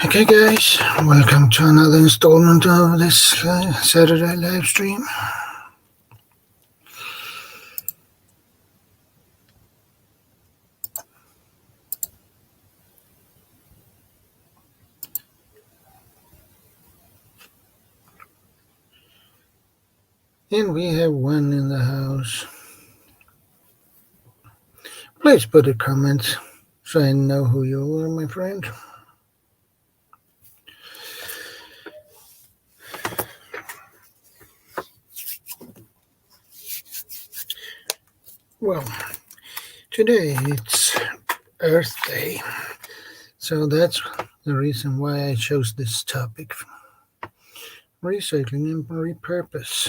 Okay, guys, welcome to another installment of this Saturday live stream. And we have one in the house. Please put a comment so I know who you are, my friend. Well, today it's Earth Day, so that's the reason why I chose this topic. Recycling and repurpose.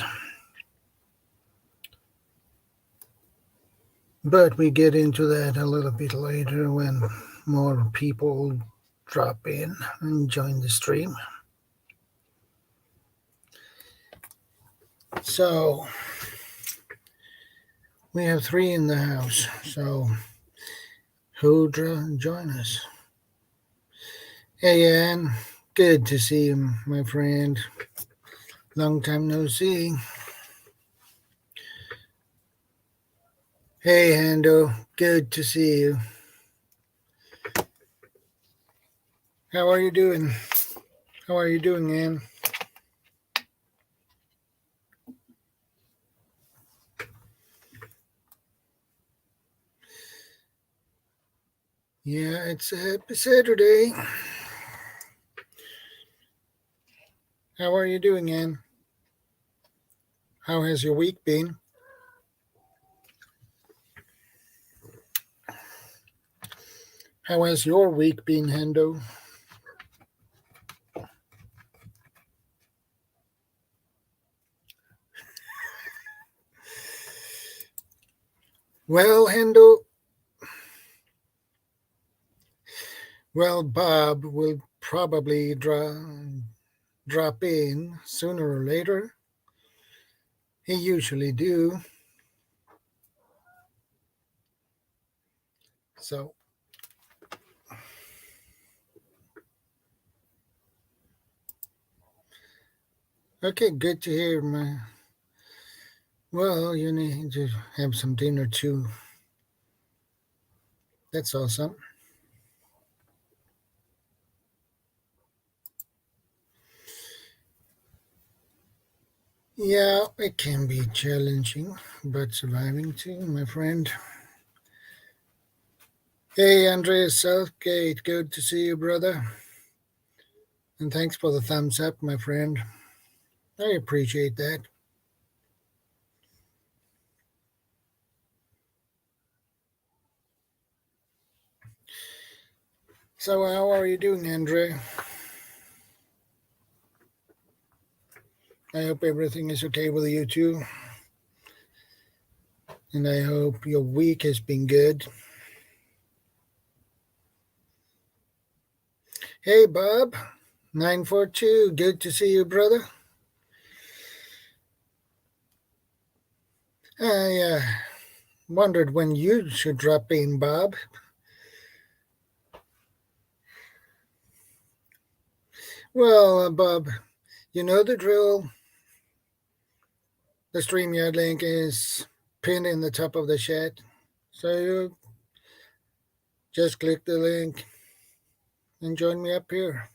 But we get into that a little bit later when more people drop in and join the stream. So we have 3 in the house. So who join us? Hey Ann, good to see you, my friend. Long time no see. Hey Hando, good to see you. How are you doing? How are you doing, Ann? Yeah, it's a happy Saturday. How are you doing, Ann? How has your week been? How has your week been, Hendo? Well, Hendo, Bob will probably drop in sooner or later. He usually do. So, okay, good to hear, man. Well, you need to have some dinner too. That's awesome. Yeah, it can be challenging, but surviving too, my friend. Hey, Andreas Southgate, good to see you, brother. And thanks for the thumbs up, my friend. I appreciate that. So, how are you doing, Andre? I hope everything is okay with you too. And I hope your week has been good. Hey, Bob, 942, good to see you, brother. I wondered when you should drop in, Bob. Well, Bob, you know the drill. The StreamYard link is pinned in the top of the chat. So you just click the link and join me up here.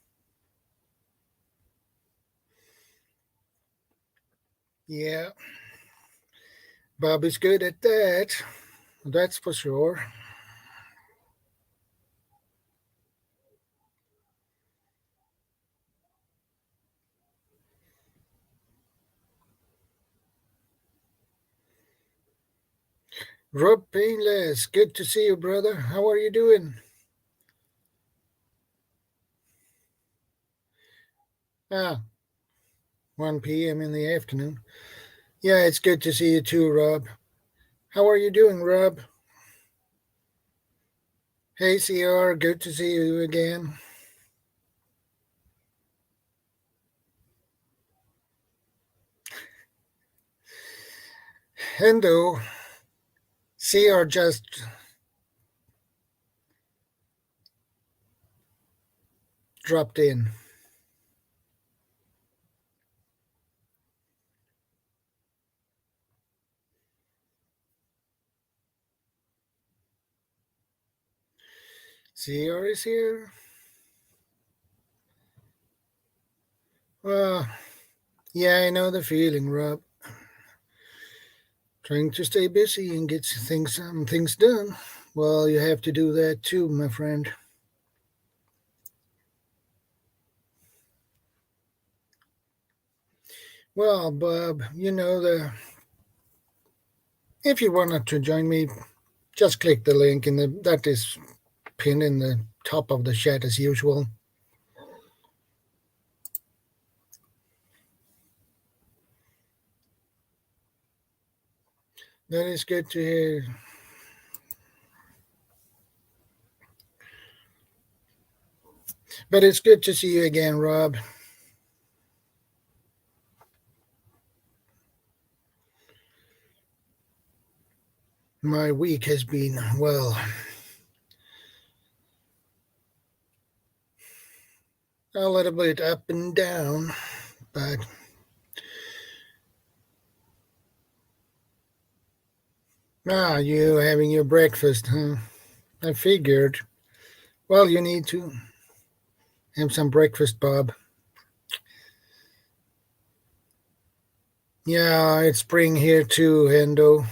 Yeah. Bob is good at that. That's for sure. Rob Painless, good to see you, brother. How are you doing? 1 p.m. in the afternoon. Yeah, it's good to see you too, Rob. How are you doing, Rob? Hey, CR, good to see you again. Hendo, CR just dropped in. CR is here. Well, yeah, I know the feeling, Rob. Trying to stay busy and get some things done. Well, you have to do that too, my friend. Well, Bob, if you wanted to join me, just click the link that is pinned in the top of the chat as usual. That is good to hear. But it's good to see you again, Rob. My week has been, well, a little bit up and down, but you having your breakfast, huh? I figured. Well, you need to have some breakfast, Bob. Yeah, it's spring here too, Hendo.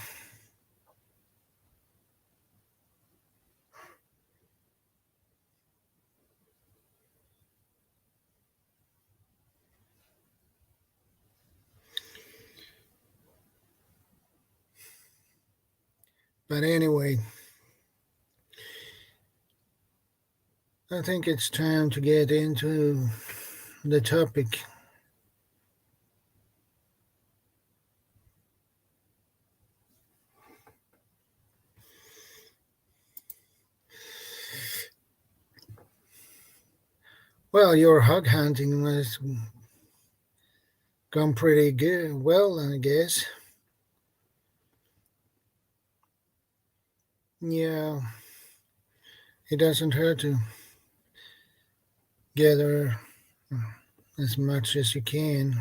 But anyway, I think it's time to get into the topic. Well, your hog hunting was gone pretty good. Well, I guess. Yeah, it doesn't hurt to gather as much as you can.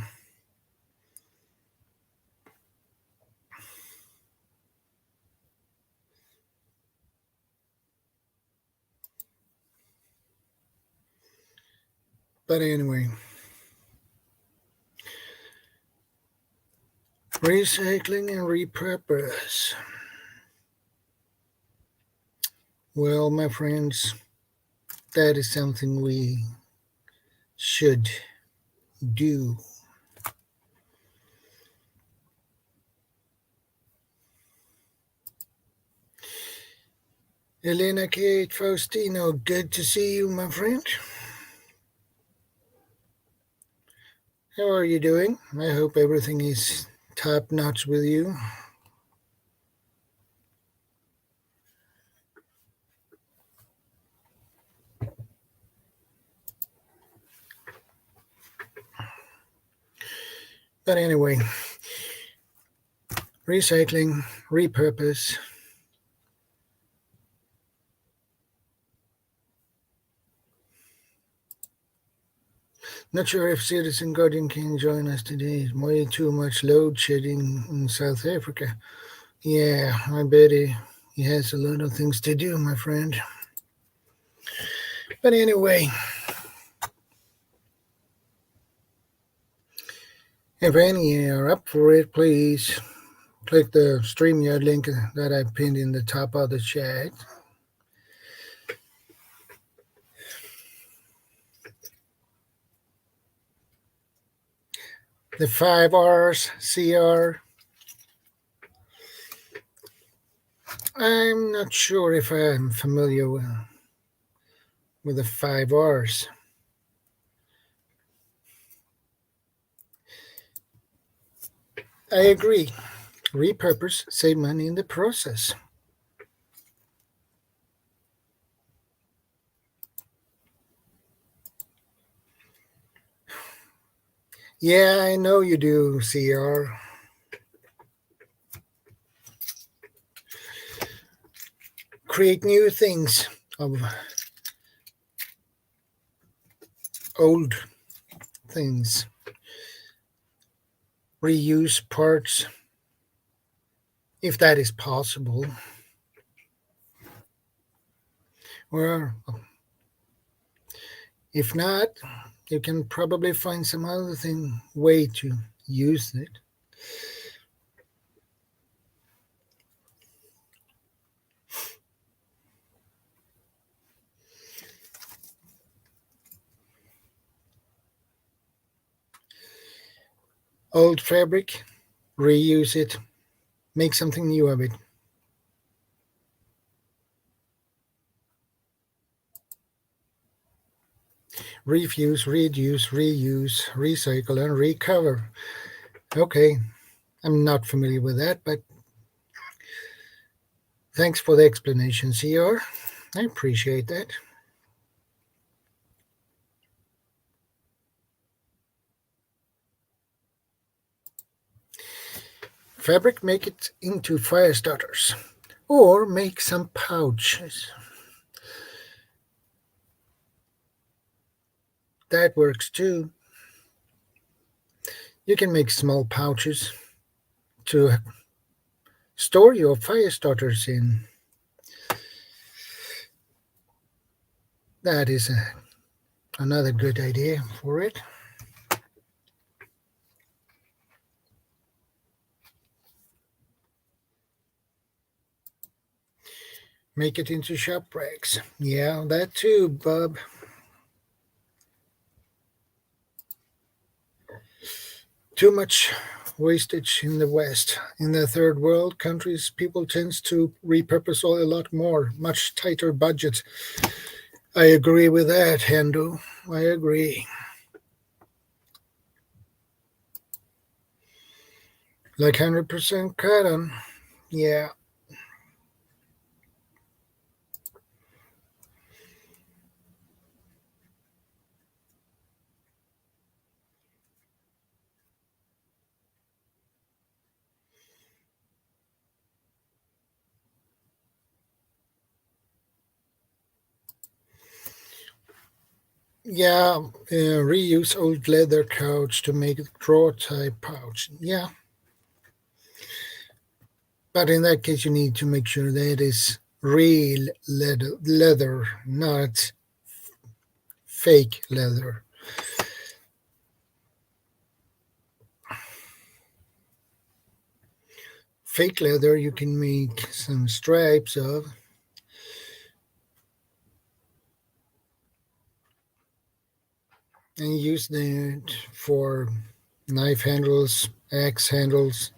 But anyway, recycling and repurpose. Well, my friends, that is something we should do. Elena Kate Faustino, good to see you, my friend. How are you doing? I hope everything is top notch with you. But anyway, recycling, repurpose. Not sure if Citizen Guardian can join us today. Way too much load shedding in South Africa. Yeah, I bet he has a lot of things to do, my friend. But anyway, if any are up for it, please click the StreamYard link that I pinned in the top of the chat. The 5 R's CR. I'm not sure if I'm familiar with the 5 R's. I agree. Repurpose, save money in the process. Yeah, I know you do, CR. Create new things of old things, reuse parts if that is possible, or if not, you can probably find some other way to use it. Old fabric, reuse it, make something new of it. Refuse, reduce, reuse, recycle, and recover. Okay, I'm not familiar with that, but thanks for the explanation, CR. I appreciate that. Fabric, make it into fire starters, or make some pouches. That works too. You can make small pouches to store your fire starters in. That is another good idea for it. Make it into shop racks. Yeah, that too, Bob. Too much wastage in the West. In the third world countries, people tend to repurpose a lot more, much tighter budget. I agree with that, Hendo. I agree. Like 100% cotton. Yeah. Yeah, reuse old leather couch to make a drawer type pouch. Yeah. But in that case, you need to make sure that it is real leather, not fake leather. Fake leather you can make some stripes of. And use that for knife handles, axe handles.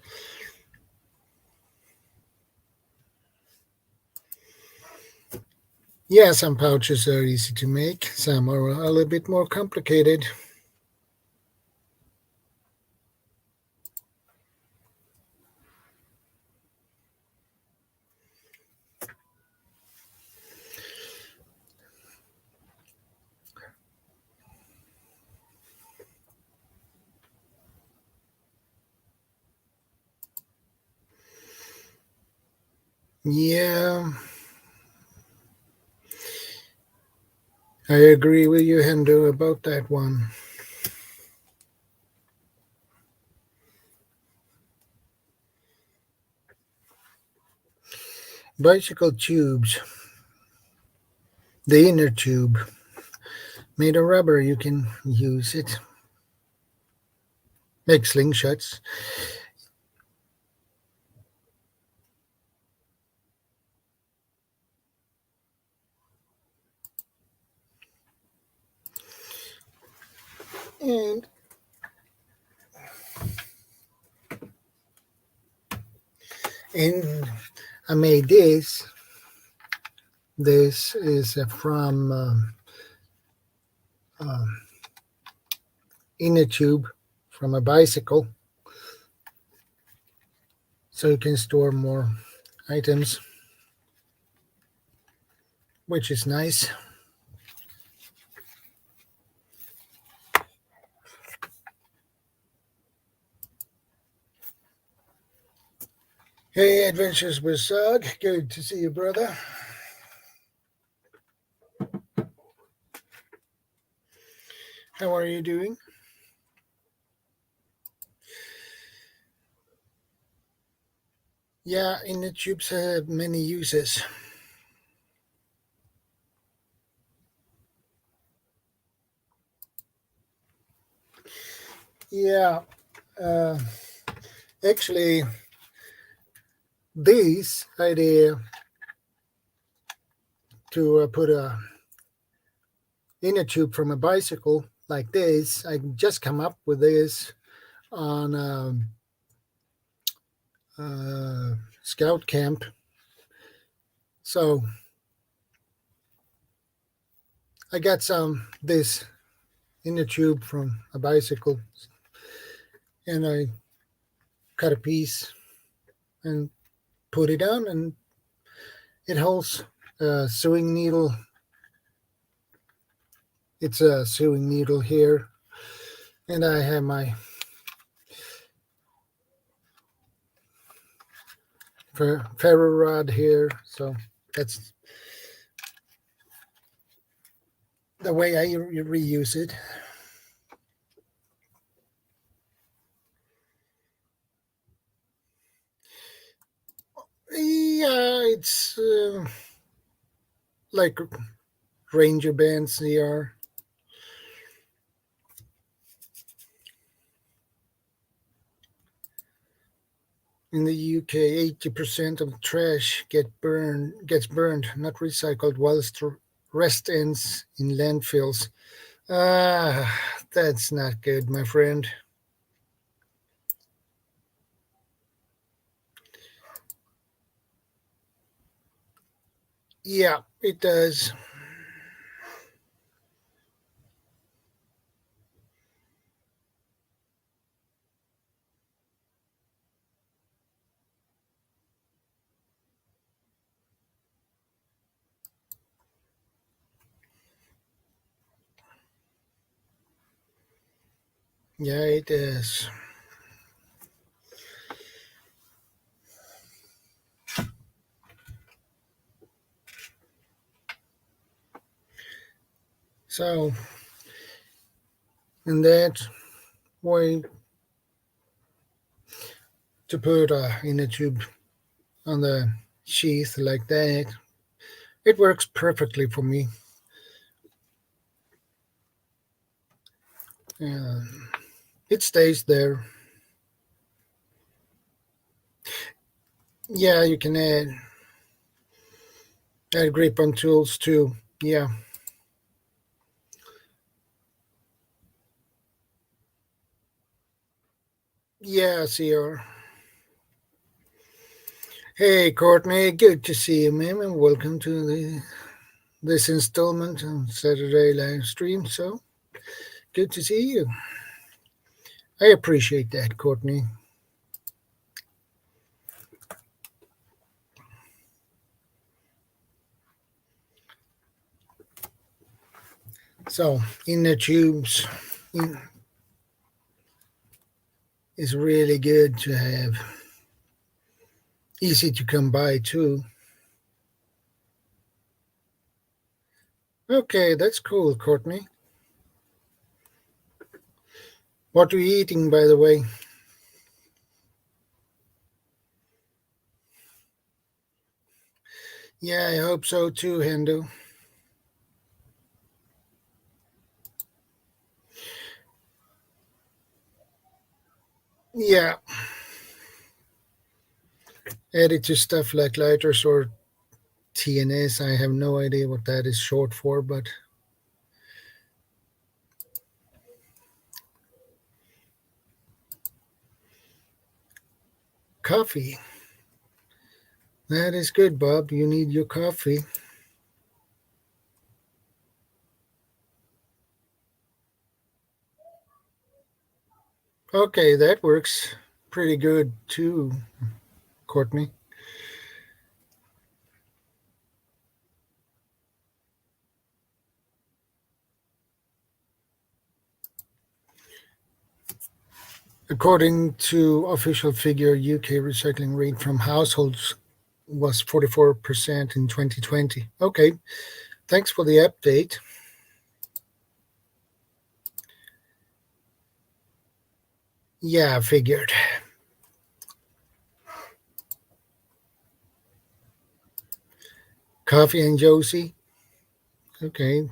Yeah, some pouches are easy to make, some are a little bit more complicated. Yeah, I agree with you, Hendo, about that one. Bicycle tubes, the inner tube, made of rubber, you can use it. Make slingshots. And I made this. This is from inner tube from a bicycle. So you can store more items, which is nice. Hey, Adventures with Sug. Good to see you, brother. How are you doing? Yeah, inner tubes have many uses. Yeah, uh, actually, this idea to put a inner tube from a bicycle like this, I just come up with this on scout camp. So I got this inner tube from a bicycle, and I cut a piece and put it on, and it holds a sewing needle. It's a sewing needle here, and I have my ferro rod here. So that's the way I reuse it. Yeah, it's like Ranger bands they are. In the UK, 80% of trash gets burned, not recycled, whilst the rest ends in landfills. Ah, that's not good, my friend. Yeah, it does. Yeah, it does. So, in that way, to put a inner tube on the sheath like that, it works perfectly for me. It stays there. Yeah, you can add grip on tools too. Yeah. Yeah, CR. Hey, Courtney, good to see you, ma'am, and welcome to this installment on Saturday live stream. So good to see you. I appreciate that, Courtney. So, inner tubes is really good to have. Easy to come by too. Okay, that's cool, Courtney. What are you eating, by the way? Yeah, I hope so too, Hendo. Yeah, added to stuff like lighters or TNS. I have no idea what that is short for, but coffee. That is good, Bob. You need your coffee. Okay, that works pretty good too, Courtney. According to official figure, UK recycling rate from households was 44% in 2020. Okay, thanks for the update. Yeah, I figured. Coffee and Josie. Okay.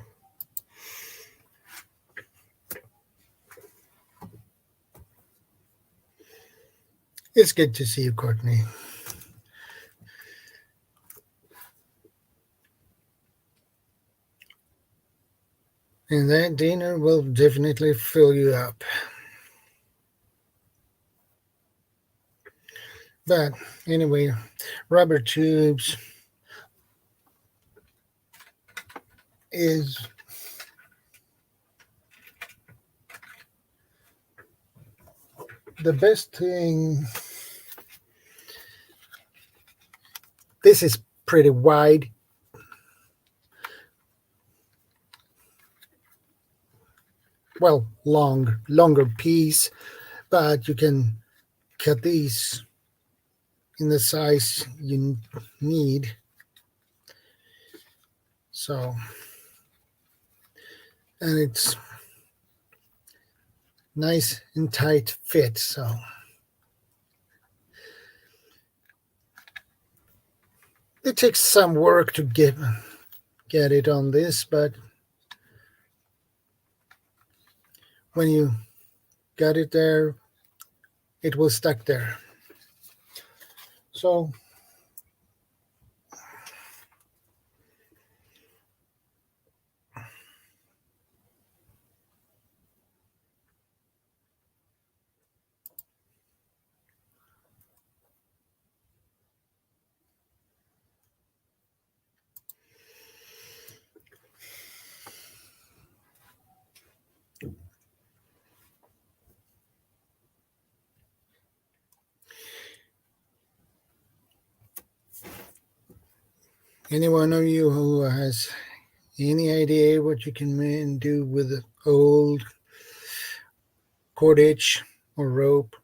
It's good to see you, Courtney. And that dinner will definitely fill you up. But anyway, rubber tubes is the best thing. This is pretty wide. Well, longer piece, but you can cut these in the size you need. So, and it's nice and tight fit. So, it takes some work to get it on this, but when you got it there, it will stuck there. So, any one of you who has any idea what you can do with an old cordage or rope?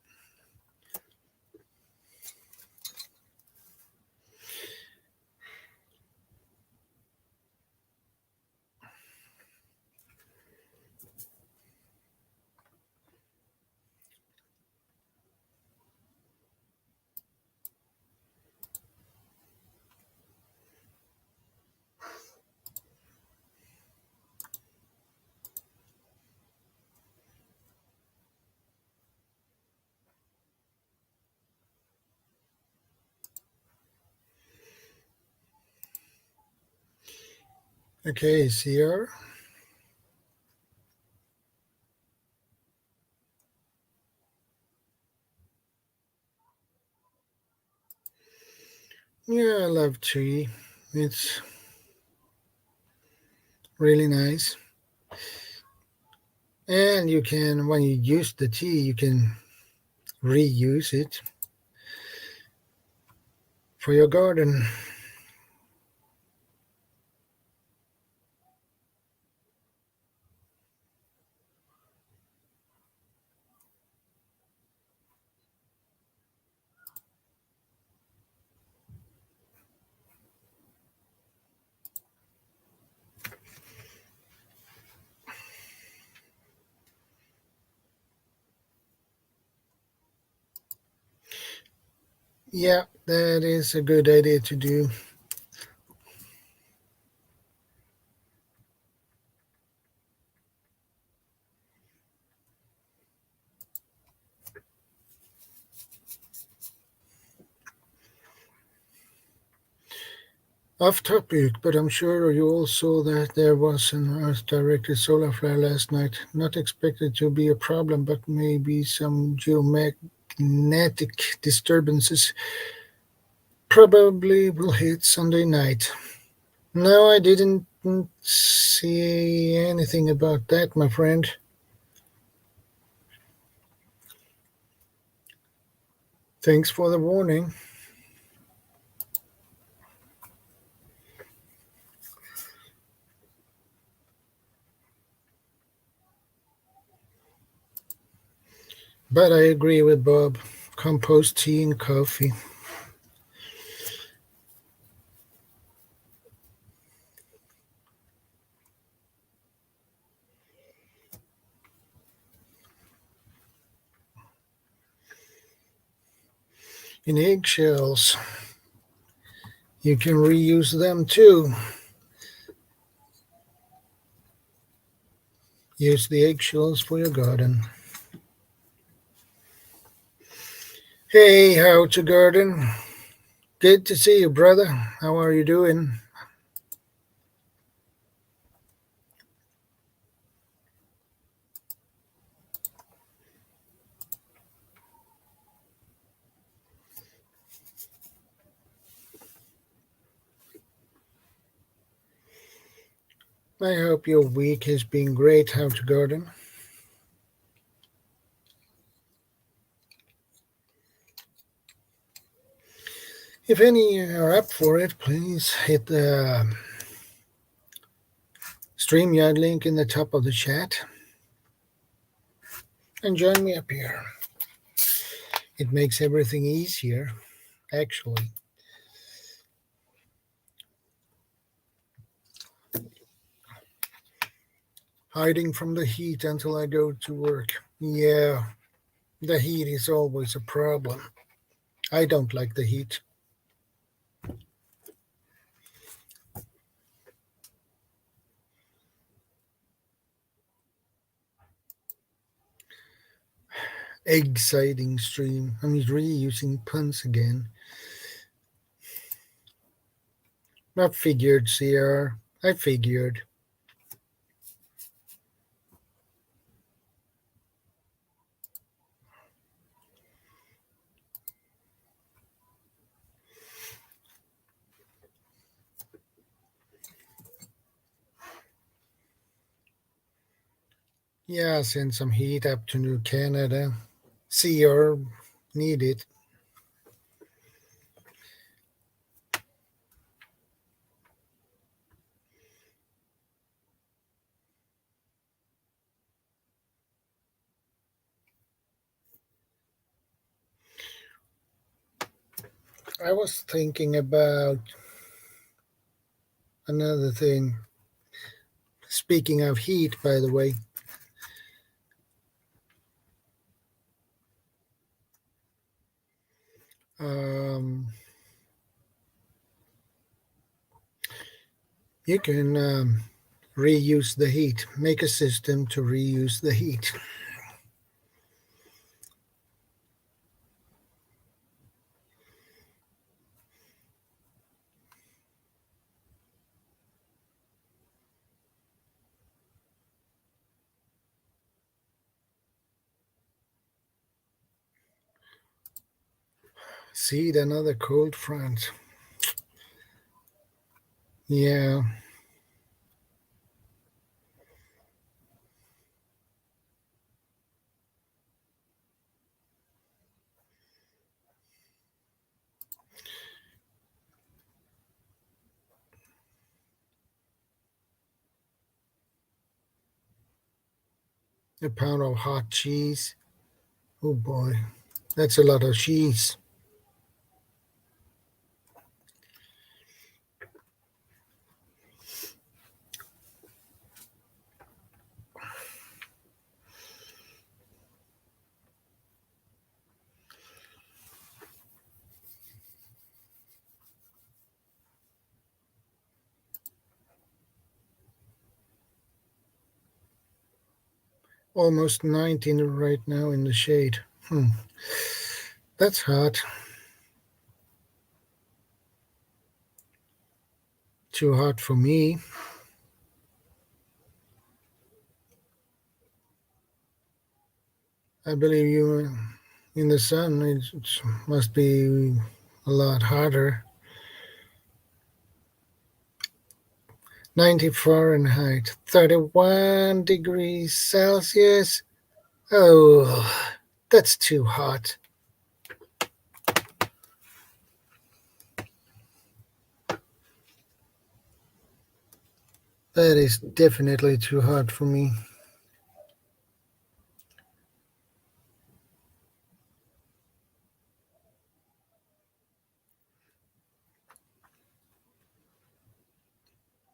Okay, CR. Yeah, I love tree. It's really nice. And you can, when you use the tea, you can reuse it for your garden. Yeah, that is a good idea to do. Off topic, but I'm sure you all saw that there was an Earth-directed solar flare last night. Not expected to be a problem, but maybe some geomagnetic disturbances probably will hit Sunday night. No, I didn't see anything about that, my friend. Thanks for the warning. But I agree with Bob. Compost tea and coffee. in eggshells. You can reuse them too. Use the eggshells for your garden. Hey, how to garden? Good to see you, brother. How are you doing? I hope your week has been great. How to garden? If any are up for it, please hit the StreamYard link in the top of the chat and join me up here. It makes everything easier, actually. Hiding from the heat until I go to work. Yeah, the heat is always a problem. I don't like the heat. Exciting stream. I'm reusing puns again. I figured, CR. I figured. Yeah, send some heat up to New Canada. CR need it. I was thinking about another thing. Speaking of heat, by the way. You can reuse the heat. Make a system to reuse the heat. Seed another cold front. Yeah. A pound of hot cheese. Oh boy, that's a lot of cheese. Almost 19 right now in the shade. That's hot. Too hot for me. I believe you in the sun. It must be a lot hotter. 90 Fahrenheit, 31 degrees Celsius. Oh, that's too hot. That is definitely too hot for me.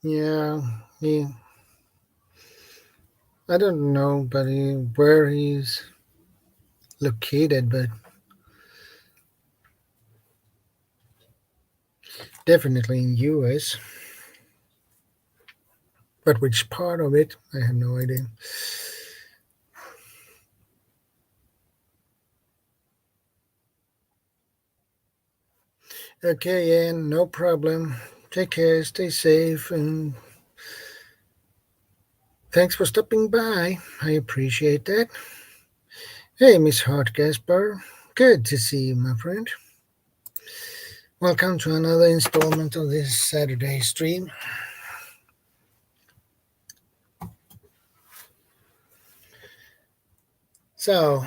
Yeah. I don't know, but where he's located, but Definitely in US. But which part of it, I have no idea. Okay, Anne, no problem. Take care, stay safe, and thanks for stopping by. I appreciate that. Hey, Miss Hartgasper. Good to see you, my friend. Welcome to another installment of this Saturday stream. So,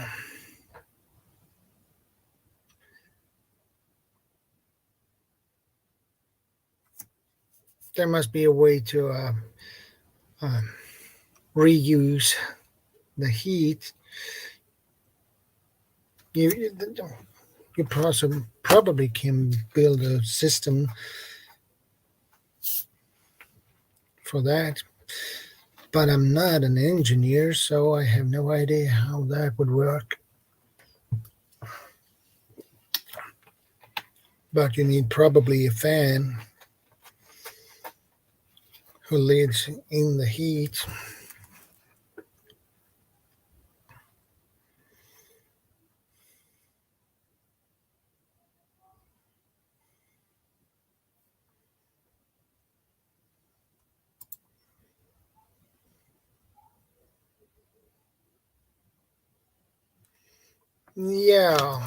there must be a way to reuse the heat. You probably can build a system for that, but I'm not an engineer, so I have no idea how that would work. But you need probably a fan who lives in the heat. Yeah,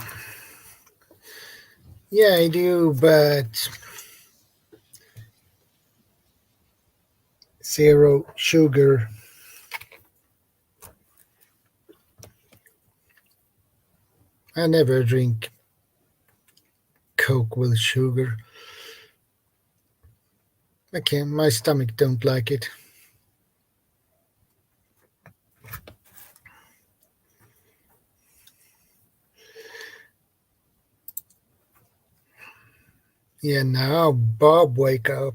yeah, I do, but zero sugar. I never drink Coke with sugar. I can't. My stomach don't like it. Yeah, now Bob, wake up.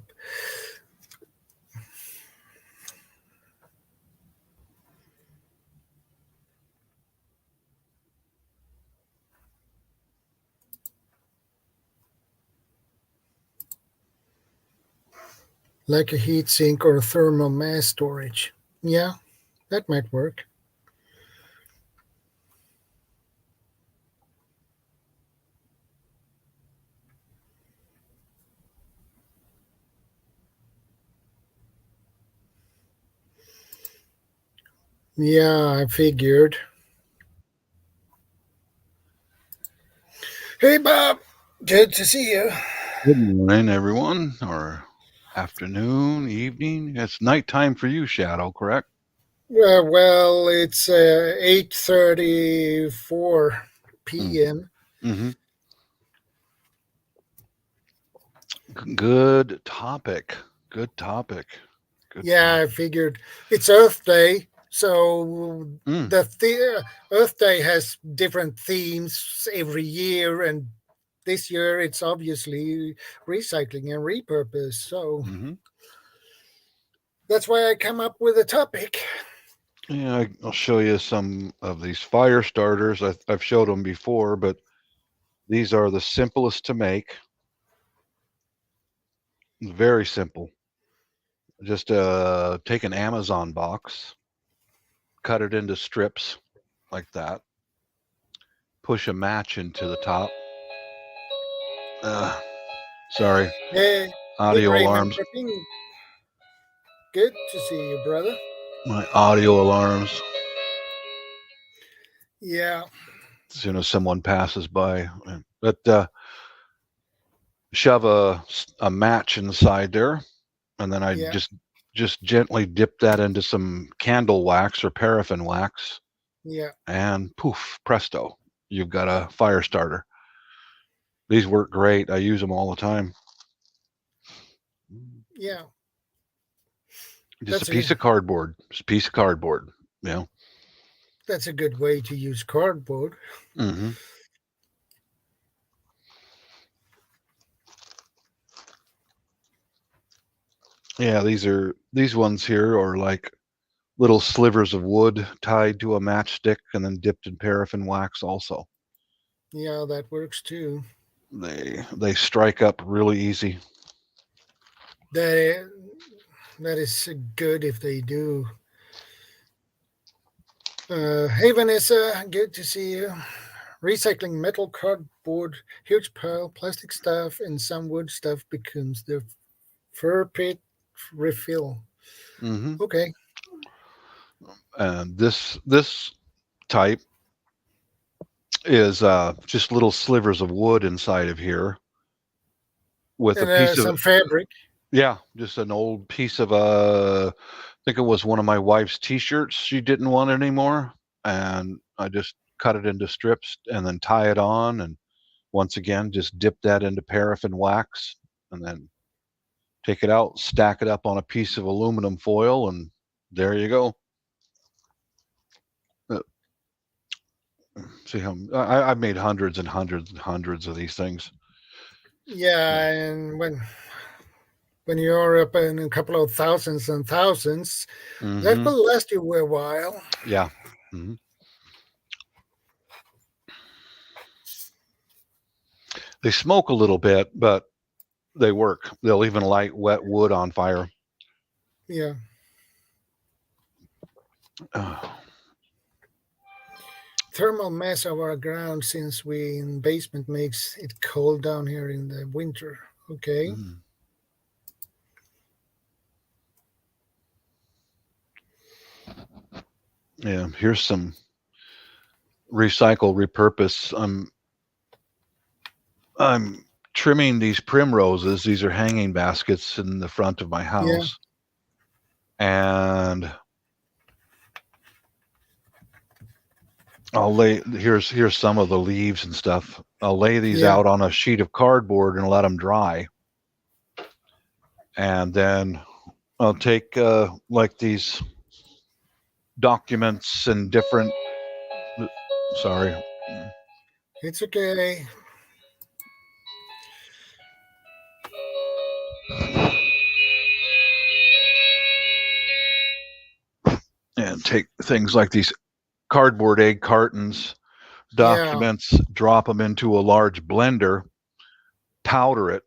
Like a heat sink or a thermal mass storage. Yeah, that might work. Yeah, I figured. Hey, Bob. Good to see you. Good morning, everyone, or afternoon, evening. It's nighttime for you, Shadow, correct? Well, it's 8:34 p.m. Mm-hmm. Good topic. Good topic. Good Yeah, I topic. figured it's Earth Day, so Mm. the Earth Day has different themes every year, and this year it's obviously recycling and repurpose. So Mm-hmm. that's why I come up with a topic. Yeah, I'll show you some of these fire starters. I've showed them before, but these are the simplest to make. Very simple. Just take an Amazon box, cut it into strips like that, push a match into the top. Uh, sorry, Hey, hey, audio Raymond alarms. Ripping. Good to see you, brother. My audio alarms Yeah, as soon as someone passes by. But shove a match inside there, and then I yeah, just gently dip that into some candle wax or paraffin wax, yeah, and poof, presto, you've got a fire starter. These work great. I use them all the time. yeah. Just a That's a piece of cardboard. Just a piece of cardboard. You know. that's a good way to use cardboard. Mm-hmm. Yeah, these ones here are like little slivers of wood tied to a matchstick and then dipped in paraffin wax also. Yeah, that works too. They strike up really easy. That that is good if they do. Hey Vanessa, good to see you. Recycling metal, cardboard, huge pile, plastic stuff, and some wood stuff becomes the fur pit refill. Mm-hmm. Okay. And this type is just little slivers of wood inside of here with a And piece of, some fabric. yeah, just an old piece of I think it was one of my wife's t-shirts she didn't want anymore, and I just cut it into strips and then tie it on, and once again just dip that into paraffin wax and then take it out, stack it up on a piece of aluminum foil, and there you go. Uh, See how I've made hundreds and hundreds and hundreds of these things. Yeah, and when you're up in a couple of thousands and thousands, that Mm-hmm. will last you a while. Yeah. Mm-hmm. They smoke a little bit, but they work. They'll even light wet wood on fire. Yeah. Thermal mass of our ground since we in basement makes it cold down here in the winter. Okay. Mm. Yeah, here's some recycle repurpose. I'm trimming these primroses. These are hanging baskets in the front of my house. And I'll lay here's some of the leaves and stuff. I'll lay these out on a sheet of cardboard and let them dry. And then I'll take like these documents and different, sorry. It's okay. And take things like these cardboard egg cartons, documents, drop them into a large blender, powder it,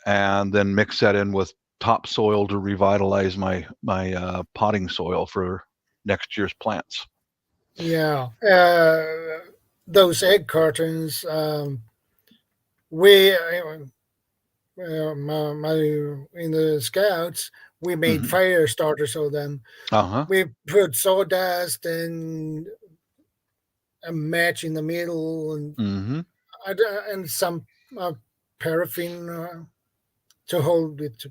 and then mix that in with topsoil to revitalize my potting soil for next year's plants. Yeah. Those egg cartons, we my in the scouts we made fire starters of them. We put sawdust and a match in the middle and some paraffin to hold it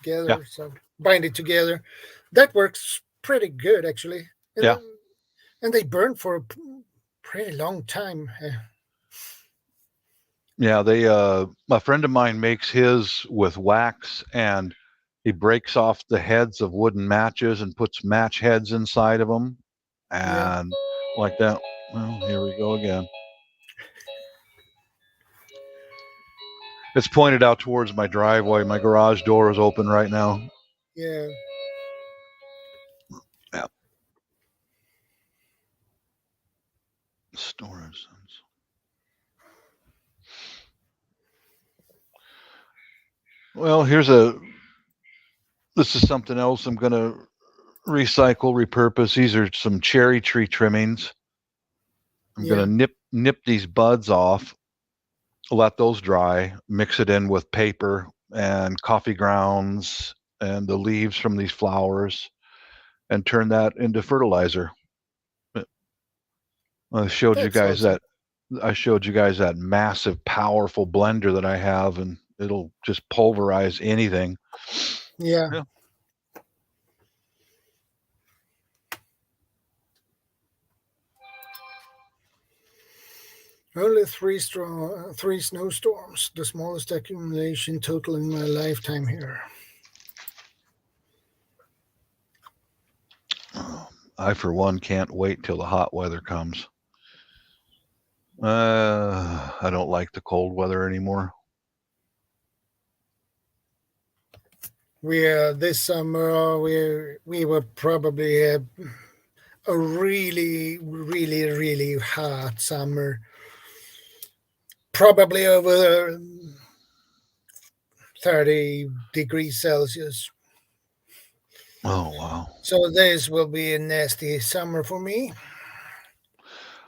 together, so bind it together. That works pretty good actually. And they burn for a pretty long time. Yeah, they a friend of mine makes his with wax, and he breaks off the heads of wooden matches and puts match heads inside of them, and like that. Well, here we go again. It's pointed out towards my driveway. My garage door is open right now. Yeah. Yeah. Storage. Well, this is something else I'm going to recycle, repurpose. These are some cherry tree trimmings. I'm going to nip these buds off, let those dry, mix it in with paper and coffee grounds and the leaves from these flowers, and turn that into fertilizer. I showed you guys that massive, powerful blender that I have, and it'll just pulverize anything. Yeah. Only three snowstorms, the smallest accumulation total in my lifetime here. I, for one, can't wait till the hot weather comes. I don't like the cold weather anymore. This summer we will probably have a really, really, really hot summer. Probably over 30 degrees Celsius. Oh, wow. So this will be a nasty summer for me.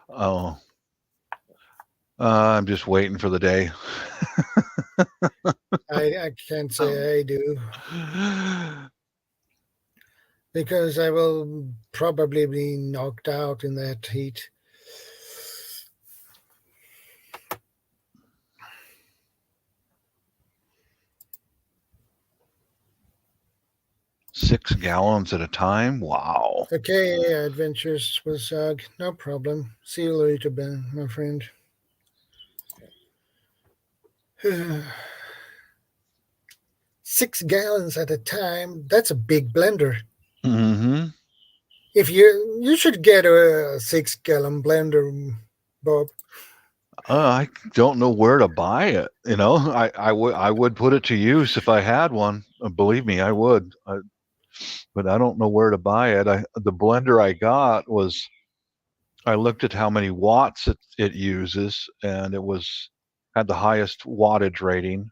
Oh, I'm just waiting for the day. I can't say I do, because I will probably be knocked out in that heat. Six gallons at a time. Wow. Okay, adventures with Zog, no problem. See you later, Ben, my friend. 6 gallons at a time, that's a big blender. Mm-hmm. If you should get a 6 gallon blender, Bob. I don't know where to buy it. You know, I would put it to use if I had one. Believe me, I would. But I don't know where to buy it. The blender I got was, I looked at how many watts it uses, and it had the highest wattage rating,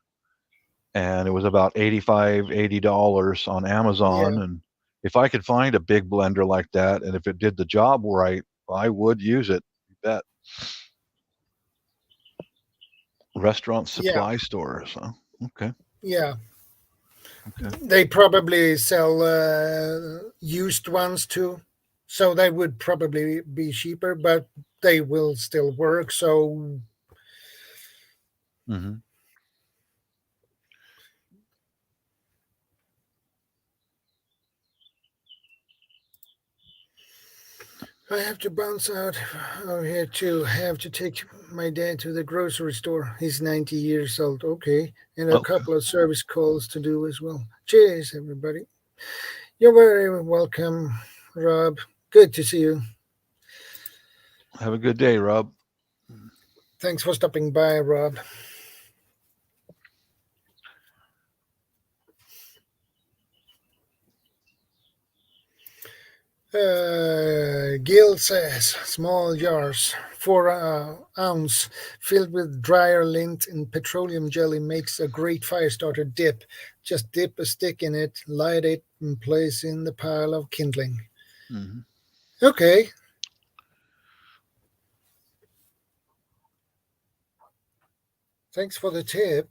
and it was about $80 on Amazon. Yeah, And if I could find a big blender like that, and if it did the job right, I would use it. You bet. Restaurant yeah, supply stores. Huh? Okay. yeah. Okay. They probably sell used ones too, so they would probably be cheaper, but they will still work. So Mm-hmm. I have to bounce out over here too. I have to take my dad to the grocery store. He's 90 years old. Okay, and a Okay. couple of service calls to do as well. Cheers, everybody. You're very welcome, Rob. Good to see you. Have a good day, Rob. Thanks for stopping by, Rob. Gil says small jars, 4 ounce, filled with dryer lint and petroleum jelly makes a great fire starter dip. Just dip a stick in it, light it, and place in the pile of kindling. Mm-hmm. Okay, thanks for the tip.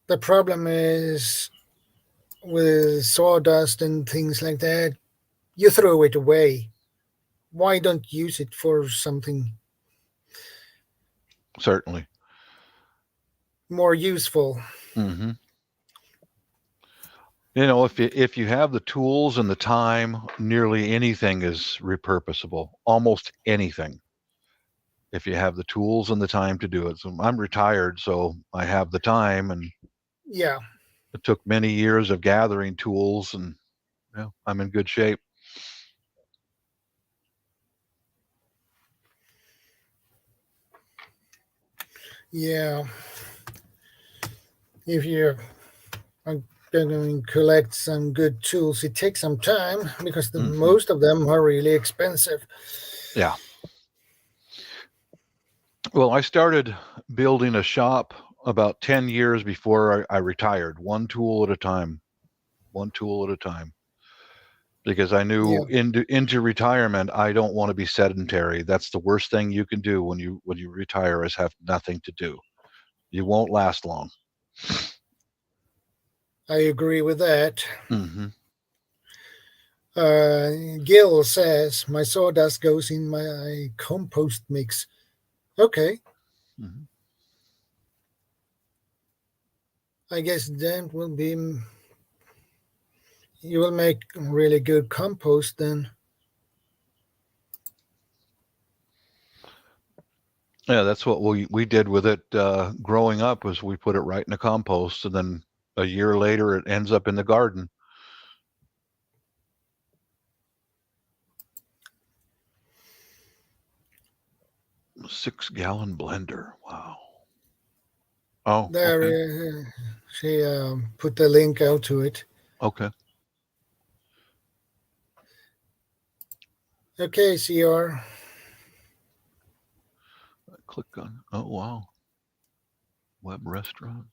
The problem is with sawdust and things like that, you throw it away. Why don't you use it for something Certainly. more useful? Mm-hmm. You know, if you have the tools and the time, nearly anything is repurposable. Almost anything. If you have the tools and the time to do it. So I'm retired, so I have the time, and Yeah, it took many years of gathering tools, and I'm in good shape. yeah. If you're going to collect some good tools, it takes some time because Mm-hmm. most of them are really expensive. Yeah. Well, I started building a shop about 10 years before I retired, one tool at a time, one tool at a time. Because I Yeah, knew into retirement, I don't want to be sedentary. That's the worst thing you can do when you retire, is have nothing to do. You won't last long. I agree with that. Mm-hmm. Gil says my sawdust goes in my compost mix. Okay, Mm-hmm. I guess that will be. You will make really good compost then. Yeah, that's what we did with it growing up. Was we put it right in the compost, and then a year later it ends up in the garden. 6-gallon blender. Wow. Oh, There, okay. she put the link out to it. Okay. Okay, CR. click on. Oh wow, web restaurant.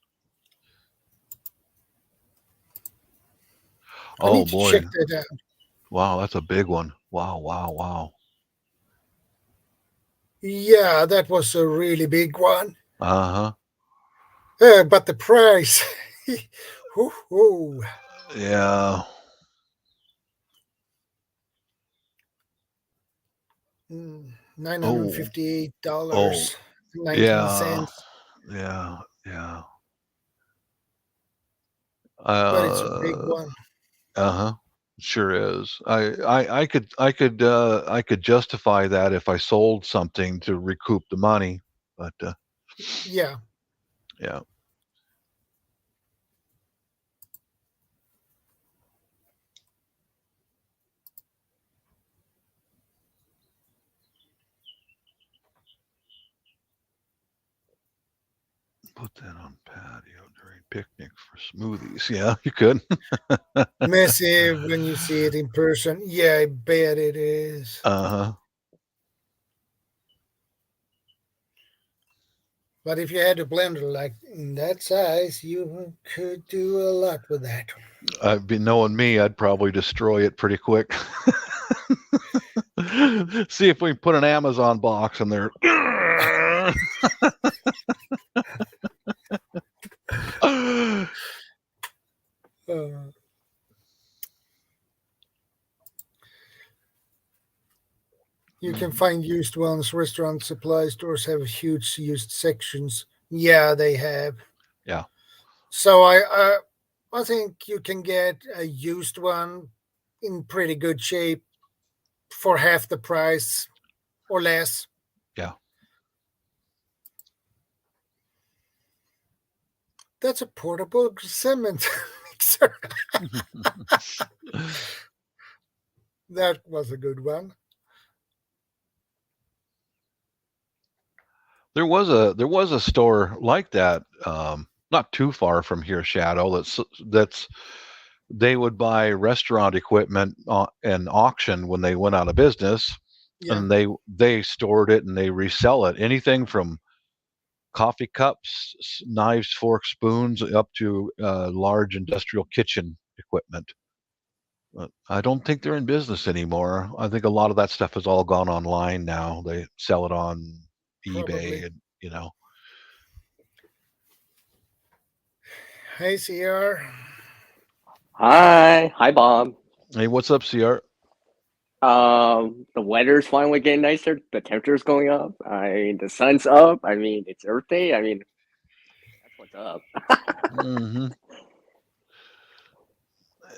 I Oh need to check boy, that out. wow, that's a big one. Wow, wow, wow. Yeah, that was a really big one. Uh huh. But the price. Hoo-hoo. Yeah. Oh. Oh. Yeah. $958.19. Yeah. Yeah. But it's a big Uh. one. Uh-huh. Sure is. I could justify that if I sold something to recoup the money, but Yeah, yeah. Put that on patio during picnics for smoothies. Yeah, you could. massive when you see it in person. Yeah, I bet it is. Uh-huh. But if you had a blender like in that size, you could do a lot with that. I'd be knowing me, I'd probably destroy it pretty quick. See if we can put an Amazon box in there. Uh, you can find used ones. Restaurant supply stores have huge used sections. Yeah, they have. Yeah. So I think you can get a used one in pretty good shape for half the price or less. Yeah. That's a portable cement mixer. That was a good one. There was a store like that, not too far from here, Shadow. That's they would buy restaurant equipment and auction when they went out of business, Yeah, and they stored it and they resell it. Anything from coffee cups, knives, forks, spoons, up to large industrial kitchen equipment. But I don't think they're in business anymore. I think a lot of that stuff has all gone online now. They sell it on eBay, probably. and you know. Hey, CR. Hi, Bob. Hey, what's up, CR? The weather's finally getting nicer. The temperature's going up. The sun's up. It's Earth Day. That's what's up. Hmm.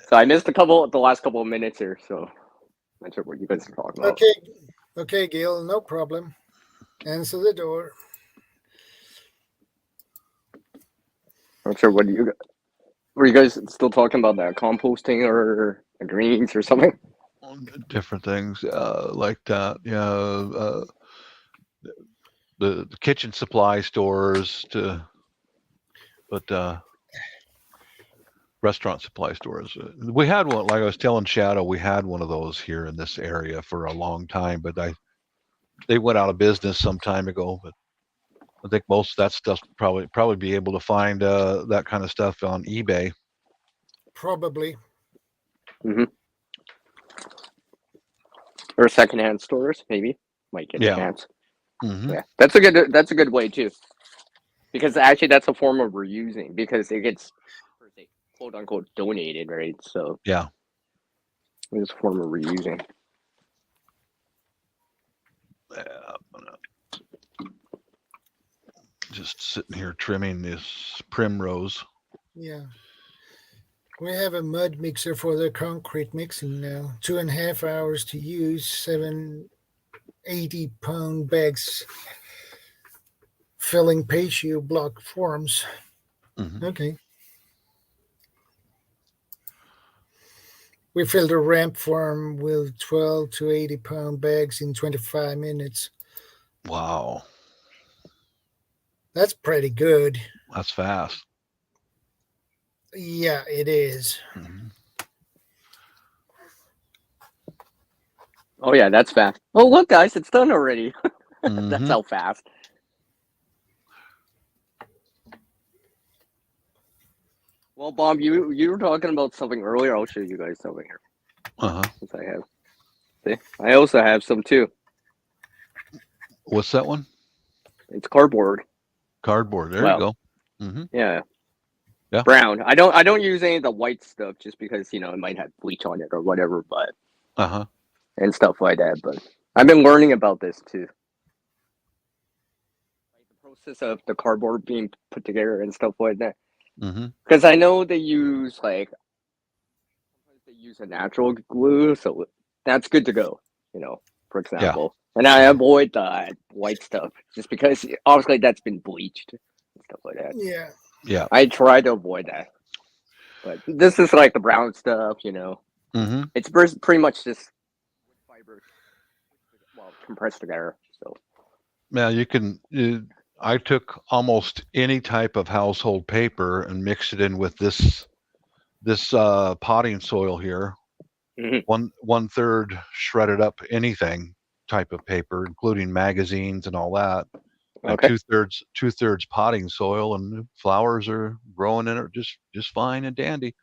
So I missed the last couple of minutes here. So I'm not sure what you guys are talking about. Okay, okay, Gil, no problem. Answer the door. I'm not sure were you guys still talking about that composting or the greens or something? Different things like that. Yeah, the kitchen supply stores but restaurant supply stores. We had one, like I was telling Shadow, we had one of those here in this area for a long time, but they went out of business some time ago. But I think most of that stuff probably be able to find that kind of stuff on eBay. Probably. Mm-hmm. Or secondhand stores, maybe might get a Yeah. chance. Hmm. Yeah, that's a good way too, because actually that's a form of reusing because it gets quote unquote donated, right? So Yeah. it's a form of reusing. Just sitting here trimming this primrose. Yeah. We have a mud mixer for the concrete mixing now. 2.5 hours to use, 780-pound bags filling patio block forms. Hmm. Okay. We filled a ramp form with 12 to 80-pound bags in 25 minutes. Wow, That's pretty good. that's fast. Yeah, it is. Hmm. Oh yeah, that's fast. Oh look, guys, it's done already. That's Hmm. how fast. Well, Bob, you were talking about something earlier. I'll show you guys something here. Since I have, see, I also have some too. What's that one? It's cardboard. Cardboard. There you go. Yeah. Yeah. Brown. I don't use any of the white stuff just because it might have bleach on it or whatever, but and stuff like that. But I've been learning about this too. Like the process of the cardboard being put together and stuff like that. Because I know they use sometimes they use a natural glue, so that's good to go. For example, and I avoid the white stuff just because obviously that's been bleached and stuff like that. Yeah. Yeah. I try to avoid that, but this is like the brown stuff. It's pretty much just fiber, compressed together. So yeah, you can. I took almost any type of household paper and mixed it in with this potting soil here. 1/3 shredded up anything type of paper, including magazines and all that. And okay. 2/3 potting soil, and the flowers are growing in it just fine and dandy.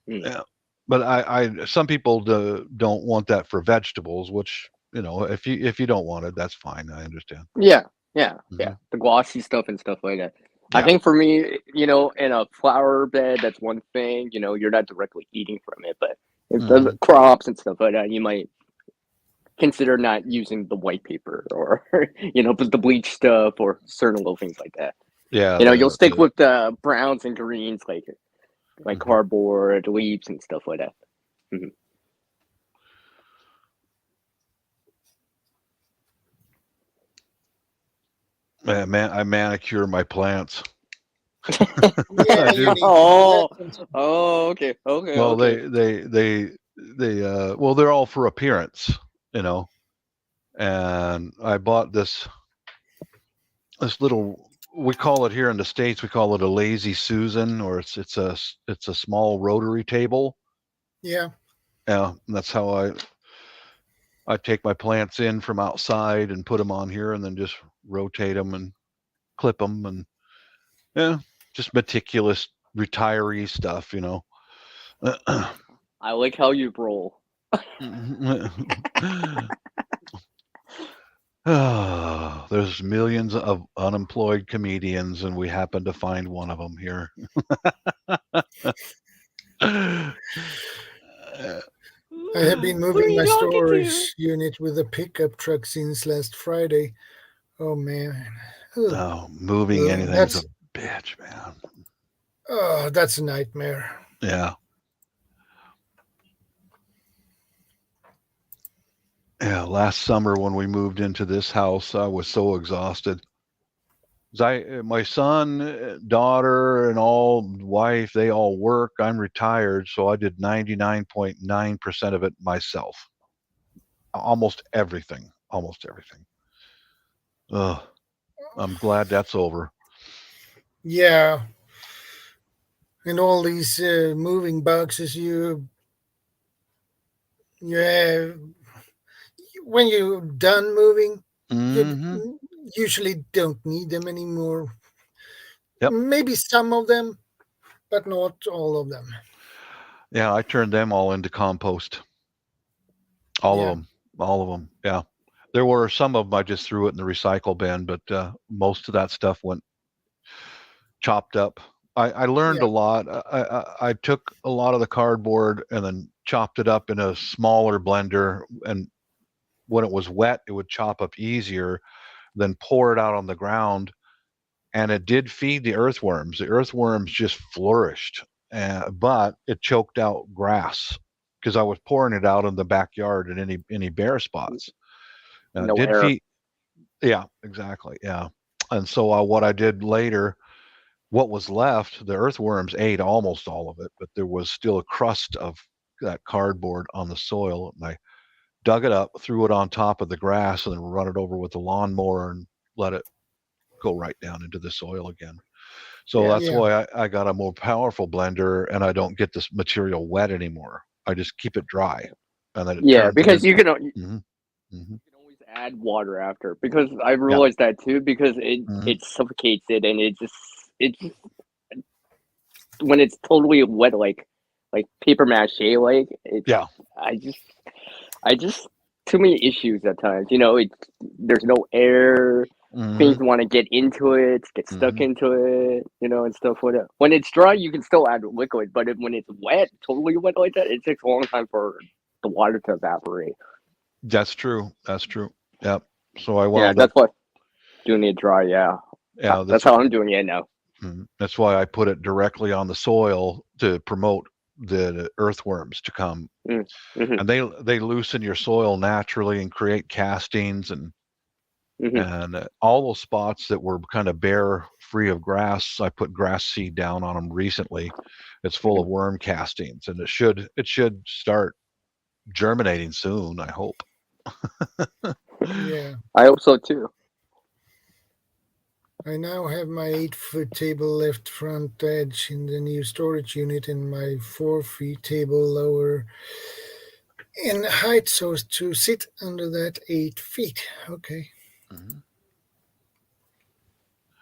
Yeah, but I some people don't want that for vegetables, which if you don't want it, that's fine. I understand. Yeah. The glossy stuff and stuff like that. I think for me, in a flower bed, that's one thing. You're not directly eating from it, but if the crops and stuff like that, you might consider not using the white paper or the bleach stuff or certain little things like that. Yeah, you'll stick with the browns and greens like cardboard, leaves and stuff like that. I manicure my plants. Yeah, you need okay. Well, they well, they're all for appearance, and I bought this little, we call it here in the States, we call it a lazy Susan, or it's a small rotary table. Yeah. Yeah, and that's how I take my plants in from outside and put them on here, and then just rotate them and clip them, and just meticulous retiree stuff, I like how you roll. There's millions of unemployed comedians, and we happen to find one of them here. I have been moving my storage unit with a pickup truck since last Friday. Oh man. Oh, moving anything's a bitch, man. Oh, that's a nightmare. Yeah. Yeah, last summer when we moved into this house, I was so exhausted. My son, daughter, and wife, they all work. I'm retired, so I did 99.9% of it myself. Almost everything. Ugh. I'm glad that's over. Yeah. And all these moving boxes you have, when you're done moving, you usually don't need them anymore. Yep. Maybe some of them, but not all of them. Yeah, I turned them all into compost. All of them. Yeah. There were some of them I just threw it in the recycle bin, but most of that stuff went chopped up. I learned a lot. I took a lot of the cardboard and then chopped it up in a smaller blender, and when it was wet, it would chop up easier, then pour it out on the ground, and it did feed the earthworms. The earthworms just flourished, but it choked out grass because I was pouring it out in the backyard in any bare spots. No did air. feed. Yeah, exactly. Yeah. And so what I did later, what was left, the earthworms ate almost all of it, but there was still a crust of that cardboard on the soil. And I dug it up, threw it on top of the grass, and then run it over with the lawnmower and let it go right down into the soil again. So that's why I got a more powerful blender, and I don't get this material wet anymore. I just keep it dry. And then it turns because it you can always add water after, because I realized that too, because it suffocates it, and it just when it's totally wet, like paper mache, like it's, Yeah. I just too many issues at times. You know, there's no air. Things want to get into it, get stuck into it, you know, and stuff like that. When it's dry, you can still add liquid, but when it's wet, totally wet like that, it takes a long time for the water to evaporate. That's true. That's true. Yep. So I Yeah, wound that's up. why doing it dry. Yeah, Yeah, that's how I'm doing it now. That's why I put it directly on the soil to promote the earthworms to come, and they loosen your soil naturally and create castings and all those spots that were kind of bare, free of grass. I put grass seed down on them recently. It's full of worm castings, and it should start germinating soon. I hope. Yeah. I hope so too. I now have my 8-foot table left front edge in the new storage unit and my 4-feet table lower in height so as to sit under that 8 feet. Okay.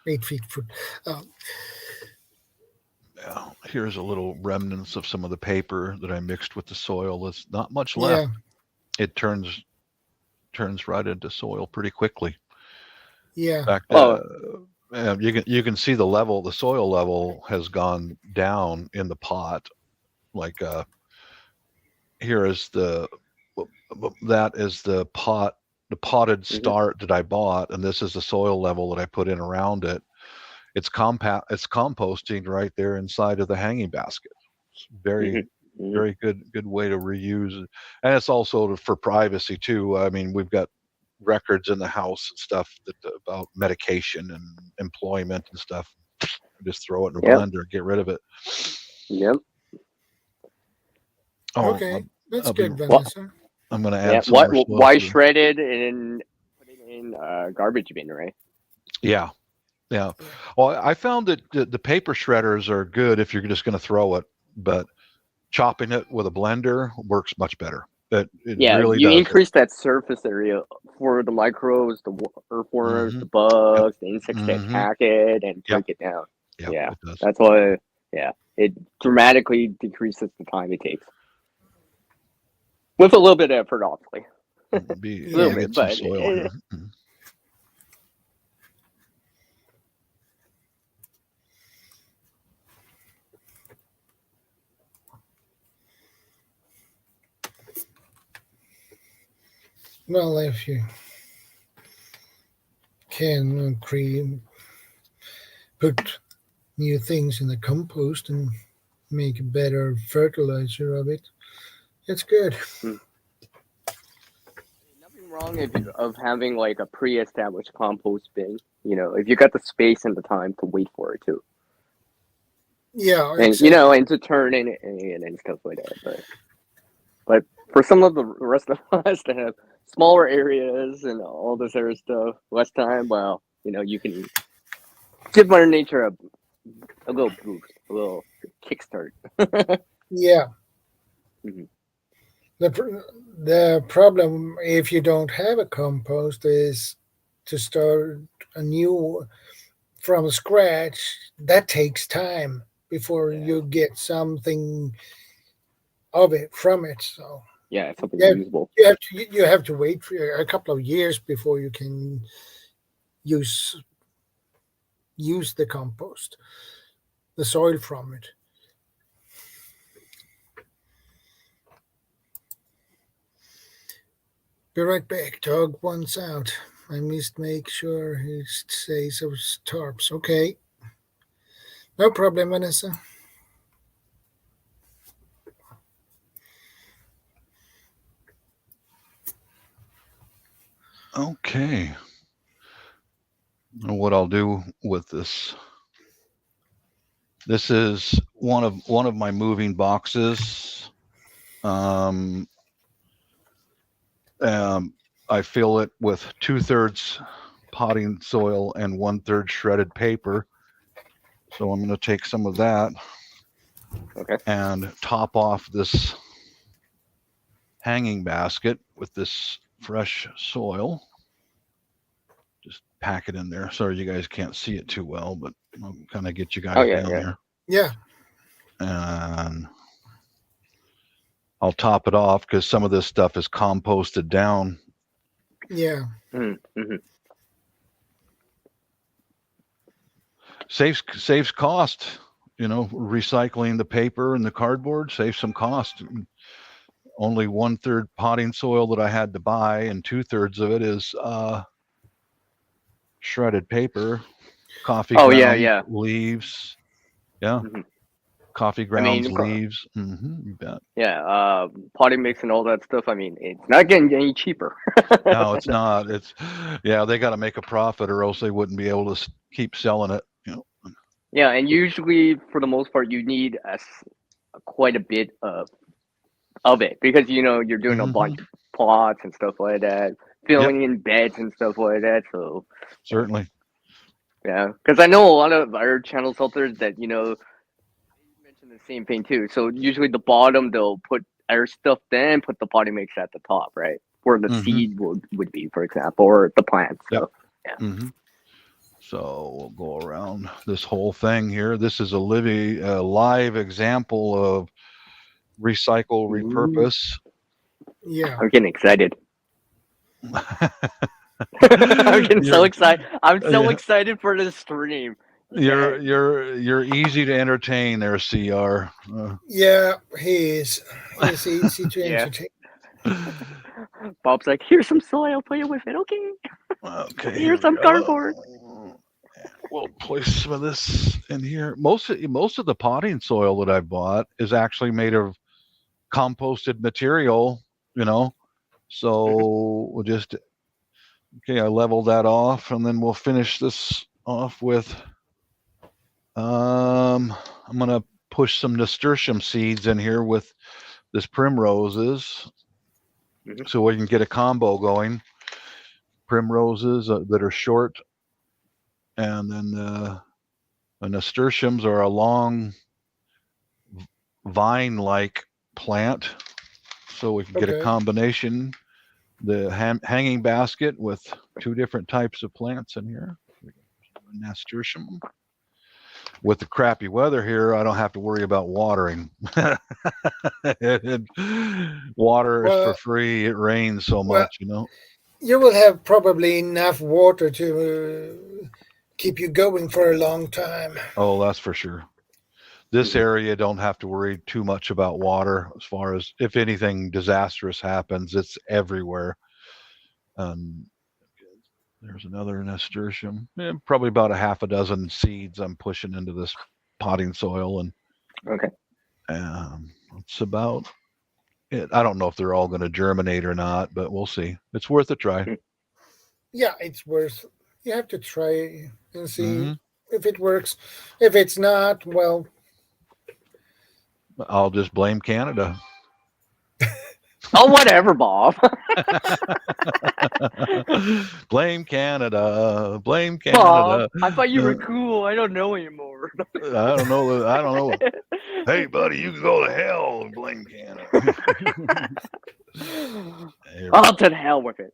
8 feet. Yeah, here's a little remnants of some of the paper that I mixed with the soil. There's not much left. Yeah. It turns right into soil pretty quickly. Yeah. In fact, you can see the soil level has gone down in the pot. Like here is that is the potted start that I bought, and this is the soil level that I put in around it. It's composting right there inside of the hanging basket. It's very good way to reuse it. And it's also for privacy too. I mean, we've got records in the house and stuff about medication and employment and stuff. Just throw it in a blender and get rid of it. Yep. Oh, okay, that's good, Vanessa. I'm going to add some more. Why shred it and put it in garbage bin, right? Yeah. Yeah. Well, I found that the paper shredders are good if you're just going to throw it, but chopping it with a blender works much better. Really you does. Increase that surface area for the microbes, the earthworms, the bugs, the insects to attack it and break it down. Yeah, it does. That's why. Yeah, it dramatically decreases the time it takes with a little bit of effort, obviously. A little bit, but soil here. Well, if you can put new things in the compost and make a better fertilizer of it, it's good. Nothing wrong of having like a pre-established compost bin. You know, if you got the space and the time to wait for it too. Yeah, and and to turn in and stuff like that. But for some of the rest of us to have smaller areas and all this other stuff, less time, well, you can give Mother Nature a little boost, a little kickstart. Yeah. The problem, if you don't have a compost, is to start a new from scratch. That takes time before you get something of it from it. So something usable. You have to wait for a couple of years before you can use the compost, the soil from it. Be right back. Dog wants out. I must make sure he stays of tarps. Okay. No problem, Vanessa. Okay. What I'll do with this. This is one of my moving boxes. I fill it with 2/3 potting soil and 1/3 shredded paper. So I'm going to take some of that and top off this hanging basket with this fresh soil. Just pack it in there. Sorry, you guys can't see it too well, but I'll kind of get you guys down there. Yeah. and I'll top it off because some of this stuff is composted down. Yeah. Mm-hmm. Saves cost. Recycling the paper and the cardboard saves some cost. Only 1/3 potting soil that I had to buy, and 2/3 of it is shredded paper, coffee grounds, leaves. Yeah. Mm-hmm. Coffee grounds, leaves. You bet. Yeah, potting mix and all that stuff. I mean, it's not getting any cheaper. No, it's not. They got to make a profit, or else they wouldn't be able to keep selling it. Yeah, and usually, for the most part, you need quite a bit of it because you're doing a bunch of plots and stuff like that, filling in beds and stuff like that. So certainly. Yeah, because I know a lot of our channels out there that mention the same thing too. So usually the bottom they'll put our stuff, then put the potting mix at the top, right? Where the seed would be, for example, or the plant. So So we'll go around this whole thing here. This is a live example of recycle, repurpose. Yeah. I'm getting excited. I'm getting so excited. I'm so excited for this stream. You're easy to entertain there, CR. Yeah, he is. He's easy to entertain. Bob's like, here's some soil, play with it. Okay, here's some cardboard. We'll place some of this in here. Most of the potting soil that I bought is actually made of composted material, So we'll just I level that off, and then we'll finish this off with I'm gonna push some nasturtium seeds in here with this primroses, so we can get a combo going. Primroses that are short, and then the nasturtiums are a long vine-like plant, so we can get a combination. The hanging basket with 2 different types of plants in here. Nasturtium. With the crappy weather here, I don't have to worry about watering. Water is for free. It rains so much, You will have probably enough water to keep you going for a long time. Oh, that's for sure. This area don't have to worry too much about water. As far as if anything disastrous happens, it's everywhere. There's another nasturtium. Probably about a half a dozen seeds I'm pushing into this potting soil, and it's about it. I don't know if they're all going to germinate or not, but we'll see. It's worth a try. Yeah, it's worth. You have to try and see if it works. If it's not, well, I'll just blame Canada. Oh, whatever, Bob. Blame Canada. Blame Canada. Bob, I thought you were cool. I don't know anymore. I don't know. Hey, buddy, you can go to hell and blame Canada. I'll to hell with it.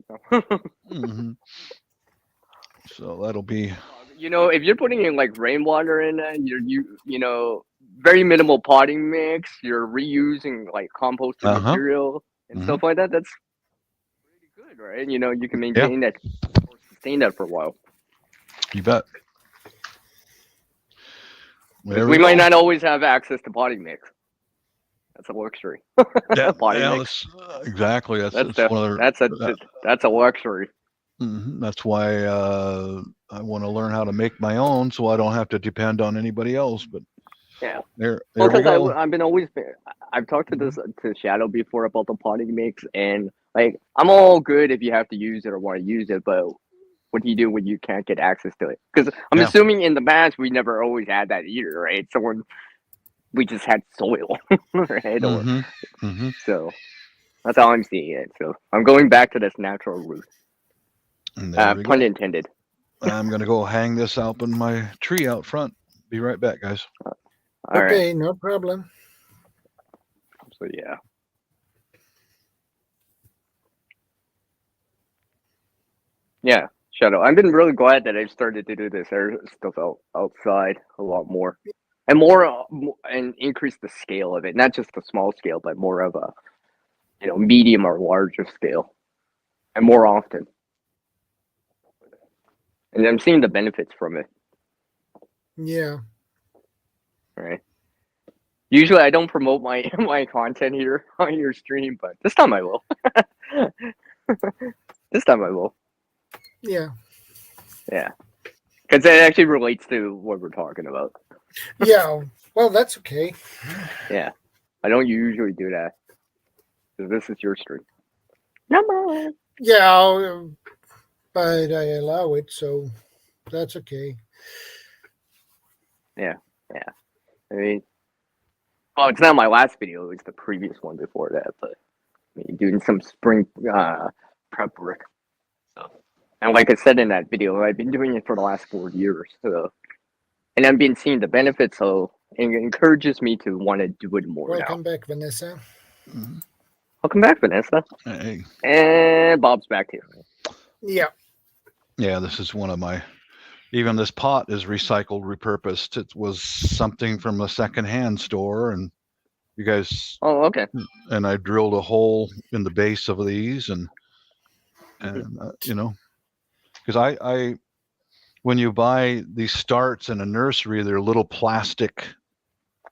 So that'll be. If you're putting in like rainwater in it, very minimal potting mix. You're reusing like composted material and stuff like that. That's pretty good, right? You can maintain that or sustain that for a while. You bet. We might not always have access to potting mix. That's a luxury. Mix. Exactly. That's a luxury. That's why I want to learn how to make my own, so I don't have to depend on anybody else. But there we go. I've talked to Shadow before about the potting mix, and like I'm all good if you have to use it or want to use it, but what do you do when you can't get access to it? Because I'm assuming in the past we never always had that either, right? So we just had soil, right? So that's how I'm seeing it. So I'm going back to this natural route. Pun intended. I'm gonna go hang this out in my tree out front. Be right back, guys. Okay, no problem. So yeah. Yeah, Shadow. I've been really glad that I started to do this air stuff outside a lot more. and more and increase the scale of it, not just the small scale, but more of a medium or larger scale, and more often. And I'm seeing the benefits from it. Yeah. Right. Usually, I don't promote my my content here on your stream, but this time I will. This time I will. Yeah. Yeah. Because it actually relates to what we're talking about. Yeah. Well, that's okay. Yeah. I don't usually do that. Because this is your stream. No. Yeah, but I allow it, so that's okay. Yeah. I mean, well, it's not my last video. It was the previous one before that. But I mean, doing some spring prep work. So, and like I said in that video, I've been doing it for the last 4 years. So, and I've been seeing the benefits. So it encourages me to want to do it more Welcome now. back, Vanessa. Mhm. Welcome back, Vanessa. Hey. And Bob's back here. Yeah. Yeah, this is one of my. Even this pot is recycled, repurposed. It was something from a secondhand store, and you guys. Oh, okay. And I drilled a hole in the base of these, and because I when you buy these starts in a nursery, they're little plastic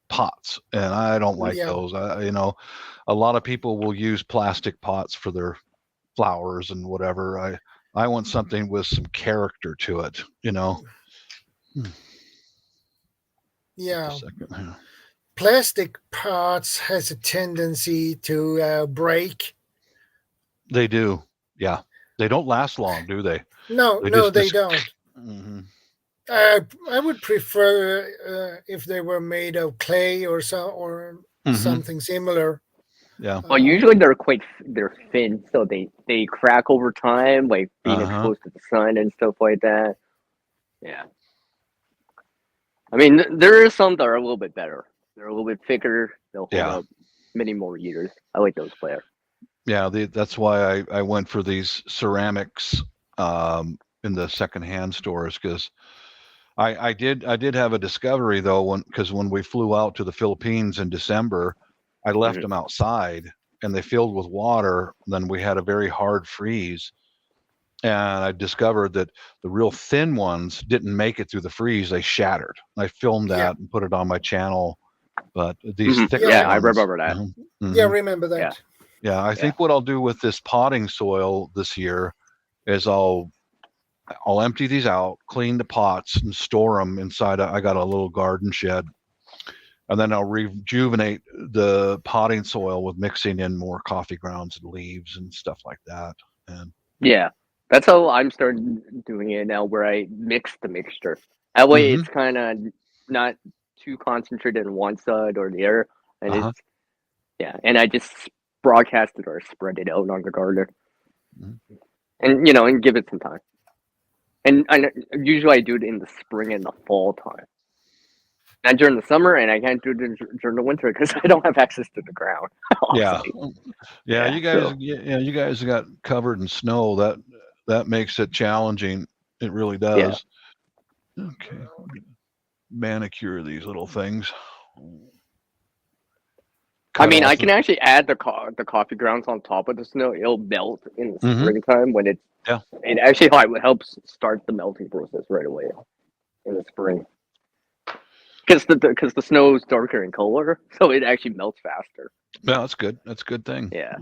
pots, and I don't like those. A lot of people will use plastic pots for their flowers and whatever. I want something with some character to it, Yeah. Plastic pots has a tendency to break. They do. Yeah. They don't last long, do they? No, they don't. Mm-hmm. I would prefer if they were made of clay or something similar. Yeah. Well, usually they're thin, so they crack over time, like being exposed to the sun and stuff like that. Yeah. I mean, there are some that are a little bit better. They're a little bit thicker. They'll hold up many more years. I like those better. Yeah, that's why I went for these ceramics in the secondhand stores, because I did have a discovery though, because when we flew out to the Philippines in December, I left them outside and they filled with water. Then we had a very hard freeze, and I discovered that the real thin ones didn't make it through the freeze; they shattered. I filmed that and put it on my channel. But these thicker ones, I remember that. Yeah, remember that. Yeah, I think what I'll do with this potting soil this year is I'll empty these out, clean the pots, and store them inside. I got a little garden shed, and then I'll rejuvenate the potting soil with mixing in more coffee grounds and leaves and stuff like that. And yeah, that's how I'm starting doing it now, where I mix the mixture. That way, it's kind of not too concentrated on one side or the other, and and I just broadcast it or spread it out on the garden, and and give it some time. And usually I do it in the spring and the fall time, not during the summer, and I can't do it during the winter because I don't have access to the ground. Yeah. You guys got covered in snow. That makes it challenging. It really does. Yeah. Okay. Manicure these little things. I mean, I can actually add the coffee grounds on top of the snow. It'll melt in the springtime when it actually helps start the melting process right away in the spring. Because the snow is darker in color, so it actually melts faster. Yeah, that's good. That's a good thing. Yeah.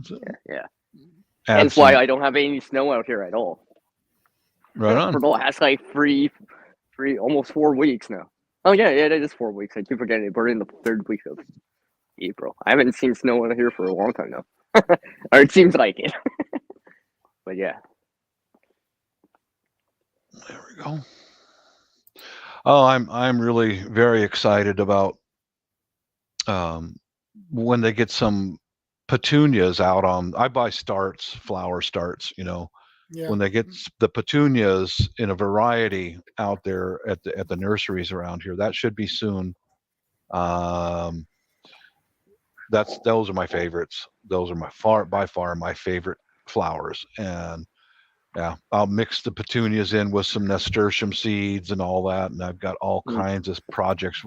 Hence why I don't have any snow out here at all. Right on. For the last almost 4 weeks now. Oh yeah, it is 4 weeks. I keep forgetting it. We're in the 3rd week of April. I haven't seen snow out here for a long time now. Or it seems like it. But yeah. There we go. Oh, I'm really very excited about when they get some petunias out on. I buy flower starts, when they get the petunias in a variety out there at the nurseries around here. That should be soon. Those are my favorites. Those are by far my favorite flowers, and Yeah, I'll mix the petunias in with some nasturtium seeds and all that, and I've got all kinds of projects.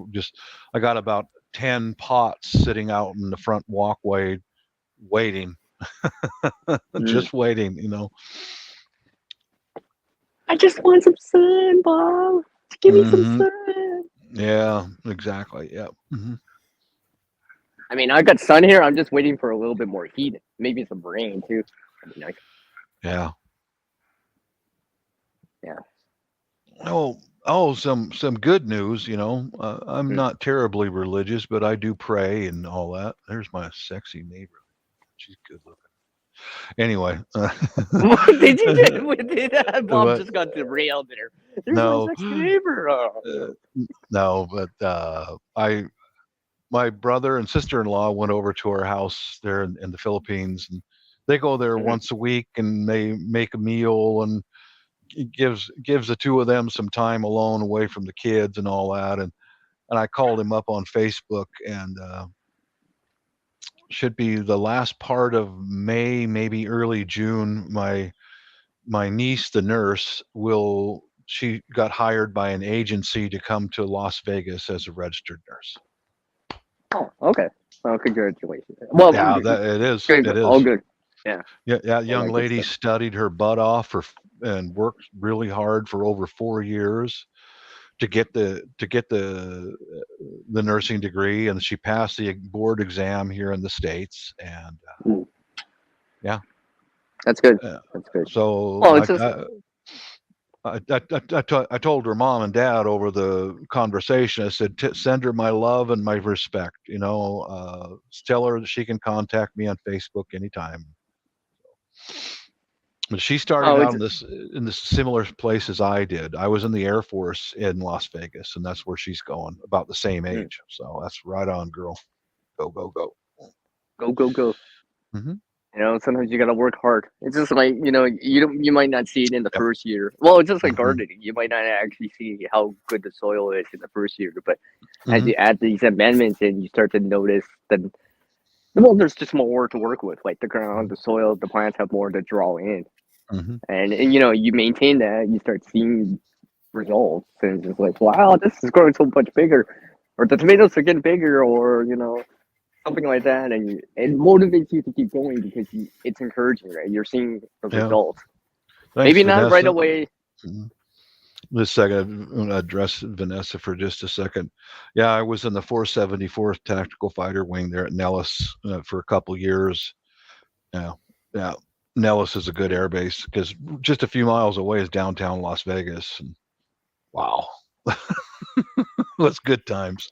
I got about 10 pots sitting out in the front walkway, waiting, just waiting. I just want some sun, Bob. Give me some sun. Yeah, exactly. Yeah. I mean, I got sun here. I'm just waiting for a little bit more heat. Maybe some rain too. That'd be nice. Yeah. Yeah. Oh, some good news. I'm not terribly religious, but I do pray and all that. There's my sexy neighbor. She's good looking. Anyway, What did you do with it? Bob just got derailed there. There's no, my sexy neighbor. No, but my brother and sister-in-law went over to our house there in the Philippines, and they go there once a week, and they make a meal, and it gives the two of them some time alone away from the kids and all that. And I called him up on Facebook, and should be the last part of May, maybe early June. My niece, the nurse, she got hired by an agency to come to Las Vegas as a registered nurse. Oh, okay. Well, congratulations. Well, yeah, it is. Good. It is all good. Yeah. Yeah. Young lady studied her butt off and worked really hard for over 4 years to get the nursing degree, and she passed the board exam here in the States. And yeah, that's good. That's good. So I told her mom and dad over the conversation. I said, send her my love and my respect. Tell her that she can contact me on Facebook anytime. But she started out in this similar place as I did. I was in the Air Force in Las Vegas, and that's where she's going, about the same age. So that's right on, girl. Go, go, go. Go, go, go. Sometimes you gotta work hard. It's just like you might not see it in the first year. Well, it's just like gardening. You might not actually see how good the soil is in the first year, but as you add these amendments in, you start to notice that there's just more to work with. Like the ground, the soil, the plants have more to draw in, and you maintain that, you start seeing results, and it's just like, wow, this is growing so much bigger, or the tomatoes are getting bigger, or something like that, and it motivates you to keep going because it's encouraging, right? You're seeing the results. Thanks, maybe Vanessa. not right away. This second, I'm going to address Vanessa for just a second. Yeah, I was in the 474th Tactical Fighter Wing there at Nellis for a couple years. Yeah. Nellis is a good air base because just a few miles away is downtown Las Vegas. And wow, that's good times.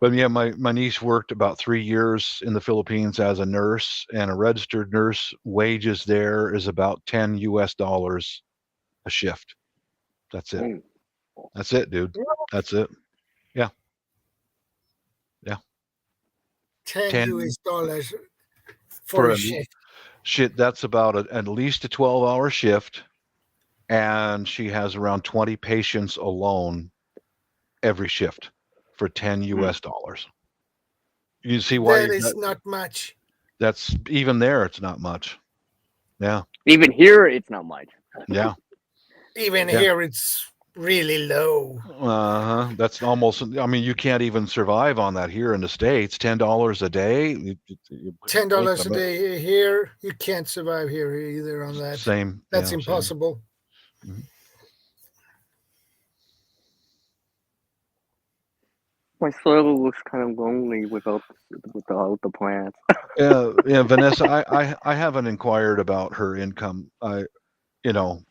But yeah, my niece worked about 3 years in the Philippines as a nurse, and a registered nurse wages there is about $10 a shift. That's it. That's it, dude. That's it. Yeah. Yeah. $10 for a shift. Shit, that's about at least a 12-hour shift, and she has around 20 patients alone every shift for $10. You see why that is not much. That's even there. It's not much. Yeah. Even here, it's not much. Yeah. Even here, it's really low. That's almost. I mean, you can't even survive on that here in the States. $10 a day. $10 a day here, you can't survive here either on that. Same. That's impossible. Same. My soil looks kind of lonely without the plants. Yeah, Vanessa, I haven't inquired about her income. I don't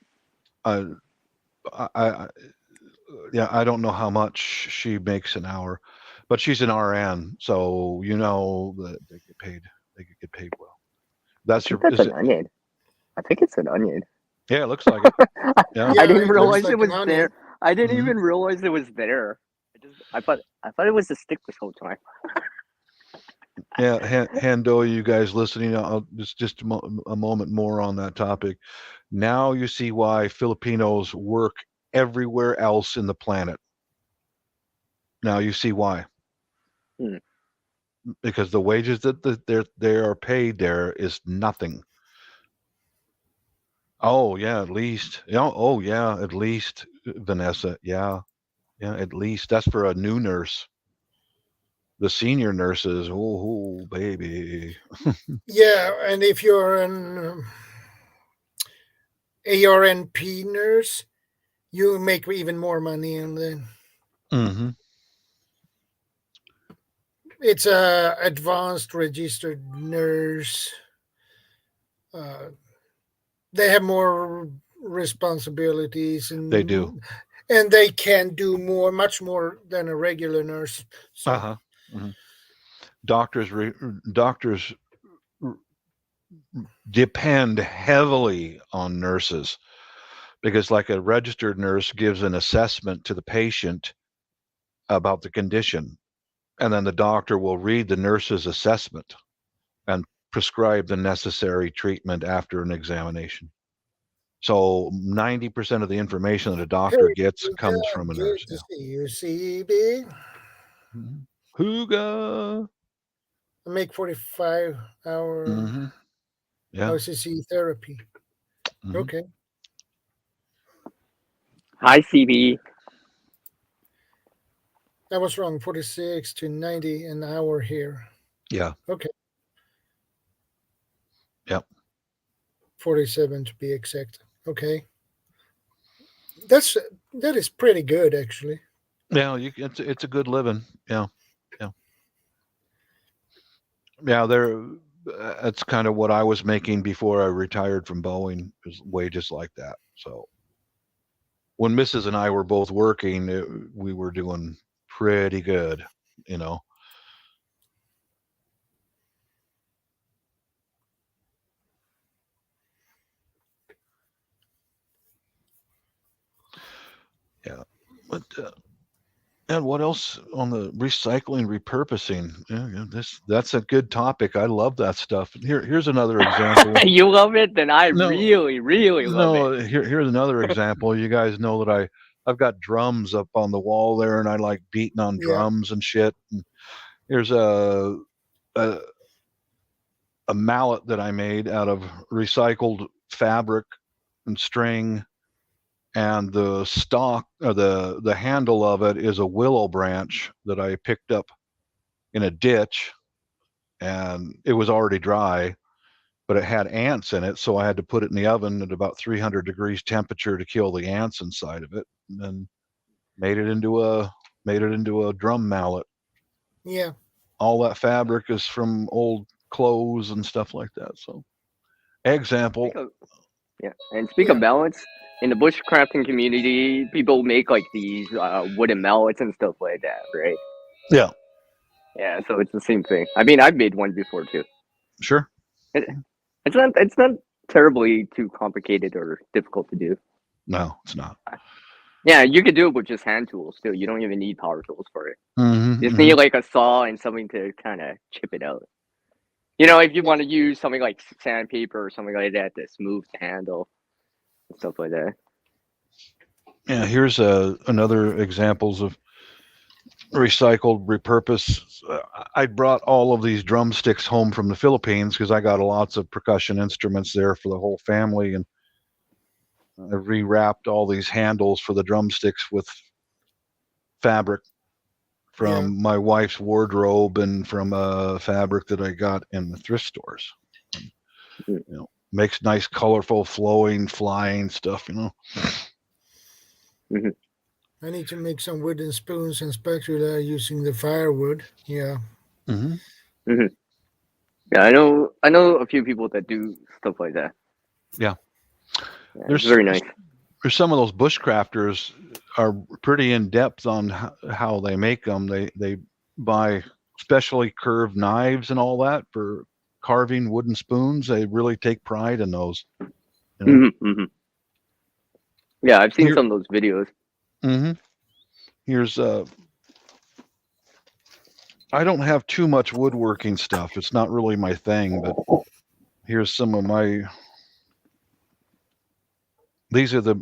know how much she makes an hour, but she's an RN, so that they get paid. They could get paid well. That's an onion. I think it's an onion. Yeah, it looks like it. Yeah. I didn't realize it was there. I didn't even realize it was there. I thought it was a stick this whole time. Yeah, Hando, you guys listening? I'll just a moment more on that topic. Now you see why Filipinos work everywhere else in the planet. Now you see why. Because the wages that they are paid there is nothing. Oh yeah, at least. Oh yeah, at least, Vanessa. Yeah, at least. That's for a new nurse. The senior nurses, oh baby. Yeah, and if you're an ARNP nurse, you make even more money, and then it's a advanced registered nurse. They have more responsibilities, and They do. and they can do much more than a regular nurse. So doctors depend heavily on nurses, because like a registered nurse gives an assessment to the patient about the condition, and then the doctor will read the nurse's assessment and prescribe the necessary treatment after an examination. So 90% of the information that a doctor gets comes from a nurse. Good to see you, CB. Hooga. I make 45-hour OCC therapy. Okay. Hi, CB. I was wrong. 46 to 90 an hour here. Yeah. Okay. Yep. 47 to be exact. Okay. That is pretty good, actually. Yeah, it's a good living. Yeah. That's kind of what I was making before I retired from Boeing, was wages like that. So when Mrs. and I were both working, we were doing pretty good, Yeah, but and what else on the recycling, repurposing? That's a good topic. I love that stuff. Here's another example. You love it? Then I really love it. Here's another example. You guys know that I've got drums up on the wall there, and I like beating on drums and shit. And here's a mallet that I made out of recycled fabric and string, and the stock, or the handle of it, is a willow branch that I picked up in a ditch, and it was already dry, but it had ants in it, so I had to put it in the oven at about 300 degrees temperature to kill the ants inside of it, and then made it into a drum mallet. Yeah. All that fabric is from old clothes and stuff like that. So, example. And speak of mallets, in the bushcrafting community, people make like these wooden mallets and stuff like that, right? Yeah. Yeah, so it's the same thing. I mean, I've made one before too. Sure. It's not terribly too complicated or difficult to do. No, it's not. Yeah, you could do it with just hand tools too. You don't even need power tools for it. You just need like a saw and something to kind of chip it out. If you want to use something like sandpaper or something like that to smooth the handle and stuff like that. Yeah, here's another examples of recycled, repurpose. I brought all of these drumsticks home from the Philippines because I got lots of percussion instruments there for the whole family, and I rewrapped all these handles for the drumsticks with fabric from my wife's wardrobe and from fabric that I got in the thrift stores. Makes nice, colorful, flowing, flying stuff. I need to make some wooden spoons and spatula using the firewood. Yeah. Yeah, I know a few people that do stuff like that. Yeah. It's very nice. There's some of those bushcrafters are pretty in depth on how they make them. They buy specially curved knives and all that for carving wooden spoons. They really take pride in those. Yeah, I've seen some of those videos. Here's I don't have too much woodworking stuff. It's not really my thing, but here's some of my. These are the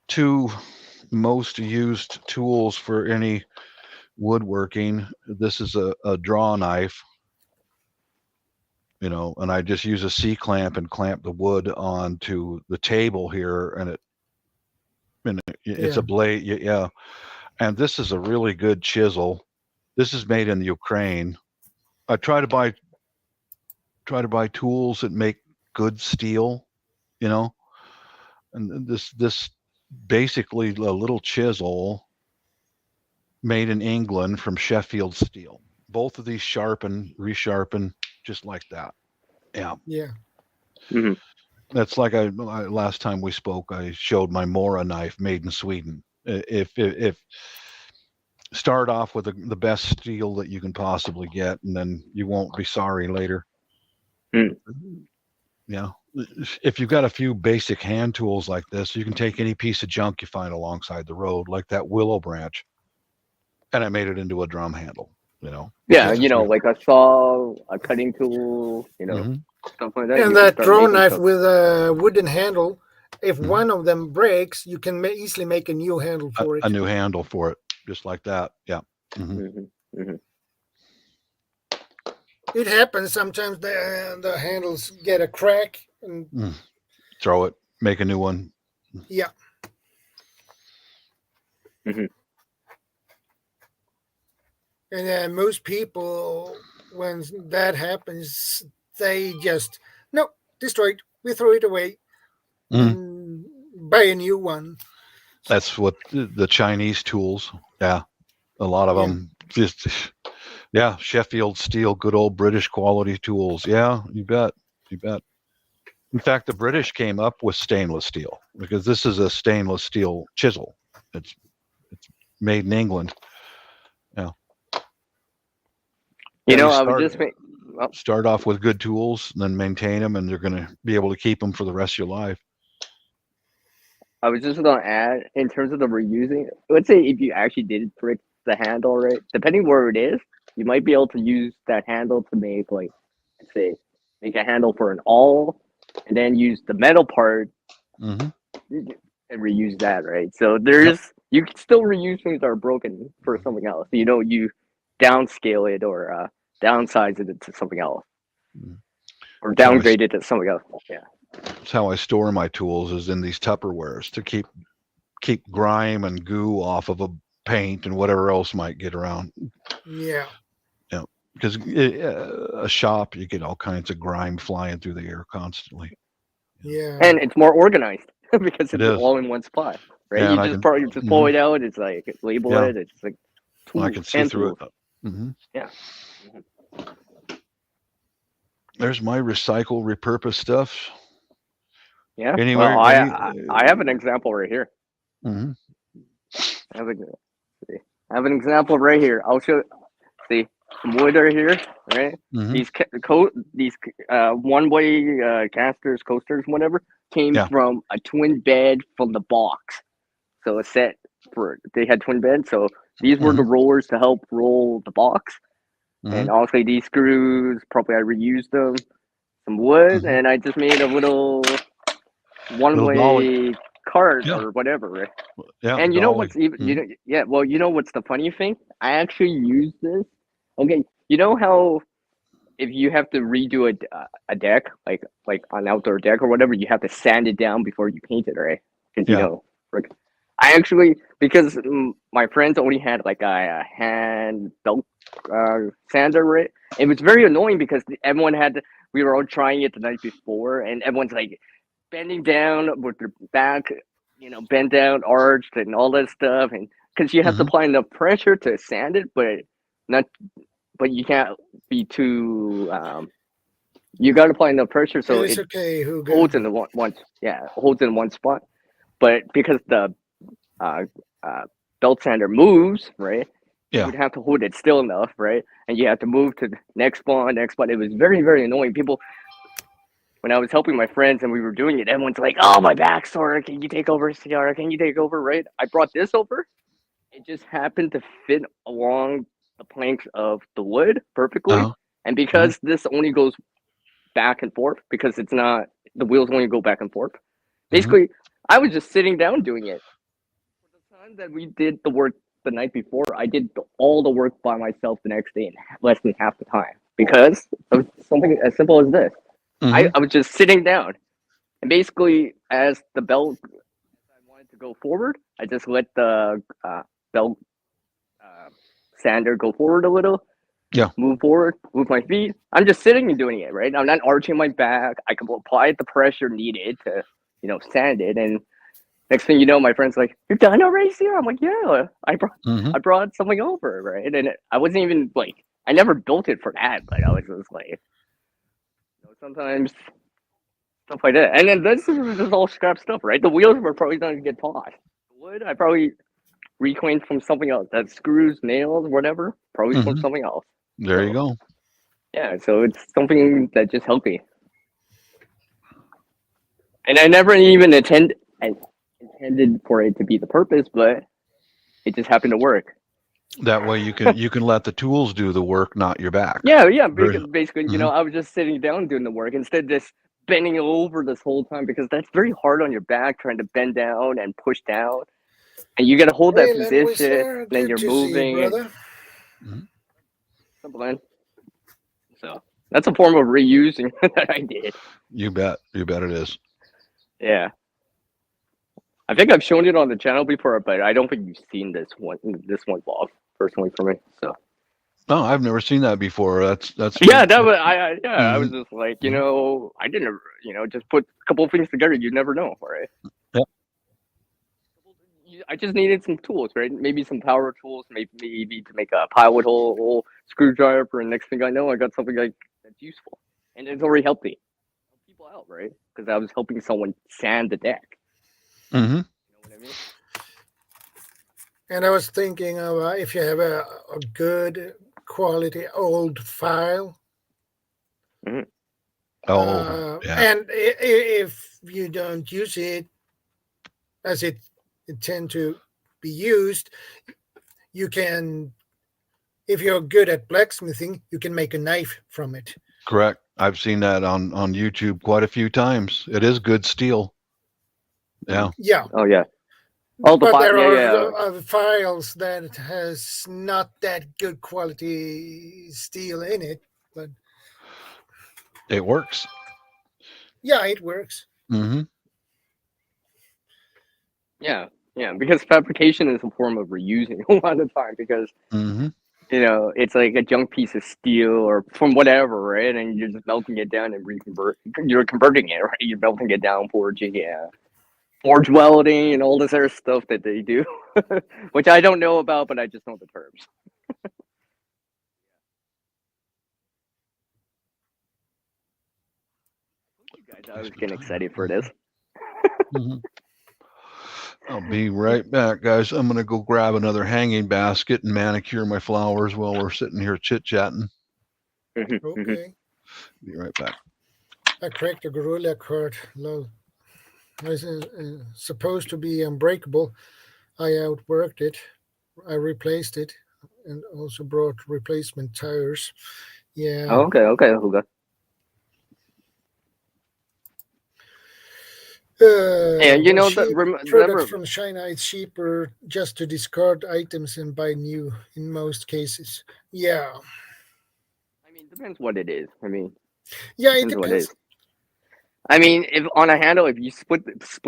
two most used tools for any woodworking. This is a draw knife. and I just use a C-clamp and clamp the wood onto the table here, and it's a blade. Yeah. And this is a really good chisel. This is made in the Ukraine. I try to buy tools that make good steel, and this basically a little chisel made in England from Sheffield steel. Both of these resharpen just like that. Yeah. Mm-hmm. That's like I last time we spoke, I showed my Mora knife made in Sweden. If start off with the best steel that you can possibly get, and then you won't be sorry later. Yeah. If you've got a few basic hand tools like this, you can take any piece of junk you find alongside the road, like that willow branch, and I made it into a drum handle. Yeah, like a saw, a cutting tool, stuff like that. And that drone knife with a wooden handle, if one of them breaks, you can easily make a new handle for it. A new handle for it, just like that. Yeah. It happens sometimes. The handles get a crack and throw it, make a new one. Yeah. And most people, when that happens, they just destroy it. We throw it away and buy a new one. That's what the Chinese tools. Yeah, a lot of them just. Yeah, Sheffield steel, good old British quality tools. Yeah, you bet. In fact, the British came up with stainless steel because this is a stainless steel chisel. It's made in England. Yeah. I would just start off with good tools, and then maintain them, and you're going to be able to keep them for the rest of your life. I was just going to add, in terms of the reusing, let's say if you actually did break the handle, right, depending where it is, you might be able to use that handle to make, like, let's say, make a handle for an awl, and then use the metal part and reuse that, right? So you can still reuse things that are broken for something else. You downscale it or downsize it to something else, or downgrade it to something else. Yeah. That's how I store my tools, is in these Tupperwares to keep grime and goo off of a paint and whatever else might get around. Yeah. Yeah. Because a shop, you get all kinds of grime flying through the air constantly. Yeah. And it's more organized because it's all in one spot, right? Yeah, you just pull it out. It's like label it. It's like tools, I can see through it. Yeah. There's my recycle, repurpose stuff. Yeah. Anyway, well, I have an example right here. Mm-hmm. I have an example right here. I'll show. See, some wood right here, right? Mm-hmm. These one-way casters, coasters, whatever, came from a twin bed from the box. So a set they had twin beds. So these were the rollers to help roll the box. And also these screws, probably I reused them. Some wood, and I just made a little one-way cart or whatever, right? Yeah. And you know what's even what's the funny thing? I actually use this. Okay, you know how if you have to redo a deck, like an outdoor deck or whatever, you have to sand it down before you paint it, right? Because I actually, because my friends only had like a hand belt sander, right? It was very annoying because we were all trying it the night before, and everyone's like bending down with their back, bent down, arched, and all that stuff, and because you have to apply enough pressure to sand it, but you can't be too. You got to apply enough pressure so it holds in holds in one spot. But because the belt sander moves, right? You would have to hold it still enough, right? And you have to move to the next spot. It was very, very annoying. People, when I was helping my friends and we were doing it, everyone's like, "Oh, my back's sore. Can you take over, Ciara? Can you take over?" Right? I brought this over. It just happened to fit along the planks of the wood perfectly. And because this only goes back and forth, because it's not, the wheels only go back and forth. Basically, I was just sitting down doing it. For the time that we did the work the night before, I did all the work by myself the next day in less than half the time. because of something as simple as this. Mhm. I was just sitting down, and basically, as the belt, I wanted to go forward, I just let the belt sander go forward a little. Yeah. Move forward, move my feet. I'm just sitting and doing it, right? I'm not arching my back. I can apply the pressure needed to, sand it. And next thing you know, my friend's like, "You're done already, Sierra?" I'm like, "Yeah, Mhm. I brought something over, right?" And I wasn't even like, I never built it for that, but I was just like, sometimes stuff like that. And then this is just all scrap stuff, right? The wheels were probably going to get tossed. Wood, I probably reclaimed from something else. That screws, nails, whatever, probably from Mhm. something else. There you go. Yeah, so it's something that just helped me. And I never even intended for it to be the purpose, but it just happened to work. That way you can let the tools do the work, not your back. Yeah, Very- basically, I was just sitting down doing the work instead of just bending over this whole time, because that's very hard on your back, trying to bend down and push down. And you got to hold that Well, and position, Whistler, then good you're to see you, moving. brother. Mhm. Simple, man. So that's a form of reusing that I did. You bet. You bet it is. Yeah. I think I've shown it on the channel before, but I don't think you've seen this one vlog personally for me. So No, I've never seen that before. That's yeah, that was I was Mhm. just like, I didn't, just put a couple of things together. You never know, right? Yep. I just needed some tools, right? Maybe some power tools, maybe to make a pilot hole screwdriver, and next thing I know, I got something like that's useful, and it's already helped me help people out, right? Because I was helping someone sand the deck. Mhm. You know what I mean? And I was thinking of if you have a good quality old file, Oh, yeah. and if you don't use it as it tend to be used, you can, if you're good at blacksmithing, you can make a knife from it. Correct. I've seen that on YouTube quite a few times. It is good steel. Yeah. Yeah. Oh yeah. Oh, But there yeah. are files that has not that good quality steel in it, but It works. yeah, it works. Mhm. Yeah, because fabrication is a form of reusing a lot of the time, because Mhm. it's like a junk piece of steel or from whatever, right? And you're just melting it down and you're converting it, right? You're melting it down, forging, forge welding and all this other stuff that they do, which I don't know about, but I just know the terms. You guys, I was getting excited for this. Mhm. I'll be right back, guys. I'm gonna go grab another hanging basket and manicure my flowers while we're sitting here chit-chatting. Okay. Be right back. I cracked a gorilla card. Lol. It's supposed to be unbreakable. I outworked it. I replaced it and also brought replacement tires. Yeah. Oh, okay, Huga. And Products from China, it's cheaper just to discard items and buy new in most cases. Yeah. I mean, depends what it is. I mean, Yeah, it depends what it is. depends. I mean, if on a handle, if you split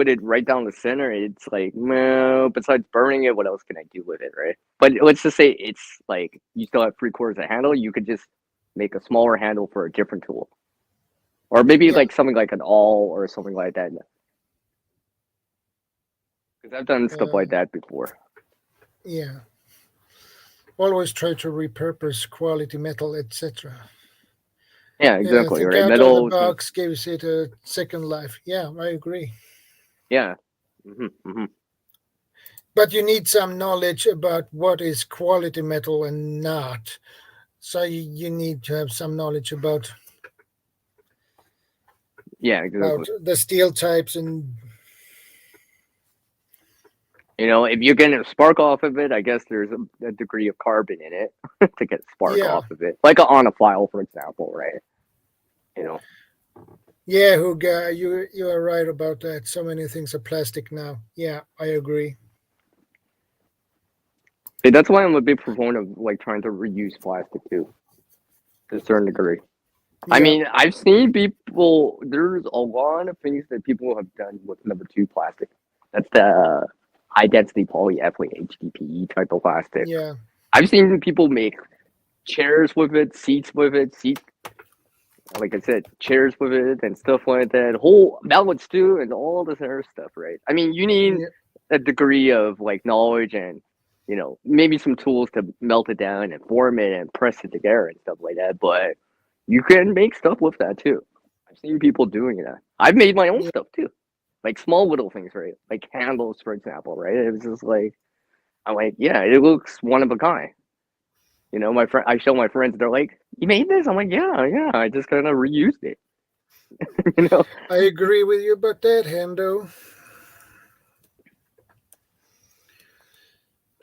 it right down the center, it's like, well, besides burning it, what else can I do with it, right? But let's just say it's like you still have 3/4 a handle, you could just make a smaller handle for a different tool, or maybe Yeah. like something like an awl or something like that. Because I've done stuff like that before. Yeah. Always try to repurpose quality metal, etc. Yeah, exactly. Think Right, out metal. of the box gives it a second life. Yeah, I agree. Yeah. But you need some knowledge about what is quality metal and not. So you need to have some knowledge about exactly. the steel types and. If you're getting a spark off of it, I guess there's a degree of carbon in it to get spark off of it, like on a file, for example, right? Yeah, Huga, you are right about that. So many things are plastic now. Yeah, I agree. See, that's why I'm a big proponent of like trying to reuse plastic too. to a certain degree. I mean, I've seen people. There's a lot of things that people have done with number 2 plastic. That's the high density polyethylene HDPE type of plastic. Yeah. I've seen people make chairs with it, seats with it, like I said, chairs with it and stuff like that. Whole mallets too, and all this other stuff, right? I mean, you need a degree of like knowledge and maybe some tools to melt it down and form it and press it together and stuff like that. But you can make stuff with that too. I've seen people doing that. I've made my own stuff too, like small little things, right? Like handles, for example, right? It was just like, I'm like, yeah, it looks one of a kind. My friend, I show my friends, they're like, "You made this?" I'm like, "Yeah, I just kind of reused it." I agree with you about that, Hendo.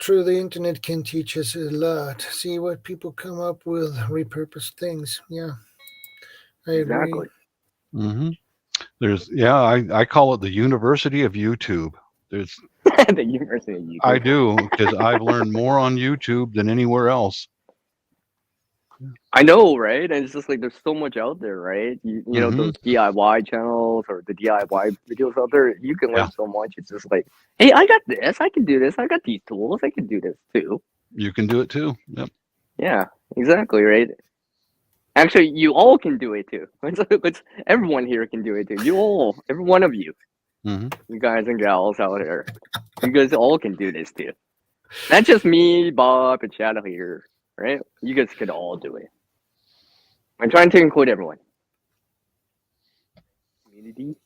True, the internet can teach us a lot. See what people come up with, repurpose things. Yeah, I agree. Exactly. Mm-hmm. I call it the University of YouTube. There's the University of YouTube. I do, because I've learned more on YouTube than anywhere else. I know, right? And it's just like there's so much out there, right? You know, those DIY channels or the DIY videos out there, you can learn so much. It's just like, hey, I got this, I can do this, I got these tools, I can do this too. You can do it too. Yep. Yeah, exactly, right? Actually, you all can do it too. Everyone here can do it too. You all, every one of you, you guys and gals out there, you guys all can do this too. Not just me, Bob, and Shadow here. Right? You guys could all do it. I'm trying to include everyone. Community.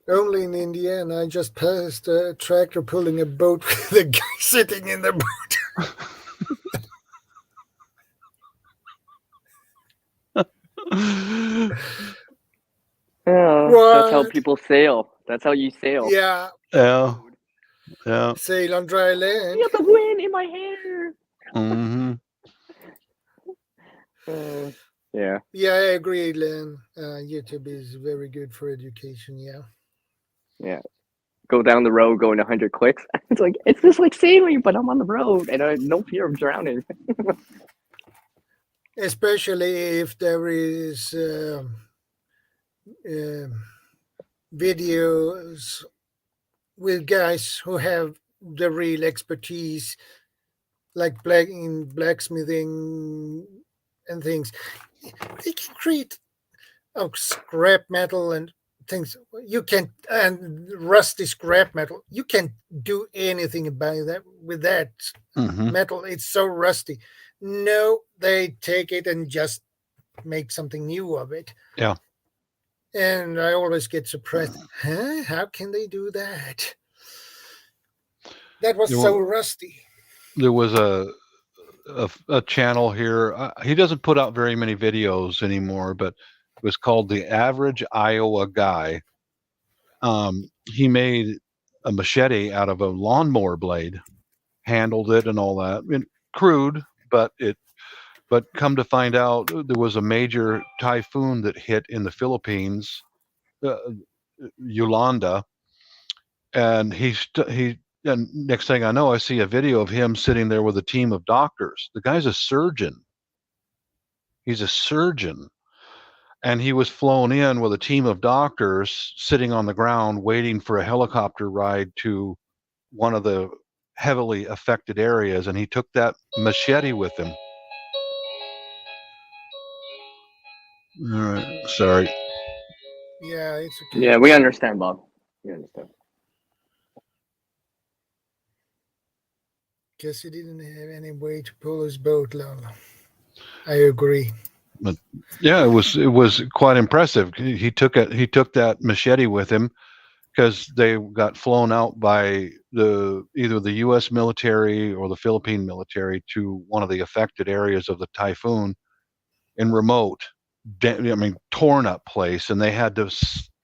Only in Indiana, I just passed a tractor pulling a boat with a guy sitting in the boat. That's how people sail. That's how you sail. Yeah. Yeah. Yeah. Sail on dry land. Feel the wind in my hair. Yeah. Yeah, I agree, Len. YouTube is very good for education. Yeah. Yeah. Go down the road, going 100 clicks. It's just like sailing, but I'm on the road and I have no fear of drowning. Especially if there is videos with guys who have the real expertise, like in blacksmithing and things. They can create scrap metal and things. You can, and rusty scrap metal. You can't do anything about that with that metal. It's so rusty. No, they take it and just make something new of it. Yeah. And I always get surprised. Huh? How can they do that? That was so rusty. There was a channel here. He doesn't put out very many videos anymore, but it was called The Average Iowa Guy. He made a machete out of a lawnmower blade, handled it and all that. Crude, but come to find out, there was a major typhoon that hit in the Philippines, Yolanda, and and next thing I know, I see a video of him sitting there with a team of doctors. The guy's a surgeon. He's a surgeon. And he was flown in with a team of doctors sitting on the ground waiting for a helicopter ride to one of the heavily affected areas. And he took that machete with him. All right. Sorry. Yeah, it's okay. Yeah, we understand, Bob. We understand. Guess he didn't have any way to pull his boat long. I agree. But yeah, it was quite impressive. He took that machete with him because they got flown out by either the U.S. military or the Philippine military to one of the affected areas of the typhoon in remote, torn up place, and they had to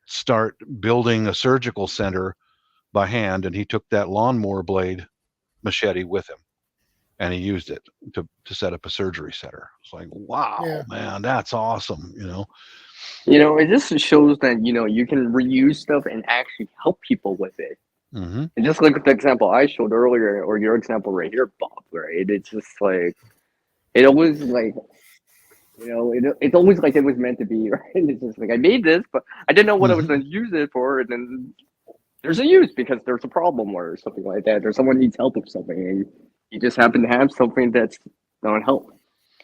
start building a surgical center by hand. And he took that lawnmower blade machete with him, and he used it to set up a surgery center. It's like, wow, man, that's awesome. It just shows that you can reuse stuff and actually help people with it. And just like the example I showed earlier, or your example right here, Bob, right? It's just like it always like, it's always like it was meant to be, right? It's just like I made this, but I didn't know what I was going to use it for, and then there's a use because there's a problem or something like that, or someone needs help with something, and you just happen to have something that's going to help.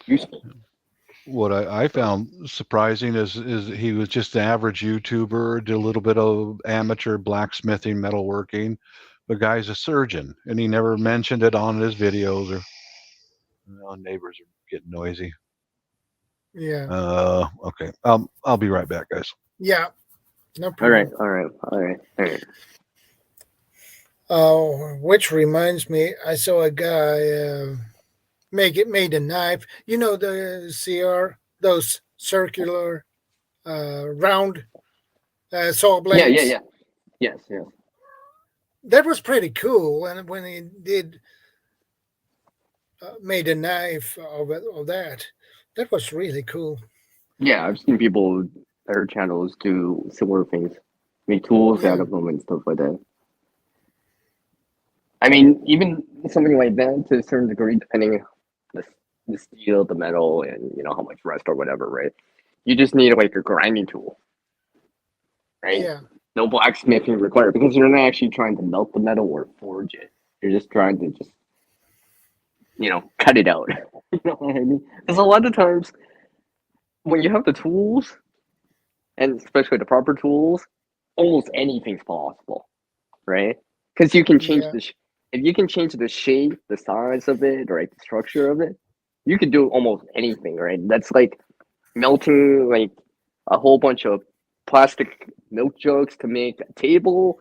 Useful. What I found surprising is he was just an average YouTuber, did a little bit of amateur blacksmithing, metalworking. The guy's a surgeon, and he never mentioned it on his videos. Or neighbors are getting noisy. Yeah. Okay. I'll be right back, guys. Yeah. No problem. All right. Which reminds me, I saw a guy made a knife. You know the CR, those circular, round saw blades. Yeah. Yes. That was pretty cool. And when he did made a knife of that, that was really cool. Yeah, I've seen people, their channels do similar things, make tools out of them and stuff like that. I mean, even something like that to a certain degree, depending on the steel, the metal, and how much rust or whatever, right? You just need like a grinding tool, right? Yeah. No blacksmithing required because you're not actually trying to melt the metal or forge it. You're just trying to cut it out. You know what I mean? Because a lot of times when you have the tools, and especially the proper tools, almost anything's possible, right? Because you can change if you can change the shape, the size of it, right, the structure of it, you can do almost anything, right? That's like melting like a whole bunch of plastic milk jugs to make a table,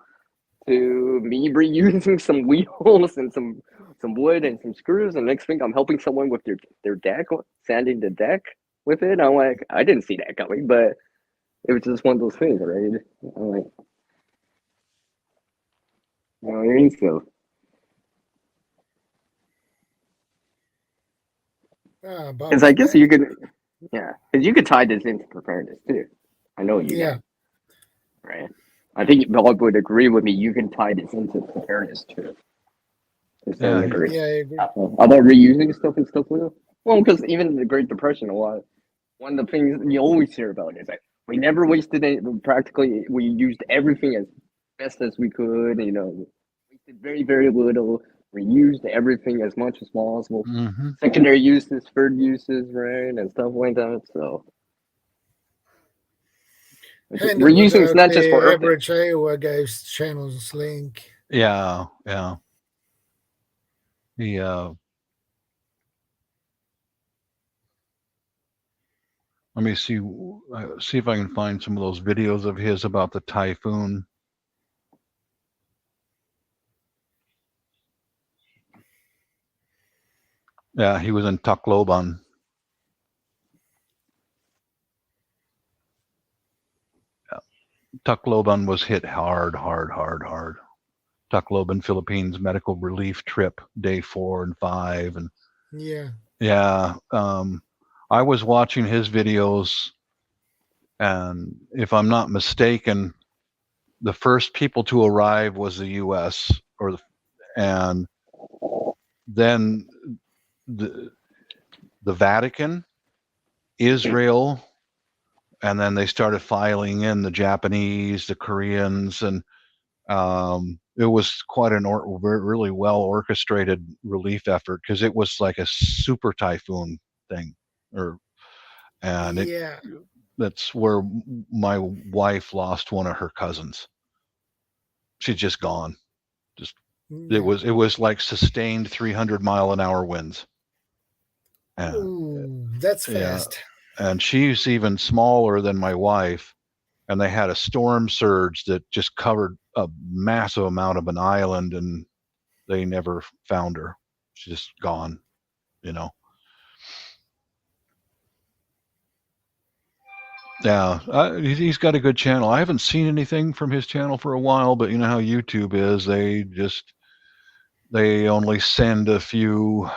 to me reusing some wheels and some wood and some screws, and next thing I'm helping someone with their deck, sanding the deck with it. I'm like, I didn't see that coming, but it was just one of those things, right? I'm like, so. Because I guess you could, because you could tie this into preparedness too. I know you can, right? I think Bob would agree with me. You can tie this into preparedness too. Yeah, I agree. About reusing stuff and stuff like that. Well, because even the Great Depression, one of the things you always hear about is like we never wasted any. Practically, we used everything as best as we could. Wasted very, very little. We used everything as much as possible. Mm-hmm. Secondary uses, third uses, right, and stuff like that. So reusing is not just for average Iowa guy's channel's link. Yeah. Let me see if I can find some of those videos of his about the typhoon. Yeah, he was in Tacloban. Yeah. Tacloban was hit hard. Tacloban, Philippines medical relief trip, day 4 and 5, and yeah. I was watching his videos, and if I'm not mistaken, the first people to arrive was the U.S. and then the Vatican, Israel, and then they started filing in the Japanese, the Koreans, and it was quite a really well orchestrated relief effort because it was like a super typhoon thing, that's where my wife lost one of her cousins. She's just gone. It was like sustained 300-mile-an-hour winds. Ooh, that's fast. And she's even smaller than my wife, and they had a storm surge that just covered a massive amount of an island, and they never found her. She's just gone, Yeah, he's got a good channel. I haven't seen anything from his channel for a while, but you know how YouTube is. They only send a few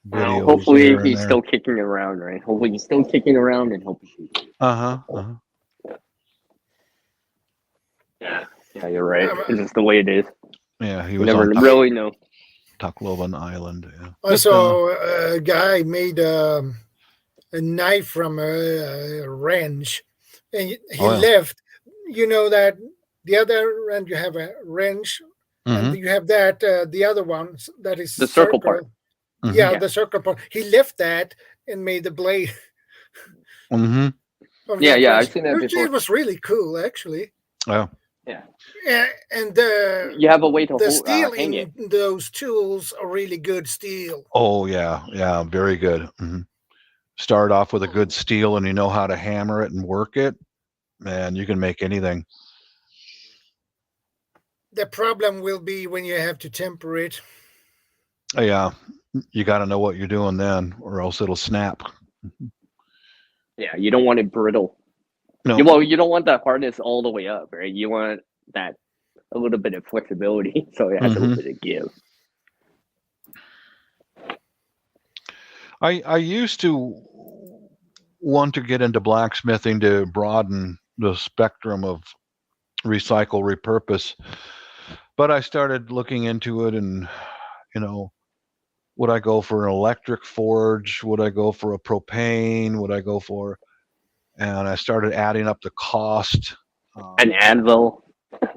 videos. Hopefully he's still kicking around, right? Hopefully he's still kicking around and helping people. Yeah, you're right. It's just the way it is. Yeah, he you was never really know. Tacloban Island. Yeah. I saw a guy made a knife from a wrench, and he left. You know that the other end you have a wrench, and you have that the other one that is the circle part. Yeah, the circle part. He left that and made the blade. Yeah, I've seen that before. It was really cool, actually. Oh. Yeah. And you have a way to the steel hang in it. those tools are really good steel. Oh yeah, very good. Start off with a good steel, and you know how to hammer it and work it, man, you can make anything. The problem will be when you have to temper it. Yeah, you got to know what you're doing then, or else it'll snap. Yeah, you don't want it brittle. No. You don't want that hardness all the way up, right? You want that a little bit of flexibility, so it has a little bit of give. I used to want to get into blacksmithing to broaden the spectrum of recycle, repurpose, but I started looking into it, and would I go for an electric forge? Would I go for a propane? Would I go for? And I started adding up the cost. An anvil. I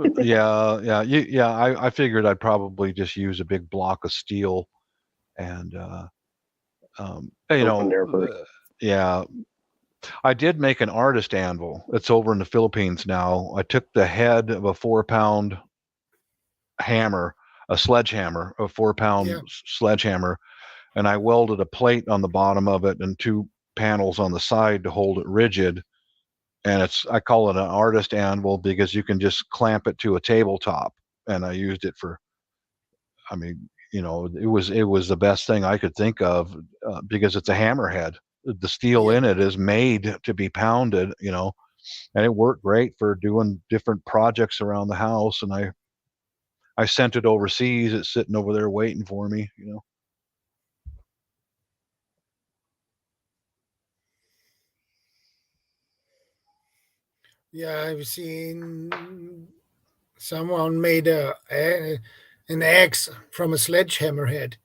figured I'd probably just use a big block of steel, and I did make an artist anvil. It's over in the Philippines now. I took the head of a 4-pound hammer, a sledgehammer, a 4-pound sledgehammer, and I welded a plate on the bottom of it and 2 panels on the side to hold it rigid. And I call it an artist anvil because you can just clamp it to a tabletop. And I used it for, it was the best thing I could think of because it's a hammerhead. The steel in it is made to be pounded, and it worked great for doing different projects around the house. And I sent it overseas. It's sitting over there waiting for me, Yeah, I've seen someone made an axe from a sledgehammer head.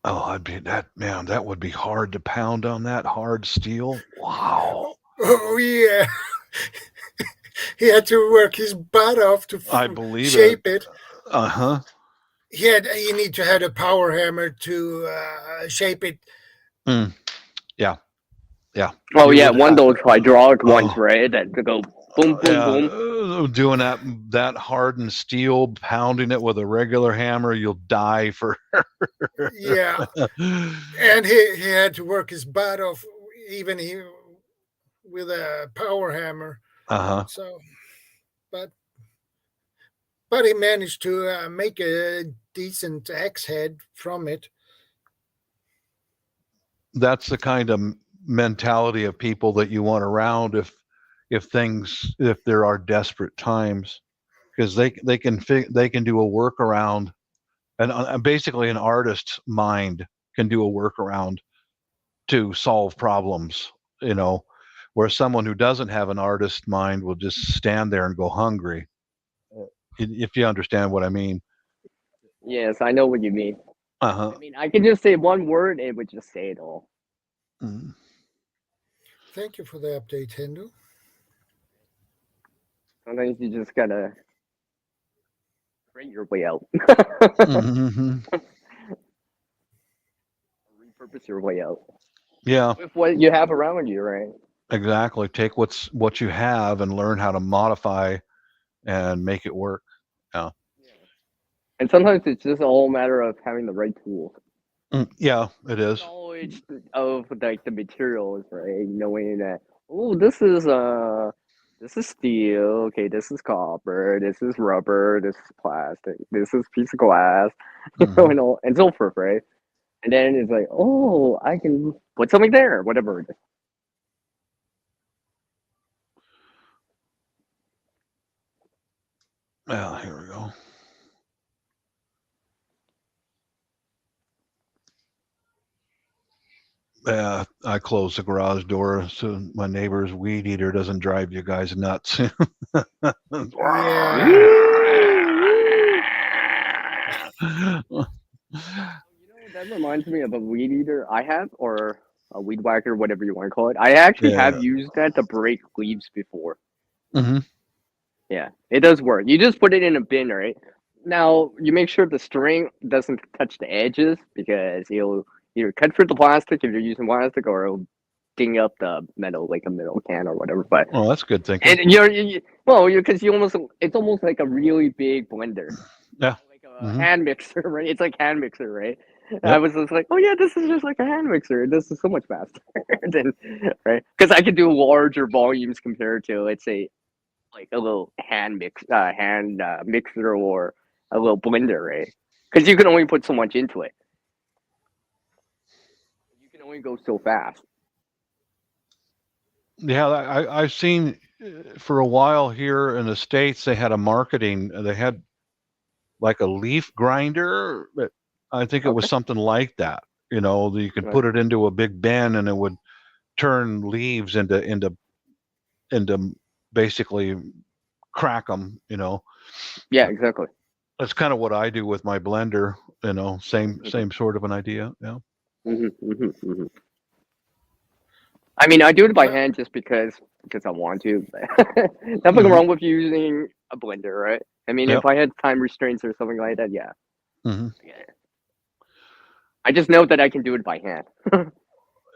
Oh, that would be hard to pound on that hard steel. Wow. Oh yeah. He had to work his butt off to shape it. You need to have a power hammer to shape it. Yeah. Oh yeah, one of those hydraulic ones, right? That go boom, boom, boom. Doing that hardened steel, pounding it with a regular hammer, you'll die for. Yeah, and he had to work his butt off, even with a power hammer. So, but he managed to make a decent axe head from it. That's the kind of mentality of people that you want around if there are desperate times, because they can do a workaround, and basically an artist's mind can do a workaround to solve problems, where someone who doesn't have an artist mind will just stand there and go hungry, if you understand what I mean. Yes, I know what you mean. I could just say one word, it would just say it all. Thank you for the update, Hendo. Sometimes you just gotta create your way out. Repurpose your way out. Yeah. With what you have around you, right? Exactly. Take what you have and learn how to modify and make it work. Yeah. And sometimes it's just all a matter of having the right tools. Yeah, it is. Knowledge of like the materials, right? Knowing that, this is steel, okay, this is copper, this is rubber, this is plastic, this is piece of glass, and so forth, right? And then it's like, oh, I can put something there, whatever it is. Well, here we go. I closed the garage door so my neighbor's weed eater doesn't drive you guys nuts. That reminds me of a weed eater I have, or a weed whacker, whatever you want to call it. I actually Yeah. have used that to break leaves before. Mm-hmm. Yeah, it does work. You just put it in a bin, right? Now, you make sure the string doesn't touch the edges because it'll either cut through the plastic if you're using plastic, or it'll ding up the metal, like a metal can or whatever. But Well, that's good thinking. and because it's almost like a really big blender, Yeah. like a hand mixer, right? It's like hand mixer, right? I Yep. was just like, oh yeah, this is just like a hand mixer. This is so much faster than right, because I could do larger volumes compared to, let's say, like a little hand mixer or a little blender, right? Because you can only put so much into it. You can only go so fast. Yeah, I've seen for a while here in the States, they had they had like a leaf grinder. But I think it was Okay. something like that. You could Right. put it into a big bin and it would turn leaves into basically crack them. Yeah, exactly. That's kind of what I do with my blender. Same sort of an idea. Yeah. I mean, I do it by hand just because I want to. Nothing wrong with using a blender, right? I mean, Yep. if I had time restraints or something like that, yeah. Mm-hmm. Yeah. I just know that I can do it by hand.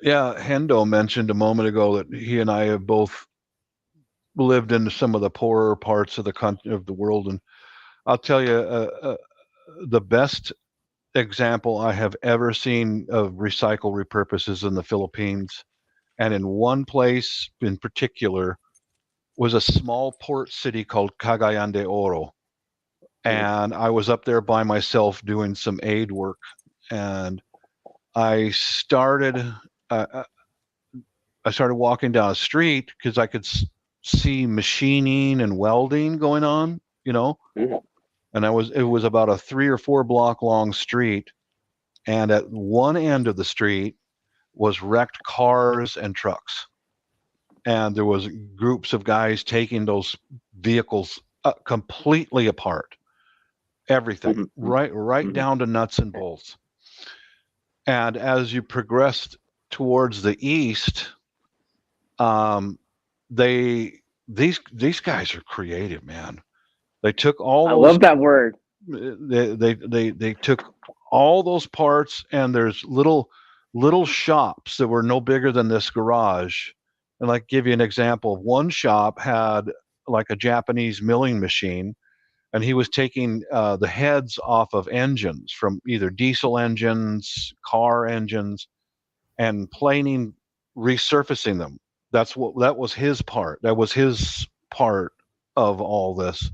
Yeah, Hendo mentioned a moment ago that he and I have both lived in some of the poorer parts of the country of the world, and I'll tell you, the best example I have ever seen of recycle repurpose is in the Philippines, and in one place in particular was a small port city called Cagayan de Oro, and I was up there by myself doing some aid work, and I started. I started walking down a street because I could see machining and welding going on, and it was about a 3 or 4 block long street, and at one end of the street was wrecked cars and trucks, and there was groups of guys taking those vehicles completely apart, everything, right down to nuts and bolts. And as you progressed towards the east, these guys are creative, man. They took all I those love that word. they took all those parts, and there's little shops that were no bigger than this garage. And like, give you an example, one shop had like a Japanese milling machine, and he was taking the heads off of engines from either diesel engines, car engines, and planing, resurfacing them. That was his part. That was his part of all this.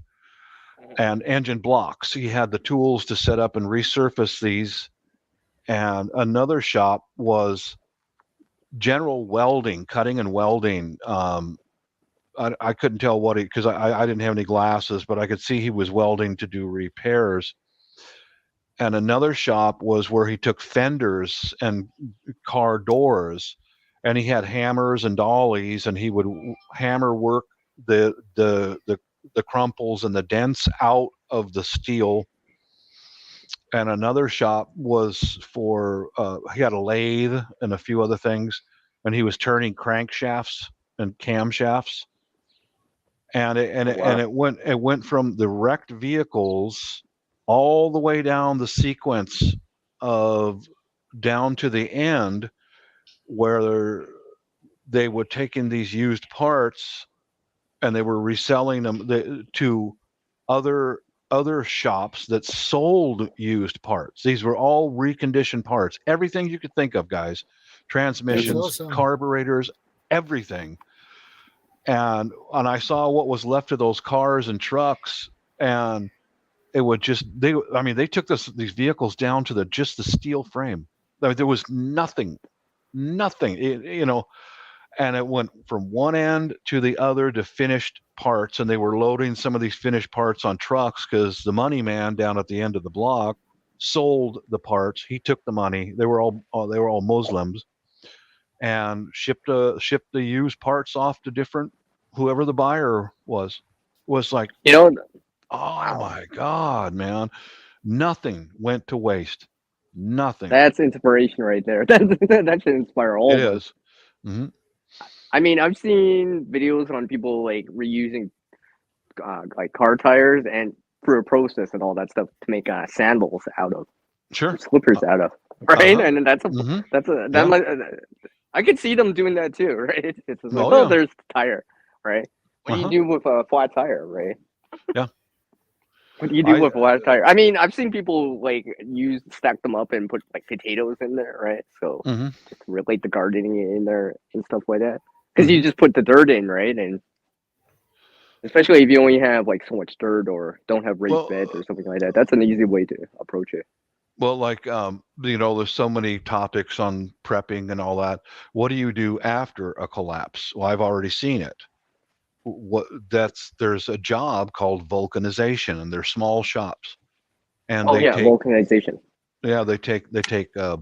And engine blocks. He had the tools to set up and resurface these. And another shop was general welding, cutting and welding. I couldn't tell what because I didn't have any glasses, but I could see he was welding to do repairs. And another shop was where he took fenders and car doors, and he had hammers and dollies, and he would hammer work the crumples and the dents out of the steel. And another shop was for he had a lathe and a few other things, and he was turning crankshafts and camshafts. And it went from the wrecked vehicles all the way down the sequence of down to the end, where they were taking these used parts and they were reselling them to other shops that sold used parts. These were all reconditioned parts, everything you could think of, guys, transmissions, awesome. carburetors, everything. And I saw what was left of those cars and trucks, and it would just they took these vehicles down to just the steel frame. I mean, there was nothing, and it went from one end to the other to finished parts, and they were loading some of these finished parts on trucks because the money man down at the end of the block sold the parts. He took the money. They were all Muslims, and shipped the used parts off to different whoever the buyer was like, oh my God, man, nothing went to waste. Nothing. That's inspiration right there. That should inspire all It of us. is. Mm-hmm. I mean, I've seen videos on people like reusing like car tires and through a process and all that stuff to make sandals out of, Sure. slippers out of, right? Uh-huh. And that's a Mm-hmm. that Yeah. might, I could see them doing that too, right? It's just like, Oh, yeah. there's the tire, right? What do you do with a flat tire, right? Yeah. What do you do with a flat tire? I mean, I've seen people like stack them up and put like potatoes in there, right? So Mm-hmm. just relate the gardening in there and stuff like that. Because you just put the dirt in, right? And especially if you only have like so much dirt or don't have raised beds or something like that, that's an easy way to approach it. Well, like, there's so many topics on prepping and all that. What do you do after a collapse? Well, I've already seen it. There's a job called vulcanization, and they're small shops. And vulcanization. Yeah, they take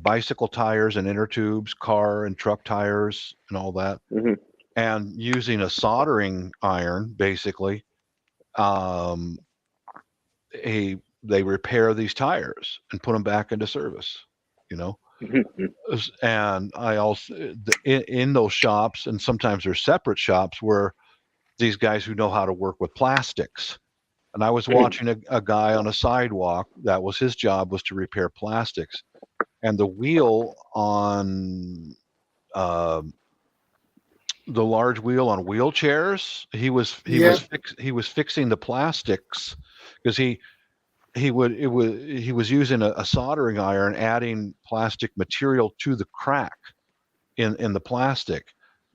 bicycle tires and inner tubes, car and truck tires and all that. Mm-hmm. And using a soldering iron, basically, they repair these tires and put them back into service, And I also, in those shops, and sometimes they're separate shops where these guys who know how to work with plastics. And I was watching a guy on a sidewalk. That was his job, was to repair plastics. And the wheel on the large wheel on wheelchairs, he was fixing the plastics, because he was using a soldering iron, adding plastic material to the crack in the plastic,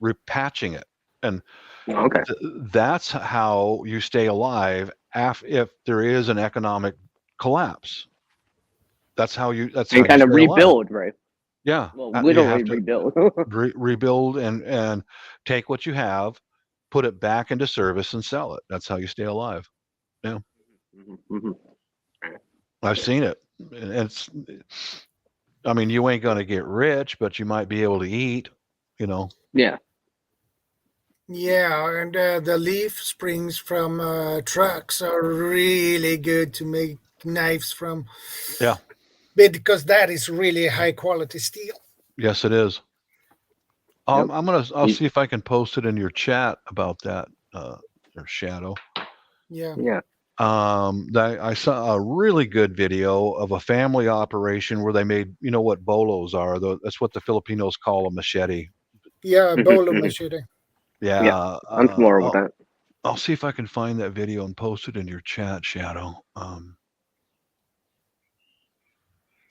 repatching it. And that's how you stay alive if there is an economic collapse. That's how you kind of rebuild, right? Yeah. Well, literally rebuild. Rebuild and take what you have, put it back into service, and sell it. That's how you stay alive. Yeah. Mm-hmm. I've seen it. I mean, you ain't going to get rich, but you might be able to eat, Yeah. Yeah, and the leaf springs from trucks are really good to make knives from. Yeah. Because that is really high quality steel. Yes, it is. I'll see if I can post it in your chat about that, or Shadow. Yeah. Yeah. I saw a really good video of a family operation where they made, what bolos are. That's what the Filipinos call a machete. Yeah, a bolo machete. Yeah. I'm familiar with that. I'll see if I can find that video and post it in your chat, Shadow.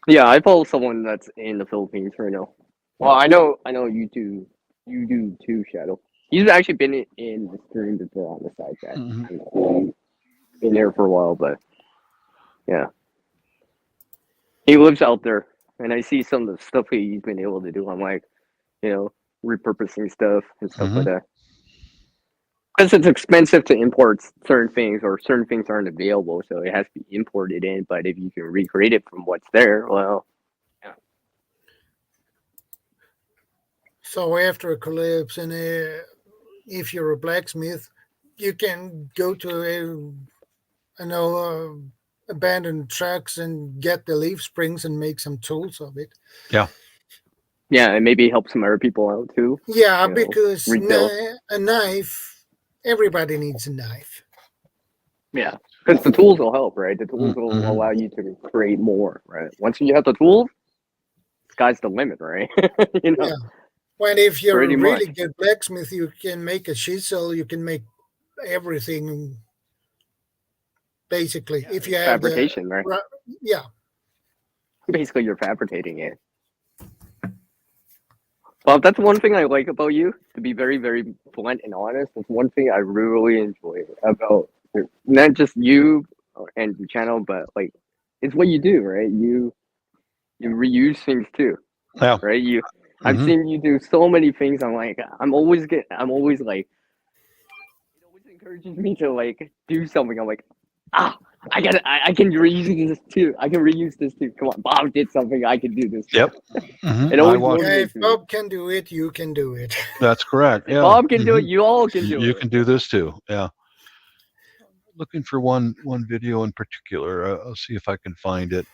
Yeah, I follow someone that's in the Philippines right now. Well, I know you do too, Shadow. He's actually been in the stream before on the side chat. Mm-hmm. Been there for a while, but yeah, he lives out there, and I see some of the stuff he's been able to do. I'm like, repurposing stuff and stuff like that. Because it's expensive to import certain things, or certain things aren't available, so it has to be imported in. But if you can recreate it from what's there, well, yeah. So after a collapse, and if you're a blacksmith, you can go to abandoned trucks and get the leaf springs and make some tools of it. Yeah. Yeah, and maybe help some other people out too. Yeah, because a knife. Everybody needs a knife. Yeah, because the tools will help, right? The tools will allow you to create more, right? Once you have the tools, sky's the limit, right? Yeah. When if you're a really good blacksmith, you can make a chisel. You can make everything. Basically, if you have fabrication, right? Yeah. Basically, you're fabricating it. Well, that's one thing I like about you, to be very, very blunt and honest. That's one thing I really enjoy about not just you and the channel, but like, it's what you do, right? You reuse things too, right? I've seen you do so many things. I'm like, I'm always like, it always encourages me to like do something. I'm like, I can reuse this too. I can reuse this too. Come on, Bob did something. I can do this too. Yep. It always if Bob can do it, you can do it. That's correct. Yeah. If Bob can do it, you all can do it. You can do this too. Yeah. Looking for one video in particular. I'll see if I can find it.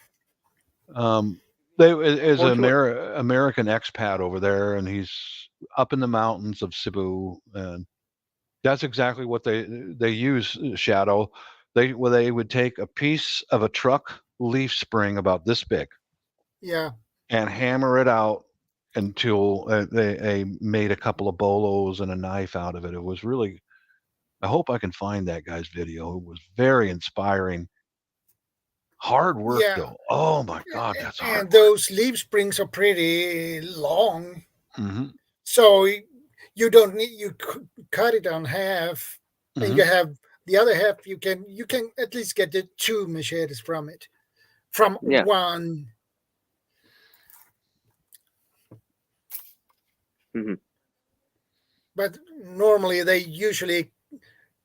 Is an Unfortunately. American expat over there, and he's up in the mountains of Cebu, and that's exactly what they use. Shadow, they would take a piece of a truck leaf spring about this big, Yeah. and hammer it out until they made a couple of bolos and a knife out of it. It was really. I hope I can find that guy's video. It was very inspiring. Hard work Yeah. though. Oh my God, that's hard And work. those leaf springs are pretty long. Mm-hmm. So you don't need, you cut it on half, and Mm-hmm. you have the other half. You can at least get the 2 machetes from it, from Yeah. one. Mm-hmm. But normally they usually,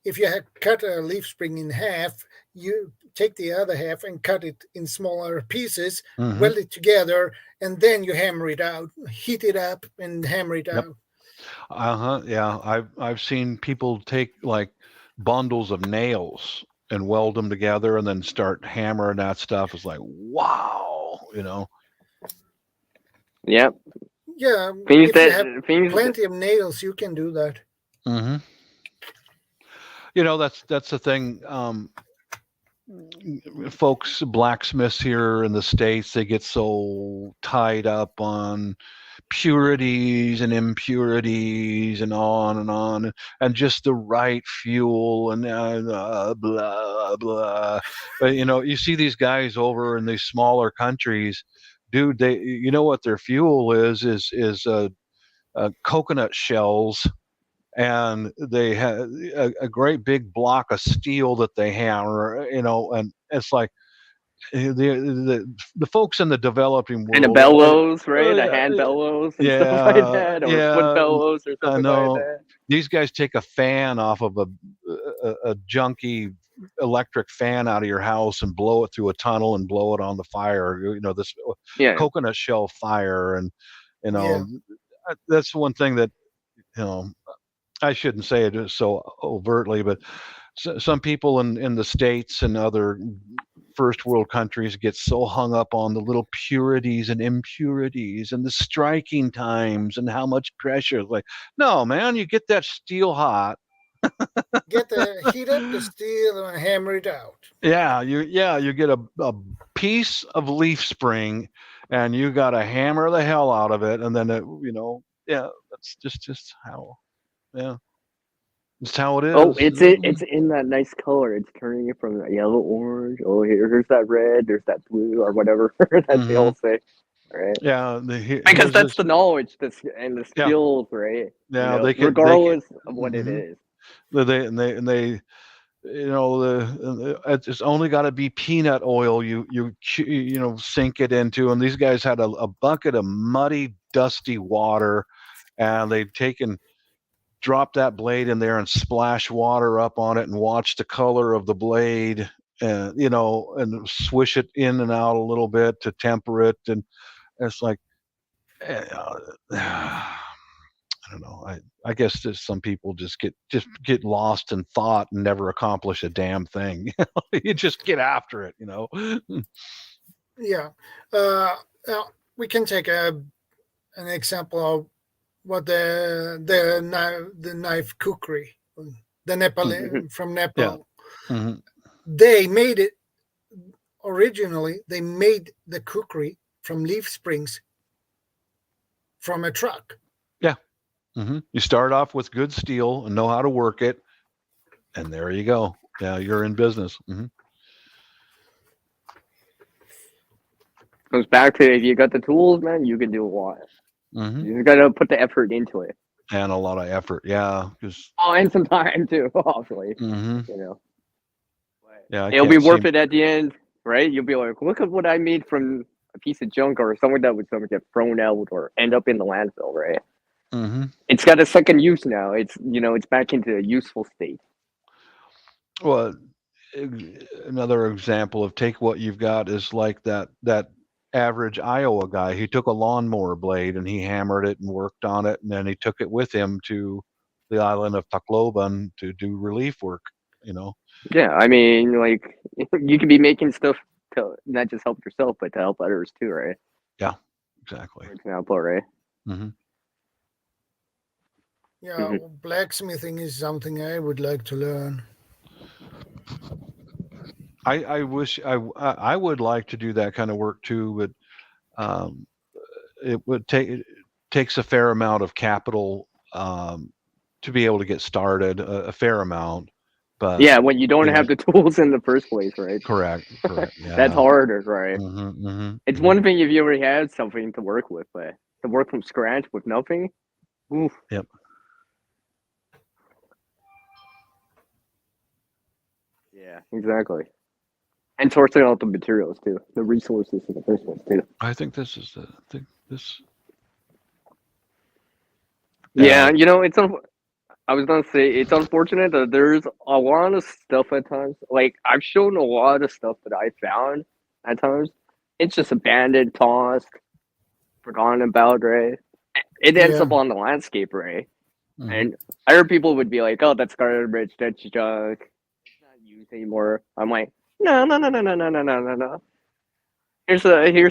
if you have cut a leaf spring in half, you take the other half and cut it in smaller pieces, Mm-hmm. weld it together, and then you hammer it out, heat it up, and hammer it Yep. out. Yeah, I've seen people take like bundles of nails and weld them together and then start hammering that stuff. It's like, wow, Yeah. Yeah, Things if you have that plenty of nails, you can do that. Mm-hmm. That's the thing. Folks, blacksmiths here in the States, they get so tied up on purities and impurities and on, and just the right fuel and blah blah. But you see these guys over in these smaller countries, dude. You know what their fuel is coconut shells, and they have a great big block of steel that they hammer, and it's like the folks in the developing and the world, bellows, right? The hand bellows and stuff like that, or foot yeah, bellows or I something like know. that. These guys take a fan off of a junky electric fan out of your house and blow it through a tunnel and blow it on the fire. This Yeah. coconut shell fire, and Yeah. that's one thing that I shouldn't say it so overtly, but some people in the States and other first world countries get so hung up on the little purities and impurities and the striking times and how much pressure. Like, no, man, you get that steel hot. Heat up the steel and hammer it out. Yeah, you get a piece of leaf spring, and you got to hammer the hell out of it, and then that's just how. Yeah. It's how it is. Oh, it's in that nice color. It's turning it from yellow, orange. Oh, here's that red. There's that blue, or whatever that they all say, right? Yeah, Because that's the knowledge, and the skills, right? Yeah, regardless of what it is. They it's only got to be peanut oil you sink it into, and these guys had a bucket of muddy, dusty water, and they'd taken. Drop that blade in there and splash water up on it and watch the color of the blade and and swish it in and out a little bit to temper it. And it's like I don't know, I guess just some people just get lost in thought and never accomplish a damn thing. You just get after it. Yeah. We can take an example of what the knife cookery, the Nepal from Nepal. Yeah. Mm-hmm. They made it originally. They made the cookery from leaf springs from a truck. Yeah. Mm-hmm. You start off with good steel and know how to work it, and there you go. Yeah, you're in business. Mm-hmm. Goes back to, if you got the tools, man, you can do a lot. Mm-hmm. You got to put the effort into it. And a lot of effort, yeah. And some time too, obviously. Mm-hmm. Yeah, it'll be worth it at the end, right? You'll be like, look at what I made from a piece of junk or something that would get thrown out or end up in the landfill, right? Mm-hmm. It's got a second use now. It's it's back into a useful state. Well, another example of take what you've got is like that average Iowa guy. He took a lawnmower blade and he hammered it and worked on it, and then he took it with him to the island of Tacloban to do relief work. Yeah, I mean, like, you could be making stuff to not just help yourself, but to help others too, right? Yeah, exactly. For example, right? Mm-hmm. Yeah, blacksmithing is something I would like to learn. I wish I would like to do that kind of work too, but um, it takes a fair amount of capital to be able to get started, a fair amount. But Yeah, when you don't have the tools in the first place, right? Correct. Yeah. That's harder, right? It's Mm-hmm. one thing if you already had something to work with, but to work from scratch with nothing, oof. Yep. Yeah, exactly. And sourcing out the materials too, the resources in the first place too. I think this is this. Yeah, you know, I was gonna say it's unfortunate that there's a lot of stuff at times. Like I've shown a lot of stuff that I found at times. It's just abandoned, tossed, forgotten about, right? It ends up on the landscape, right? Mm-hmm. And I heard people would be like, "Oh, that's garbage. That's junk. It's not used anymore." I'm like, "No. Here's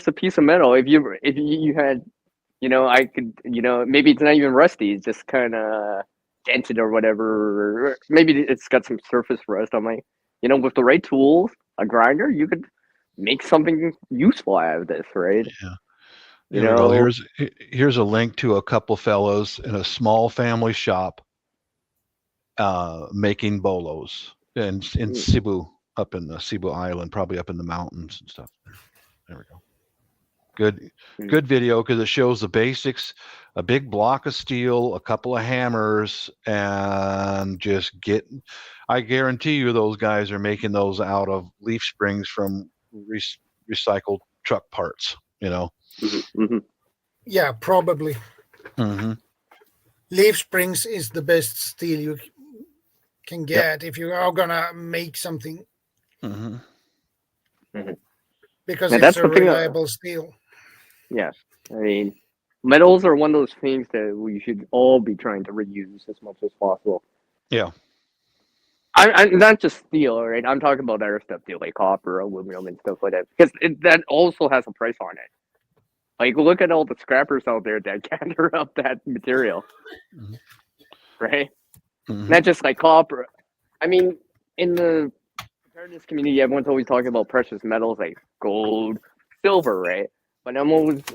a piece of metal. If you had, you know, I could, you know, maybe it's not even rusty. It's just kind of dented or whatever. Or maybe it's got some surface rust. I'm like, you know, with the right tools, a grinder, you could make something useful out of this, right? Yeah. You There we know, go. Here's a link to a couple fellows in a small family shop making bolos in Cebu, up in the Cebu Island, probably up in the mountains and stuff. There we go. Good video because it shows the basics: a big block of steel, a couple of hammers, and just get. I guarantee you, those guys are making those out of leaf springs from recycled truck parts. You know. Yeah, probably. Mm-hmm. Leaf springs is the best steel you can get if you are gonna make something. Because it's a reliable steel. Yeah, I mean, metals are one of those things that we should all be trying to reuse as much as possible. Yeah. I'm not just steel, right? I'm talking about other stuff too, like copper, aluminum, and stuff like that, because that also has a price on it. Like, look at all the scrappers out there that gather up that material, right? Not just like copper. I mean, in the preparedness community, everyone's always talking about precious metals like gold, silver, right? But I'm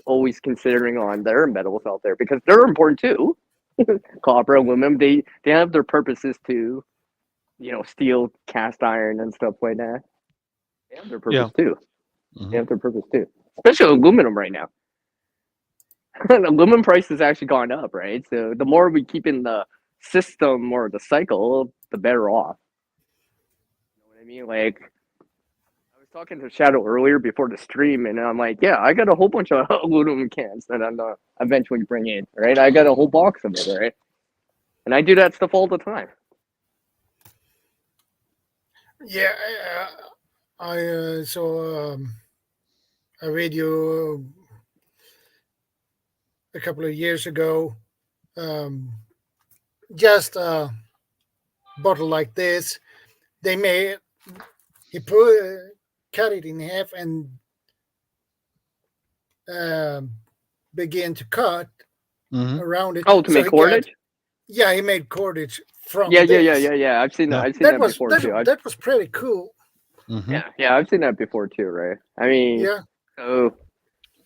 always considering on their metals out there because they're important too. Copper, aluminum, they have their purposes too. You know, steel, cast iron, and stuff like that. They have their purpose too. They have their purpose too. Especially aluminum right now. Aluminum price has actually gone up, right? So the more we keep in the system or the cycle, the better off. You know what I mean? Like, I was talking to Shadow earlier before the stream, and I'm like, yeah, I got a whole bunch of aluminum cans that I'm gonna eventually bring in, right? I got a whole box of it, right? And I do that stuff all the time. Yeah, I saw a video a couple of years ago. Just a bottle like this. He cut it in half and began to cut around it. Oh, to make cordage? Yeah, he made cordage from yeah, this. Yeah. I've seen that before too. That was pretty cool. Yeah, I've seen that before too, right? I mean, so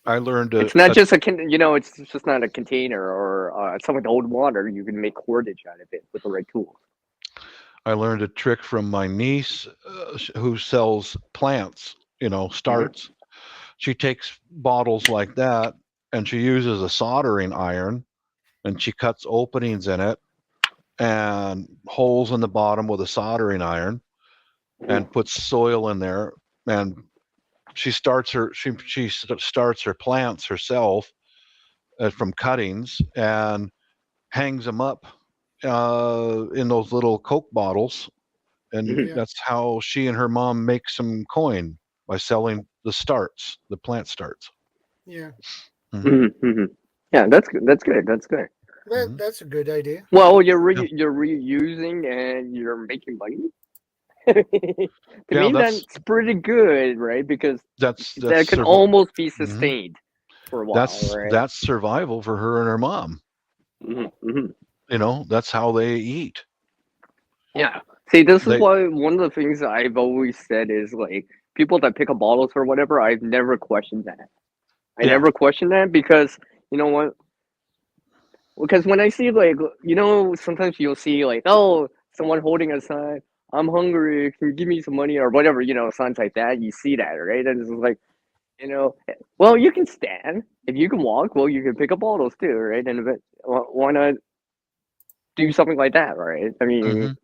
I learned it's not just it's just not a container or something to hold water. You can make cordage out of it with the right tools. I learned a trick from my niece who sells plants, starts. She takes bottles like that and she uses a soldering iron and she cuts openings in it and holes in the bottom with a soldering iron and puts soil in there, and she starts her plants herself from cuttings and hangs them up in those little Coke bottles, and that's how she and her mom make some coin, by selling the plant starts. Yeah. Yeah, that's good. That's good. That's a good idea. Well, you're reusing and you're making money. To me, that's pretty good, right? Because that can almost be sustained. for a while. Right? That's survival for her and her mom. You know, that's how they eat. Yeah. See, this is why one of the things that I've always said is like people that pick up bottles or whatever. I've never questioned that. I never questioned that because you know what? Because when I see like sometimes you'll see like someone holding a sign, I'm hungry, can you give me some money or whatever, signs like that. You see that, right? And it's like, well, you can stand. If you can walk, well, you can pick up bottles too, right? And why not do something like that, right? I mean,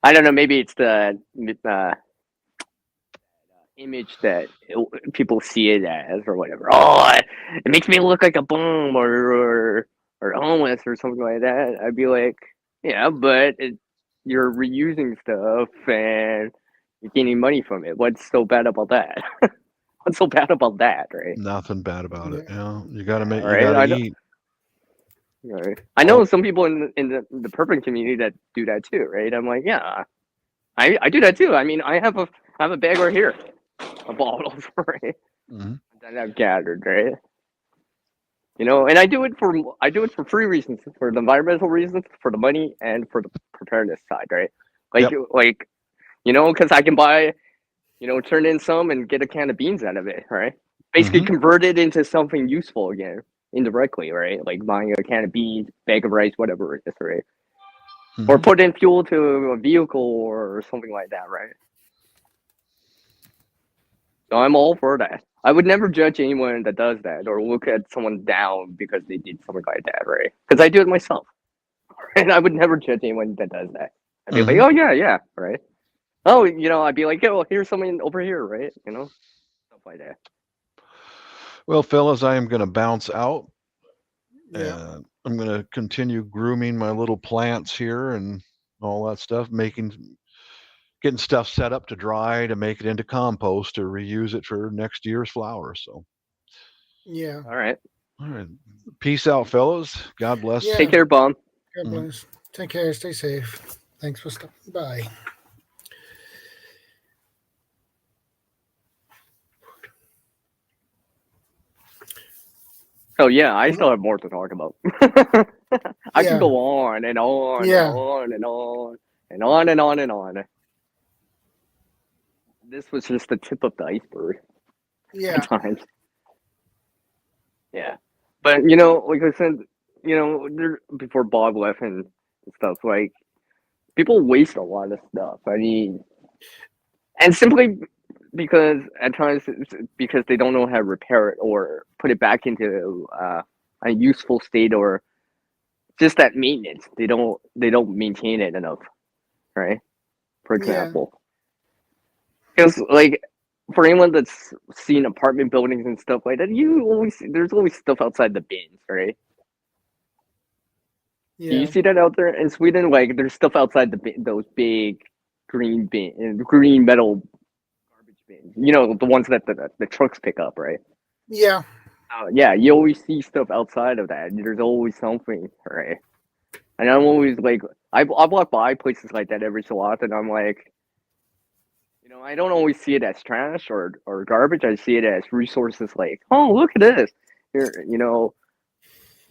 I don't know. Maybe it's the image that people see it as or whatever. Oh, it makes me look like a bum or homeless or something like that. I'd be like, yeah, but you're reusing stuff and you're gaining money from it. What's so bad about that? What's so bad about that, right? Nothing bad about it. You got to make. Right? You got to eat. Right. I know some people in the purping community that do that too, right? I'm like, yeah, I do that too. I mean, I have a bag right here of bottles, right? That I've gathered, right? And I do it for 3 reasons: for the environmental reasons, for the money, and for the preparedness side, right? Because I can buy, turn in some and get a can of beans out of it, right? Basically, convert it into something useful again, indirectly, right? Like buying a can of beans, bag of rice, whatever it is, right? Or put in fuel to a vehicle or something like that, right? So I'm all for that. I would never judge anyone that does that or look at someone down because they did something like that, right? Because I do it myself. And I would never judge anyone that does that. I'd be like, oh, yeah, right? Oh, I'd be like, well, here's someone over here, right? Stuff like that. Well, fellas, I am going to bounce out. And I'm going to continue grooming my little plants here and all that stuff, getting stuff set up to dry to make it into compost to reuse it for next year's flowers. So, yeah. All right. Peace out, fellows. God bless. Yeah. Take care, Bob. God bless. Take care. Stay safe. Thanks for stopping by. Oh yeah, I still have more to talk about. I can go on and on and on and on and on and on and on. This was just the tip of the iceberg. Yeah. At times. Yeah. But like I said, before Bob left and stuff, like people waste a lot of stuff. I mean, and simply because at times because they don't know how to repair it or put it back into a useful state or just that maintenance. They don't maintain it enough, right? For example, because like for anyone that's seen apartment buildings and stuff like that, there's always stuff outside the bins, right? Yeah. Do you see that out there in Sweden? Like there's stuff outside those big green metal garbage bins. The ones that the trucks pick up, right? Yeah. Yeah, you always see stuff outside of that. There's always something, right? And I'm always like, I walk by places like that every so often. I'm like, I don't always see it as trash or garbage. I see it as resources. Like, oh, look at this. Here,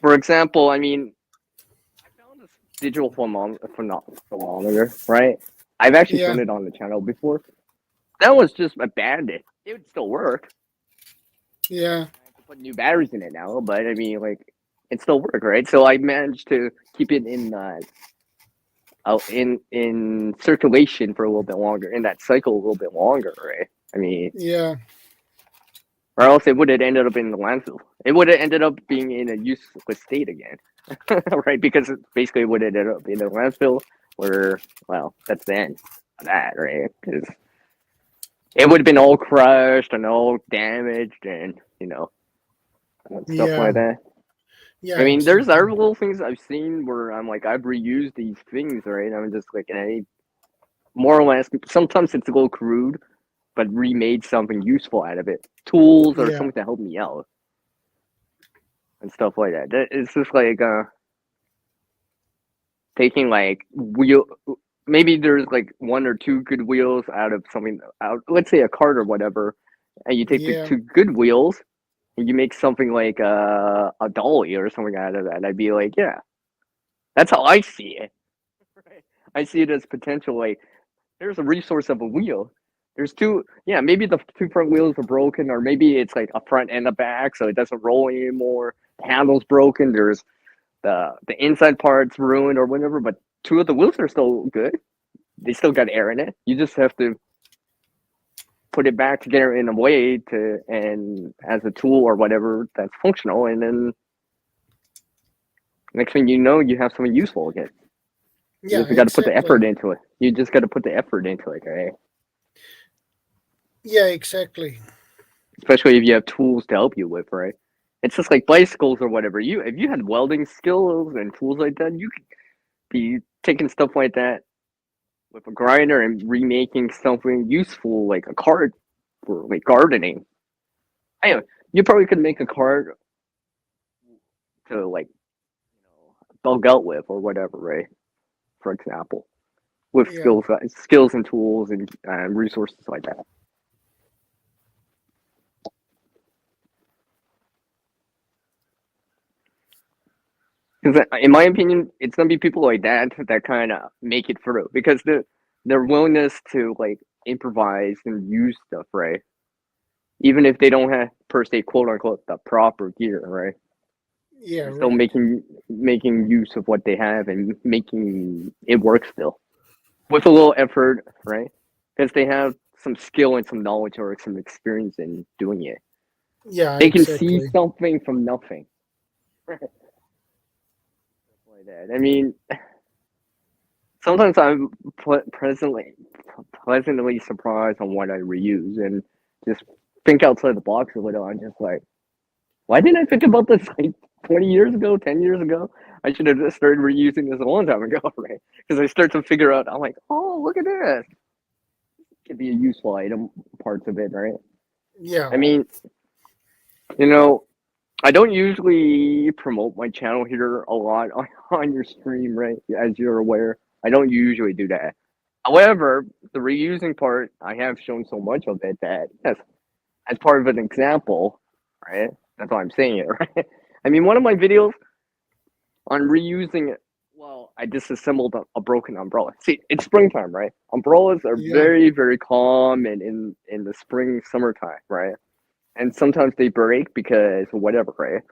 for example, I mean, I found this digital thermometer, right? I've actually shown it on the channel before. That was just abandoned. It would still work. Yeah. I have to put new batteries in it now, but I mean, like, it still work, right? So I managed to keep it in circulation for a little bit longer, in that cycle a little bit longer, right? I mean, or else it would have ended up in the landfill. It would have ended up being in a useless state again, right? Because it basically would have ended up in the landfill, where, well, that's the end of that, right? Because it would have been all crushed and all damaged, and stuff like that. Yeah, I mean, there's other little things I've seen where I'm like, I've reused these things, right? I'm just like, more or less, sometimes it's a little crude, but remade something useful out of it. Tools or something to help me out. And stuff like that. It's just like, taking like maybe there's like 1 or 2 good wheels out of something, let's say a cart or whatever, and you take the Yeah. 2 good wheels and you make something like a dolly or something out of that, I'd be like, yeah, that's how I see it. Right? I see it as potential. Like, there's a resource of a wheel. There's 2, yeah, maybe the 2 front wheels are broken, or maybe it's like a front and a back, so it doesn't roll anymore. The handle's broken. There's the inside part's ruined or whatever, but 2 of the wheels are still good. They still got air in it. You just have to put it back together in a way to, and as a tool or whatever that's functional, and then next thing you know, you have something useful again. You Yeah, just got to put the effort exactly. into it. You just got to put the effort into it, right? Yeah, exactly. Especially if you have tools to help you with, right? It's just like bicycles or whatever. If you had welding skills and tools like that, you could be taking stuff like that with a grinder and remaking something useful, like a cart for like gardening. Anyway, you probably could make a cart to like, bug out with or whatever, right? For example, with Yeah. skills and tools and resources like that. Because in my opinion, it's gonna be people like that that kind of make it through, because their willingness to like improvise and use stuff, right? Even if they don't have per se, quote unquote, the proper gear, right? Yeah, They're still right. making use of what they have and making it work still with a little effort, right? Because they have some skill and some knowledge or some experience in doing it. Yeah, They can see exactly. something from nothing. Like that. I mean, sometimes I'm pleasantly surprised on what I reuse and just think outside the box a little. I'm just like, why didn't I think about this like 20 years ago, 10 years ago? I should have just started reusing this a long time ago, right? Because I start to figure out, I'm like, oh, look at this. It could be a useful item, parts of it, right? Yeah. I mean, you know, I don't usually promote my channel here a lot on your stream, right? As you're aware, I don't usually do that. However, the reusing part, I have shown so much of it that, yes, as part of an example, right? That's why I'm saying it, right? I mean, one of my videos on reusing it, well, I disassembled a broken umbrella. See, it's springtime, right? Umbrellas are Yeah. very, very common in the spring, summertime, right? And sometimes they break because of whatever, right?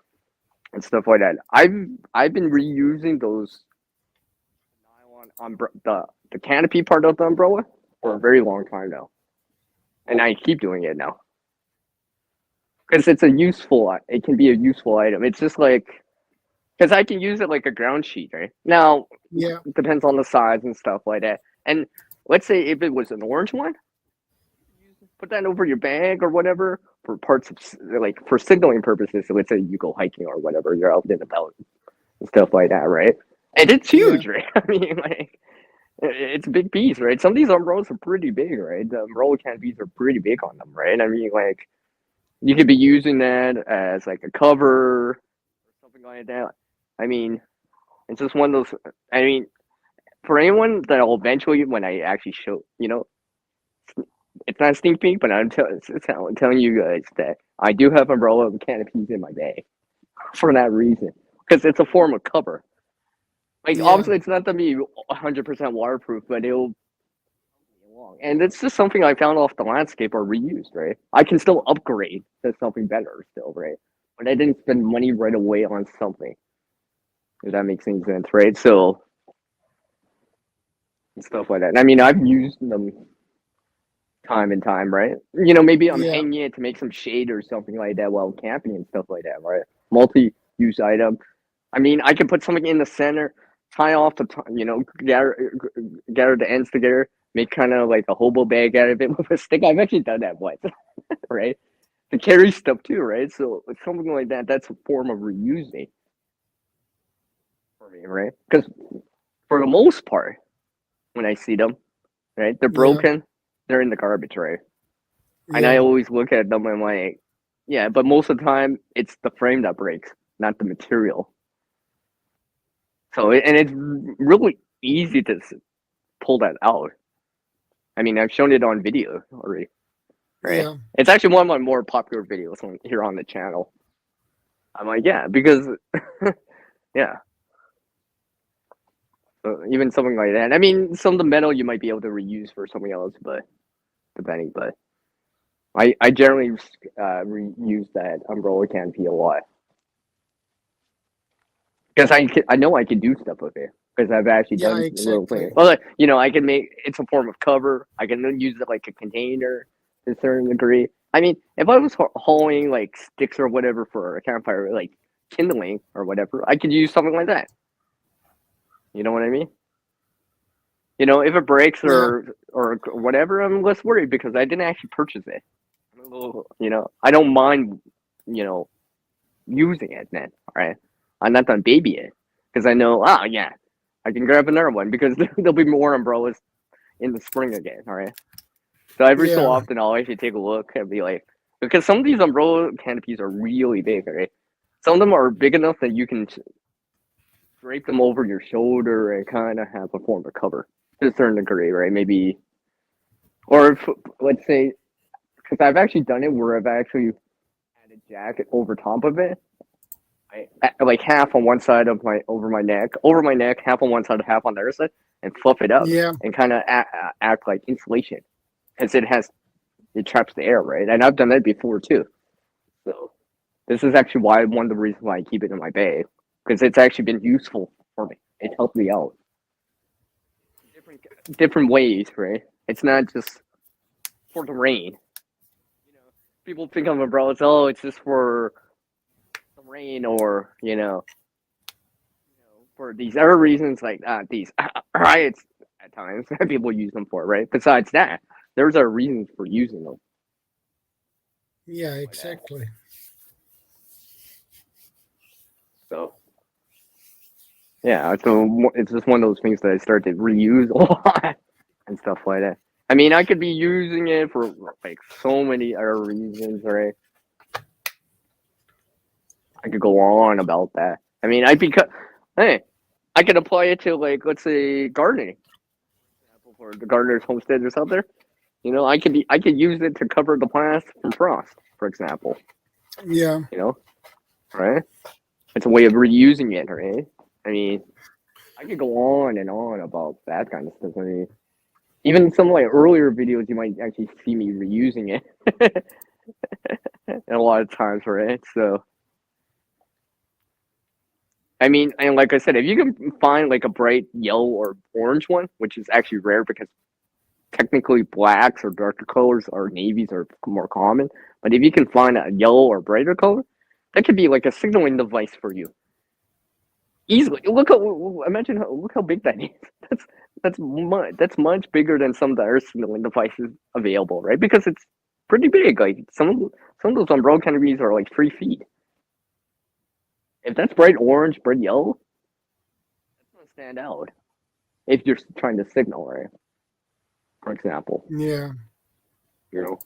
And stuff like that. I've been reusing those nylon the canopy part of the umbrella for a very long time now, and I keep doing it now because it's a useful. It can be a useful item. It's just like, because I can use it like a ground sheet, right? Now, Yeah. it depends on the size and stuff like that. And let's say if it was an orange one, put that over your bag or whatever for parts of like for signaling purposes. So let's say you go hiking or whatever, you're out in the mountains and stuff like that, right? And it's Yeah. huge, right? I mean, like, it's a big piece, right? Some of these umbrellas are pretty big, right? The umbrella canopies are pretty big on them, right? I mean, like, you could be using that as like a cover or something like that. I mean, it's just one of those. I mean, for anyone that'll eventually, when I actually show, it's not a sneak peek, but telling you guys that I do have umbrella canopies in my bag for that reason, because it's a form of cover. Like, Yeah. obviously, it's not gonna be 100% waterproof, but it'll be long. And it's just something I found off the landscape or reused, right? I can still upgrade to something better, still, right? But I didn't spend money right away on something. If that makes any sense, right? So stuff like that. And I mean, I've used them time and time, right? Maybe I'm Yeah. hanging it to make some shade or something like that while camping and stuff like that, right? Multi-use item. I mean, I can put something in the center, tie off gather the ends together, make kind of like a hobo bag out of it with a stick. I've actually done that once, right? To carry stuff too, right? So with something like that, that's a form of reusing for me, right? Because for the most part, when I see them, right, they're Yeah. broken, they're in the garbage, right? And I Yeah. always look at them and I'm like, yeah, but most of the time it's the frame that breaks, not the material. So, and it's really easy to pull that out. I mean, I've shown it on video already. right? Yeah. It's actually one of my more popular videos here on the channel. I'm like, yeah, because yeah. So even something like that. I mean, some of the metal you might be able to reuse for something else, but depending. But I generally reuse that umbrella canopy a lot because I know I can do stuff with it because I've actually Yeah, done little exactly. things. Well, like, you know, I can make it's a form of cover. I can then use it like a container to a certain degree. I mean, if I was hauling like sticks or whatever for a campfire, like kindling or whatever, I could use something like that. You know what I mean? You know, if it breaks Yeah. or whatever, I'm less worried because I didn't actually purchase it. I'm a little, you know, I don't mind, you know, using it then. All right, I'm not gonna baby it because I know, oh yeah, I can grab another one because there'll be more umbrellas in the spring again. All right, so every so Yeah. often I'll actually take a look and be like, because some of these umbrella canopies are really big. Right, some of them are big enough that you can drape them over your shoulder and kind of have a form of cover to a certain degree, right? Maybe, or if, let's say, because I've actually done it where I've actually had a jacket over top of it, like half on one side of over my neck, half on one side, half on the other side, and fluff it up Yeah. and kind of act like insulation because it traps the air, right? And I've done that before too. So this is actually one of the reasons why I keep it in my bag because it's actually been useful for me. It helped me out different ways, right? It's not just for the rain. You know, people think of umbrellas. Oh, it's just for the rain, or for these other reasons like these riots at times that people use them for, right? Besides that, there's a reason for using them. Yeah, exactly. So yeah, so it's just one of those things that I start to reuse a lot and stuff like that. I mean, I could be using it for like so many other reasons, right? I could go on about that. I mean, hey, I could apply it to like let's say gardening, for the gardeners homestead that's out there. You know, I could use it to cover the plants from frost, for example. Yeah. You know, right? It's a way of reusing it, right? I mean, I could go on and on about that kind of stuff. I mean, even some of my earlier videos, you might actually see me reusing it a lot of times, right? So, I mean, and like I said, if you can find like a bright yellow or orange one, which is actually rare because technically blacks or darker colors or navies are more common, but if you can find a yellow or brighter color, that could be like a signaling device for you. Easily, look look how big that is. That's much bigger than some of the other signaling devices available, right? Because it's pretty big. Like some of those umbrella canopies are like 3 feet. If that's bright orange, bright yellow, that's gonna stand out. If you're trying to signal, right? For example, Yeah. you know.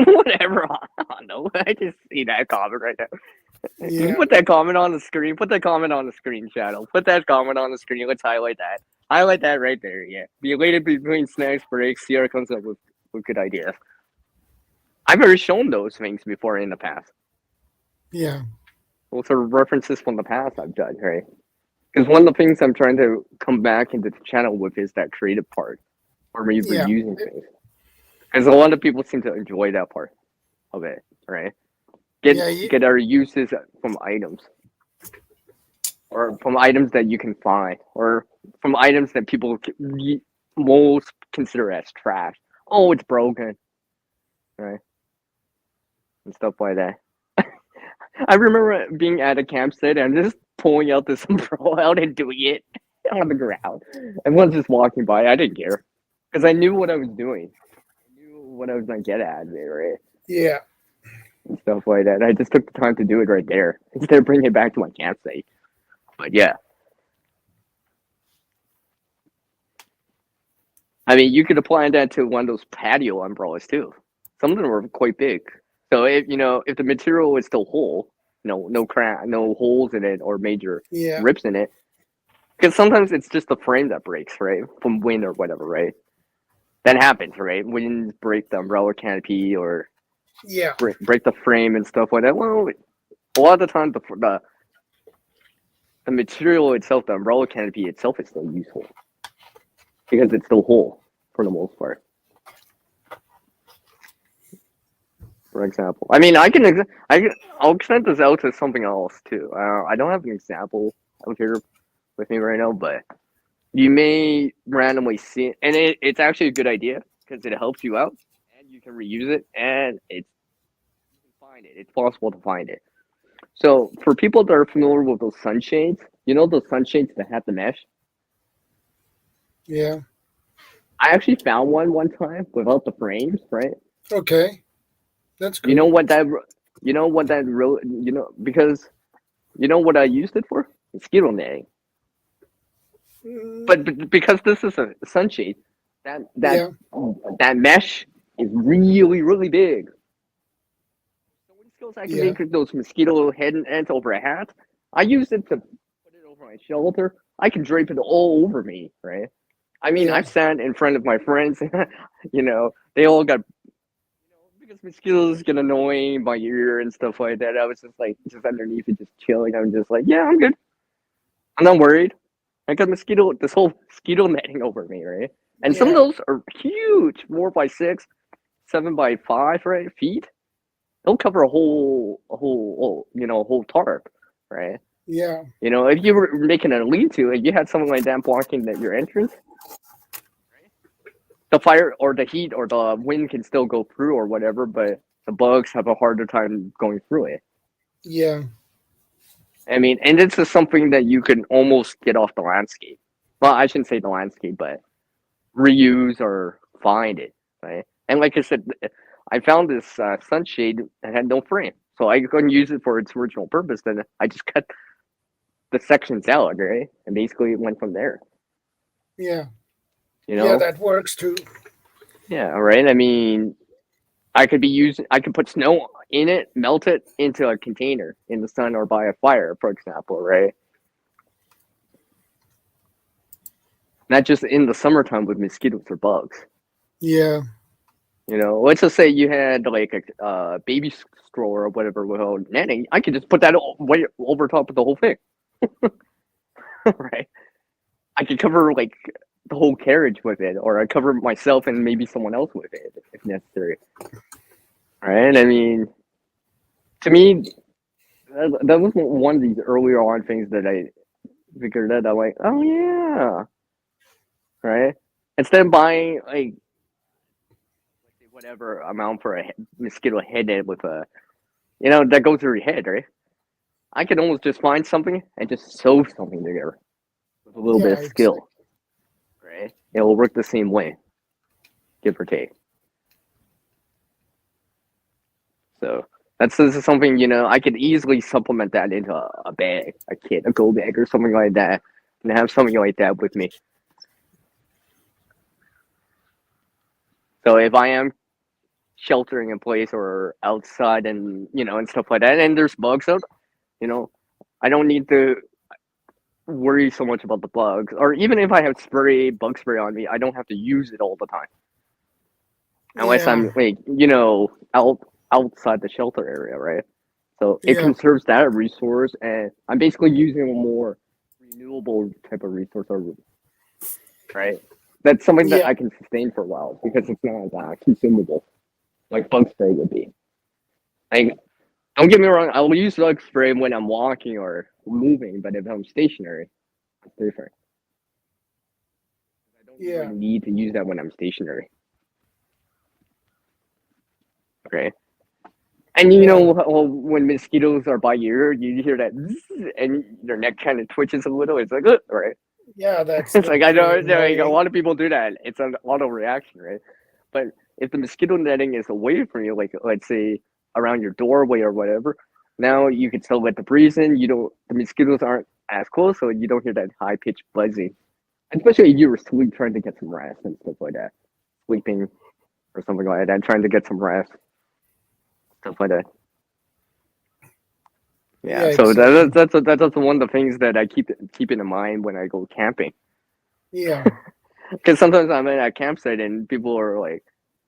Whatever. I don't know. I just see that comment right now. Yeah. Put that comment on the screen. Put that comment on the screen, Shadow. Put that comment on the screen. Let's highlight that. Highlight that right there. Yeah. Be elated between snacks breaks. Sierra comes up with good ideas. I've already shown those things before in the past. Yeah. Those are references from the past I've done, right? Because one of the things I'm trying to come back into the channel with is that creative part, or me Yeah. reusing things. Because a lot of people seem to enjoy that part of it, right? Get our uses from items, or from items that you can find, or from items that people most consider as trash. Oh, it's broken, right? And stuff like that. I remember being at a campsite and just pulling out this umbrella out and doing it on the ground. Everyone's just walking by. I didn't care because I knew what I was doing. I knew what I was gonna get at, right? Yeah. And stuff like that. I just took the time to do it right there instead of bringing it back to my campsite. But yeah. I mean, you could apply that to one of those patio umbrellas too. some of them are quite big. So if if the material is still whole, no crack, no holes in it or major rips in it, because sometimes it's just the frame that breaks, right, from wind or whatever, right? That happens, right? Winds break the umbrella canopy or break the frame and stuff like that. Well, a lot of the time the material itself, the umbrella canopy itself, is still useful because it's still whole for the most part. For example, I mean, I'll extend this out to something else too. I don't have an example out here with me right now, but you may randomly see it, and it's actually a good idea because it helps you out, and you can reuse it, and you can find it. It's possible to find it. So for people that are familiar with those sunshades, those sunshades that have the mesh. Yeah. I actually found one time without the frames, right? Okay. That's cool. Because what I used it for? Mosquito netting. But because this is a sunshade, that mesh is really, really big. So when skills I can make those mosquito head and ends over a hat, I use it to put it over my shelter. I can drape it all over me, right? I mean, I've sat in front of my friends, they all got, because mosquitoes get annoying my ear and stuff like that. I was just underneath it, just chilling. I'm just like, yeah, I'm good. I'm not worried. I got this whole mosquito netting over me, right? And some of those are huge, 4x6, 7x5, right, feet. They'll cover a whole tarp, right? Yeah. If you were making a lean-to, if you had something like that blocking your entrance, the fire or the heat or the wind can still go through or whatever, but the bugs have a harder time going through it. Yeah. I mean, and this is something that you can almost get off the landscape. Well, I shouldn't say the landscape, but reuse or find it, right? And like I said, I found this sunshade that had no frame, so I couldn't use it for its original purpose. Then I just cut the sections out, right? And basically it went from there. Yeah. Yeah, that works too. Yeah, right. I mean, I could put snow in it, melt it into a container in the sun or by a fire, for example, right? Not just in the summertime with mosquitoes or bugs. Yeah. Let's just say you had like a baby stroller or whatever without netting. I could just put that way over top of the whole thing. Right? I could cover like the whole carriage with it, or I cover myself and maybe someone else with it if necessary. Right? I mean, to me, that was one of these earlier on things that I figured out. I'm like, oh yeah, right. Instead of buying like whatever amount for a mosquito head net with a, that goes through your head, right? I could almost just find something and just sew something together with a little bit of skill, right? It will work the same way, give or take. So this is something, I could easily supplement that into a bag, a kit, a go bag or something like that, and have something like that with me. So if I am sheltering in place or outside and, and stuff like that, and there's bugs out, I don't need to worry so much about the bugs. Or even if I have bug spray on me, I don't have to use it all the time. Unless I'm like, outside the shelter area, right? So it conserves that resource, and I'm basically using a more renewable type of resource, right? That's something that I can sustain for a while because it's not consumable like bug spray would be. Like, don't get me wrong, I'll use bug spray when I'm walking or moving, but if I'm stationary, it's different. I don't really need to use that when I'm stationary. Okay. And when mosquitoes are by your ear, you hear that zzz, and your neck kind of twitches a little. It's like, right? Yeah, that's it's like I know like, a lot of people do that. It's an auto reaction, right? But if the mosquito netting is away from you, like let's say around your doorway or whatever, now you can still let the breeze in. The mosquitoes aren't as close, so you don't hear that high pitched buzzing. Especially if you were trying to get some rest and stuff like that, sleeping or something like that, trying to get some rest, stuff like that. Yeah, so exactly. that's one of the things that I keep in mind when I go camping. Yeah, Because sometimes I'm at a campsite and people are like,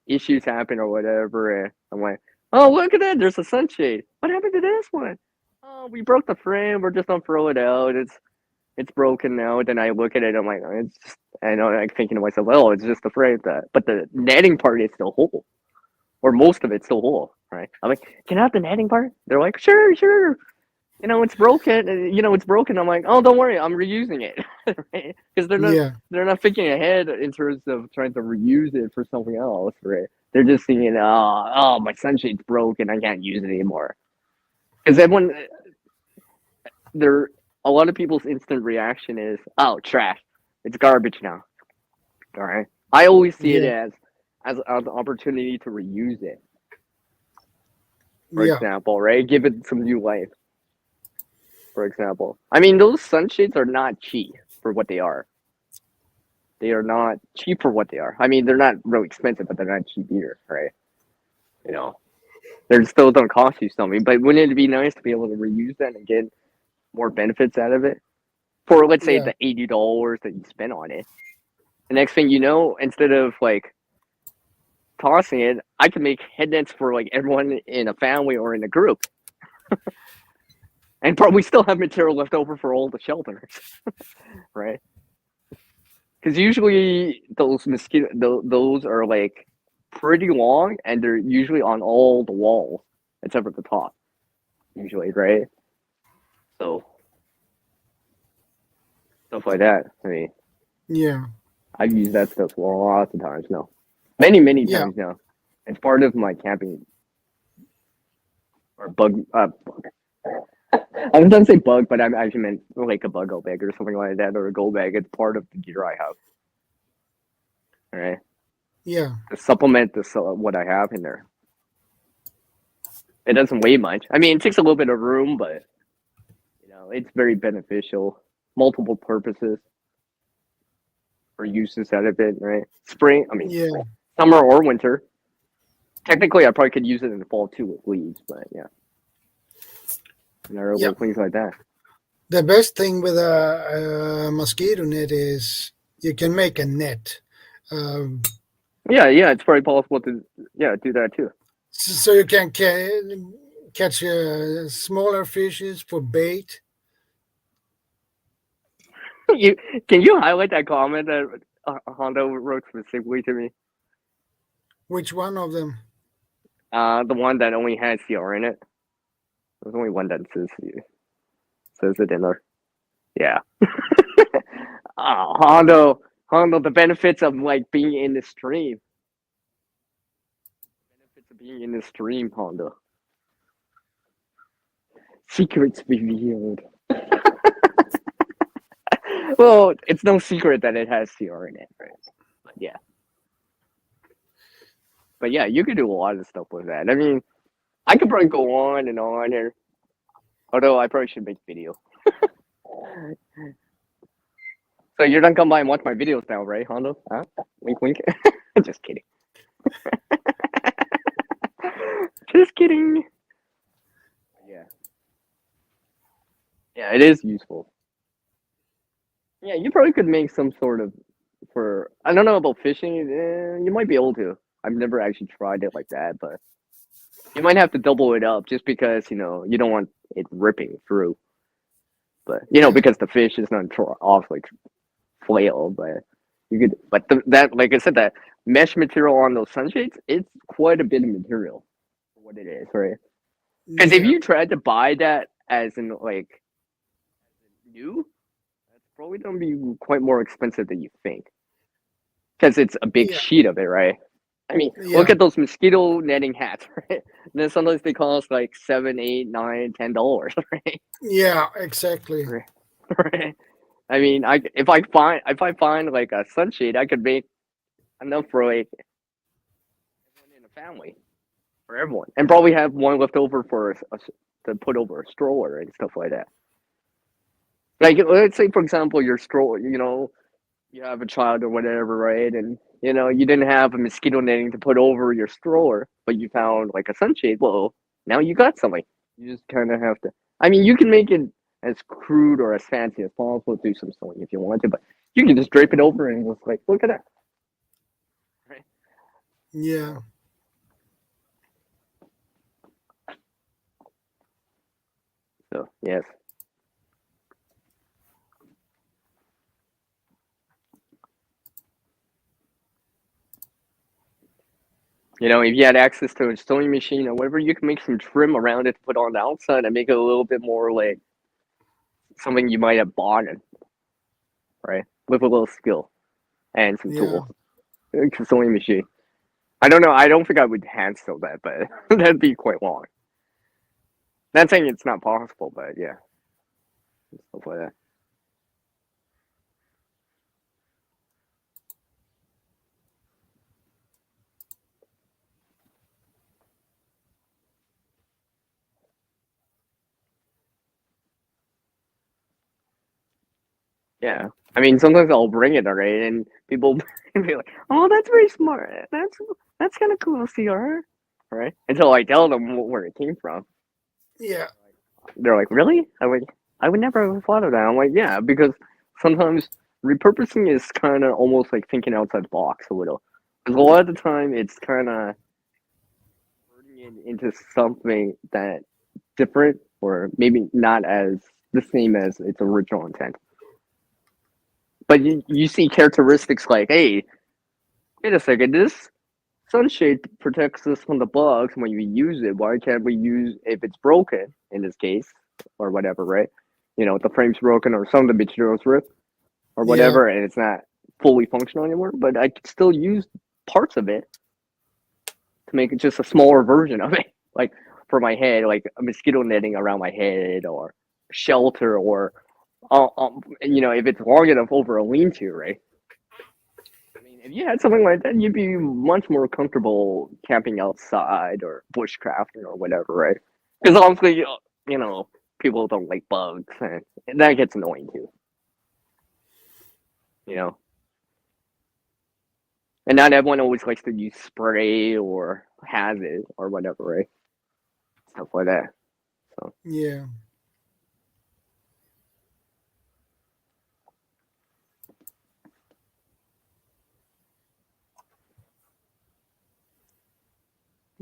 issues happen or whatever, and I'm like, oh, look at that, there's a sunshade. What happened to this one? Oh, we broke the frame. We're just gonna throw it out. It's broken now. Then I look at it. I'm like, oh, it's just. And I'm thinking to myself, oh, it's just the frame that. But the netting part is still whole, or most of it's still whole, right? I'm like, can I have the netting part? They're like, sure, sure. It's broken. It's broken. I'm like, oh, don't worry, I'm reusing it, right? Because yeah, they're not thinking ahead in terms of trying to reuse it for something else, right? They're just thinking, oh, my sunshade's broken. I can't use it anymore. Because everyone, a lot of people's instant reaction is, oh, trash. It's garbage now. All right. I always see it yeah, as an opportunity to reuse it. For yeah, example, right? Give it some new life. For example, I mean, those sunshades are not cheap for what they are. They are not cheap for what they are. I mean, they're not really expensive, but they're not cheap either, right? They're still don't cost you something. But wouldn't it be nice to be able to reuse that and get more benefits out of it? For let's say yeah, the $80 that you spent on it. The next thing you know, instead of like tossing it, I can make head nets for like everyone in a family or in a group. And probably still have material left over for all the shelters, right? Because usually those those are like pretty long, and they're usually on all the walls except for the top, usually, right? So stuff like that. I mean, yeah, I've used that stuff lots of times now, many yeah, times now. It's part of my camping or bug. I was gonna say bug, but I actually meant like a bug go bag or something like that, or a go bag. It's part of the gear I have. All right, yeah, to supplement this what I have in there. It doesn't weigh much. I mean, it takes a little bit of room, but it's very beneficial. Multiple purposes for uses out of it, right? Spring, I mean, yeah, summer or winter. Technically, I probably could use it in the fall too with leaves, but yeah. yeah. Things like that. The best thing with a mosquito net is you can make a net. Um, Yeah, it's probably possible to do that too. so you can catch smaller fishes for bait. Can you highlight that comment that Hondo wrote specifically to me? Which one of them? The one that only has CR in it. There's only one that says it in there. Yeah. Hondo, the benefits of like being in the stream. Benefits of being in the stream, Hondo. Secrets revealed. Well, it's no secret that it has CR in it, right? But yeah. But yeah, you could do a lot of stuff with that. I mean, I could probably go on and on here. Although I probably should make video. So you're not gonna by and watch my videos now, right, Hondo? Huh? Wink, wink. Just kidding. Just kidding. Yeah. Yeah, it is useful. Yeah, you probably could make some sort of I don't know about fishing. You might be able to. I've never actually tried it like that, but you might have to double it up just because you don't want it ripping through. But because the fish is not off like flail, but you could. But that, like I said, that mesh material on those sunshades, it's quite a bit of material for what it is, right? Because if you tried to buy that as in like new, that's probably gonna be quite more expensive than you think. Because it's a big sheet of it, right? I mean, look at those mosquito netting hats, right? And then sometimes they cost like $7, $8, $9, $10, right? Yeah, exactly. Right. I mean, if I find like a sunshade, I could make enough for like everyone in the family, for everyone, and probably have one left over to put over a stroller and stuff like that. Like, let's say, for example, your stroller, you have a child or whatever, right? And you know, you didn't have a mosquito netting to put over your stroller, but you found like a sunshade. Well, now you got something. You just kind of have to. I mean, you can make it as crude or as fancy as possible, do some sewing if you want to, but you can just drape it over and just like, look at that. Right? Yeah. So yes. You know, if you had access to a sewing machine or whatever, you can make some trim around it to put on the outside and make it a little bit more like something you might have bought it, right? With a little skill and some tools. It's a sewing machine. I don't know. I don't think I would hand sew that, but that'd be quite long. Not saying it's not possible, but yeah. Stuff like that. Yeah. I mean, sometimes I'll bring it, alright, and people be like, "Oh, that's very smart. That's kind of cool, CR." Right? Until I tell them where it came from. Yeah. They're like, "Really?" I would never have thought of that. I'm like, "Yeah," because sometimes repurposing is kind of almost like thinking outside the box a little. Because a lot of the time, it's kind of turning it into something that different, or maybe not as the same as its original intent. But you see characteristics like, hey, wait a second, this sunshade protects us from the bugs when you use it. Why can't we use, if it's broken, in this case, or whatever, right? You know, the frame's broken or some of the materials ripped or whatever, and it's not fully functional anymore, but I could still use parts of it to make it just a smaller version of it. Like for my head, like a mosquito netting around my head or shelter or you know, if it's long enough over a lean-to, right? I mean, if you had something like that, you'd be much more comfortable camping outside or bushcrafting or whatever, right? Because honestly, you know, people don't like bugs, and that gets annoying too. You know, and not everyone always likes to use spray or has it or whatever, right? Stuff like that. So Yeah.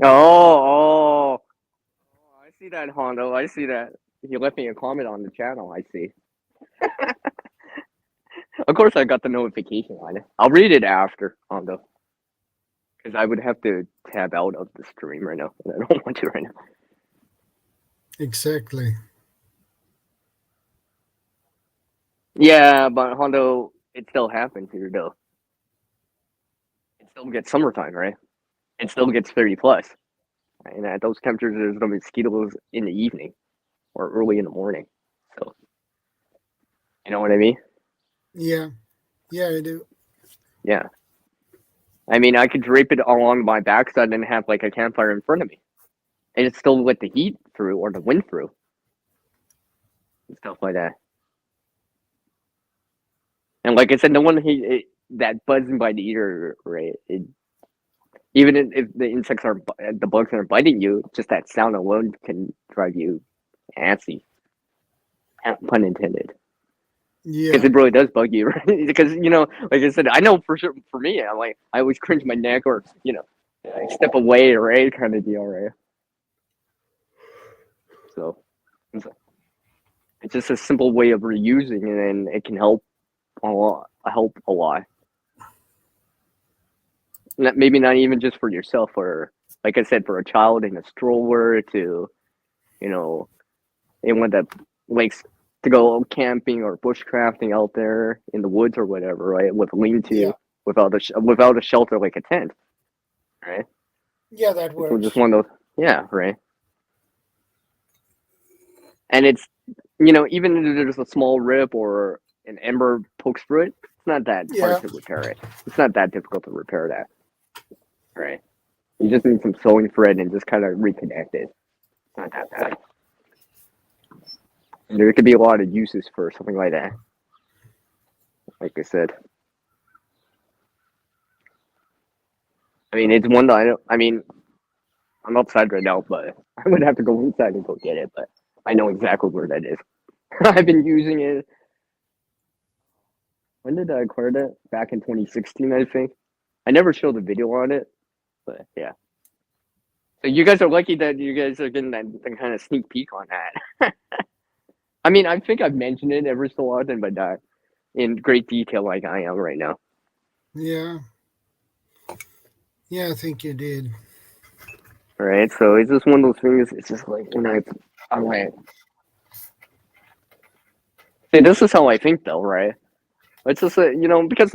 Oh, I see that, Hondo. I see that. You left me a comment on the channel. I see. Of course, I got the notification on it. I'll read it after, Hondo. Because I would have to tab out of the stream right now. And I don't want to right now. Exactly. Yeah, but Hondo, it still happens here, though. It still gets summertime, right? It still gets 30 plus. And at those temperatures, there's no mosquitoes in the evening or early in the morning. So, you know what I mean? Yeah. Yeah, I do. Yeah. I mean, I could drape it along my backside and have like a campfire in front of me. And it's still let the heat through or the wind through. And stuff like that. And like I said, no one that buzzing by the ear, right? Even if the insects are, the bugs are biting you, just that sound alone can drive you antsy. Pun intended. Yeah. Because it really does bug you, right? Because, you know, like I said, I know for sure, for me, I'm like, I always cringe my neck or, you know, I step away, right? Kind of deal, right? So, it's just a simple way of reusing, and it can help a lot. Maybe not even just for yourself, or like I said, for a child in a stroller, to, you know, anyone that likes to go camping or bushcrafting out there in the woods or whatever, right? With a lean-to, without a shelter like a tent, right? Yeah, that works. It's just one of those, yeah, right. And it's, you know, even if there's a small rip or an ember pokes through it, it's not that hard to repair it. It's not that difficult to repair that, right? You just need some sewing thread and just kind of reconnect it. It's not that bad. And there could be a lot of uses for something like that. Like I said. I mean, it's one that I don't. I mean, I'm outside right now, but I would have to go inside and go get it. But I know exactly where that is. I've been using it. When did I acquire that? Back in 2016, I think. I never showed a video on it, but yeah. So you guys are lucky that you guys are getting that kind of sneak peek on that. I mean, I think I've mentioned it every so often, but not in great detail like I am right now. Yeah. Yeah, I think you did. All right, so it's just one of those things. It's just like I'm like, see, this is how I think, though, right? It's just because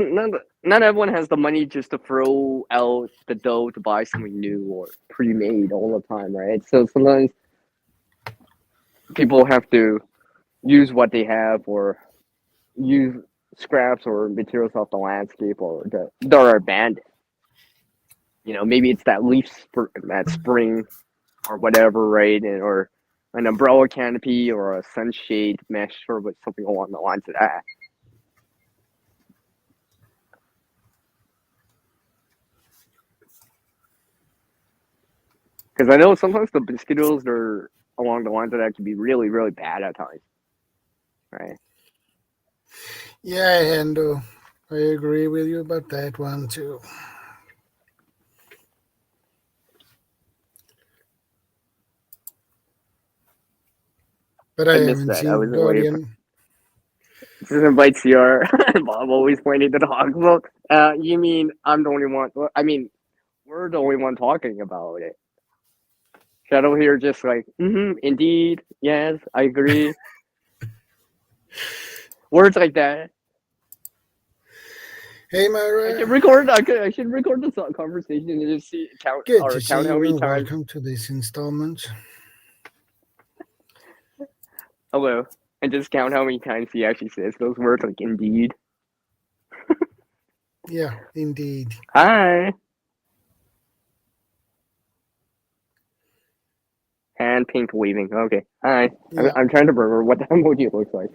not everyone has the money just to throw out the dough to buy something new or pre-made all the time, right? So sometimes people have to use what they have or use scraps or materials off the landscape or that are abandoned. Maybe it's that that spring or whatever, right? Or an umbrella canopy or a sunshade mesh or something along the lines of that. Because I know sometimes the mosquitoes are along the lines of that can be really, really bad at times, right? Yeah, Hendo. I agree with you about that one too. But I missed haven't that. I seen was waiting for. Guardian. This invites CR. Bob always pointing to the hog. Look, you mean I'm the only one? I mean, we're the only one talking about it. Shadow here, just like, indeed, yes, I agree. Words like that. Hey, I Myra. should record. I should record this conversation and just count Good to see how you many and times. welcome to this installment. Hello, and just count how many times he actually says those words, like indeed. Yeah, indeed. Hi. And pink waving. Okay. Hi. Yeah. I'm trying to remember what the emoji looks like.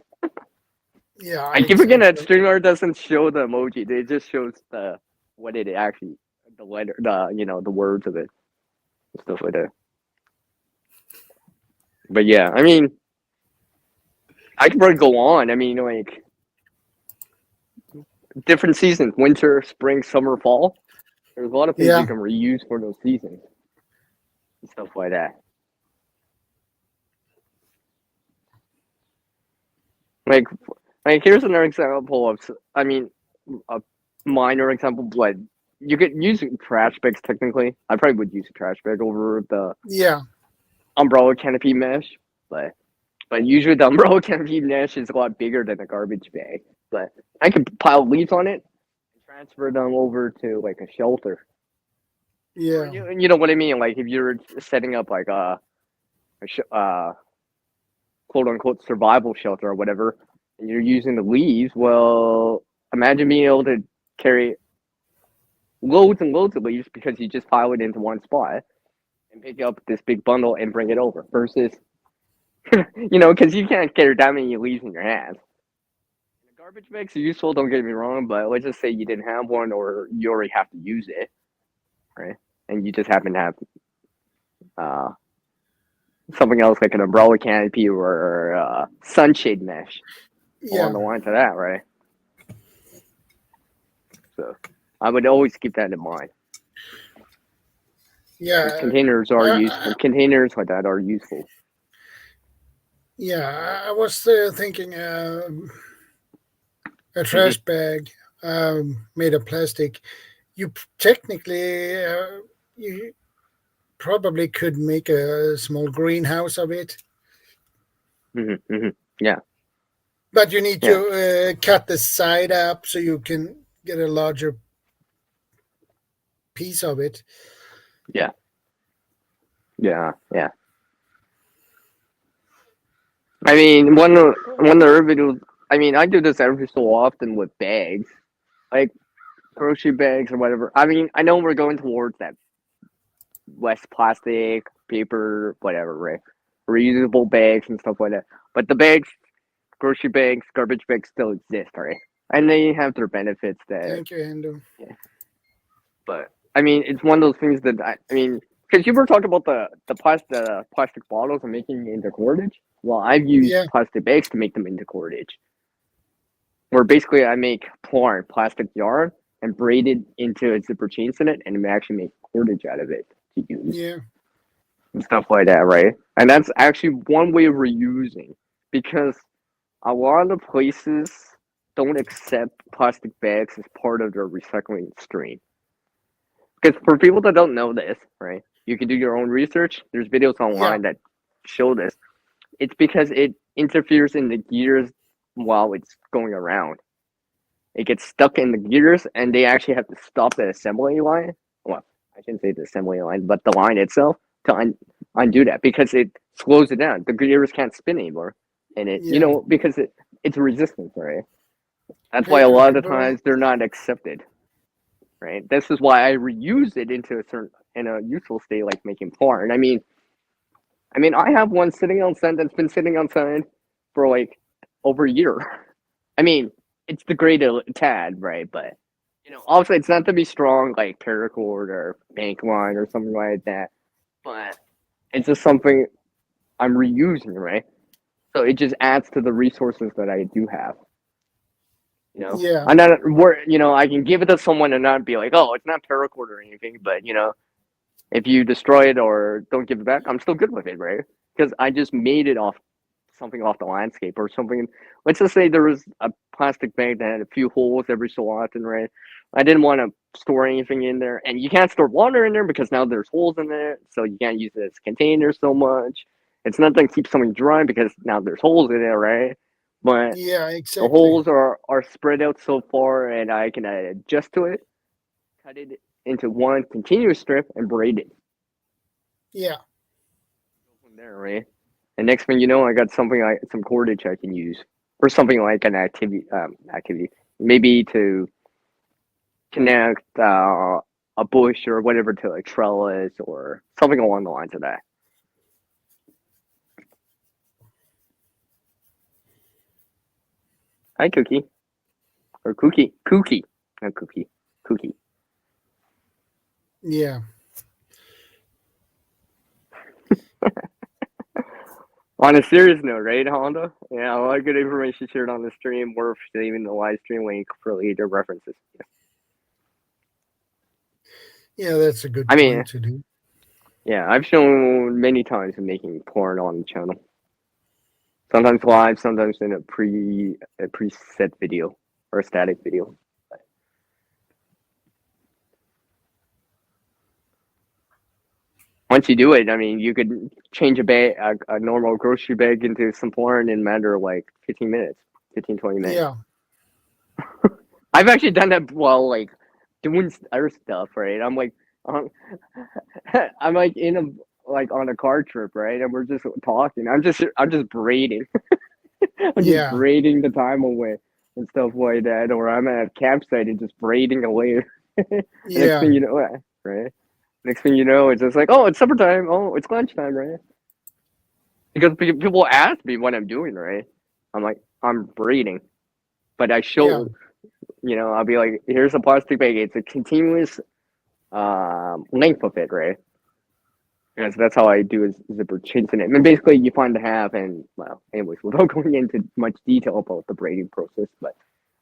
Yeah, I keep forgetting that StreamYard doesn't show the emoji. It just shows what it actually, the letter, the words of it, and stuff like that. But yeah, I mean, I could probably go on. I mean, like different seasons: winter, spring, summer, fall. There's a lot of things you can reuse for those seasons and stuff like that. Like here's another example of, I mean, a minor example, but you could use trash bags technically. I probably would use a trash bag over the umbrella canopy mesh, but usually the umbrella canopy mesh is a lot bigger than a garbage bag. But I could pile leaves on it and transfer them over to like a shelter. Yeah. You know what I mean? Like if you're setting up like a quote unquote survival shelter or whatever, and you're using the leaves, well, imagine being able to carry loads and loads of leaves because you just pile it into one spot and pick up this big bundle and bring it over versus, because you can't carry that many leaves in your hands. The garbage bags are useful, don't get me wrong, but let's just say you didn't have one or you already have to use it, right? And you just happen to have something else like an umbrella canopy or sunshade mesh along the lines of that, right? So I would always keep that in mind. Yeah. Containers are useful. Containers like that are useful. Yeah, I was thinking a trash bag made of plastic. You technically, you probably could make a small greenhouse of it. Yeah. But you need to cut the side up so you can get a larger piece of it. Yeah. I mean, one of the videos. I mean, I do this every so often with bags, like grocery bags or whatever. I mean, I know we're going towards that less plastic, paper, whatever, right? Reusable bags and stuff like that. But the bags, grocery bags, garbage bags still exist, right? And they have their benefits that. Thank you, Hendo. Yeah. But I mean, it's one of those things that I mean, because you were talking about the plastic bottles and making it into cordage. Well, I've used Yeah, plastic bags to make them into cordage. Where basically I make plastic yarn, and braid it into a zipper chains in it, and actually make cordage out of it to use yeah, and stuff like that, right? And that's actually one way of reusing, because a lot of places don't accept plastic bags as part of their recycling stream. Because for people that don't know this, right, you can do your own research. There's videos yeah, online that show this. It's because it interferes in the gears while it's going around. It gets stuck in the gears, and they actually have to stop the assembly line. Well, I shouldn't say the assembly line, but the line itself to undo that, because it slows it down. The gears can't spin anymore, and yeah. because it's resistance, right? That's why Hey, a lot Cookie, of times they're not accepted, right? This is why I reuse it into a useful state, like making porn. I have one sitting outside that's been sitting outside for like over a year. I mean, it's degraded a tad, right? But obviously it's not to be strong like paracord or bank line or something like that. But it's just something I'm reusing, right? So it just adds to the resources that I do have. yeah, I'm not where I can give it to someone and not be like, oh, it's not paracord or anything, but if you destroy it or don't give it back, I'm still good with it, right? Because I just made it off something off the landscape or something. Let's just say there was a plastic bag that had a few holes every so often, right? I didn't want to store anything in there, and you can't store water in there because now there's holes in there, so you can't use it as a container so much. It's not going to keep something dry because now there's holes in there, right? But yeah, the exactly. holes are spread out so far, and I can adjust to it, cut it into one continuous strip, and braid it. Yeah, From there, right? And next thing you know, I got something like some cordage I can use, or something like an activity, maybe to connect a bush or whatever to a trellis or something along the lines of that. Hi, Cookie, or Cookie, not Cookie, Cookie. yeah, On a serious note, right, Honda? Yeah, a lot of good information shared on the stream. Worth saving the live stream link for later references. yeah. That's a good I mean, point to do. yeah, I've shown many times in making porn on the channel. Sometimes live, sometimes in a preset video or a static video. Once you do it, I mean, you could change a normal grocery bag into some porn in a matter of like 15 minutes, 15, 20 minutes. Yeah, I've actually done that while like doing other stuff, right? I'm like, I'm like in a like on a car trip, right? And we're just talking. I'm just braiding. I'm just yeah, braiding the time away and stuff like that. Or I'm at a campsite and just braiding away. Next yeah, thing you know, right? Next thing you know, it's just like, oh, it's supper time. Oh, it's lunchtime, right? Because people ask me what I'm doing, right? I'm like, I'm braiding. But I yeah, show, I'll be like, here's a plastic bag. It's a continuous length of it, right? Because that's how I do is zipper chains in it. And basically, you find the half, and well, anyways, without going into much detail about the braiding process, but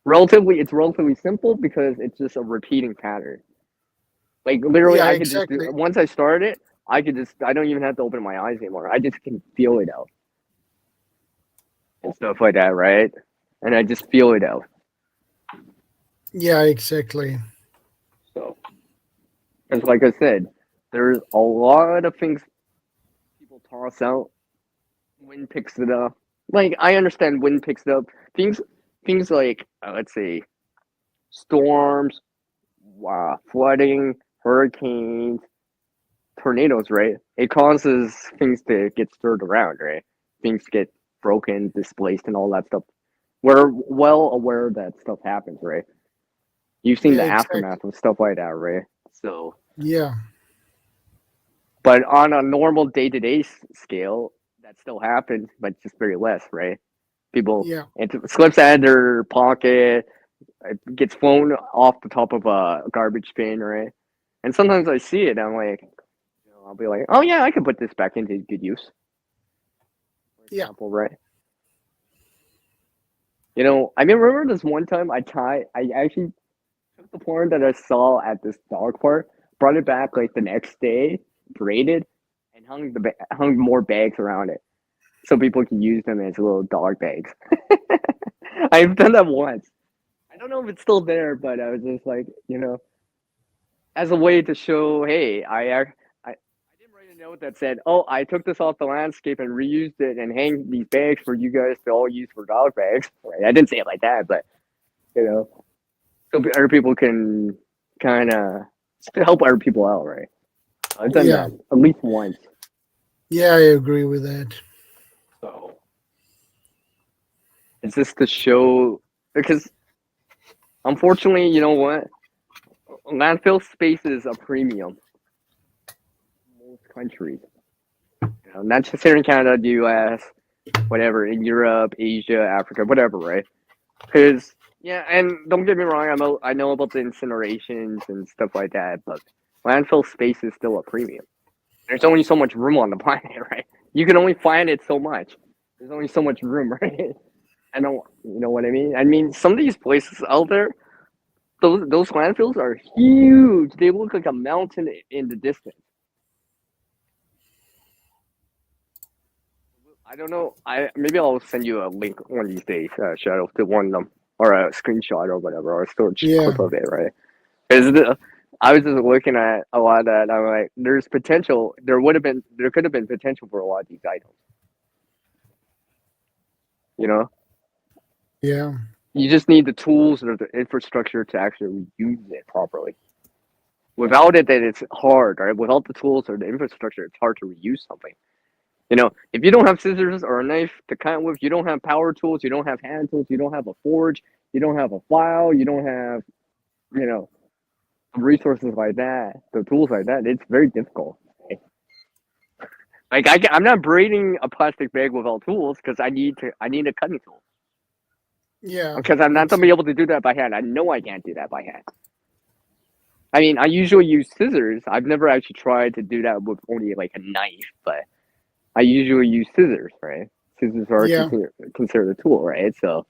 it's relatively simple because it's just a repeating pattern. Like literally, yeah, I could just do exactly. once I start it, I don't even have to open my eyes anymore. I just can feel it out and stuff like that, right? And I just feel it out. Yeah, exactly. So, because like I said, there's a lot of things people toss out. Wind picks it up. Like I understand wind picks it up. Things like let's say storms, flooding, hurricanes, tornadoes, right? It causes things to get stirred around, right? Things get broken, displaced, and all that stuff. We're well aware that stuff happens, right? You've seen Yeah, the exactly. aftermath of stuff like that, right? So, Yeah, but on a normal day-to-day scale, that still happens, but just very less, right? People, yeah, it slips out of their pocket, it gets flown off the top of a garbage bin, right? And sometimes I see it, and I'm like, I'll be like, oh yeah, I can put this back into good use. For example, right? I remember this one time I actually took the porn that I saw at this dog park, brought it back like the next day, braided, and hung more bags around it, so people can use them as little dog bags. I've done that once. I don't know if it's still there, but I was just like, as a way to show, hey, I didn't write a note that said, oh, I took this off the landscape and reused it and hang these bags for you guys to all use for dog bags. Right? I didn't say it like that, but so other people can kind of help other people out, right? I've done that at least once. Yeah, I agree with that. So it's just to show, because unfortunately, you know what? Landfill space is a premium in most countries. Not just here in Canada, the US, whatever, in Europe, Asia, Africa, whatever, right? Because, and don't get me wrong, I know about the incinerations and stuff like that, but landfill space is still a premium. There's only so much room on the planet, right? You can only find it so much. There's only so much room, right? I know, you know what I mean? I mean, some of these places out there, those landfills are huge. They look like a mountain in the distance. I don't know. Maybe I'll send you a link one of these days, Shadow, to one of them, or a screenshot or whatever, or a storage clip of it, right? Because I was just looking at a lot of that. I'm like, there's potential. There could have been potential for a lot of these items. Yeah. You just need the tools or the infrastructure to actually use it properly. Without it, then it's hard, right? Without the tools or the infrastructure, it's hard to reuse something. If you don't have scissors or a knife to cut with, you don't have power tools, you don't have hand tools, you don't have a forge, you don't have a file, you don't have, resources like that, the tools like that, it's very difficult. Like I'm not braiding a plastic bag without tools because I need a cutting tool. Yeah. Because I'm not gonna be able to do that by hand. I know I can't do that by hand. I mean, I usually use scissors. I've never actually tried to do that with only like a knife, but I usually use scissors, right? Scissors are considered a tool, right? So,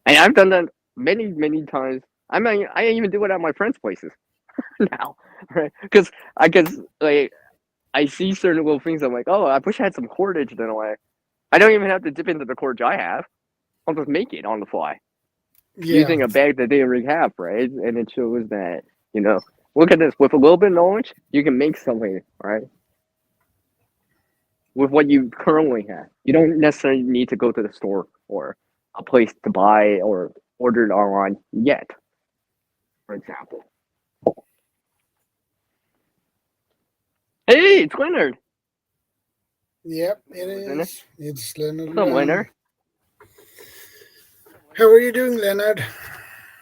and I've done that many, many times. I mean, I even do it at my friends' places now, right? Because I see certain little things. I'm like, oh, I wish I had some cordage. Then I don't even have to dip into the cordage I have. I'll just make it on the fly using a bag that they already have, right? And it shows that look at this. With a little bit of knowledge, you can make something, right? With what you currently have. You don't necessarily need to go to the store or a place to buy or order it online yet, for example. Hey, it's Leonard. Yep, it is. It's Leonard. What's up, Leonard? How are you doing, Leonard?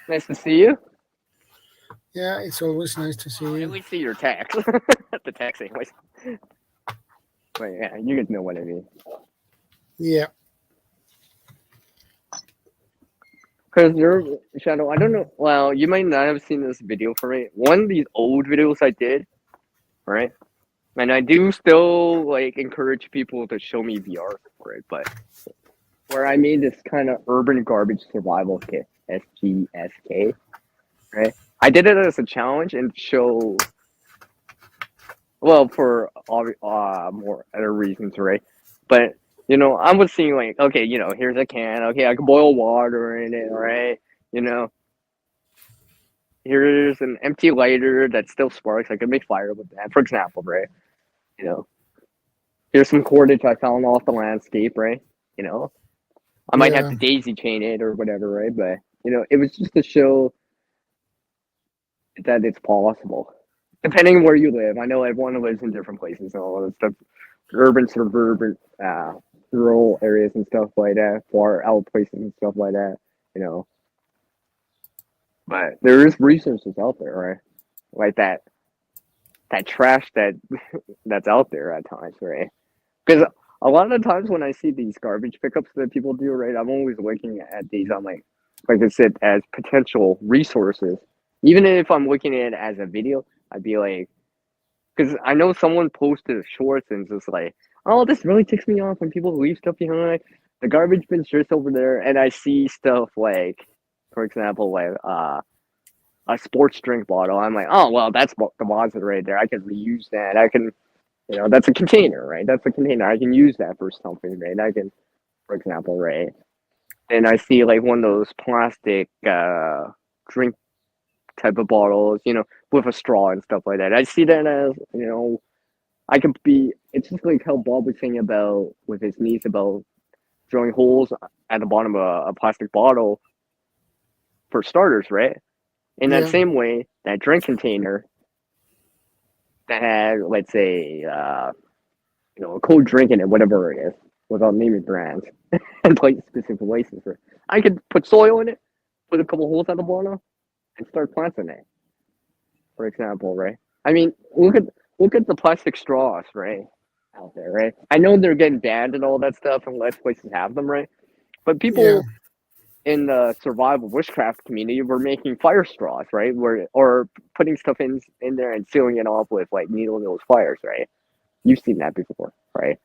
Nice to see you. Yeah, it's always nice to see you. At least see your text. The text, anyways. But yeah, you guys know what I mean. Yeah. Because Shadow, I don't know. Well, you might not have seen this video for me. One of these old videos I did, right? And I do still encourage people to show me VR for it, but where I made this kind of urban garbage survival kit, SGSK, right? I did it as a challenge and show, well, for more other reasons, right? But I was seeing okay, here's a can. Okay, I can boil water in it, right? Here's an empty lighter that still sparks. I could make fire with that, for example, right? Here's some cordage I found off the landscape, right? I might have to daisy chain it or whatever, right? But it was just to show that it's possible, depending on where you live. I know everyone lives in different places and all that stuff, urban, suburban, rural areas and stuff like that, far out places and stuff like that. But there is resources out there, right? Like that trash that's out there at times, right? Because a lot of the times when I see these garbage pickups that people do, right, I'm always looking at these on like I said, as potential resources. Even if I'm looking at it as a video, I'd be like, because I know someone posted shorts and just like, oh, this really ticks me off when people leave stuff behind. The garbage bin's just over there, and I see stuff like, for example, like a sports drink bottle. I'm like, oh well, that's the Monster right there. I can reuse that. I can, that's a container, right? That's a container. I can use that for something, right? I can, for example, right? And I see like one of those plastic drink type of bottles, with a straw and stuff like that. I see that as, I can be. It's just like how Bob was saying about with his niece about drilling holes at the bottom of a plastic bottle for starters, right? In that same way, that drink container that had, let's say, a cold drink in it, whatever it is, without naming brands and like specific places, right? I could put soil in it, put a couple holes at the bottom, and start planting it. For example, right? I mean, look at the plastic straws, right, out there, right? I know they're getting banned and all that stuff, and less places have them, right? But people in the survival bushcraft community were making fire straws, right? Or putting stuff in there and sealing it off with like needle nose fires, right? You've seen that before, right?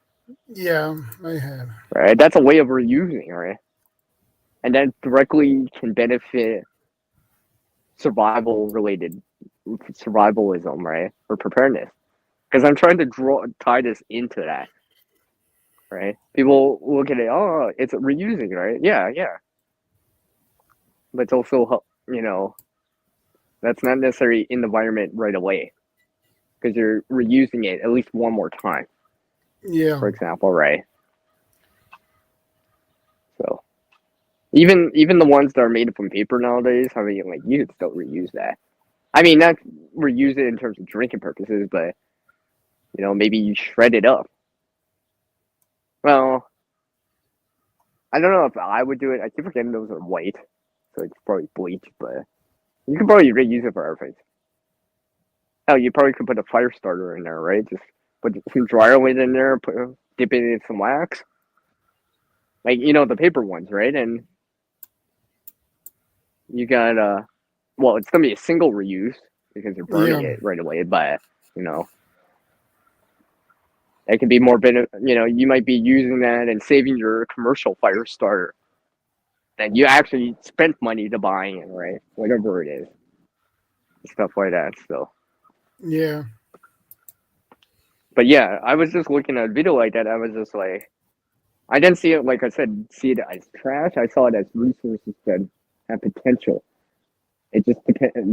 Yeah, I have. Right. That's a way of reusing, right? And that directly can benefit survivalism, right, or preparedness. Because I'm trying to tie this into that, right? People look at it, oh, it's reusing, right? Yeah. But it's also, that's not necessarily in the environment right away, because you're reusing it at least one more time. Yeah. For example, right? So, even the ones that are made from paper nowadays, I mean, like, you could still reuse that. I mean, not reuse it in terms of drinking purposes, but maybe you shred it up. Well, I don't know if I would do it. I keep forgetting those are white, so it's probably bleach, but you could probably reuse it for everything. Hell, you probably could put a fire starter in there, right? Just put some dryer weight in there, dip it in some wax. Like, the paper ones, right? And you got, well, it's going to be a single reuse because you're burning it right away, but, it can be more, you might be using that and saving your commercial fire starter that you actually spent money to buying it, right? Whatever it is. Stuff like that, so. Yeah. But yeah, I was just looking at a video like that. I was just like, I didn't see it, like I said, see it as trash. I saw it as resources that have potential. It just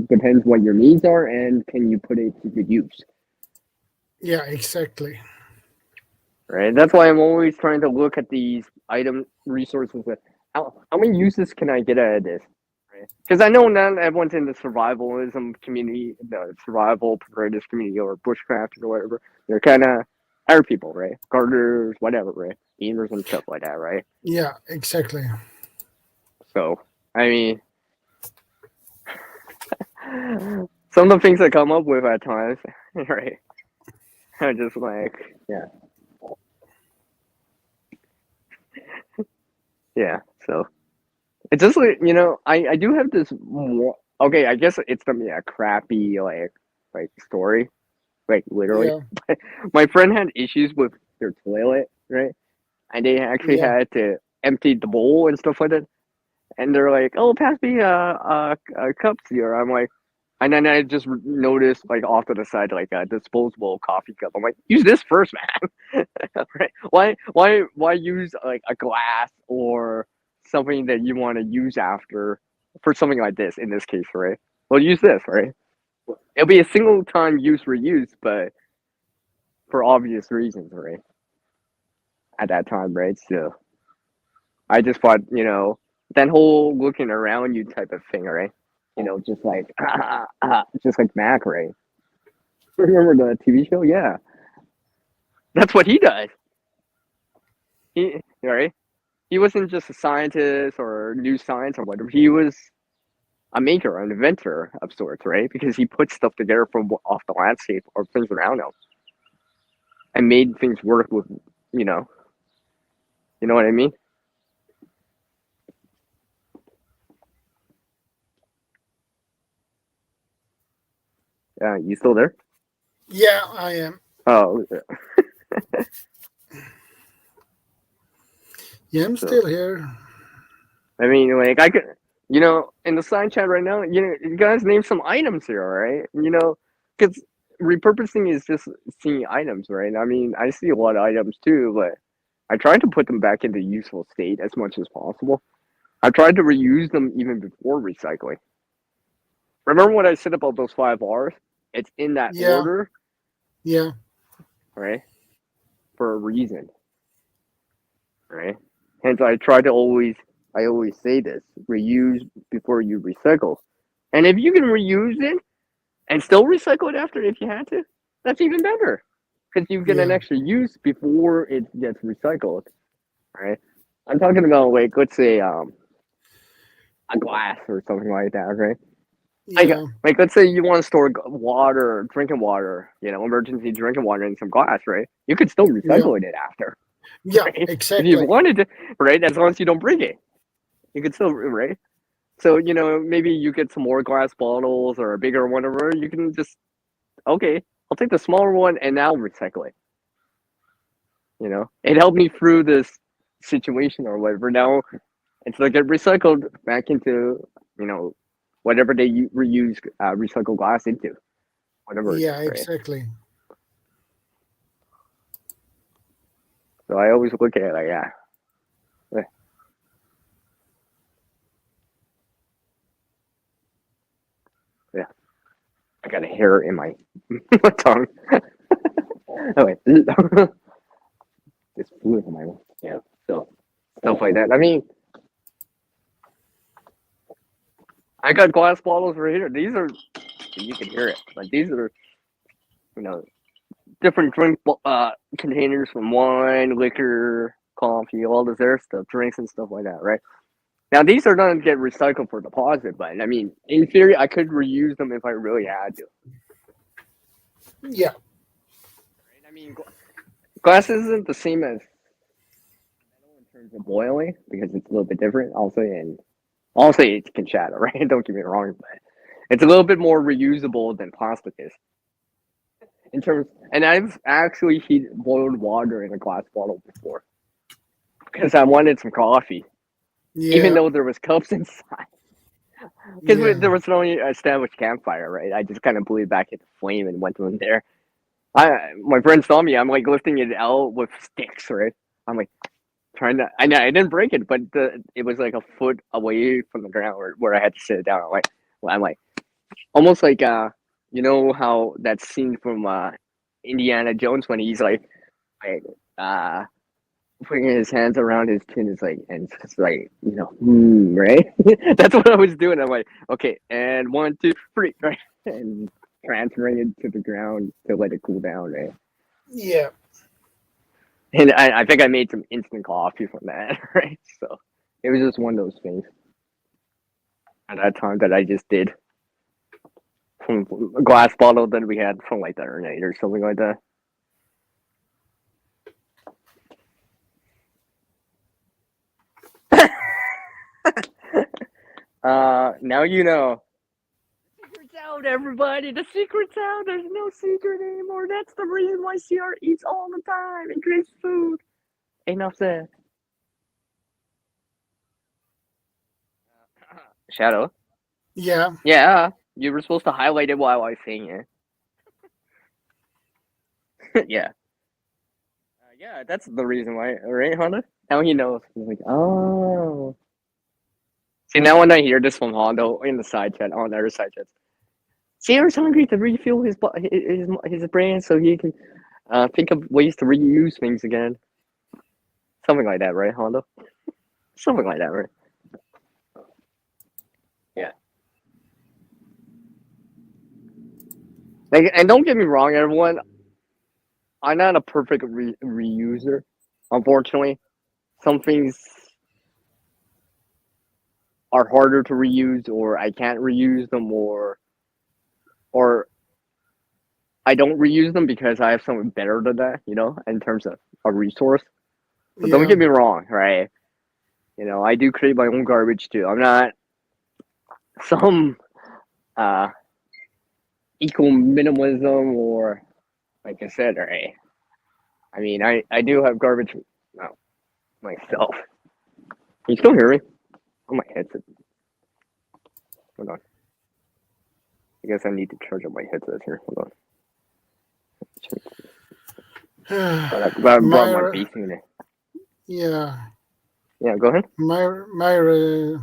depends what your needs are and can you put it to good use. Yeah, exactly. Right. That's why I'm always trying to look at these item resources. How many uses can I get out of this? Right. Because I know not everyone's in the survivalism community, the survival preparedness community, or bushcraft or whatever. They're kind of higher people, right? Gardeners, whatever, right? Gamers and stuff like that, right? Yeah, exactly. So, I mean, some of the things I come up with at times, right? I'm just like, yeah. Yeah, so it's just like, I do have this more, okay, I guess it's gonna be a crappy like story, like literally. Yeah. My friend had issues with their toilet, right? And they actually had to empty the bowl and stuff like that. And they're like, "Oh, pass me a cups here." I'm like, and then I just noticed like off to the side like a disposable coffee cup. I'm like, use this first, man. Right? Why use like a glass or something that you want to use after for something like this in this case, right? Well, use this, right? It'll be a single time use reuse, but for obvious reasons, right? At that time, right? So I just thought, that whole looking around you type of thing, right? Just like just like Mac, right? Remember the TV show? Yeah, that's what he does. He right? He wasn't just a scientist or new science or whatever. He was a maker, an inventor of sorts, right? Because he put stuff together from off the landscape or things around him, and made things work with, you know what I mean? You still there? Yeah, I am. Oh, Yeah, I'm So- still here. I mean, like I could, in the side chat right now, you guys name some items here, all right? Because repurposing is just seeing items, right? I mean, I see a lot of items too, but I try to put them back into useful state as much as possible. I tried to reuse them even before recycling. Remember what I said about those 5 R's? It's in that Yeah. order, Yeah. right? For a reason, right? Hence, I always say this: reuse before you recycle. And if you can reuse it and still recycle it after, if you had to, that's even better because you get an Yeah. extra use before it gets recycled, right? I'm talking about like let's say a glass or something like that, right? Yeah. Like let's say you want to store water, drinking water, emergency drinking water in some glass, right? You could still recycle it after, Yeah. right? If Exactly. you wanted to, right? As long as you don't break it, you could still, right? So maybe you get some more glass bottles or a bigger one, or you can just okay, I'll take the smaller one and now recycle it. It helped me through this situation or whatever. Now it's like get recycled back into whatever they reuse recycled glass into, whatever. Yeah. Right? Exactly. So I always look at it like yeah. I got a hair in my tongue. Oh wait, it's fluid in my mouth. Yeah. So stuff like that. I mean, I got glass bottles right here. These are, you can hear it. Like these are, different drink containers from wine, liquor, coffee, all this other stuff, drinks and stuff like that, right? Now these are going to get recycled for deposit, but I mean, in theory, I could reuse them if I really had to. Yeah. Right? I mean, glass isn't the same as metal in terms of boiling because it's a little bit different. Also, it can shatter, right? Don't get me wrong, but it's a little bit more reusable than plastic is. In terms, and I've actually boiled water in a glass bottle before because I wanted some coffee, even though there was cups inside. Because there was no established campfire, right? I just kind of blew it back into flame and went in there. My friend saw me. I'm like lifting it out with sticks, right? I'm like trying to. I didn't break it, but it was like a foot away from the ground where I had to sit it down. I'm like, almost like you know how that scene from Indiana Jones when he's like putting his hands around his chin is like, and it's just like, right? That's what I was doing. I'm like, okay, and 1, 2, 3, right? And transferring it to the ground to let it cool down, right? Yeah. And I think I made some instant coffee from that, right? So it was just one of those things at that time that I just did from a glass bottle that we had from like the night or something like that. Now you know. The secret's out, everybody. The secret's out. There's no secret anymore. That's the reason why CR eats all the time and creates food. Enough said. Shadow. Yeah. Yeah, you were supposed to highlight it while I was saying it. Yeah. Yeah, that's the reason why, right, Honda? Now he knows. He's like, oh. See, now when I hear this from Hondo in the side chat, on the other side chats, Sarah's hungry to refuel his brain so he can think of ways to reuse things again. Something like that, right, Hondo? Something like that, right? Yeah. Like, and don't get me wrong, everyone. I'm not a perfect reuser, unfortunately. Some things are harder to reuse, or I can't reuse them, or I don't reuse them because I have something better than that, in terms of a resource. So don't get me wrong, right? I do create my own garbage too. I'm not some eco minimalism, or like I said, right? I mean, I do have garbage myself. Can you still hear me? Oh, my headset. Hold on. I guess I need to charge up my headset here. Hold on. I brought my beast in there. Yeah. Yeah, go ahead. Myra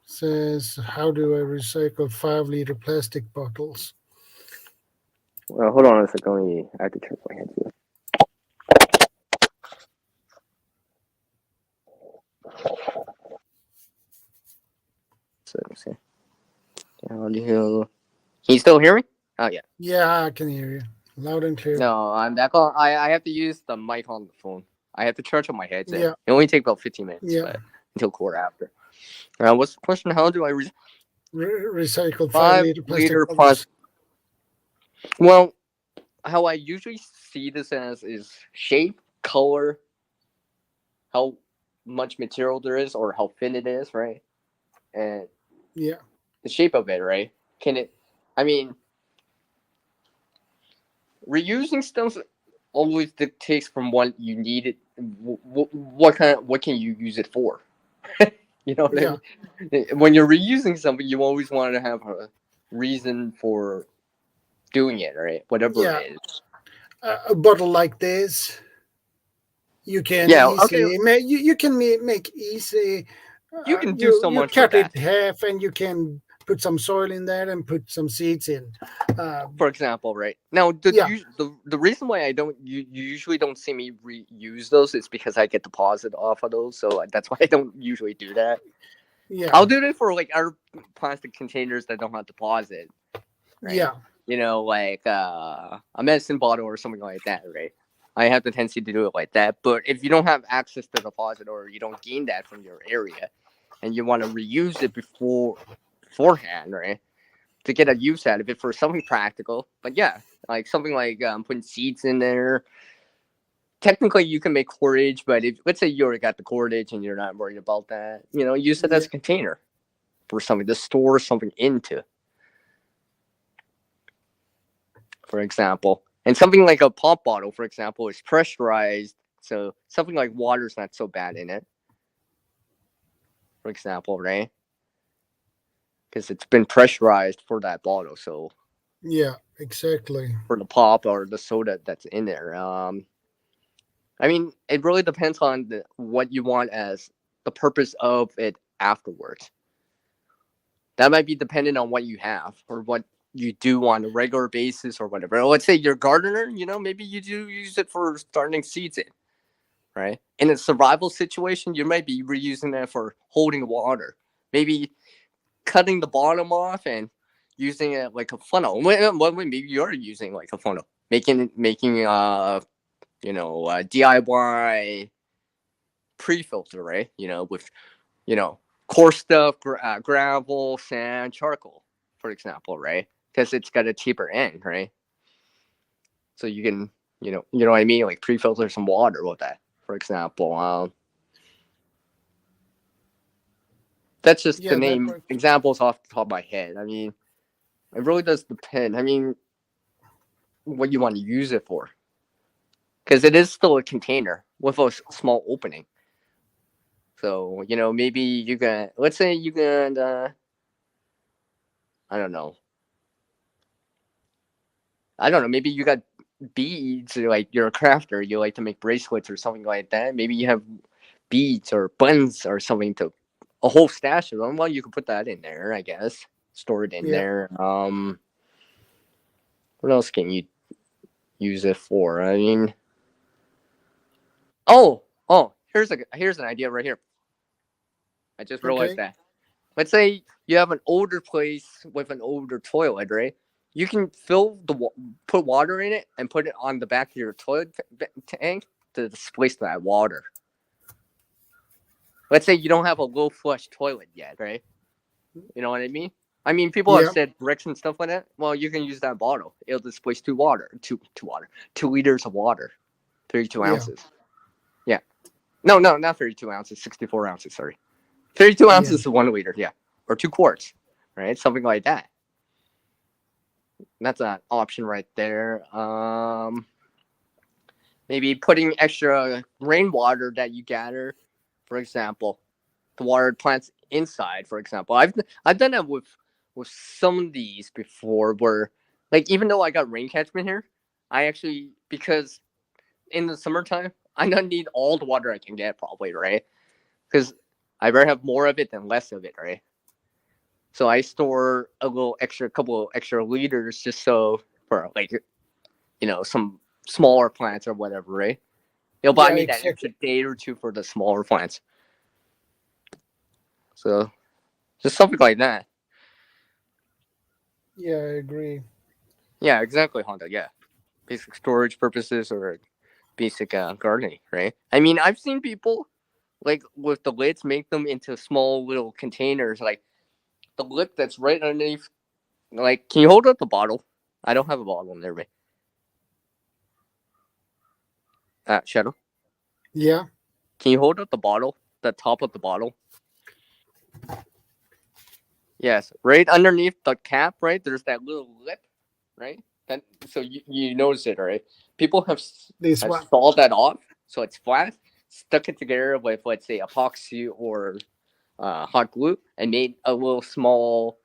says, how do I recycle 5-liter plastic bottles? Well, hold on a second. I have to charge my headset. So, can you still hear me? Oh, yeah. Yeah, I can hear you. Loud and clear. No, I'm back on. I have to use the mic on the phone. I have to charge up my headset. Yeah. It only takes about 15 minutes, Yeah. but until quarter after. What's the question? How do I recycle 5-liter liter plastic bottles? Well, how I usually see this as is shape, color, how much material there is, or how thin it is, right? And yeah, the shape of it, right? Can it? I mean, reusing stuff always dictates from what you need it. What can you use it for? You know what I mean? When you're reusing something, you always want to have a reason for doing it, right? Whatever it is. A bottle like this, you can easily you can make easy. You can do so much with that. You cut it half, and you can put some soil in there and put some seeds in. For example, right now, the reason why you usually don't see me reuse those is because I get deposit off of those, so that's why I don't usually do that. Yeah, I'll do it for like our plastic containers that don't have deposit. Right? Yeah, you know, like a medicine bottle or something like that, right? I have the tendency to do it like that. But if you don't have access to deposit, or you don't gain that from your area, and you want to reuse it beforehand, right? To get a use out of it for something practical. But yeah, like something like putting seeds in there. Technically, you can make cordage, but if let's say you already got the cordage and you're not worried about that, use it as a container for something to store something into, for example. And something like a pop bottle, for example, is pressurized, so something like water is not so bad in it, for example, right? Because it's been pressurized for that bottle, so yeah, exactly. For the pop or the soda that's in there. I mean, it really depends on what you want as the purpose of it afterwards. That might be dependent on what you have or what you do on a regular basis or whatever. Let's say you're a gardener, maybe you do use it for starting seeds in, right? In a survival situation, you might be reusing that for holding water. Maybe cutting the bottom off and using it like a funnel. Maybe you're using like a funnel, making DIY pre-filter, right? With coarse stuff, gravel, sand, charcoal, for example, right? Because it's got a cheaper end, right? So you can, you know what I mean, like pre-filter some water with that, for example. That's just the name examples off the top of my head. I mean, it really does depend. I mean, what you want to use it for, because it is still a container with a small opening. So maybe you can. Let's say you can. I don't know. Maybe you got beads, like you're a crafter, you like to make bracelets or something like that. Maybe you have beads or buns or something, to a whole stash of them. Well, you can put that in there, I guess. Store it in there. What else can you use it for? I mean, here's an idea right here. I just realized that. Let's say you have an older place with an older toilet, right? You can put water in it and put it on the back of your toilet tank to displace that water. Let's say you don't have a low flush toilet yet, right? You know what I mean? I mean, people have said bricks and stuff like that. Well, you can use that bottle. It'll displace 2 liters of water, 32 ounces. Yeah. No, not 32 ounces, 64 ounces, sorry. 32 ounces is 1 liter, yeah. Or 2 quarts, right? Something like that. That's an option right there. Maybe putting extra rainwater that you gather, for example, to water plants inside. For example, I've done that with some of these before, where like even though I got rain catchment here, I actually, because in the summertime I don't need all the water I can get, probably, right? Because I better have more of it than less of it, right? So I store a couple extra liters, just so for like some smaller plants or whatever, right? It'll buy Yeah, me that exactly. extra day or two for the smaller plants. So just something like that. Yeah, I agree. Yeah, exactly, Honda. Yeah, basic storage purposes or basic gardening, right? I mean, I've seen people like with the lids make them into small little containers, like the lip that's right underneath. Like, can you hold up the bottle? I don't have a bottle near me. Shadow, Yeah. can you hold up the bottle? The top of the bottle. Yes, right underneath the cap, right? There's that little lip, right? That, so you notice it, right? People This have one. sawed that off, so it's flat, stuck it together with, let's say, epoxy or hot glue, and made a little small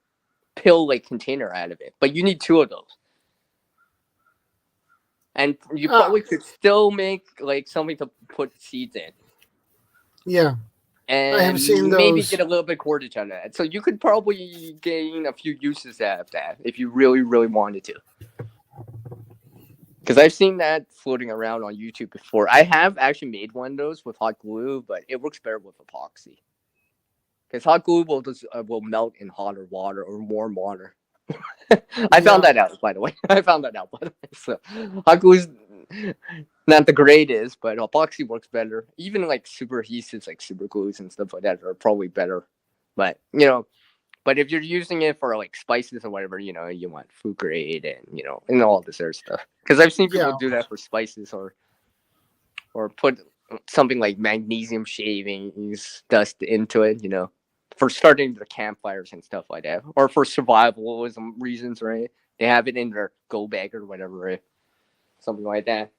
pill-like container out of it. But you need two of those, and you probably could still make like something to put seeds in. Yeah. I have And seen maybe those. get a little bit cordage out of that. So you could probably gain a few uses out of that if you really, really wanted to. Because I've seen that floating around on YouTube before. I have actually made one of those with hot glue, but it works better with epoxy. Because hot glue will melt in hotter water or warm water. I found that out, by the way. So hot glue's not the greatest, but epoxy works better. Even like super adhesives, like super glues and stuff like that, are probably better. But but if you're using it for like spices or whatever, you want food grade and all this other stuff. Because I've seen people Yeah. do that for spices or put something like magnesium shavings dust into it, for starting the campfires and stuff like that, or for survivalism reasons, right? They have it in their go bag or whatever, right? Something like that.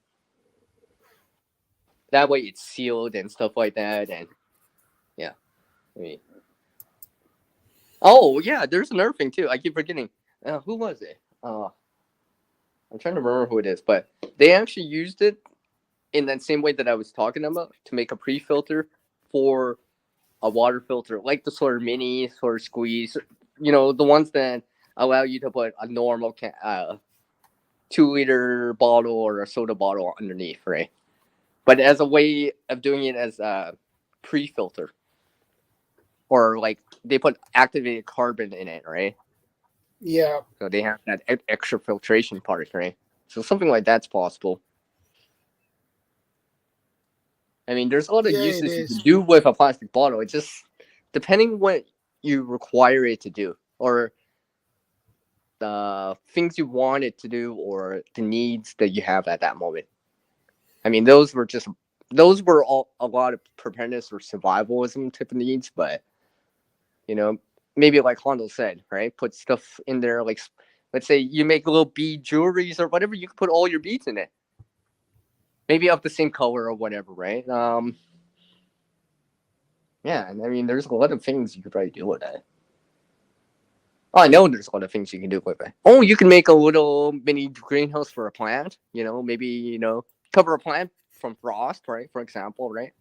That way it's sealed and stuff like that, and yeah. I mean, oh yeah, there's another thing too. I keep forgetting. Who was it? I'm trying to remember who it is, but they actually used it in that same way that I was talking about to make a pre-filter for a water filter, like the sort of mini sort of squeeze, the ones that allow you to put a normal 2-liter bottle or a soda bottle underneath, right? But as a way of doing it as a pre-filter, or like they put activated carbon in it, right? Yeah. So they have that extra filtration part, right? So something like that's possible. I mean, there's a lot of Yeah, it uses you can is. do with a plastic bottle. It's just depending what you require it to do, or the things you want it to do, or the needs that you have at that moment. I mean, those were all a lot of preparedness or survivalism type of needs, but maybe like Hondo said, right? Put stuff in there, like let's say you make little bead jewelries or whatever, you can put all your beads in it. Maybe of the same color or whatever, right? Yeah, and I mean, there's a lot of things you could probably do with that. Oh, I know there's a lot of things you can do with it. Oh, you can make a little mini greenhouse for a plant. Maybe cover a plant from frost, right? For example, right?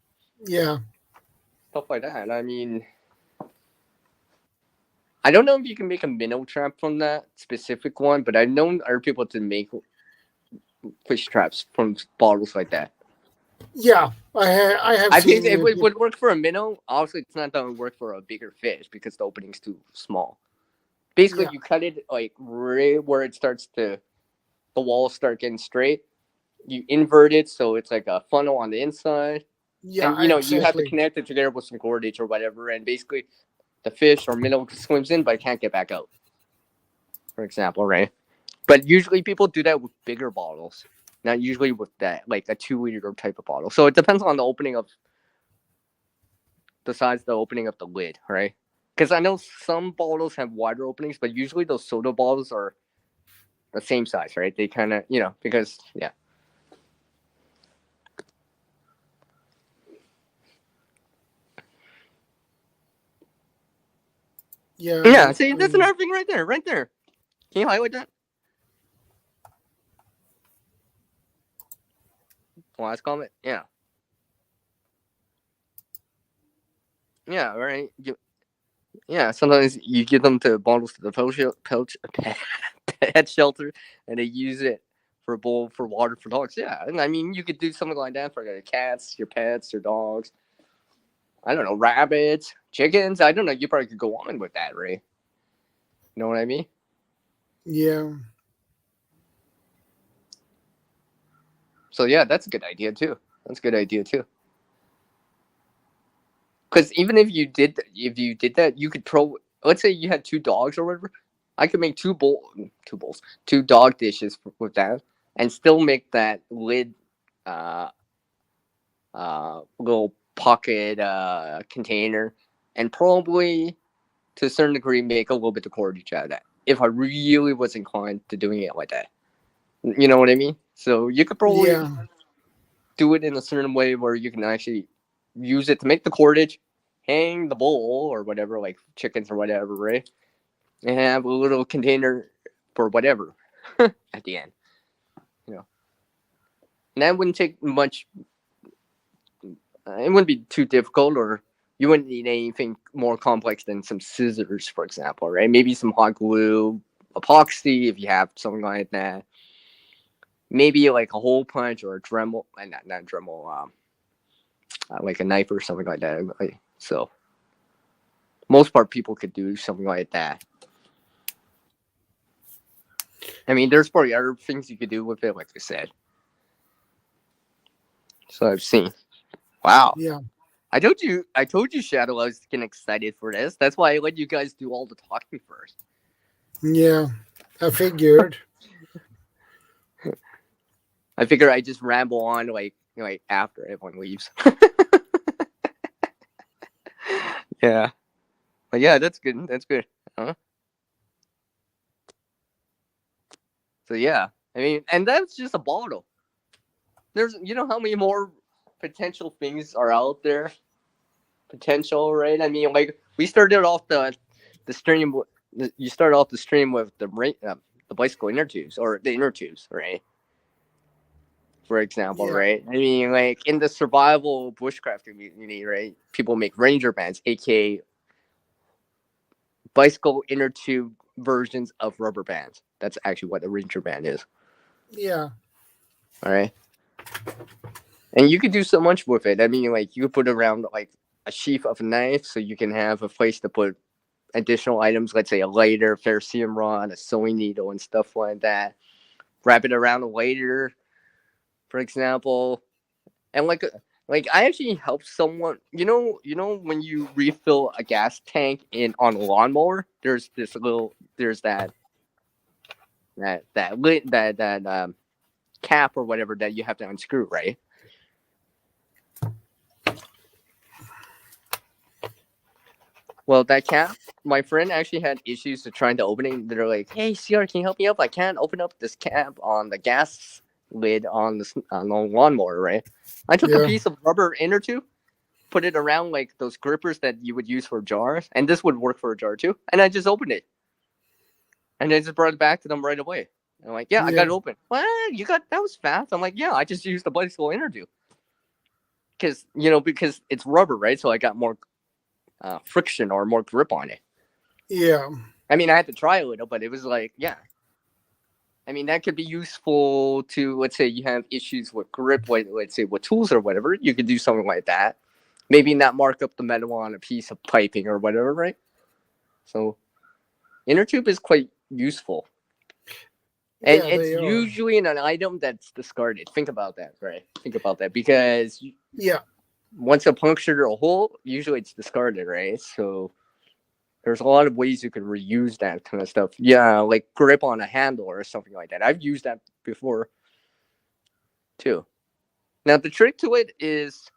Yeah. Stuff like that. I mean, I don't know if you can make a minnow trap from that specific one, but I've known other people to make fish traps from bottles like that. Yeah. I have I seen think it it. would work for a minnow. Obviously, it's not going to work for a bigger fish because the opening's too small. Basically, Yeah. you cut it like right where it starts the walls start getting straight. You invert it so it's like a funnel on the inside, Yeah, and you have to exactly. connect it together with some cordage or whatever, and basically the fish or minnow swims in but it can't get back out, for example, right? But usually people do that with bigger bottles, not usually with that like a 2-liter type of bottle. So it depends on the opening of the size of the opening of the lid, right? Because I know some bottles have wider openings, but usually those soda bottles are the same size, right? They kind of, because yeah. Yeah. See, that's another thing right there. Can you highlight that? Last comment. Yeah. Yeah. Right. Sometimes you give them to bottles to the pet shelter, and they use it for a bowl for water for dogs. Yeah, and I mean you could do something like that for your cats, your pets, your dogs. I don't know, rabbits, chickens. I don't know. You probably could go on with that, right? You know what I mean? Yeah. So yeah, that's a good idea too. Because even if you did that, you could let's say you had 2 dogs or whatever. I could make 2 dog dishes with that, and still make that lid, little pocket container, and probably to a certain degree make a little bit of cordage out of that. If I really was inclined to doing it like that, you know what I mean. So you could probably do it in a certain way where you can actually use it to make the cordage, hang the bowl or whatever, like chickens or whatever, right? And have a little container for whatever at the end. And that wouldn't take much. It wouldn't be too difficult, or you wouldn't need anything more complex than some scissors, for example, right? Maybe some hot glue, epoxy, if you have something like that. Maybe like a hole punch or a Dremel, not Dremel, like a knife or something like that. So, most part, people could do something like that. I mean, there's probably other things you could do with it, like I said. So I've seen. Wow. Yeah. I told you, Shadow, I was getting excited for this. That's why I let you guys do all the talking first. Yeah, I figured. I figure I just ramble on like after everyone leaves. Yeah. But yeah, that's good. Huh? So yeah, I mean, and that's just a bottle. There's, how many more potential things are out there? Potential, right? I mean, like we started off the stream. You started off the stream with the bicycle inner tubes or the inner tubes, right? For example, Yeah. right? I mean, like in the survival bushcraft community, right? People make ranger bands, aka bicycle inner tube versions of rubber bands. That's actually what a ranger band is. Yeah. All right. And you could do so much with it. I mean, like you could put around like a sheath of a knife, so you can have a place to put additional items. Let's say a lighter, ferrocerium rod, a sewing needle, and stuff like that. Wrap it around a lighter, for example, and like I actually helped someone. You know when you refill a gas tank on a lawnmower, there's that lid, that cap or whatever that you have to unscrew, right? Well, that cap, my friend actually had issues to trying to open it. They're like, "Hey, CR, can you help me up? I can't open up this cap on the gas lid on the lawnmower, right?" I took a piece of rubber inner tube, put it around like those grippers that you would use for jars, and this would work for a jar too. And I just opened it, and I just brought it back to them right away. I'm like, "Yeah, I got it open." Well, that was fast. I'm like, "Yeah, I just used the bicycle inner tube because it's rubber, right? So I got more friction or more grip on it." Yeah. I mean, I had to try a little, but it was like, yeah. I mean, that could be useful to, let's say you have issues with grip, let's say with tools or whatever. You could do something like that. Maybe not mark up the metal on a piece of piping or whatever, right? So, inner tube is quite useful. And it's usually an item that's discarded. Think about that, right? Think about that. Because once it punctured a hole, usually it's discarded, right? So there's a lot of ways you can reuse that kind of stuff. Yeah, like grip on a handle or something like that. I've used that before too. Now the trick to it is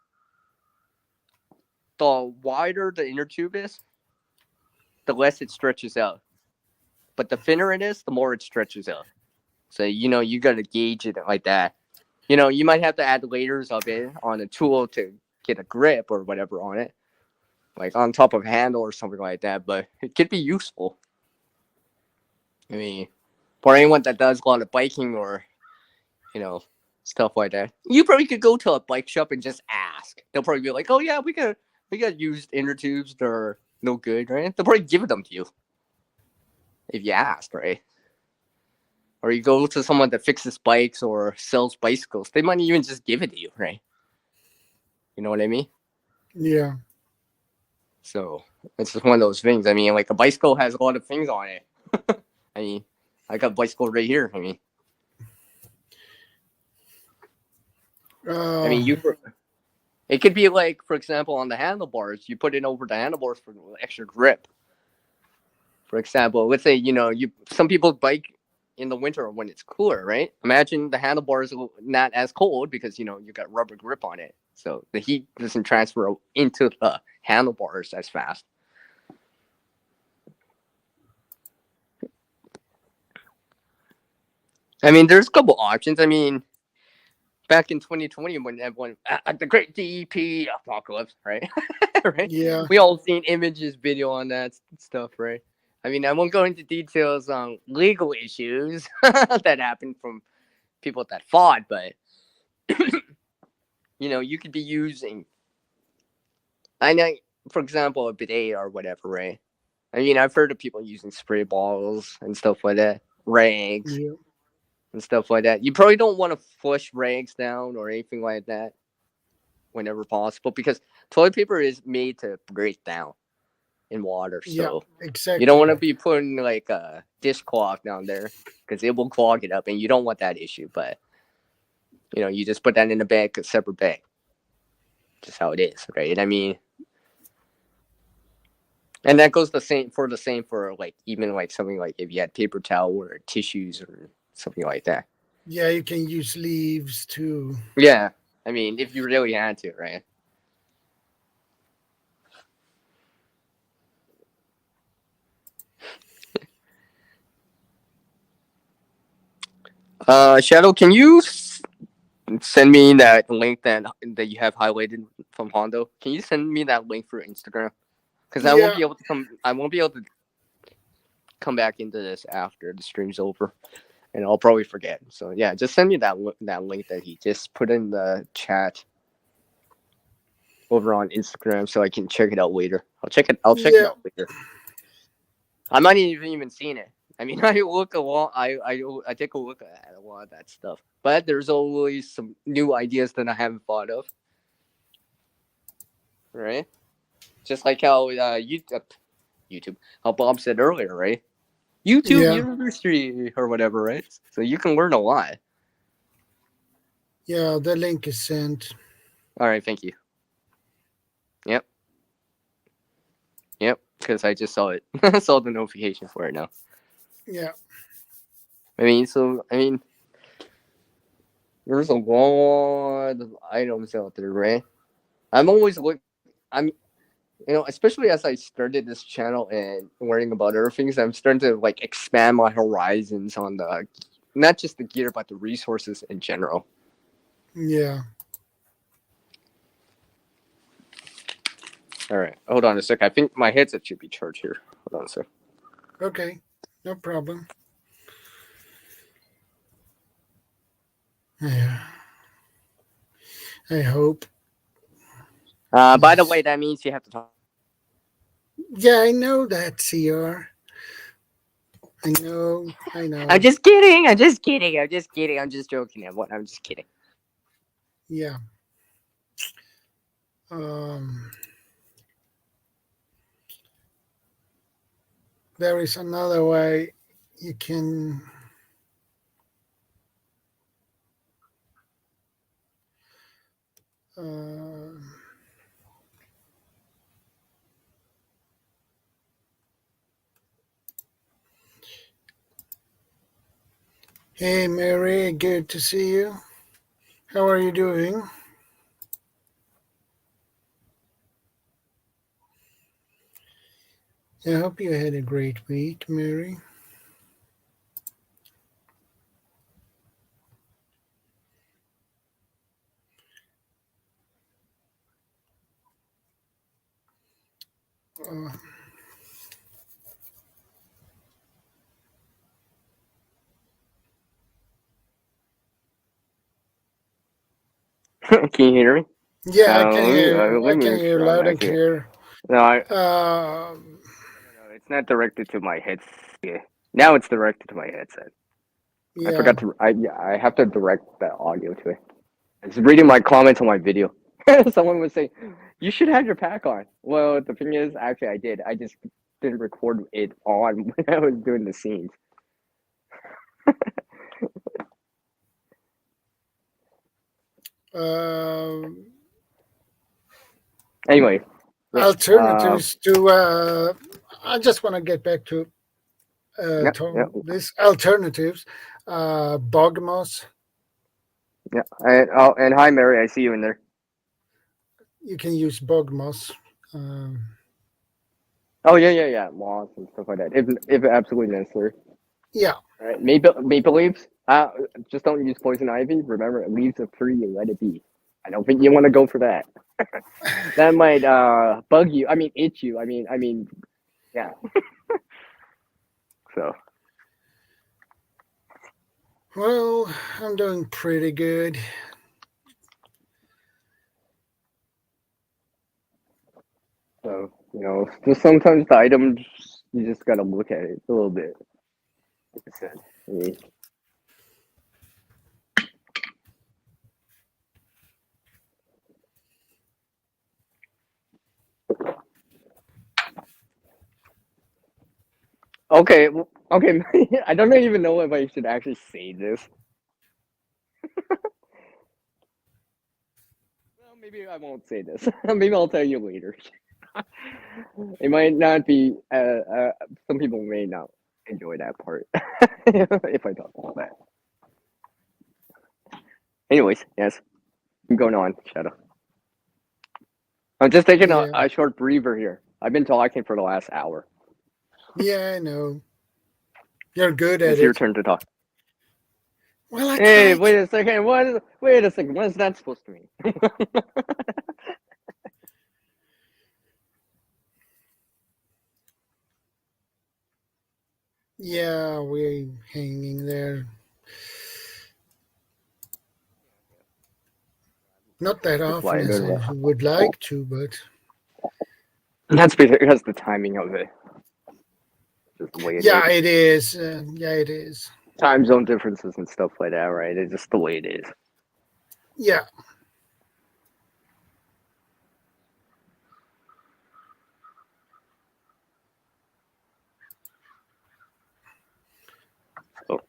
the wider the inner tube is, the less it stretches out. But the thinner it is, the more it stretches out. So you got to gauge it like that. You might have to add layers of it on a tool to get a grip or whatever on it, like on top of a handle or something like that. But it could be useful. I mean, for anyone that does a lot of biking or stuff like that, you probably could go to a bike shop and just ask. They'll probably be like, "Oh yeah, we got used inner tubes that are no good, right?" They'll probably give them to you if you ask, right? Or you go to someone that fixes bikes or sells bicycles, they might even just give it to you, right? You know what I mean? Yeah. So it's just one of those things. I mean, like a bicycle has a lot of things on it. I mean, I got a bicycle right here. I mean, it could be like, for example, on the handlebars, you put it over the handlebars for extra grip. For example, let's say some people bike in the winter when it's cooler, right? Imagine the handlebars not as cold because you got rubber grip on it, so the heat doesn't transfer into the handlebars as fast. I mean, there's a couple options. I mean, back in 2020 when everyone the great DEP apocalypse, right? Right? Yeah. We all seen images, video on that stuff, right? I mean, I won't go into details on legal issues that happened from people that fought, but you could be using, I know, for example, a bidet or whatever, right? I mean, I've heard of people using spray bottles and stuff like that, rags Yeah. and stuff like that. You probably don't want to flush rags down or anything like that whenever possible, because toilet paper is made to break down in water. So exactly. you don't want to be putting like a dishcloth down there because it will clog it up, and you don't want that issue. But you just put that in a bag, a separate bag. Just how it is, right? I mean, and that goes the same for like even like something like if you had paper towel or tissues or something like that. Yeah, you can use leaves too. Yeah, I mean, if you really had to, right? Shadow, can you send me that link that you have highlighted from Hondo? Can you send me that link through Instagram? Because I won't be able to come. I won't be able to come back into this after the stream's over, and I'll probably forget. So yeah, just send me that link that he just put in the chat over on Instagram, so I can check it out later. I'll check it out later. I might even seen it. I mean, I look a lot. I take a look at a lot of that stuff, but there's always some new ideas that I haven't thought of. Right? Just like how YouTube, how Bob said earlier, right? YouTube University or whatever, right? So you can learn a lot. Yeah, the link is sent. All right, thank you. Yep, because I just saw it. I saw the notification for it now. Yeah. I mean, there's a lot of items out there, right? Especially as I started this channel and learning about other things, I'm starting to like expand my horizons on the, not just the gear, but the resources in general. Yeah. All right, hold on a sec. I think my headset should be charged here. Hold on a sec. Okay, no problem. Yeah. I hope. By the way, that means you have to talk. Yeah, I know that, CR. I know. I'm just kidding. I'm just joking. I'm just kidding. Yeah. There is another way you can Hey Mary, good to see you. How are you doing? I hope you had a great week, Mary. Can you hear me? Yeah, I can hear. Let I me can make hear sure I'm loud and actually. clear. No, no, it's not directed to my headset. Yeah. Now it's directed to my headset. I Yeah. forgot to. I have to direct the audio to it. I was reading my comments on my video. Someone was saying, "You should have your pack on." Well, the thing is, actually, I did. I just didn't record it on when I was doing the scenes. Anyway, yeah, alternatives to. I just want to get back to this alternatives. Bog moss. Yeah, and hi, Mary. I see you in there. You can use bog moss. Oh yeah. Moss and stuff like that. If absolutely necessary. Yeah. All right, maple leaves. Just don't use poison ivy. Remember, it leaves are free and let it be. I don't think you want to go for that. That might bug you. I mean, itch you. I mean, yeah. So. Well, I'm doing pretty good. So, just sometimes the items, you just got to look at it a little bit. Like I said. I mean, okay. I don't even know if I should actually say this. Well, maybe I won't say this. Maybe I'll tell you later. It might not be. Some people may not enjoy that part if I talk about that. Anyways, yes, I'm going on, Shadow. I'm just taking a short breather here. I've been talking for the last hour. Yeah, I know. You're good at it. It's your turn to talk. Well, hey, wait a second. Wait a second. What is that supposed to mean? Yeah, we're hanging there. Not that often as I would like to, but that's because the timing of it. Just the way it yeah, it is. Yeah, it is. Time zone differences and stuff like that, right? It's just the way it is. Yeah. So.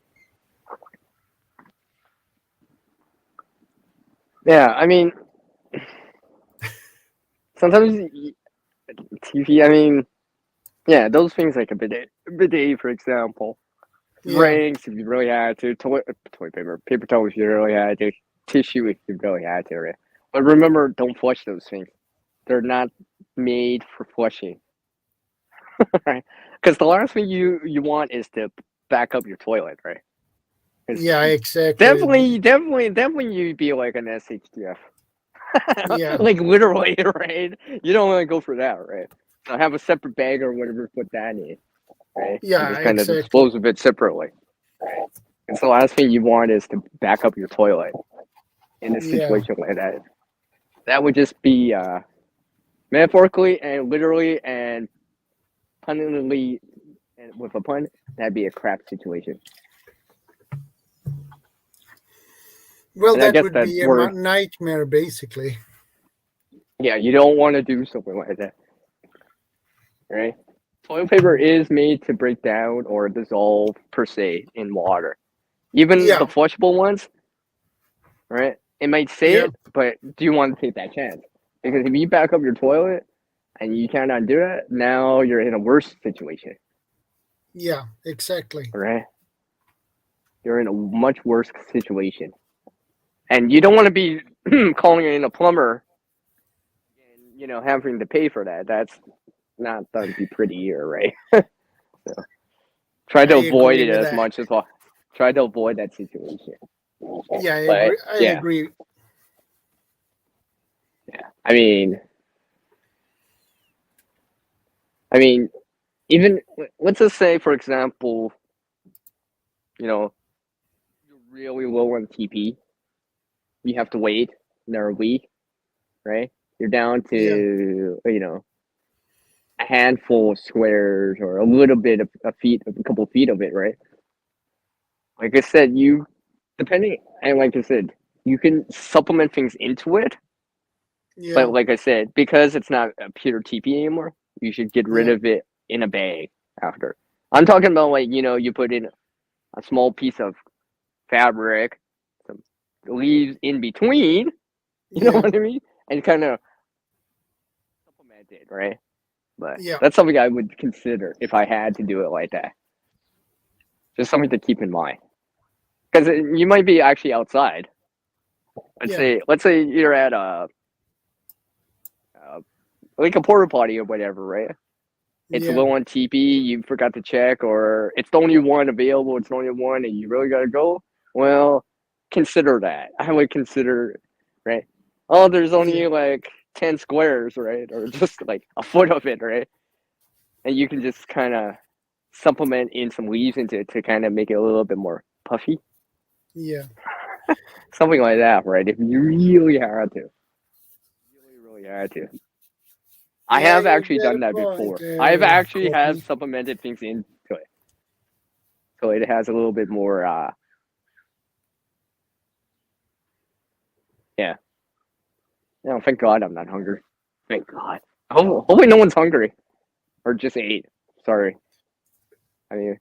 Yeah, I mean, sometimes TV. I mean, yeah, those things like a bidet, for example. Rings if you really had to, toilet paper, paper towels if you really had to, tissue if you really had to. Right? But remember, don't flush those things. They're not made for flushing. Right? Because the last thing you want is to back up your toilet, right? Yeah, exactly. Definitely you'd be like an SHTF. Yeah. Like literally, right? You don't want to go for that, right? So have a separate bag or whatever, put that in, right? Yeah, and just kind exactly. of dispose of it separately. Right? And so the last thing you want is to back up your toilet in a situation like that. That would just be metaphorically and literally and punnily, and with a pun, that'd be a crap situation. Well, that would be a nightmare, basically. Yeah, you don't want to do something like that. Right? Toilet paper is made to break down or dissolve, per se, in water. Even the flushable ones, right? It might say it, but do you want to take that chance? Because if you back up your toilet and you cannot do that, now you're in a worse situation. Yeah, exactly. Right? You're in a much worse situation. And you don't want to be calling in a plumber and, having to pay for that. That's not going to be pretty here, right? So, try to avoid it as much as possible. Try to avoid that situation. Yeah, I agree. Yeah, I mean, I mean, even let's just say, for example, you're really low on TP. You have to wait another week, right? You're down to a handful of squares or a little bit of a couple feet of it, right? Like I said, you can supplement things into it. Yeah. But like I said, because it's not a pure TP anymore, you should get rid of it in a bag after. I'm talking about you put in a small piece of fabric, some leaves in between, you know what I mean? And kind of supplement it, right? But that's something I would consider if I had to do it like that. Just something to keep in mind. Because you might be actually outside. Let's say you're at like a porta potty or whatever, right? It's low on TP, you forgot to check, or it's the only one available, it's the only one, and you really gotta go. Well, consider that. I would consider, right? Oh, there's only like 10 squares, right? Or just like a foot of it, right? And you can just kind of supplement in some leaves into it to kind of make it a little bit more puffy. Yeah. Something like that, right? If you really had to. Really had to. I have actually done that before. I've actually have supplemented things into it. So it has a little bit more, yeah. No, thank God I'm not hungry. Thank God. Hopefully no one's hungry. Or just ate. Sorry. I mean,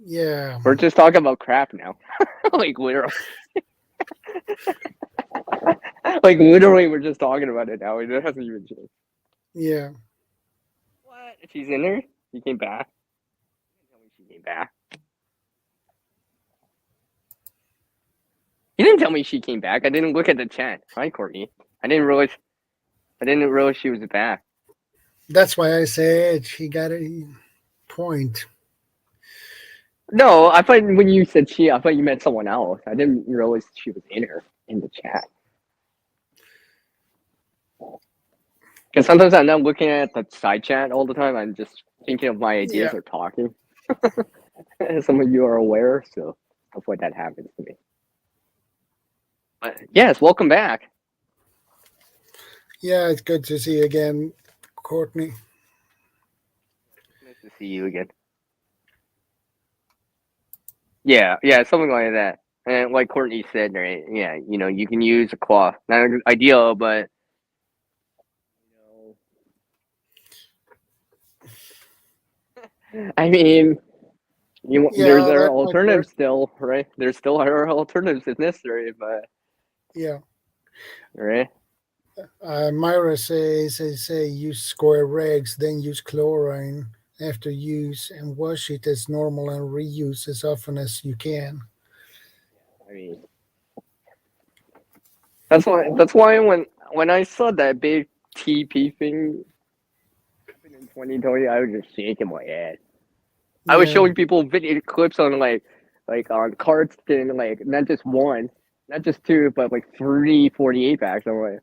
yeah. We're just talking about crap now. Like, literally. Like, literally, we're just talking about it now. It hasn't even changed. Yeah. What? She's in there? She came back? Tell me she came back. You didn't tell me she came back. I didn't look at the chat. Hi, Courtney. I didn't realize she was back. That's why I said she got a point. No, I thought when you said she, I thought you meant someone else. I didn't realize she was in the chat. Because sometimes I'm not looking at the side chat all the time. I'm just thinking of my ideas or talking. Some of you are aware, so stuff like that happens to me. But yes, welcome back. Yeah, it's good to see you again, Courtney. Nice to see you again. Yeah, something like that. And like Courtney said, right? Yeah, you can use a cloth. Not ideal, but I mean, there are alternatives still, right? There still are alternatives if necessary, but right. Myra says use square rags, then use chlorine after use and wash it as normal and reuse as often as you can. I mean, that's why when I saw that big TP thing happen in 2020, I was just shaking my head. I was showing people video clips on like on carts and like not just one, not just two, but like 3 48 packs. I'm like,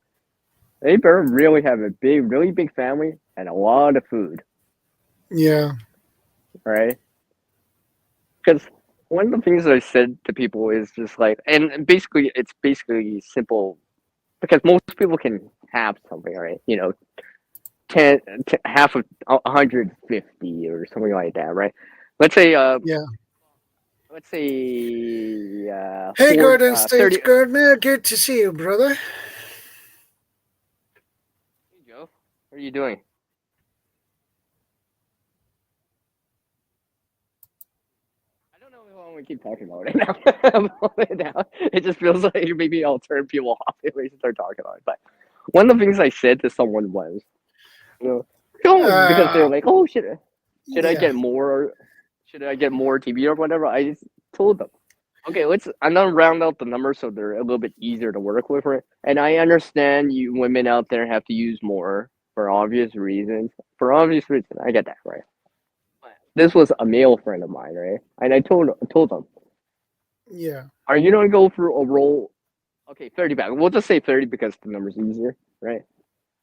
they better really have a really big family and a lot of food. Yeah. Right? Because one of the things I said to people is just like, and basically, it's basically simple because most people can have something, right? 10, half of 150 or something like that, right? Let's say, let's say, hey, Gordon State Gardner, good to see you, brother. Hey, Joe. What are you doing? I don't know if I want to keep talking about it now. It just feels like maybe I'll turn people off if we start talking about it. But one of the things I said to someone was, because they're like, oh, should I get more? Should I get more TV or whatever? I just told them, okay, I'm gonna round out the numbers so they're a little bit easier to work with, right? And I understand you women out there have to use more for obvious reasons. I get that, right? This was a male friend of mine, right? And I told them, are you gonna go through a roll? Okay, 30 pack. We'll just say 30 because the number's easier, right?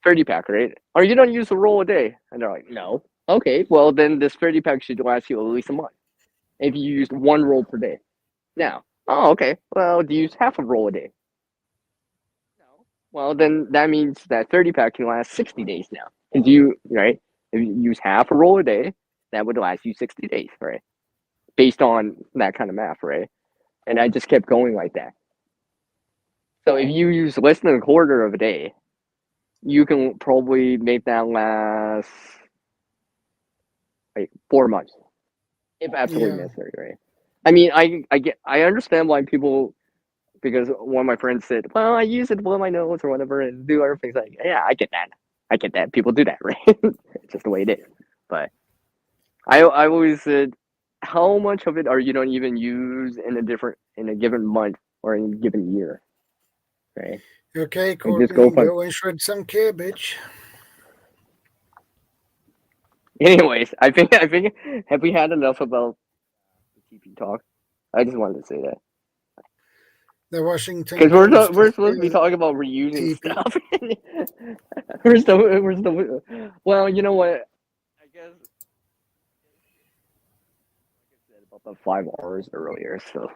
30 pack, right? Are you gonna use a roll a day? And they're like, no. Okay, well then this 30-pack should last you at least a month if you used 1 roll per day. Now, okay, well, do you use half a roll a day? No. Well, then that means that 30-pack can last 60 days now. If you use half a roll a day, that would last you 60 days, right? Based on that kind of math, right? And I just kept going like that. So if you use less than a quarter of a day, you can probably make that last like 4 months, if absolutely necessary, right? I mean, I understand why people, because one of my friends said, well, I use it to blow my nose or whatever and do other things. Like, yeah, I get that. People do that, right? It's just the way it is. But I always said, how much of it are you don't even use in a given month or in a given year, right? Okay, Courtney, go and shred some cabbage. Anyways, I think have we had enough about the TP talk? I just wanted to say that. The Washington because we're supposed to be talking about reusing TP stuff. where's the well, you know what? I guess like I said about the 5 hours earlier, so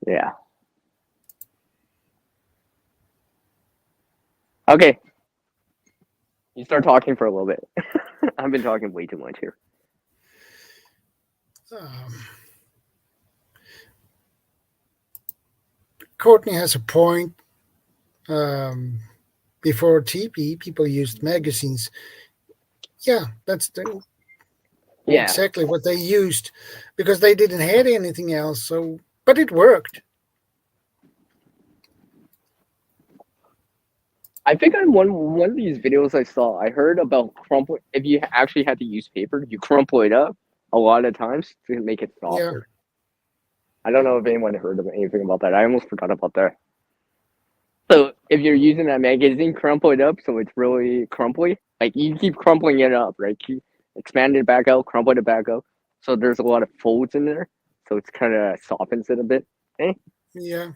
yeah. Okay. You start talking for a little bit. I've been talking way too much here. Courtney has a point. Before TP, people used magazines. Yeah, that's exactly what they used because they didn't have anything else. So, but it worked. I think on one of these videos I saw, I heard about crumple. If you actually had to use paper, you crumple it up a lot of times to make it softer. Yeah. I don't know if anyone heard of anything about that. I almost forgot about that. So if you're using that magazine, crumple it up so it's really crumply. Like you keep crumpling it up, right? Keep expand it back out, crumple it back up. So there's a lot of folds in there. So it's kind of softens it a bit. Yeah.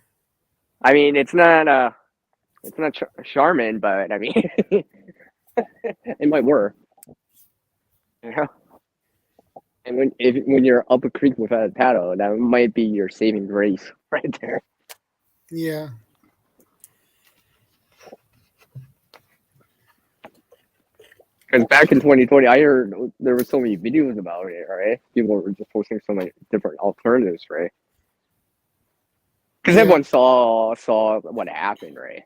I mean, it's not Charmin, but I mean, it might work. Yeah. And when you're up a creek without a paddle, that might be your saving grace right there. Yeah. Because back in 2020, I heard there were so many videos about it, right? People were just posting so many different alternatives, right? Because everyone saw what happened, right?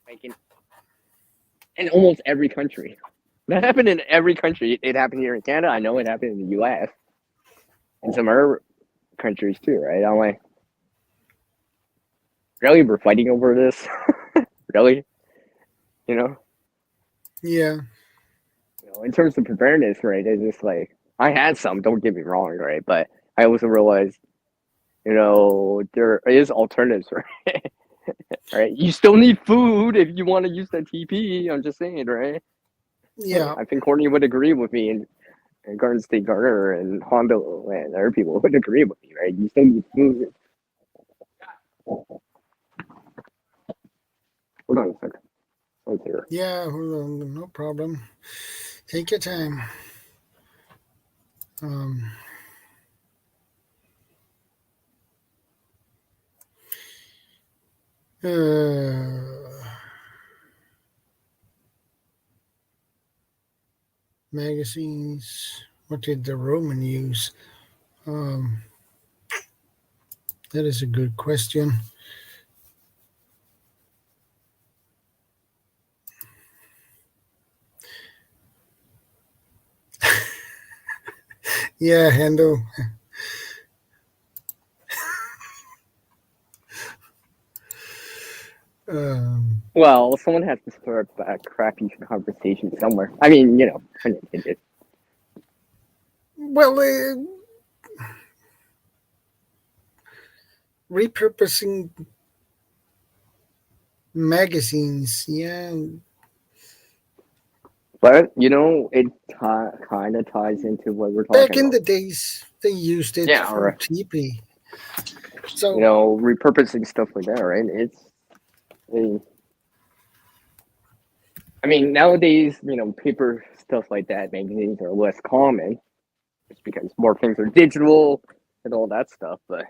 Like in almost every country. That happened in every country. It happened here in Canada. I know it happened in the U.S. and some other countries too, right? I'm like, really, we're fighting over this? Really? You know? Yeah. You know, in terms of preparedness, right? It's just like I had some. Don't get me wrong, right? But I also realized, you know, there is alternatives, right? Right? You still need food if you want to use that TP. I'm just saying, right? Yeah. I think Courtney would agree with me, and Garden State Garner and Hondo and other people would agree with me, right? You still need food. Hold on a second. Right there. Yeah, hold on, no problem. Take your time. Magazines. What did the Roman use? That is a good question. Yeah, handle. Well, someone has to start a crappy conversation somewhere. I mean, you know, well, repurposing magazines, yeah. But, you know, it kind of ties into what we're talking about. Back in the days, they used it for TP. So, you know, repurposing stuff like that, right? I mean, nowadays, paper stuff like that, magazines are less common, just because more things are digital and all that stuff. But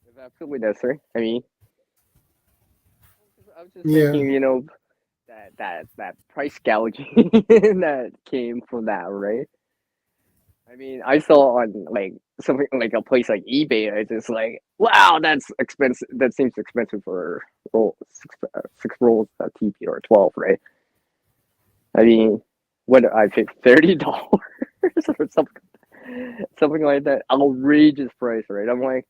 it's absolutely necessary. I mean, I was just Yeah. thinking, that price gouging that came from that, right? I mean, I saw on like something like a place like eBay. It's just like, wow, that's expensive. That seems expensive for six rolls of TP or 12, right? I mean, what I paid $30 or something like that. Outrageous price, right? I'm like,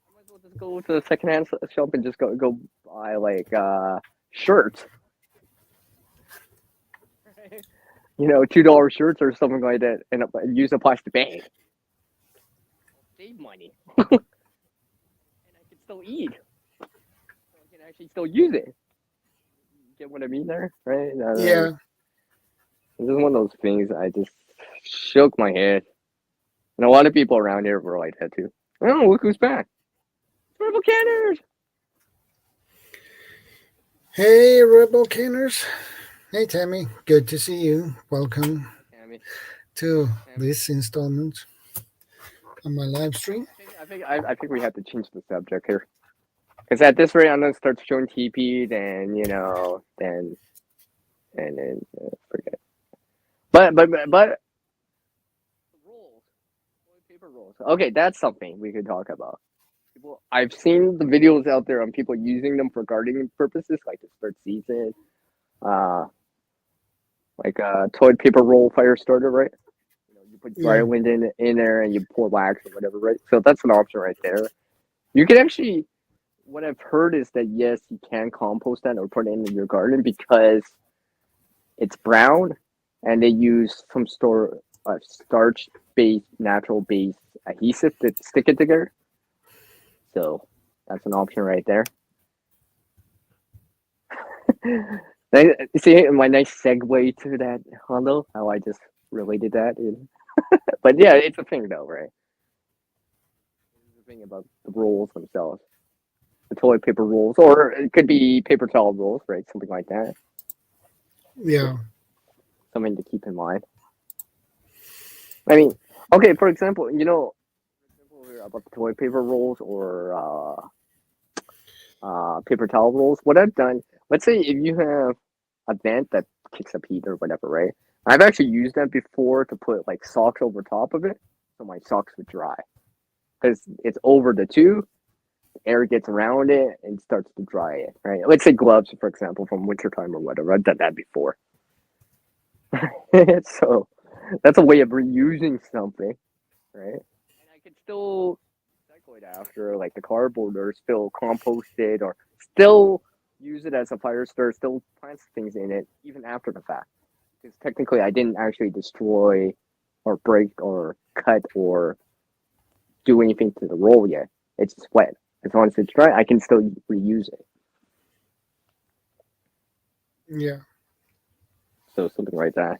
I might as well just go to the secondhand shop and just go buy like shirts. $2 shirts or something like that, and use a plastic bag. Save money, and I can still eat. So I can actually still use it. Get what I mean there, right? Yeah. This is one of those things I just shook my head, and a lot of people around here were like that too. Oh, look who's back! Rebel Canners. Hey, Rebel Canners. Hey, Tammy. Good to see you. Welcome to this installment on my live stream. I think we have to change the subject here, because at this rate, I'm gonna start showing TP, then forget. But rolls, paper rolls. Okay, that's something we could talk about. I've seen the videos out there on people using them for gardening purposes, like to start season, like a toilet paper roll fire starter, right? You put dry wind in there and you pour wax or whatever, right? So that's an option right there. You can actually, what I've heard is that yes, you can compost that or put it in your garden because it's brown and they use some starch-based, natural-based adhesive to stick it together. So that's an option right there. See my nice segue to that, Hondo? How I just related that in. But yeah, it's a thing though, right? It's a thing about the rolls themselves. The toilet paper rolls, or it could be paper towel rolls, right? Something like that. Yeah. Something to keep in mind. I mean, okay, for example, about the toilet paper rolls or paper towel rolls. What I've done, let's say if you have a vent that kicks up heat or whatever, right? I've actually used that before to put like socks over top of it, so my socks would dry. Because it's over the tube, air gets around it and starts to dry it, right? Let's say gloves, for example, from wintertime or whatever. I've done that before. So that's a way of reusing something, right? And I could still recycle it after, like the cardboard, or still compost it, or still use it as a fire starter, still plant things in it, even after the fact. Because technically, I didn't actually destroy or break or cut or do anything to the roll yet. It's just wet. As long as it's dry, I can still reuse it. Yeah. So something like that.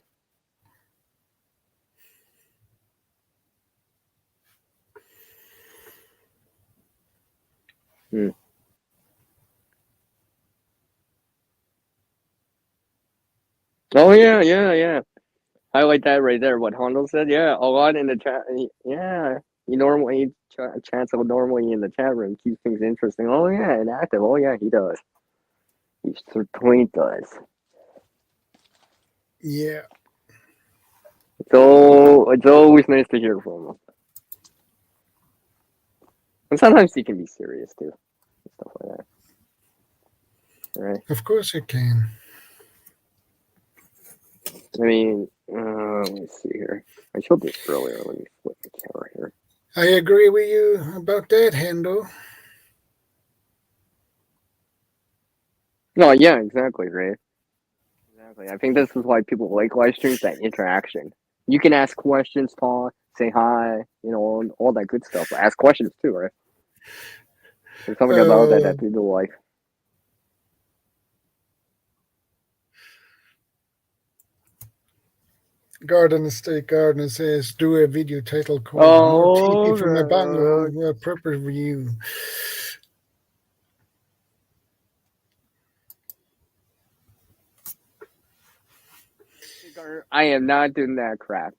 Oh yeah. Highlight that right there. What Hondo said. Yeah, a lot in the chat. Yeah, he normally chats normally in the chat room, keeps things interesting. Oh yeah, and active. Oh yeah, he does. He certainly does. Yeah. So it's always nice to hear from him. And sometimes he can be serious too. Stuff like that. Right? Of course it can. I mean, let me see here. I showed this earlier. Let me flip the camera here. I agree with you about that, Hendo. No, yeah, exactly, right? Exactly. I think this is why people like live streams, that interaction. You can ask questions, talk, say hi, all that good stuff. But ask questions too, right? There's something about that people like. Garden State Gardener says, do a video title called TP from my bungalow, proper review. I am not doing that crap.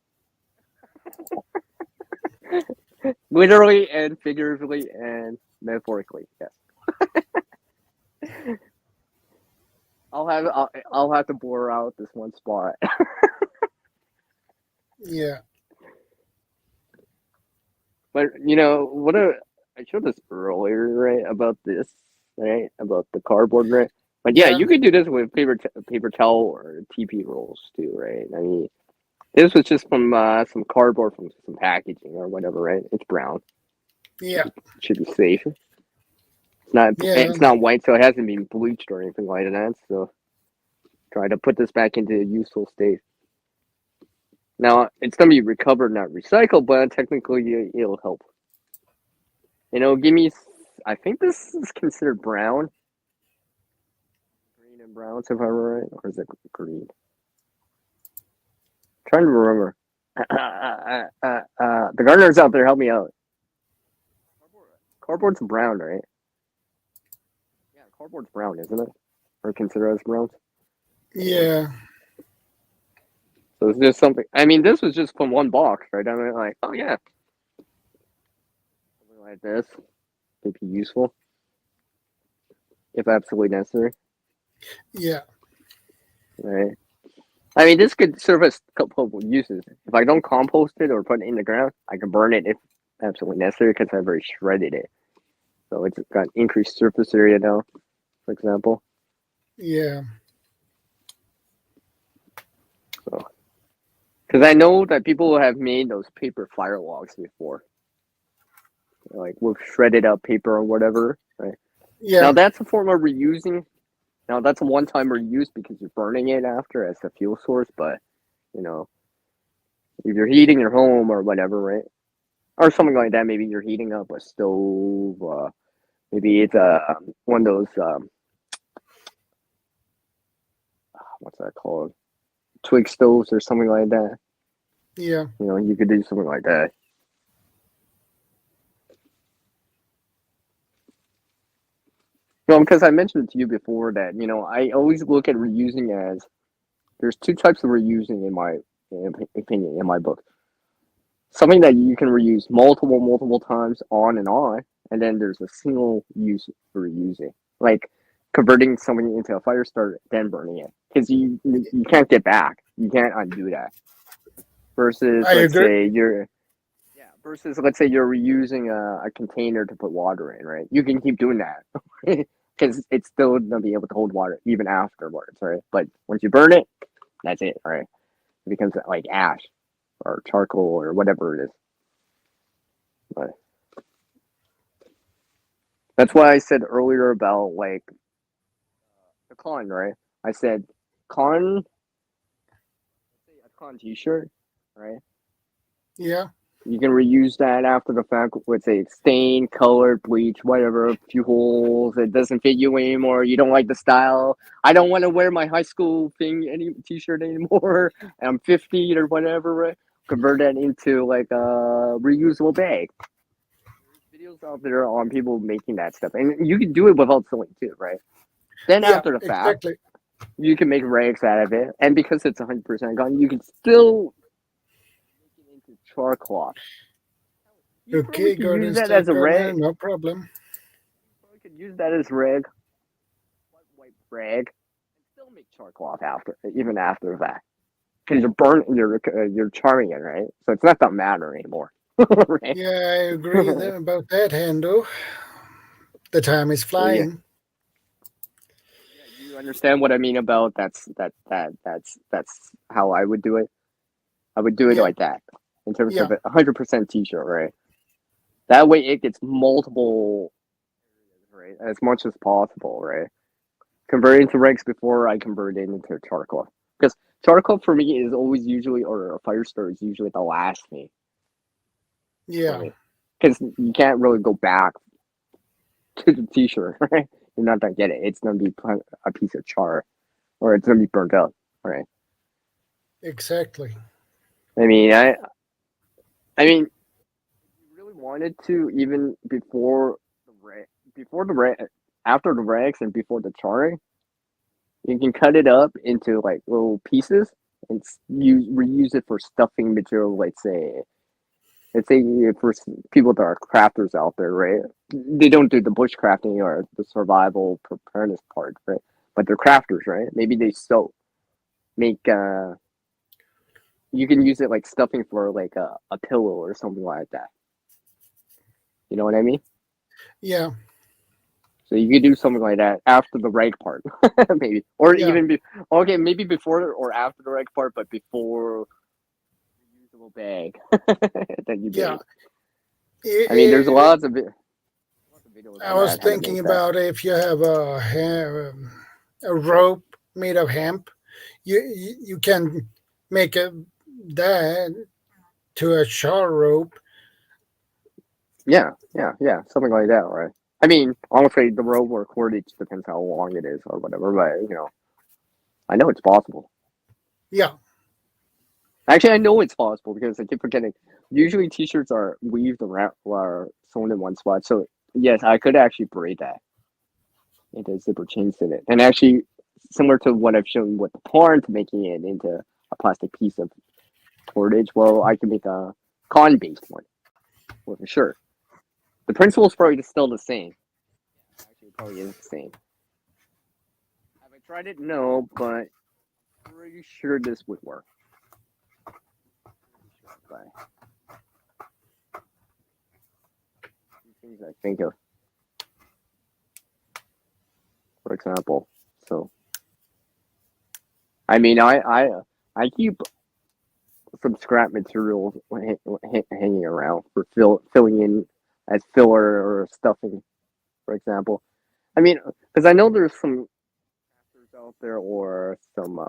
Literally and figuratively and metaphorically, yes. I'll have to blur out this one spot. Yeah. But I showed this earlier, right, about this, right, about the cardboard, right? But yeah, you could do this with paper towel or TP rolls too, right? I mean, this was just from some cardboard from some packaging or whatever, right? It's brown. Yeah. It should be safe. It's not white, so it hasn't been bleached or anything like that. So try to put this back into a useful state. Now it's gonna be recovered, not recycled, but technically it'll help. Give me. I think this is considered brown, green and brown, if I'm right, or is it green? I'm trying to remember. The gardeners out there, help me out. Cardboard's brown, right? Yeah, cardboard's brown, isn't it? Or considered as brown? Yeah. So it's just something. I mean, this was just from one box, right? I mean, like, oh yeah, something like this could be useful if absolutely necessary. Yeah. Right. I mean, this could serve as a couple of uses. If I don't compost it or put it in the ground, I can burn it if absolutely necessary because I've already shredded it. So it's got increased surface area now, for example. Yeah. So, because I know that people have made those paper fire logs before, like with shredded up paper or whatever, right? Yeah. Now that's a form of reusing. Now that's a one-time reuse because you're burning it after as a fuel source, but if you're heating your home or whatever, right, or something like that, maybe you're heating up a stove. Maybe it's one of those what's that called? Twig stoves or something like that. Yeah. You could do something like that. Well, because I mentioned to you before that, I always look at reusing as there's two types of reusing in my opinion, in my book. Something that you can reuse multiple times on, and then there's a single use for reusing, like converting something into a fire starter, then burning it, because you can't get back, you can't undo that. Versus, let's say you're reusing a container to put water in, right? You can keep doing that because it's still gonna be able to hold water even afterwards, right? But once you burn it, that's it, right? It becomes like ash or charcoal or whatever it is. But that's why I said earlier about like the con, right? I said a con t-shirt, right? Yeah. You can reuse that after the fact with, say, stain, color, bleach, whatever, a few holes. It doesn't fit you anymore. You don't like the style. I don't want to wear my high school t-shirt anymore. I'm 50 or whatever, right? Convert that into like a reusable bag. There's videos out there on people making that stuff. And you can do it without sewing too, right? Then after the fact, you can make rags out of it. And because it's 100% gone, you can still into char cloth. You Okay, could use that as a rag. No problem. You could use that as rag, white rag, and still make char cloth even after that, because you're charring it, right? So it's not that matter anymore. Right? Yeah, I agree about that, Hendo. The time is flying. Yeah, you understand what I mean about that's how I would do it. I would do it like that in terms of a 100% t-shirt, right? That way it gets multiple, right, as much as possible, right? Convert into rags before I convert it into charcoal, because charcoal for me is always usually, or a fire starter is usually the last thing. Yeah. Because you can't really go back to the t-shirt, right? You're not gonna get it. It's gonna be a piece of char, or it's gonna be burnt up, right? Exactly. I mean, you really wanted to, even after the rags and before the charring, you can cut it up into like little pieces and reuse it for stuffing material. Let's say for people that are crafters out there, right? They don't do the bushcrafting or the survival preparedness part, right? But they're crafters, right? Maybe they make you can use it like stuffing for like a pillow or something like that. You know what I mean? Yeah. So you could do something like that after the rag part, maybe, or even maybe before or after the rag part, but before the reusable bag that you made. I mean, there's lots of videos. I was thinking about if you have a rope made of hemp, you can make that to a char rope. Yeah, something like that, right? I mean, honestly, the rope or cordage depends how long it is or whatever, but I know it's possible. Yeah. Actually, I know it's possible because I keep forgetting. Usually, t-shirts are weaved around or sewn in one spot. So yes, I could actually braid that into zipper chains in it, and actually, similar to what I've shown with the porn, to making it into a plastic piece of cordage. Well, I can make a cotton-based one with a shirt. The principle is probably still the same. Actually, it probably is the same. Have I tried it? No, but I'm pretty sure this would work. Things I think of, for example. So, I mean, I keep some scrap material hanging around for filling in as filler or stuffing, for example. I mean, because I know there's some out there or some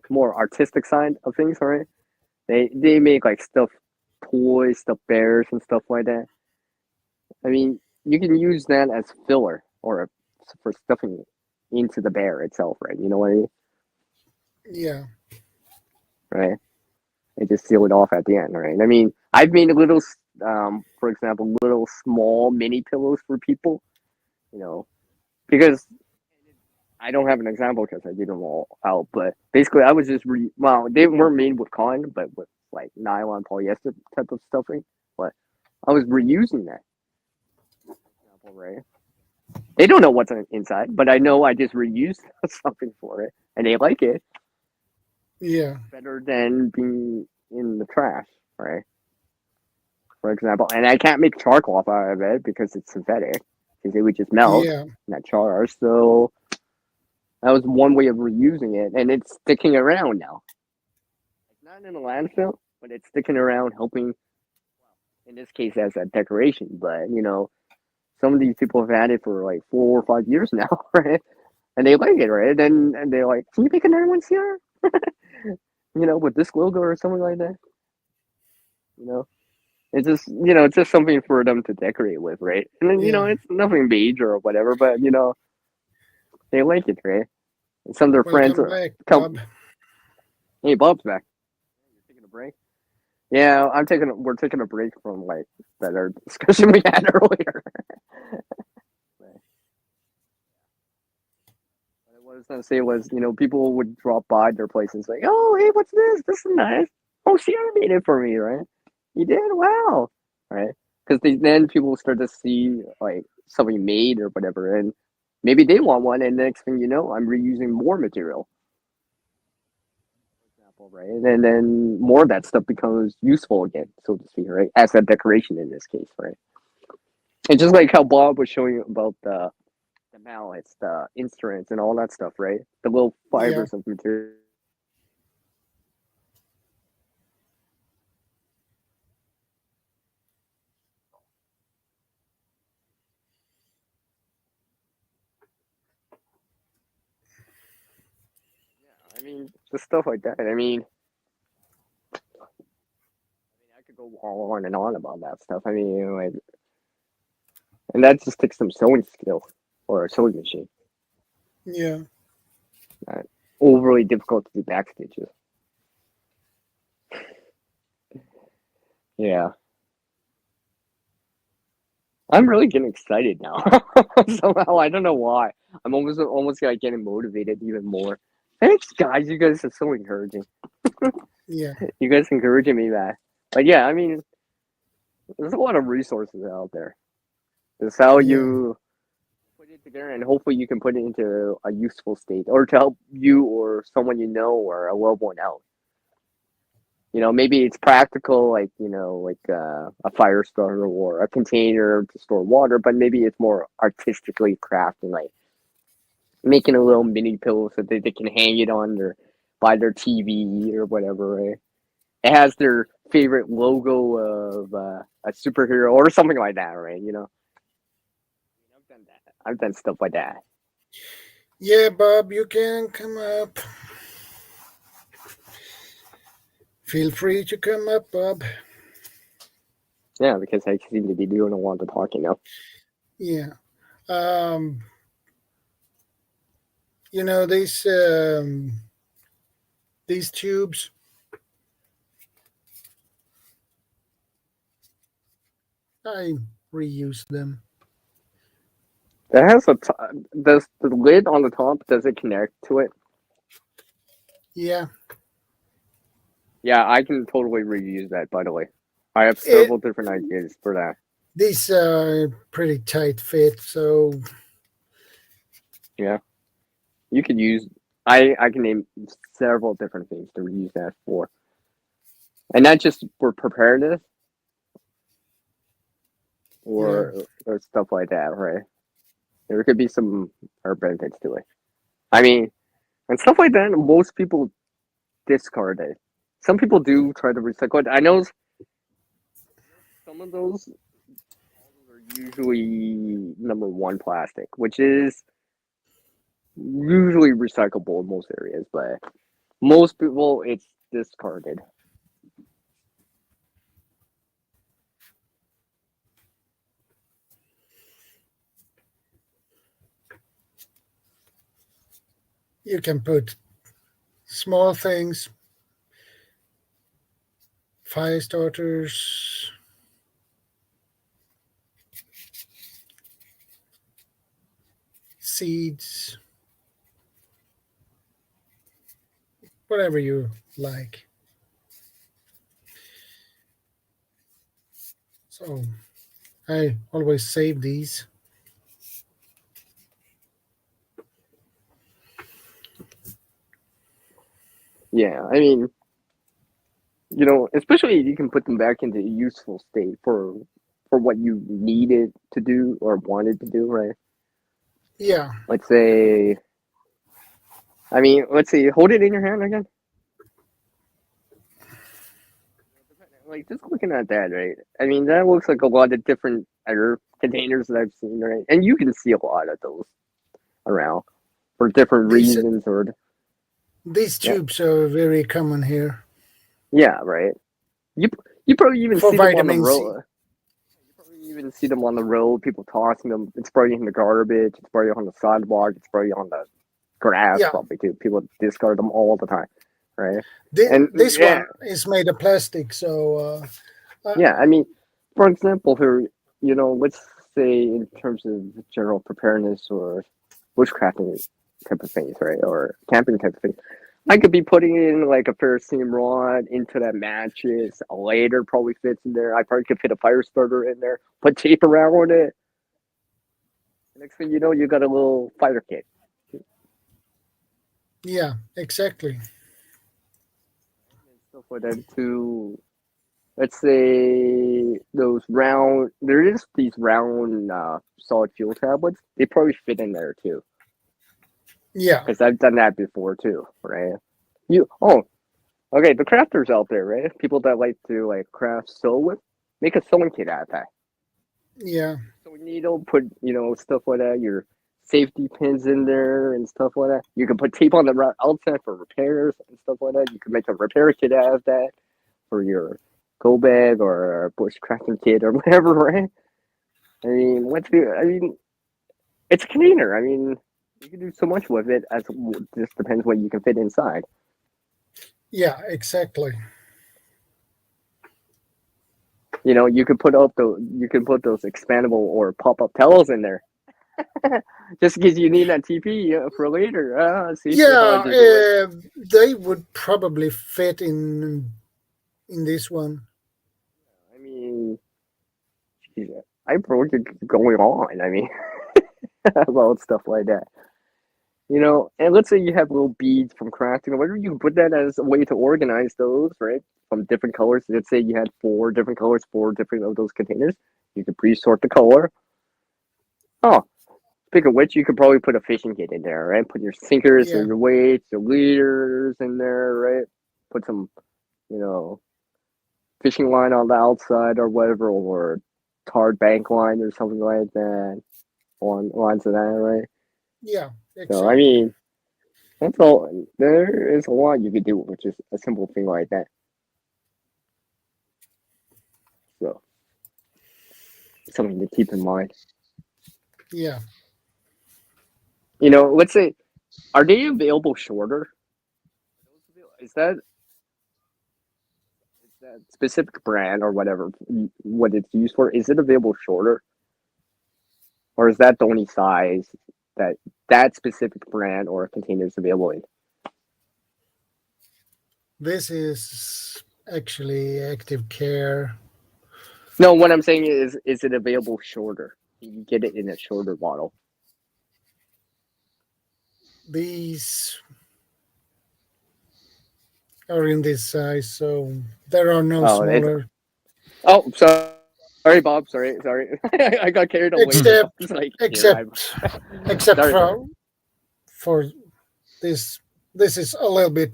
more artistic side of things, right? They make like stuffed toys, stuffed bears, and stuff like that. I mean, you can use that as filler or for stuffing into the bear itself, right? You know what I mean? Yeah. Right. And just seal it off at the end, right? I mean, I've made little, for example, little small mini pillows for people, because I don't have an example because I did them all out. But basically, I was just they weren't made with cotton, but with like nylon polyester type of stuffing. But I was reusing that. Right? They don't know what's inside, but I know I just reused something for it, and they like it. Yeah. Better than being in the trash, right? For example, and I can't make charcoal out of it because it's synthetic, because it would just melt in that char. So that was one way of reusing it, and it's sticking around now. It's not in a landfill, but it's sticking around, helping. In this case, as a decoration, but some of these people have had it for like 4 or 5 years now, right? And they like it, right? And they're like, "Can you make another one, here?" With this logo or something like that. It's just something for them to decorate with, right? And then it's nothing major or whatever, but they like it, right? And some of their friends come. Hey, Bob's back. You're taking a break? Yeah, we're taking a break from like that discussion we had earlier. What I was going to say was, people would drop by their place and say, "Oh, hey, what's this? This is nice. Oh, she made it for me, right? You did? Wow." Right? Because then people start to see like something made or whatever, and maybe they want one, and the next thing you know, I'm reusing more material. For example, right? And then more of that stuff becomes useful again, so to speak, right? As a decoration in this case, right? And just like how Bob was showing about the mallets, the instruments, and all that stuff, right? The little fibers of material. Yeah, I mean, just stuff like that. I mean, I could go on and on about that stuff. I mean, and that just takes some sewing skill or a sewing machine. Yeah. Overly difficult to do backstitches. Yeah. I'm really getting excited now. Somehow, I don't know why. I'm almost like getting motivated even more Thanks, guys. You guys are so encouraging. Yeah. You guys encouraging me, man. But yeah, I mean, there's a lot of resources out there. It's how you put it together, and hopefully you can put it into a useful state, or to help you or someone you know or a loved one out. You know, maybe it's practical, like, you know, like a fire starter or a container to store water, but maybe it's more artistically crafted, like making a little mini pillow so that they can hang it on their by their TV or whatever. Right? It has their favorite logo of a superhero or something like that, right? You know, I've done that. I've done stuff like that. Yeah, Bob, you can come up. Feel free to come up, Bob. Yeah, because I seem to be doing a lot of talking now. Yeah. You know, these tubes, I reuse them. That has does the lid on the top, does it connect to it? Yeah. Yeah, I can totally reuse that, by the way. I have several different ideas for that. These are pretty tight fit, so yeah, you could use. I can name several different things to reuse that for, and not just for preparedness or stuff like that, right? There could be some benefits to it. I mean, and stuff like that. Most people discard it. Some people do try to recycle it. I know some of those are usually number one plastic, which is usually recyclable in most areas, but most people it's discarded. you can put small things, fire starters, seeds, whatever you like. So I always save these. Yeah, I mean, you know, especially if you can put them back into a useful state for what you needed to do or wanted to do, right? Yeah. Let's say, let's see, hold it in your hand again. Like, just looking at that, right? I mean, that looks like a lot of different other containers that I've seen, right? And you can see a lot of those around for different reasons or... These tubes are very common here. Yeah, right. You probably even for see them on the vitamin C. road. You probably even see them on the road. People tossing them. It's probably in the garbage. It's probably on the sidewalk. It's probably on the grass. Yeah. Probably too. People discard them all the time, right? This one is made of plastic, so. Yeah, I mean, for example, here, you know, let's say in terms of general preparedness or bushcrafting type of things, right, or camping type of things. I could be putting in like a ferrocerium rod into that mattress. A lighter probably fits in there. I probably could fit a fire starter in there. Put tape around it. Next thing you know, you got a little fire kit. Yeah, exactly. And stuff like that too. Let's say those round. There is these round solid fuel tablets. They probably fit in there too. Yeah, because I've done that before too, right? Okay, the crafters out there, right? People that like to like craft sew with, make a sewing kit out of that. Yeah. Sewing needle, put stuff like that, your safety pins in there and stuff like that. You can put tape on the outside for repairs and stuff like that. You can make a repair kit out of that for your go bag or a bush crafting kit or whatever, right? I mean, it's a container. I mean, you can do so much with it. As just depends what you can fit inside. Yeah, exactly. You know, you could put those expandable or pop-up towels in there. Just in case you need that TP for later. See how Yeah, I did it. they would probably fit in this one. I mean, geez, I have projects going on. I mean, about stuff like that. You know, and let's say you have little beads from crafting or whatever, you can put that as a way to organize those, right? From different colors. Let's say you had 4 different colors, 4 different of those containers. You could pre-sort the color. Oh, speaking of which, you could probably put a fishing kit in there, right? Put your sinkers Yeah. and your weights, your leaders in there, right? Put some, you know, fishing line on the outside or whatever, or tarred bank line or something like that. On lines of that, right? Yeah, So, I exactly. mean, that's all. There is a lot you could do with just a simple thing like that. So, something to keep in mind. Yeah. You know, let's say, are they available shorter? Is that specific brand or whatever what it's used for? Is it available shorter, or is that the only size that specific brand or container is available in? This is actually active care. No, what I'm saying is it available shorter? Can you get it in a shorter model? These are in this size, so there are no smaller. Oh, sorry, Bob. Sorry. I got carried away. Except, Like, except sorry. For this. This is a little bit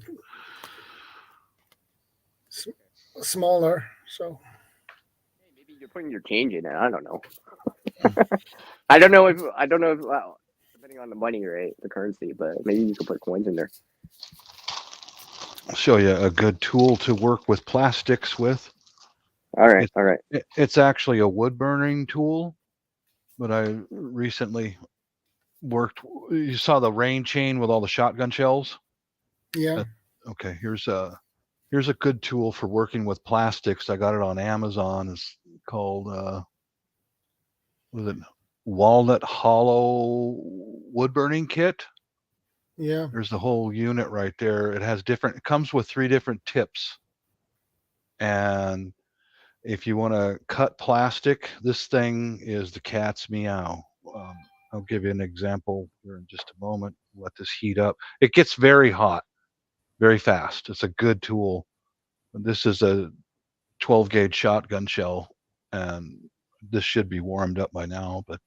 smaller. So Maybe you're putting your change in it. I don't know. I don't know if well, depending on the money rate, the currency, but maybe you could put coins in there. I'll show you a good tool to work with plastics with. All right. It's actually a wood burning tool, but I recently worked. You saw the rain chain with all the shotgun shells. yeah. Okay, here's a good tool for working with plastics. I got it on Amazon. It's called was it Walnut Hollow Wood Burning Kit. Yeah. There's the whole unit right there. It comes with 3 different tips. And if you want to cut plastic, this thing is the cat's meow. I'll give you an example here in just a moment. Let this heat up. It gets very hot, very fast. It's a good tool. This is a 12 gauge shotgun shell, and this should be warmed up by now, but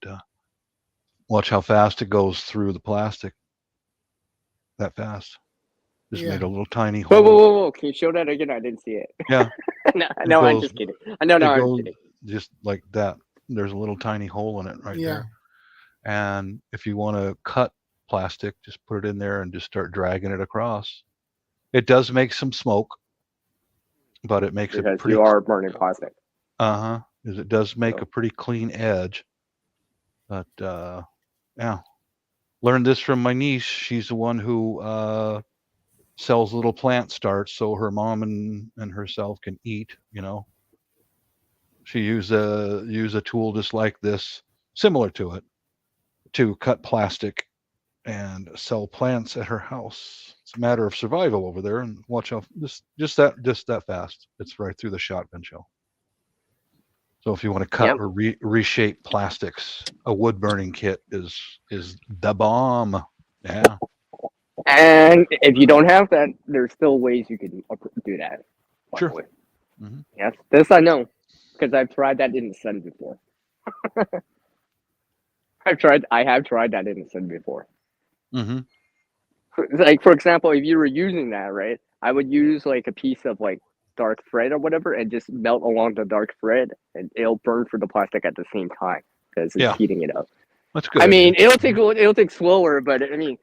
watch how fast it goes through the plastic. That fast. Just made a little tiny hole. Whoa. Can you show that again? I didn't see it. Yeah. no, I'm just kidding. No, I'm kidding. Just like that. There's a little tiny hole in it right there. And if you want to cut plastic, just put it in there and just start dragging it across. It does make some smoke, but it makes because it pretty. You are burning plastic. Because it does make a pretty clean edge. But yeah, learned this from my niece. She's the one who sells little plant starts so her mom and herself can eat. You know, she use a tool just like this, similar to it, to cut plastic and sell plants at her house. It's a matter of survival over there. And watch how just that fast. It's right through the shotgun shell. So if you want to cut or reshape plastics, a wood burning kit is the bomb. Yeah. And if you don't have that, there's still ways you can do that. Sure. Mm-hmm. Yes, this I know because I've tried that in the sun before. I have tried that in the sun before. Mm-hmm. Like, for example, if you were using that, right, I would use like a piece of like dark thread or whatever and just melt along the dark thread, and it'll burn through the plastic at the same time because it's heating it up. That's good. I mean, it'll take slower, but I mean,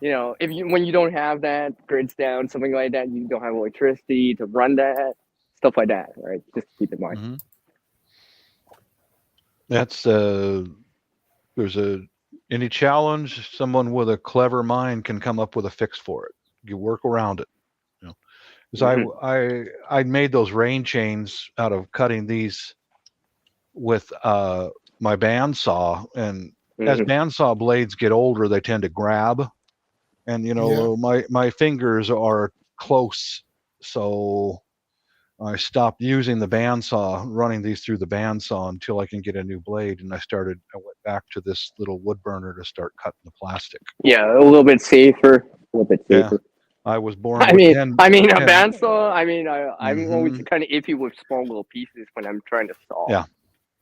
you know, when you don't have that, grids down, something like that, you don't have electricity to run that, stuff like that, right? Just keep in mind. Mm-hmm. That's any challenge, someone with a clever mind can come up with a fix for it. You work around it. You know, because I made those rain chains out of cutting these with my bandsaw, and as bandsaw blades get older, they tend to grab, and my fingers are close, so I stopped using the bandsaw, running these through the bandsaw until I can get a new blade, and I went back to this little wood burner to start cutting the plastic. Yeah, a little bit safer. Yeah. I was born with a 10 bandsaw. I'm always kind of iffy with small little pieces when I'm trying to saw.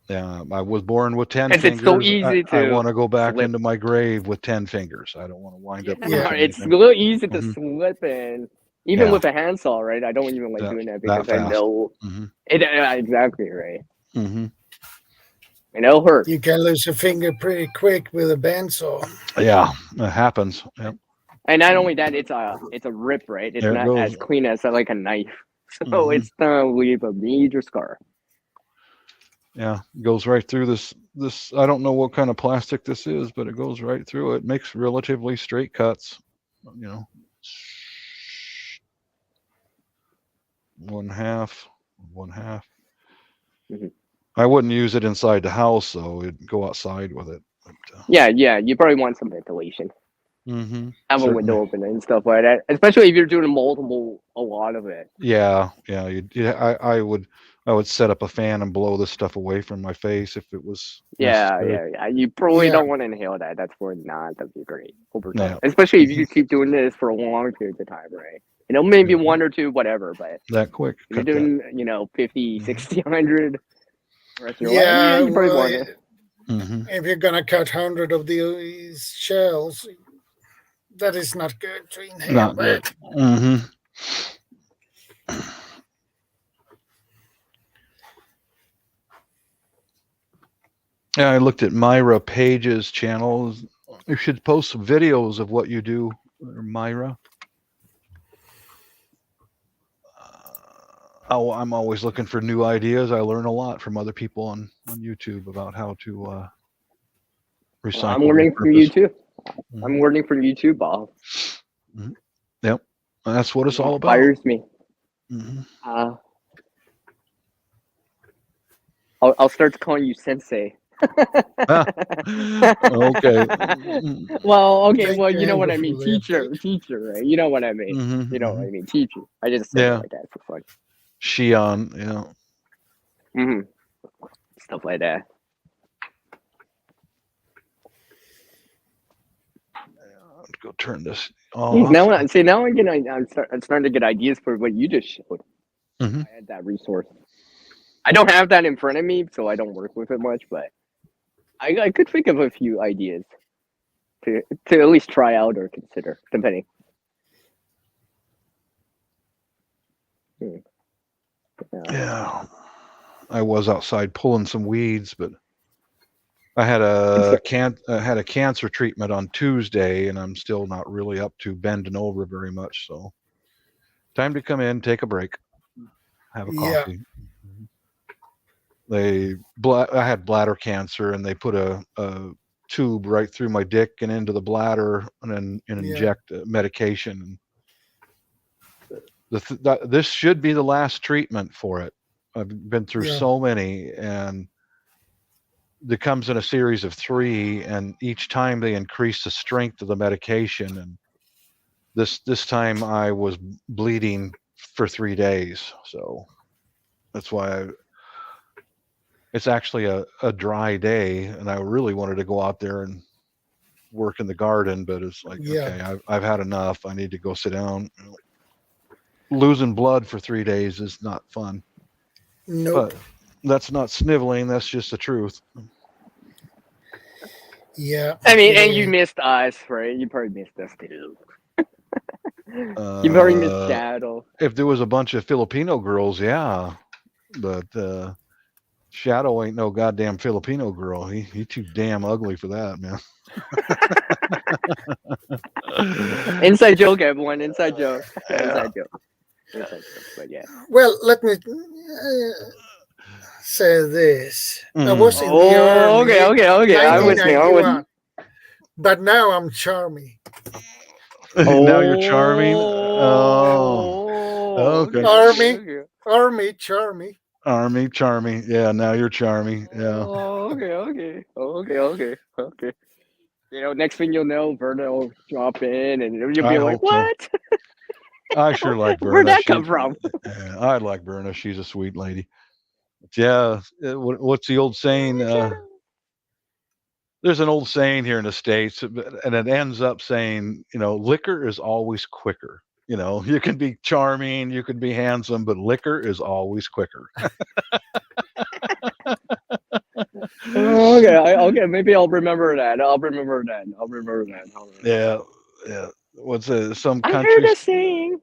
Yeah, I was born with 10 fingers. It's so easy I want to go back into my grave with 10 fingers. I don't want to wind up. It's a little easy to slip in, even with a handsaw, right? I don't even like doing that because I know it. Exactly right. And it'll hurt. You can lose a finger pretty quick with a bandsaw. Yeah, it happens. Yep. And not only that, it's a rip, right? It's not as clean as like a knife, so it's gonna leave a major scar. Yeah, it goes right through this. I don't know what kind of plastic this is, but it goes right through it. Makes relatively straight cuts. One half. I wouldn't use it inside the house, though. It'd go outside with it. But, yeah, you probably want some ventilation. Have a window open and stuff like that, especially if you're doing a lot of it. I would set up a fan and blow this stuff away from my face if it was. Yeah. You probably don't want to inhale that. That's not that'd be great over time. Especially if you keep doing this for a long period of time, right? Maybe one or two, whatever, but that quick. If you're doing, 50, 60, 100. You probably want it. If you're gonna cut 100 of these shells, that is not good to inhale. Not good. Yeah, I looked at Myra Page's channel. You should post some videos of what you do, Myra. I'm always looking for new ideas. I learn a lot from other people on YouTube about how to recycle. I'm learning from you too. I'm learning from you too, Bob. Yep, that's what it's all about. Inspires me. I'll start calling you Sensei. Okay. Well, you know what I mean. Teacher, right? You know what I mean. You know what I mean. Teacher. I just say it like that for fun. Shion, Stuff like that. Go turn this off. Now I'm starting to get ideas for what you just showed. I had that resource. I don't have that in front of me, so I don't work with it much, but I could think of a few ideas to at least try out or consider, depending. Yeah, I was outside pulling some weeds, but I had a cancer treatment on Tuesday, and I'm still not really up to bending over very much. So, time to come in, take a break, have a coffee. I had bladder cancer, and they put a tube right through my dick and into the bladder, and then inject medication. This should be the last treatment for it. I've been through so many, and it comes in a series of 3, and each time they increase the strength of the medication. And this time I was bleeding for 3 days, so that's why it's actually a dry day, and I really wanted to go out there and work in the garden, but it's like, okay, I've had enough. I need to go sit down. Losing blood for 3 days is not fun. Nope. But that's not sniveling. That's just the truth. Yeah. I mean, and you missed us, right? You probably missed us too. You probably missed Shadow. If there was a bunch of Filipino girls, yeah. But Shadow ain't no goddamn Filipino girl. He too damn ugly for that, man. Inside joke, everyone. Inside joke. Inside joke. But yeah. Well, let me say this. I was in the army. Okay. I'm listening. But now I'm charming. Now you're charming. Oh, okay. Army, charming. Army, Charmy. Yeah, now you're Charmy. Yeah. Oh, okay. Next thing you'll know, Verna will drop in, and you'll I be like, hope so. "What? I sure like Where'd Verna. that come from?" I like Verna. She's a sweet lady. But yeah. What's the old saying? There's an old saying here in the States, and it ends up saying, liquor is always quicker. You can be charming, you can be handsome, but liquor is always quicker. Okay. Maybe I'll remember that. Yeah, yeah. What's some I country? heard a saying.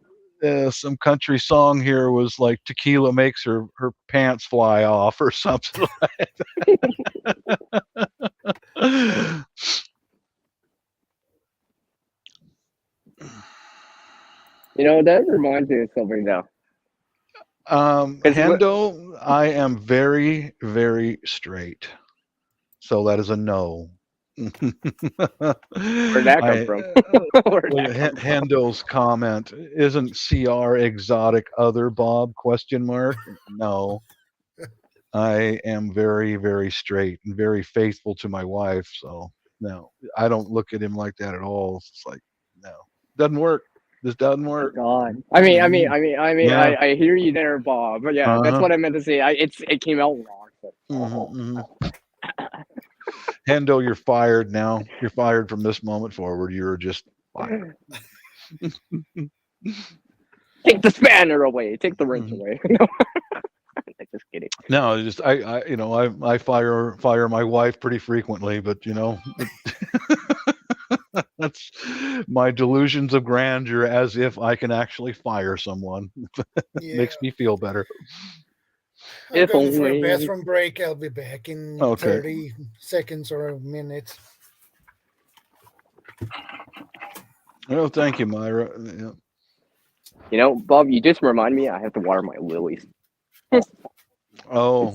Some country song here was like tequila makes her pants fly off or something like that. That reminds me of something now. Hendo, I am very, very straight. So that is a no. Where'd that come from? Hendo's comment isn't CR exotic other Bob ? No, I am very, very straight and very faithful to my wife. So no, I don't look at him like that at all. It's like no, doesn't work. This doesn't work. God. I mean, Yeah. I hear you there, Bob. But yeah, that's what I meant to say. It came out wrong. Hendo, you're fired now. You're fired from this moment forward. You're just fired. Take the spanner away. Take the wrench away. No, just kidding. No, just I fire my wife pretty frequently, but that's my delusions of grandeur, as if I can actually fire someone. Makes me feel better. I'm going for a bathroom break. I'll be back in Okay. 30 seconds or a minute. Oh, thank you, Myra. Yeah. Bob, you just remind me I have to water my lilies. Oh,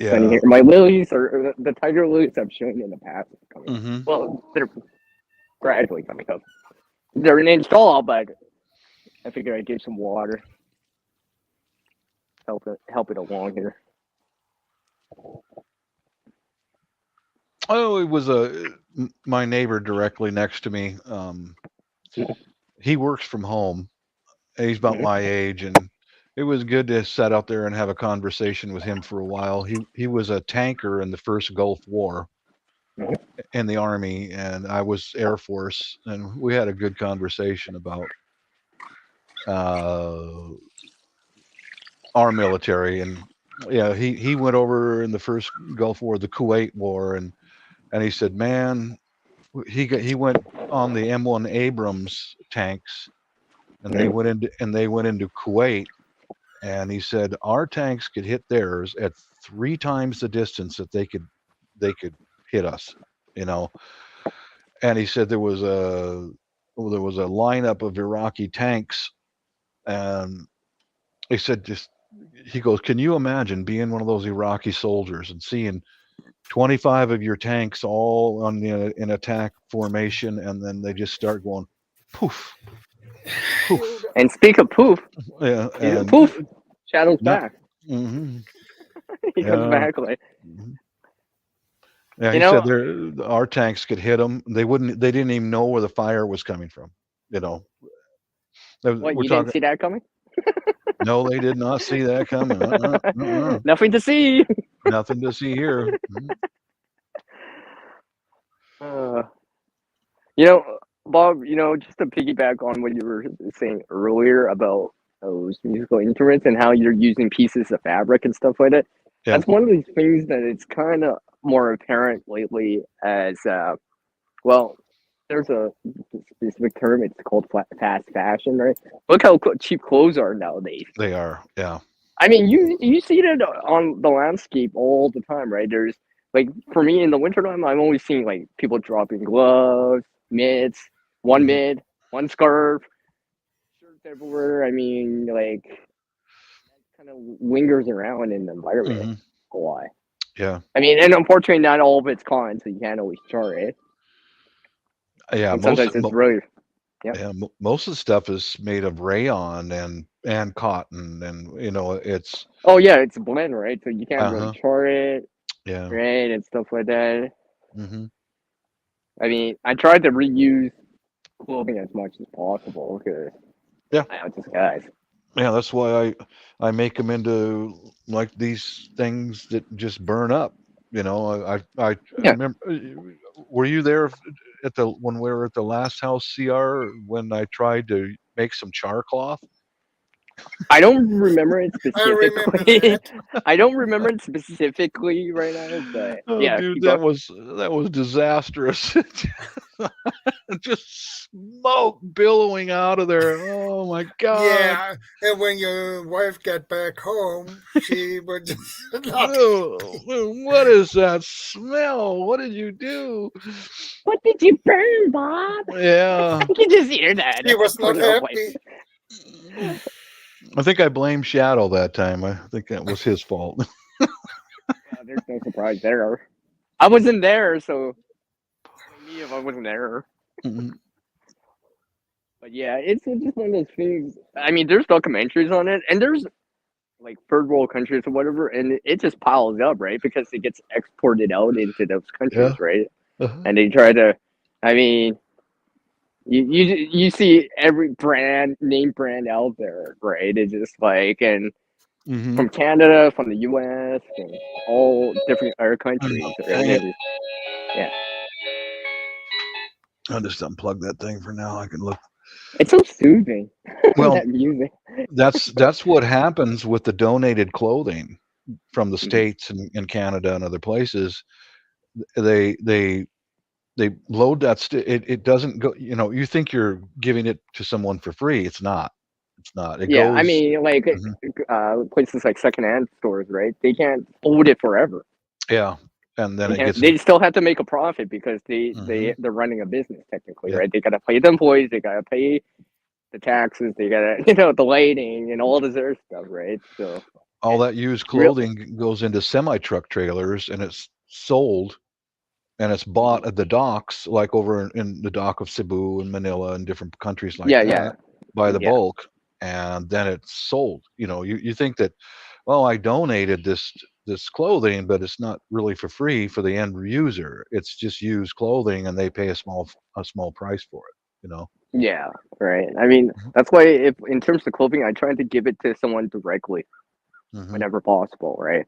yeah. Here. My lilies are the tiger lilies I've shown you in the past. Well, they're gradually coming up. They're an inch tall, but I figured I'd give some water. Help it along here. Oh, it was my neighbor directly next to me. He works from home. He's about my age, and it was good to sit out there and have a conversation with him for a while. He was a tanker in the first Gulf War in the Army, and I was Air Force, and we had a good conversation about our military. And yeah, he went over in the first Gulf War, the Kuwait War, and he said, man, he went on the M1 Abrams tanks, and they went into Kuwait, and he said our tanks could hit theirs at 3 times the distance that they could hit us, And he said there was a lineup of Iraqi tanks, and he said he goes, can you imagine being one of those Iraqi soldiers and seeing 25 of your tanks all in attack formation, and then they just start going poof, poof. And speak of poof, poof, Shadow's back. Mm-hmm. He comes back like. Yeah, he said our tanks could hit them. They didn't even know where the fire was coming from. What, you didn't see that coming? No, they did not see that coming. Nothing to see. Nothing to see here. Bob, just to piggyback on what you were saying earlier about those musical instruments and how you're using pieces of fabric and stuff like that. Yeah. That's one of these things that it's kind of more apparent lately as, there's a specific term. It's called fast fashion, right? Look how cheap clothes are nowadays. They are, yeah. I mean, you see that on the landscape all the time, right? There's, like, for me in the wintertime, I'm always seeing, like, people dropping gloves, mitts, one mid, one scarf, shirts everywhere. I mean, like, that kind of lingers around in the environment a lot. Yeah. I mean, and unfortunately, not all of it's cotton, so you can't always chart it. Yeah, and sometimes it's really Yep. Yeah, most of the stuff is made of rayon and cotton, and it's Oh yeah, it's a blend, right? So you can't really uh-huh. chart it, Yeah. right, and stuff like that. Mm-hmm. I mean, I tried to reuse clothing as much as possible because Yeah. I just guys. Yeah, that's why I make them into like these things that just burn up. I Yeah. remember. Were you there at the when we were at the last house CR when I tried to make some char cloth? I don't remember it I remember specifically. that. I don't remember it specifically right now, but Oh, yeah, dude, keep going. that was disastrous. Just smoke billowing out of there. Oh my God. Yeah, and when your wife got back home, she was just not. Oh, what is that smell? What did you do? What did you burn, Bob? Yeah. I can just hear that She was from not your wife. happy. I think I blamed Shadow that time. I think that was his fault. There's no surprise there. I wasn't there, so me if I wasn't there. Mhm. But yeah, it's just one of those things. I mean, there's documentaries on it, and there's like third world countries or whatever, and it just piles up, right? Because it gets exported out into those countries, Yeah. right? Uh-huh. And they try to. I mean, you see every name brand out there, right? It's just like and Mm-hmm. from Canada, from the U.S., from all different other countries, right? And yeah, I'll just unplug that thing for now. I can look. it's so soothing. Well, That music. that's what happens with the donated clothing from the Mhm. States and Canada and other places. They load that. It doesn't go. You think you're giving it to someone for free. It's not. It's not. It Yeah, I goes. mean, like Mhm. places like secondhand stores, right? They can't hold it forever. Yeah, and then it gets. They still have to make a profit because Mhm. they're running a business technically, Yep. right? They gotta pay the employees, they gotta pay the taxes, they gotta the lighting and all this other stuff, right? So All it's that used real. clothing goes into semi truck trailers, and it's sold, and it's Mhm. bought at the docks, like over in the dock of Cebu and Manila and different countries like Yeah, that, yeah, by the yeah, bulk, and then it's sold. You think that, well, I donated this clothing, but it's not really for free for the end user. It's just used clothing, and they pay a small price for it. yeah. Right. I mean, that's why if in terms of clothing, I try to give it to someone directly Mm-hmm. whenever possible, right?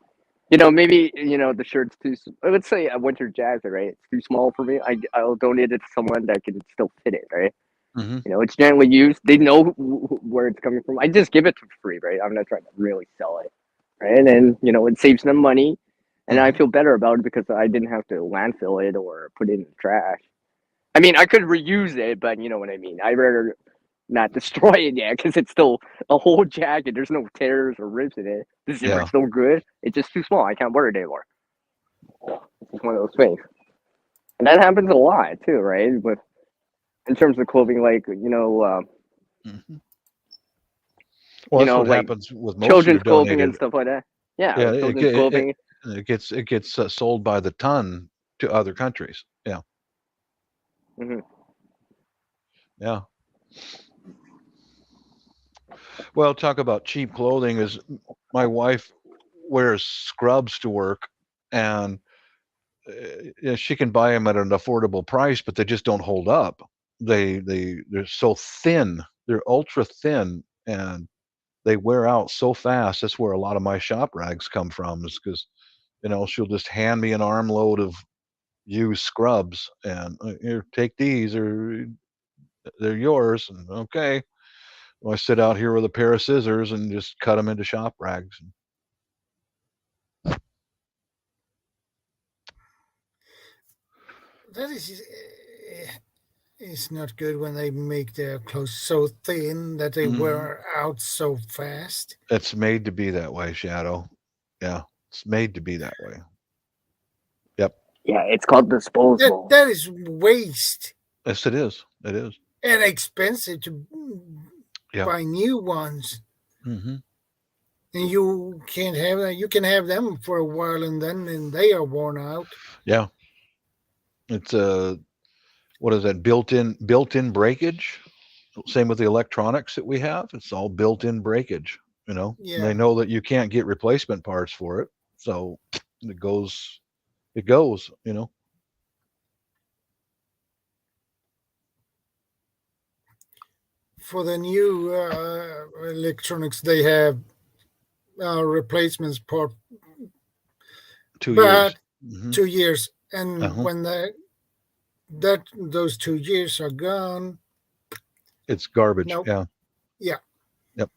Maybe the shirt's too. Let's say a winter jacket, right? It's too small for me. I'll donate it to someone that can still fit it, right? Mm-hmm. It's generally used. They know where it's coming from. I just give it for free, right? I'm not trying to really sell it, right? And it saves them money, and I Mm-hmm. feel better about it because I didn't have to landfill it or put it in the trash. I mean, I could reuse it, but you know what I mean. I'd rather not destroy it yet because it's still a whole jacket. There's no tears or rips in it. The zipper's Yeah. still good. It's just too small. I can't wear it anymore. It's one of those things, and that happens a lot too, right? With in terms of clothing, like Mm-hmm. Well, that's what like happens with most of your children's clothing and donated. stuff like that. Yeah, Yeah, with children's clothing. it gets sold by the ton to other countries. Yeah, Hmm. yeah. Well, talk about cheap clothing is my wife wears scrubs to work, and she can buy them at an affordable price, but they just don't hold up. They're so thin. They're ultra thin, and they wear out so fast. That's where a lot of my shop rags come from, is because she'll just hand me an armload of used scrubs and here, take these, or they're yours. And okay, well, I sit out here with a pair of scissors and just cut them into shop rags. That is not good when they make their clothes so thin that they Mhm. wear out so fast. It's made to be that way, Shadow. Yeah, it's made to be that way. Yep. Yeah, it's called That disposable. that is waste Yes, it is. It is. and expensive to Yeah. buy new ones. Mm-hmm. And you can't have that. You can have them for a while, and then they are worn out. Yeah. It's what is that? Built-in breakage. Same with the electronics that we have. It's all built-in breakage, you know. Yeah. And they know that you can't get replacement parts for it, so it goes, you know. For the new electronics, they have replacements part 2 but years. 2 years, and Uh-huh. when those 2 years are gone, It's garbage. nope. Yeah. Yeah. Yep.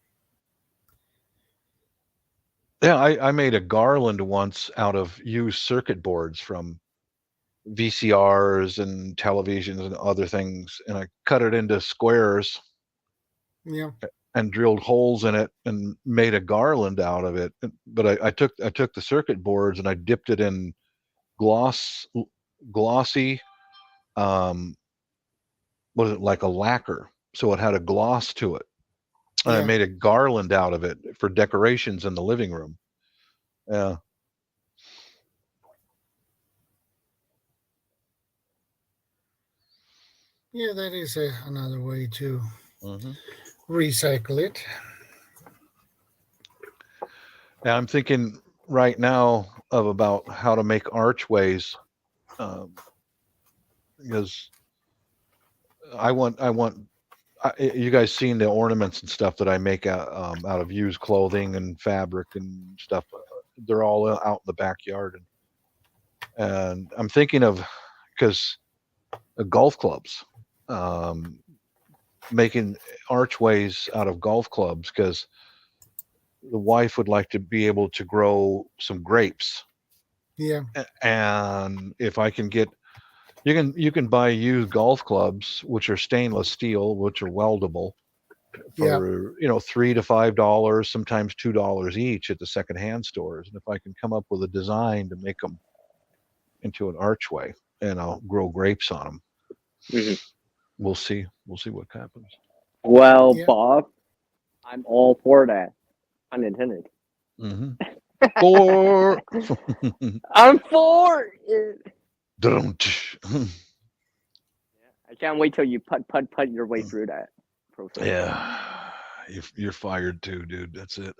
Yeah, I made a garland once out of used circuit boards from VCRs and televisions and other things, and I cut it into squares Yeah. and drilled holes in it and made a garland out of it. But I took the circuit boards and I dipped it in glossy, what is it, like a lacquer, so it had a gloss to it. And I made a garland out of it for decorations in the living room. Yeah. Yeah, that is another way to recycle it. Now I'm thinking right now of about how to make archways, because you guys seen the ornaments and stuff that I make out of used clothing and fabric and stuff. They're all out in the backyard, and I'm thinking of, because golf clubs, making archways out of golf clubs, because the wife would like to be able to grow some grapes. Yeah. And if I can get, you can buy used golf clubs which are stainless steel, which are weldable, for $3 to $5, sometimes $2 each at the secondhand stores. And if I can come up with a design to make them into an archway, and I'll grow grapes on them. We'll see what happens. Well, Bob, I'm all for that. Unintended. For I'm for it. I can't wait till you put your way through that process. Yeah, you're fired too, dude. That's it.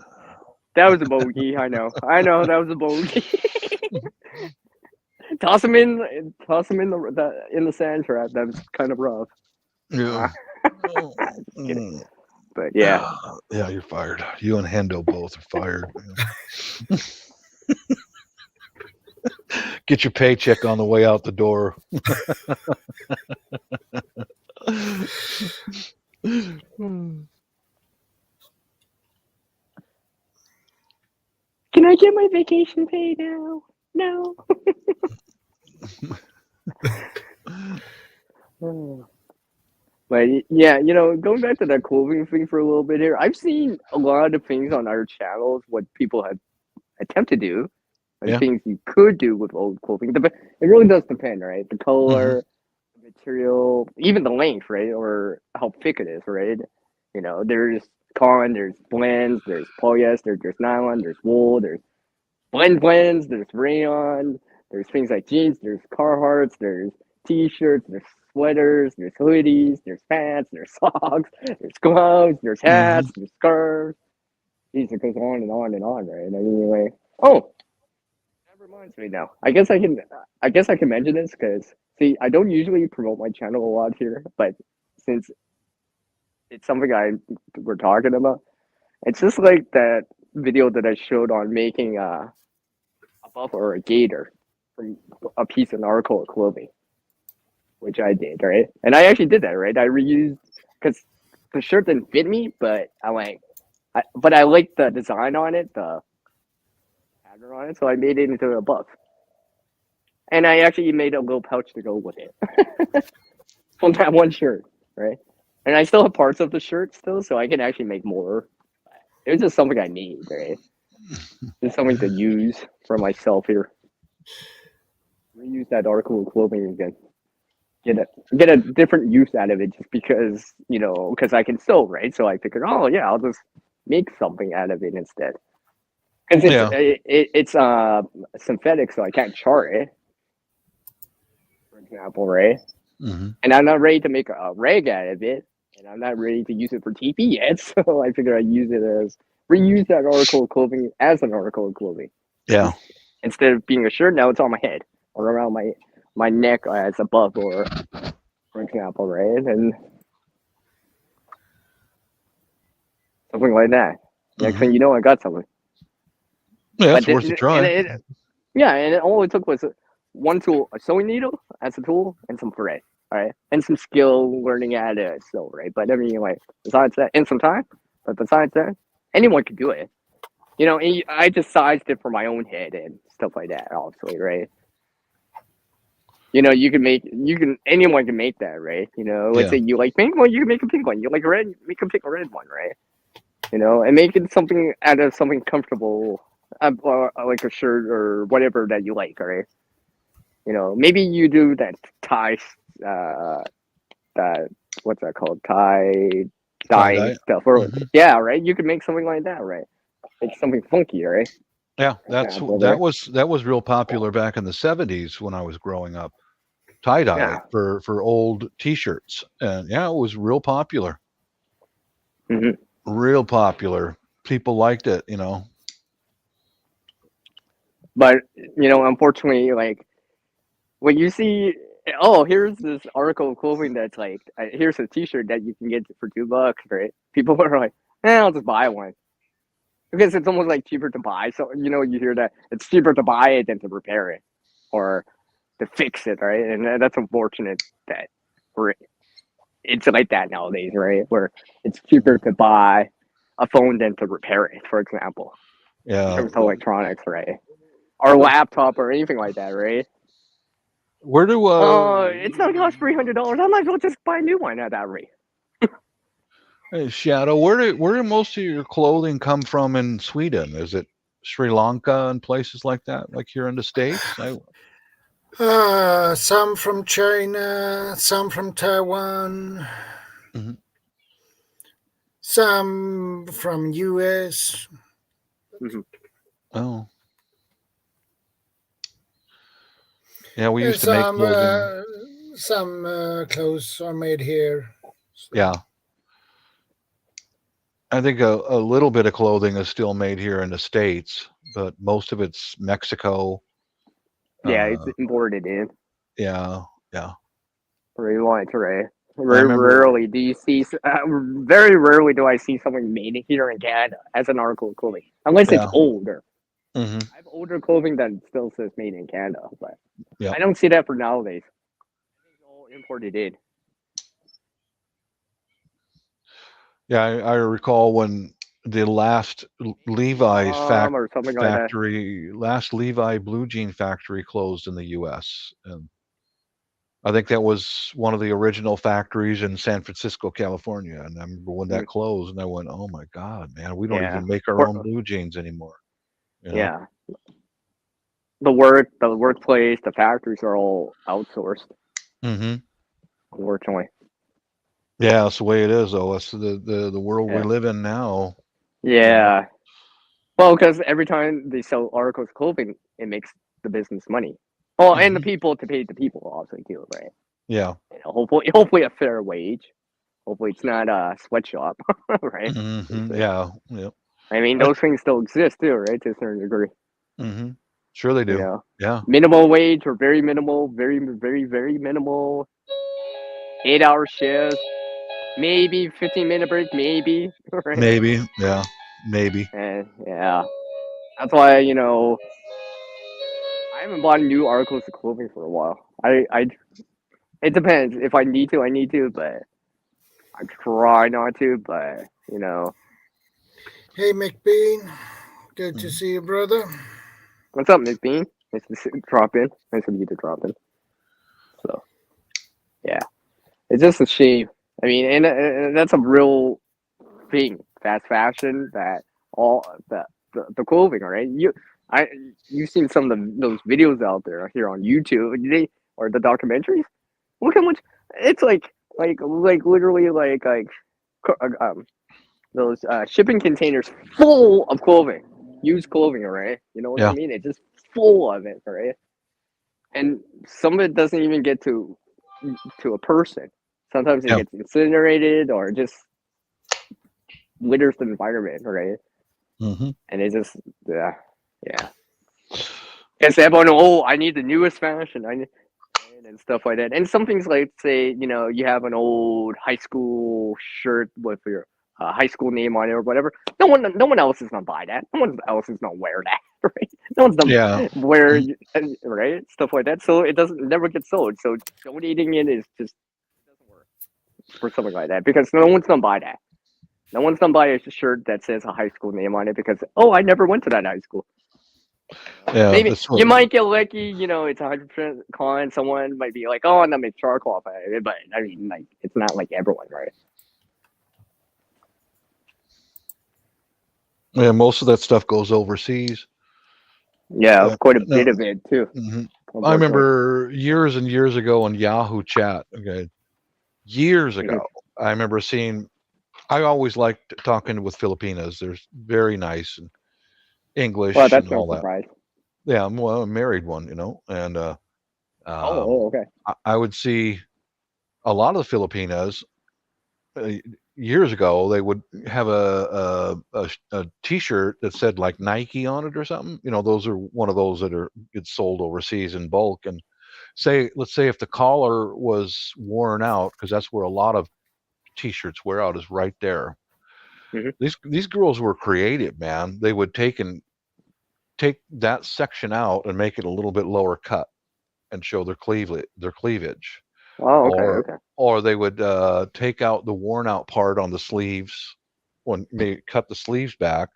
That was a bogey. I know that was a bogey. Toss him in the sand trap. That was kind of rough. Yeah. But yeah. Yeah, you're fired. You and Hendo both are fired. Get your paycheck on the way out the door. Can I get my vacation pay now? No. But yeah, going back to that clothing thing for a little bit here, I've seen a lot of things on our channels, what people have attempted to do, and things you could do with old clothing. It really does depend, right? The color, the material, even the length, right? Or how thick it is, right? There's cotton, there's blends, there's polyester, there's nylon, there's wool, there's blends, there's rayon, there's things like jeans, there's Carhartts, there's t-shirts, there's sweaters, there's hoodies, there's pants, there's socks, there's gloves, there's hats, there's scarves. It goes on and on and on, right? Anyway, that reminds me now. I guess I can mention this because, see, I don't usually promote my channel a lot here, but since it's something we're talking about, it's just like that video that I showed on making a buff or a gator from a piece of narco clothing, which I did, right? And I actually did that, right? I reused, because the shirt didn't fit me, but I liked the design on it, the pattern on it, so I made it into a buff. And I actually made a little pouch to go with it. From that one shirt, right? And I still have parts of the shirt still, so I can actually make more. It was just something I need, right? Just something to use for myself here. Reuse that article of clothing again. Get a different use out of it, just because because I can sew, right? So I figured, I'll just make something out of it instead. Because it's synthetic, so I can't char it, for example, right? And I'm not ready to make a rag out of it and I'm not ready to use it for TP yet. So I figure I reuse that article of clothing as an article of clothing. Yeah. Instead of being a shirt, now it's on my head or around my neck as a buff, or for example, right? And something like that. Next thing you know, I got something. Yeah, it's worth a try. And all it took was one tool, a sewing needle as a tool, and some thread, right? And some skill learning how to sew, right? But I mean, like, besides that, and some time, but besides that, anyone could do it. You know, and I just sized it for my own head and stuff like that, obviously, right? You know, anyone can make that, right? You know, let's say you like pink one, you can make a pink one. You like red, make a pick a red one, right? You know, and make it something out of something comfortable, like a shirt or whatever that you like, right? You know, maybe you do that tie, that what's that called? Tie dyeing stuff, or yeah, right? You could make something like that, right? It's something funky, right? Yeah, that was real popular back in the 70s when I was growing up. Tie dye for old T-shirts, and yeah, it was real popular. Real popular. People liked it, you know. But you know, unfortunately, like when you see, oh, here's this article of clothing that's like, here's a T-shirt that you can get for $2, right? People are like, I'll just buy one because it's almost like cheaper to buy. So you know, you hear that it's cheaper to buy it than to repair it or to fix it, right? And that's unfortunate that it's like that nowadays, right? Where it's cheaper to buy a phone than to repair it, for example. Yeah. In terms of electronics, right? Or a laptop or anything like that, right? Where do it's not cost $300. I might as well just buy a new one at that rate. Hey, Shadow, where do most of your clothing come from in Sweden? Is it Sri Lanka and places like that, like here in the States? Some from China, some from Taiwan, some from US. Oh. Yeah, we used to make clothing. Some clothes are made here. So. Yeah. I think a little bit of clothing is still made here in the States, but most of it's Mexico. Yeah, it's imported in. Yeah. Very much, right? Very rarely do you see. Very rarely do I see something made here in Canada as an article of clothing, unless it's older. I have older clothing that still says made in Canada, but I don't see that for nowadays. It's all imported in. Yeah, I recall when the last Levi's factory, last Levi blue jean factory closed in the U.S. And I think that was one of the original factories in San Francisco, California. And I remember when that closed, and I went, "Oh my God, man, we don't even make our own blue jeans anymore." You know? Yeah. The workplace, the factories are all outsourced. Unfortunately. Yeah, that's the way it is, though. That's the world we live in now. Yeah. Well, because every time they sell articles of clothing, it makes the business money. Oh, and the people to pay the people, obviously, too, right? Yeah. You know, hopefully a fair wage. Hopefully it's not a sweatshop, right? Yeah. I mean, those things still exist, too, right? To a certain degree. Sure they do. You know? Yeah. Minimal wage or very minimal, very, very, very minimal. 8-hour shifts. Maybe 15-minute break, maybe. Right? Maybe, yeah, maybe. And yeah, that's why I haven't bought new articles of clothing for a while. It depends. If I need to, I need to, but I try not to. But you know. Hey, McBean, good to see you, brother. What's up, McBean? Nice to drop in. Nice of you to drop in. So, yeah, it's just a shame. I mean, and that's a real thing, fast fashion, that all the clothing, right? You've seen some of those videos out there here on YouTube, or the documentaries. Look how much it's like literally like those shipping containers full of clothing, used clothing, right? You know what I mean? It's just full of it, right? And some of it doesn't even get to a person. Sometimes it gets incinerated or just litters the environment, right? Mm-hmm. And it just, yeah. It's everyone, I need the newest fashion, and stuff like that. And some things like, say, you have an old high school shirt with your high school name on it or whatever. No one else is gonna buy that. No one else is gonna wear that, right? No one's gonna wear, right? Stuff like that. So it never gets sold. So donating it doesn't work for something like that because no one's gonna buy that. No one's gonna buy a shirt that says a high school name on it because I never went to that high school. Yeah, maybe you might get lucky. It's 100% con. Someone might be like, "Oh, and that makes charcoal off of it," but I mean, like, it's not like everyone, right? Yeah, most of that stuff goes overseas. Yeah, quite a bit of it too. Mm-hmm. I remember years and years ago on Yahoo Chat. Okay, years ago, I remember seeing. I always liked talking with Filipinas. They're very nice and English that's and all no surprise. that. Yeah, I'm a married one, and okay. I would see a lot of the Filipinas years ago. They would have a T-shirt that said like Nike on it or something. Those are one of those that get sold overseas in bulk. And let's say if the collar was worn out, because that's where a lot of T-shirts wear out, is right there. Mm-hmm. These girls were creative, man. They would take that section out and make it a little bit lower cut and show their cleavage. Oh, okay. Or they would take out the worn out part on the sleeves, when they cut the sleeves back,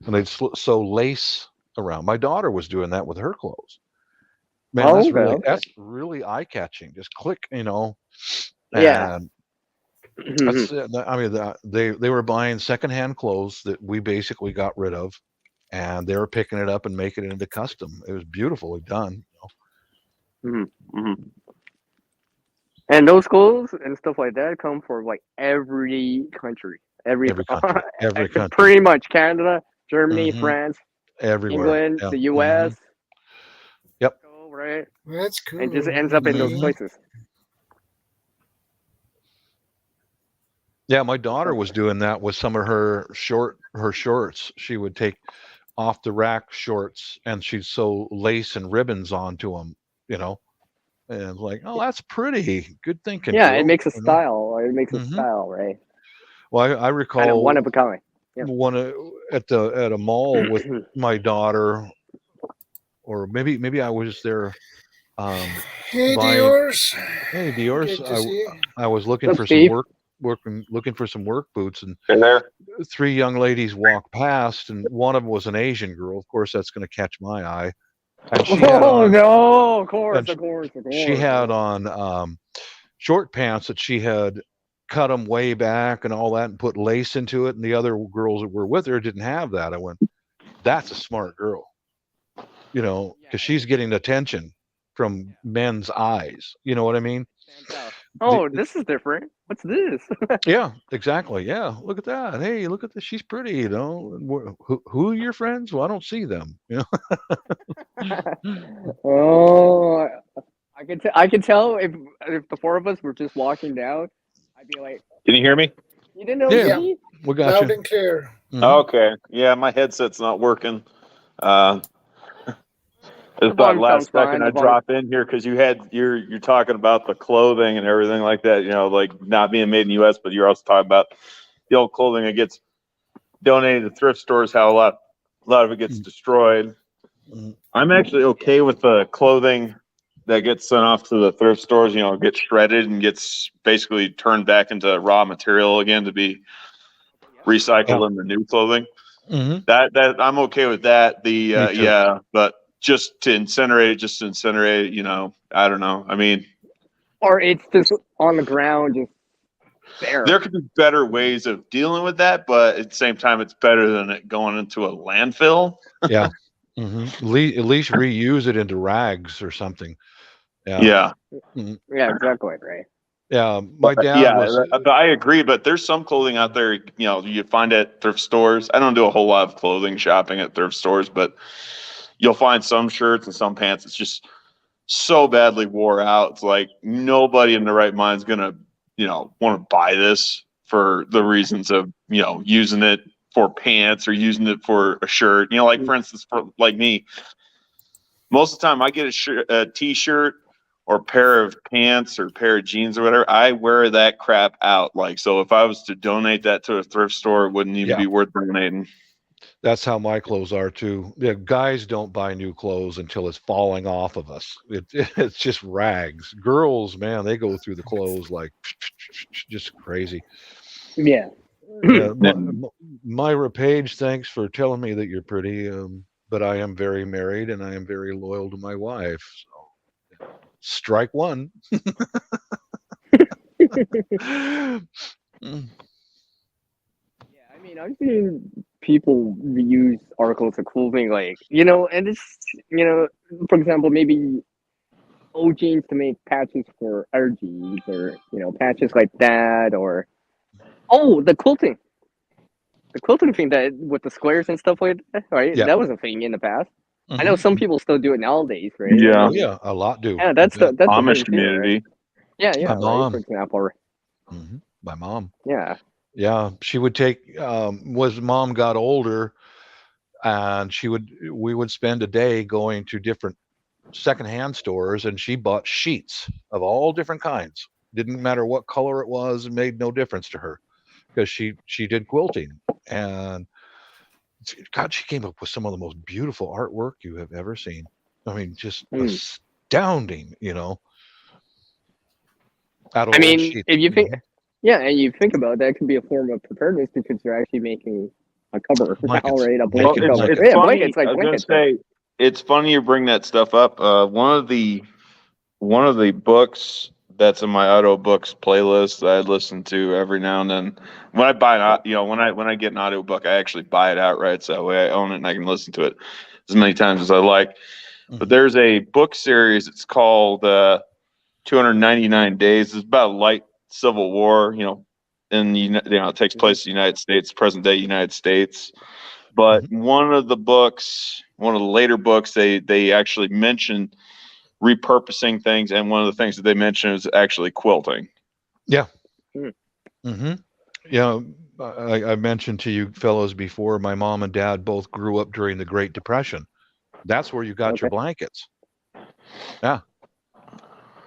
and they'd sew lace around. My daughter was doing that with her clothes. Man, that's really eye catching. Just click, Yeah. That's, I mean, they were buying secondhand clothes that we basically got rid of, and they were picking it up and making it into custom. It was beautifully done. And those clothes and stuff like that come from like every country, every country, pretty much Canada, Germany, France, everywhere, England, the U.S. Yep. Right. That's cool. And just ends up in those places. Yeah, my daughter was doing that with some of her shorts. She would take off the rack shorts and she'd sew lace and ribbons onto them, and like, oh, that's pretty. Good thinking. Yeah, girl. It makes a style. It makes a style, right? Well, I recall kind of one of a kind. Yeah. One at a mall with my daughter, or maybe I was there. Hey, Dior's. Hey, Dior's. I was looking for some looking for some work boots, and three young ladies walked past, and one of them was an Asian girl. Of course, that's going to catch my eye. And she had of course. She had on short pants that she had cut them way back and all that, and put lace into it. And the other girls that were with her didn't have that. I went, "That's a smart girl," because she's getting attention from men's eyes. You know what I mean? This is different. What's this? Yeah, exactly. Yeah, look at that. Hey, look at this. She's pretty. Who are your friends? Well, I don't see them. I can tell if the four of us were just walking down, I'd be like, "Can you hear me? You didn't know me? We got loud you. And clear. Mm-hmm. Okay. Yeah, my headset's not working. It's about last second I drop in here because you're talking about the clothing and everything like that, like not being made in the U.S., but you're also talking about the old clothing that gets donated to thrift stores, how a lot of it gets destroyed. I'm actually okay with the clothing that gets sent off to the thrift stores, gets shredded and gets basically turned back into raw material again to be recycled in the new clothing. That I'm okay with that. But just to incinerate it, I don't know. I mean, or it's just on the ground, just there. There could be better ways of dealing with that, but at the same time, it's better than it going into a landfill. Yeah. At least reuse it into rags or something. Yeah. Yeah, exactly. Right. Yeah. My dad I agree, but there's some clothing out there, you find at thrift stores. I don't do a whole lot of clothing shopping at thrift stores, but you'll find some shirts and some pants. It's just so badly wore out. It's like nobody in their right mind is going to want to buy this for the reasons of, using it for pants or using it for a shirt. Like for instance, for like me, most of the time I get a t-shirt or pair of pants or pair of jeans or whatever, I wear that crap out. Like, so if I was to donate that to a thrift store, it wouldn't even be worth donating. That's how my clothes are too. Guys don't buy new clothes until it's falling off of us. It's just rags. Girls, man, they go through the clothes like just crazy. Yeah. Myra Page, thanks for telling me that you're pretty. But I am very married and I am very loyal to my wife. So strike one. I mean, I've seen people reuse articles of clothing, like, and it's, for example, maybe old jeans to make patches for our jeans, or, patches like that, or, the quilting thing that with the squares and stuff like that, right? Yeah. That was a thing in the past. I know some people still do it nowadays, right? Yeah. Yeah, a lot do. Yeah, that's the Amish community. Right? Yeah, my mom, for example. My mom. Yeah, she would take. Was mom got older, and we would spend a day going to different secondhand stores, and she bought sheets of all different kinds. Didn't matter what color it was, it made no difference to her, because she did quilting, and God, she came up with some of the most beautiful artwork you have ever seen. I mean, just astounding, I mean, if you think, and you think about it, that could be a form of preparedness, because you're actually making a cover, blankets. right? A blanket cover. It's Yeah, funny. blankets, like I was blankets. gonna say, it's funny you bring that stuff up. One of the books that's in my audio books playlist that I listen to every now and then. When I buy when I get an audio book, I actually buy it outright, so that way I own it and I can listen to it as many times as I like. But there's a book series. It's called 299 Days. It's about light Civil War. And it takes place in the United States, present day United States. But one of the later books, they actually mention repurposing things, and one of the things that they mention is actually quilting. Yeah. I mentioned to you fellows before, my mom and dad both grew up during the Great Depression. That's where you got your blankets. Yeah,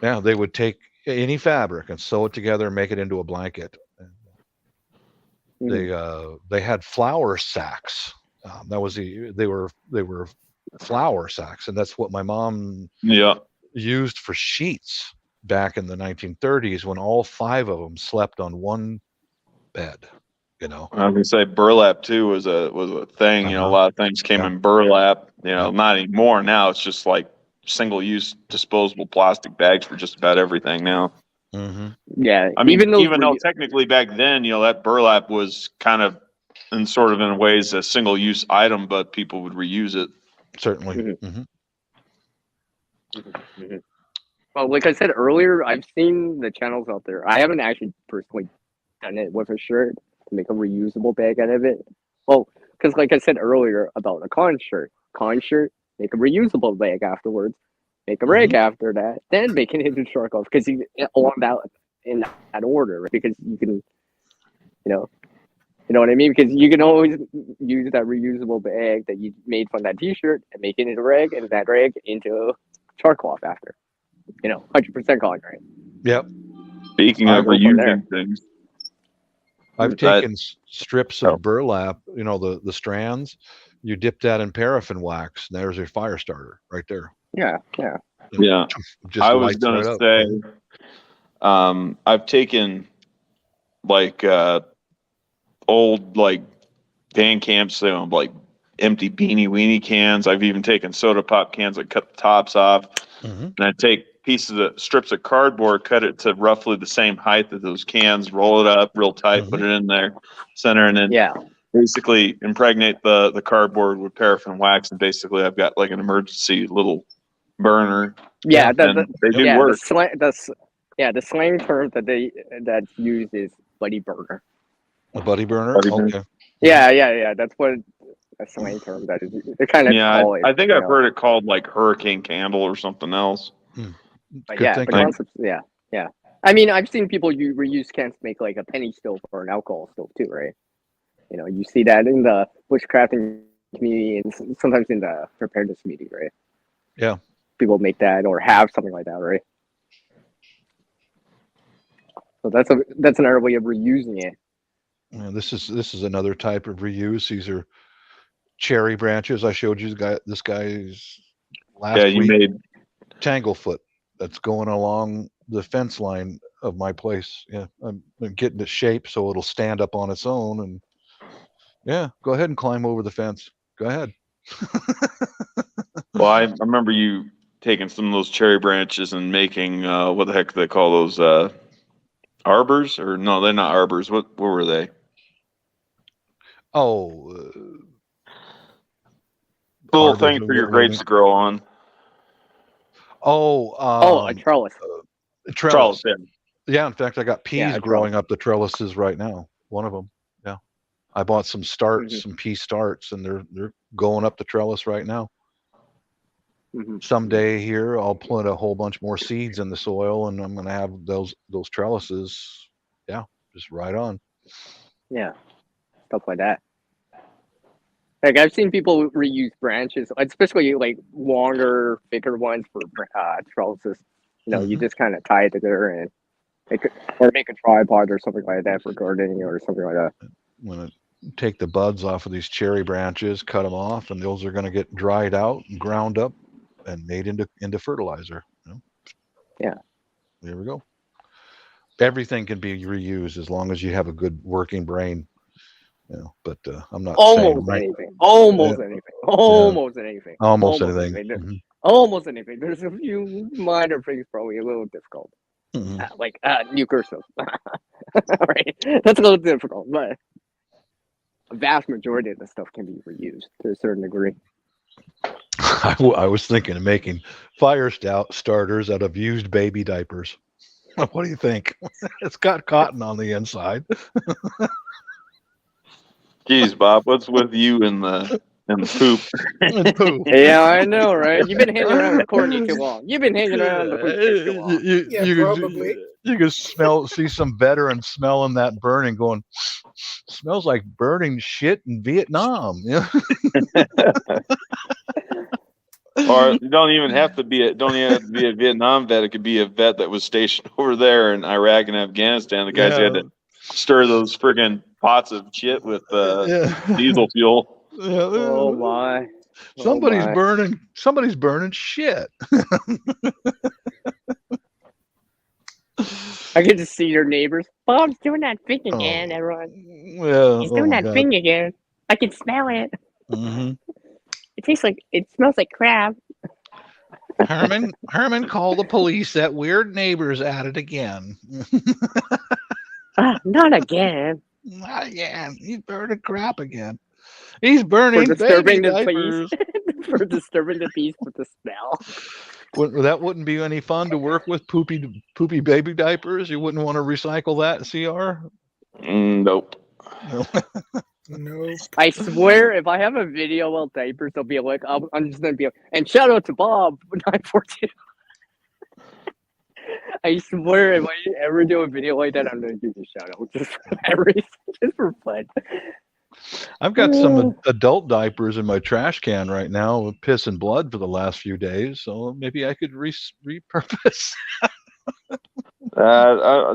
they would take any fabric and sew it together and make it into a blanket. They had flour sacks. They were flour sacks, and that's what my mom used for sheets back in the 1930s, when all 5 of them slept on one bed. I was gonna say burlap too was a thing. A lot of things came in burlap. Not anymore. Now it's just like single-use disposable plastic bags for just about everything now. Yeah, I mean, even though technically back then, that burlap was kind of, in ways, a single-use item, but people would reuse it. Certainly. Well, like I said earlier, I've seen the channels out there. I haven't actually personally done it with a shirt to make a reusable bag out of it. Well, because like I said earlier about a con shirt, make a reusable bag afterwards, make a rag after that, then make it into shark off, because along that in that order, right? Because you can, you know what I mean? Because you can always use that reusable bag that you made from that T-shirt and make it into rag, and that rag into charcoal off after. 100% cotton, right? Yep. Speaking of reusing things, I've taken strips of burlap, the strands. You dip that in paraffin wax, and there's your fire starter right there. Yeah. Just I was gonna say, I've taken old van camps, empty beanie weenie cans. I've even taken soda pop cans, cut the tops off, and I take strips of cardboard, cut it to roughly the same height as those cans, roll it up real tight, put it in there, center, and then basically impregnate the cardboard with paraffin wax, and basically I've got an emergency little burner. Yeah, they do work. The slang term that's used is buddy burner. A buddy burner? Okay. Yeah. That's what a slang term that is. They kind of call it. I think I've heard it called Hurricane Candle or something else. But the concept, I I mean, I've seen people reuse cans to make like a penny stove or an alcohol stove too, right? You know, you see that in the bushcrafting community and sometimes in the preparedness community, right? Yeah. People make that or have something like that, right? So that's another way of reusing it. Yeah, this is another type of reuse. These are cherry branches. I showed you this guy's last you week. made Tanglefoot that's going along the fence line of my place. Yeah, I'm getting it shaped so it'll stand up on its own. And yeah, go ahead and climb over the fence. Go ahead. Well, I remember you taking some of those cherry branches and making what the heck do they call those arbors? Or no, they're not arbors. What were they? Oh, Little arbors thing for your grapes to grow on. A trellis. Trellis. Yeah. Yeah, in fact, I got peas a growing up the trellises right now. One of them. Yeah, I bought some starts, some pea starts, and they're going up the trellis right now. Someday here, I'll plant a whole bunch more seeds in the soil, and I'm going to have those trellises. Yeah, just right on. Yeah, stuff like that. Like I've seen people reuse branches, especially like longer, thicker ones for trellises. You know, you just kind of tie it together and make a tripod or something like that for gardening or something like that. I'm going to take the buds off of these cherry branches, cut them off, and those are going to get dried out, and ground up, and made into fertilizer. You know? Yeah. There we go. Everything can be reused as long as you have a good working brain. You know, but I'm not almost anything. Almost anything. Almost anything. There's a few minor things probably a little difficult. Like new cursive. Right. That's a little difficult, but a vast majority of the stuff can be reused to a certain degree. I was thinking of making fire starters out of used baby diapers. What do you think? It's got cotton on the inside. Jeez, Bob, what's with you and the poop? Yeah, I know, right? You've been hanging around with Courtney too long. You've been hanging around the poop too long. Probably. You can see some veteran smelling that burning, going, smells like burning shit in Vietnam. Or you don't even have to be a Vietnam vet. It could be a vet that was stationed over there in Iraq and Afghanistan. The guys had to stir those friggin' pots of shit with diesel fuel. Oh my! Somebody's burning shit. I get to see your neighbors. Bob's doing that thing again, everyone. Yeah, he's doing that thing again. I can smell it. It smells like crab. Herman, call the police. That weird neighbor's at it again. Not again. Not again. He's burning crap again. He's burning baby diapers. For disturbing the peace with the smell. That wouldn't be any fun to work with poopy baby diapers. You wouldn't want to recycle that, CR? Nope. Nope. I swear, if I have a video about diapers, they'll be like, I'm just gonna be like, and shout out to Bob 942. I swear, if I ever do a video like that, I'm gonna give you a shout out just for fun. I've got some adult diapers in my trash can right now with piss and blood for the last few days, so maybe I could repurpose.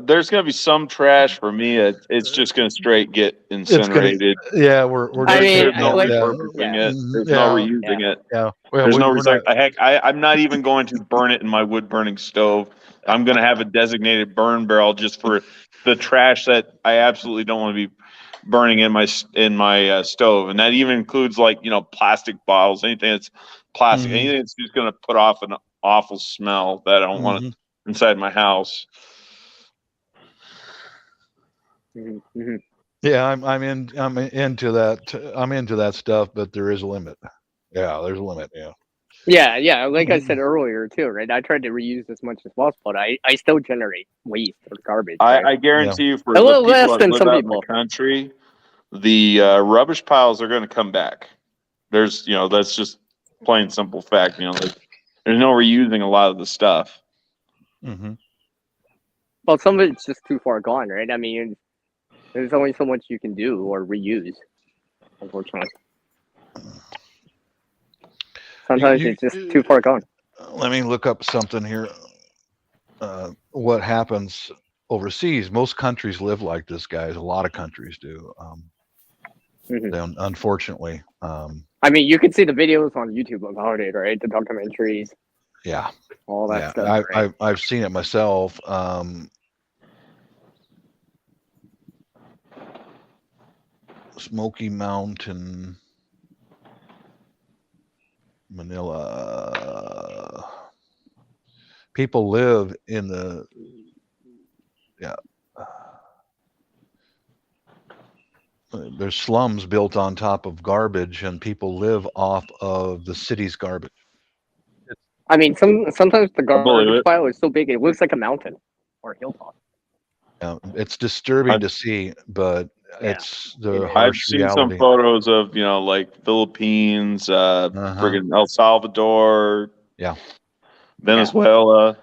There's going to be some trash for me. It's just going to straight get incinerated. We're there's no repurposing it. There's no reusing it. Yeah. There's no recycling. Heck, I'm not even going to burn it in my wood burning stove. I'm going to have a designated burn barrel just for the trash that I absolutely don't want to be burning in my stove, and that even includes plastic bottles, anything that's plastic, anything that's just going to put off an awful smell that I don't want inside my house. Yeah, I'm into that. I'm into that stuff, but there is a limit. Yeah, there's a limit. Yeah. Like I said earlier too, right? I tried to reuse as much as possible, but I still generate waste or garbage. Right? I guarantee you, for a little the less people than that some live out people in the country, the rubbish piles are going to come back. There's, that's just plain simple fact. There's no reusing a lot of the stuff. Well, some of it's just too far gone, right? I mean, there's only so much you can do or reuse, unfortunately. Sometimes it's just too far gone. Let me look up something here. What happens overseas? Most countries live like this, guys. A lot of countries do. Then, unfortunately. I mean, you can see the videos on YouTube about it, right? The documentaries. Yeah. All that stuff. Right? I've seen it myself. Smoky Mountain, Manila. People live in the there's slums built on top of garbage, and people live off of the city's garbage. I mean, sometimes the garbage pile is so big it looks like a mountain or a hilltop. Yeah, it's disturbing to see, but it's the harsh I've seen reality. some photos of like Philippines, friggin' El Salvador, Venezuela.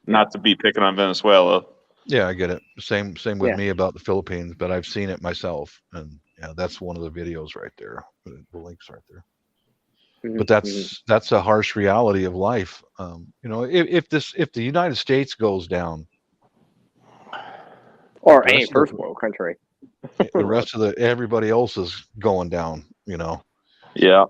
Not to be picking on Venezuela. Yeah, I get it. Same with me about the Philippines, but I've seen it myself, and that's one of the videos right there. The links right there. But that's a harsh reality of life. If the United States goes down, or any first world country, the rest of everybody else is going down. Yeah. Yeah.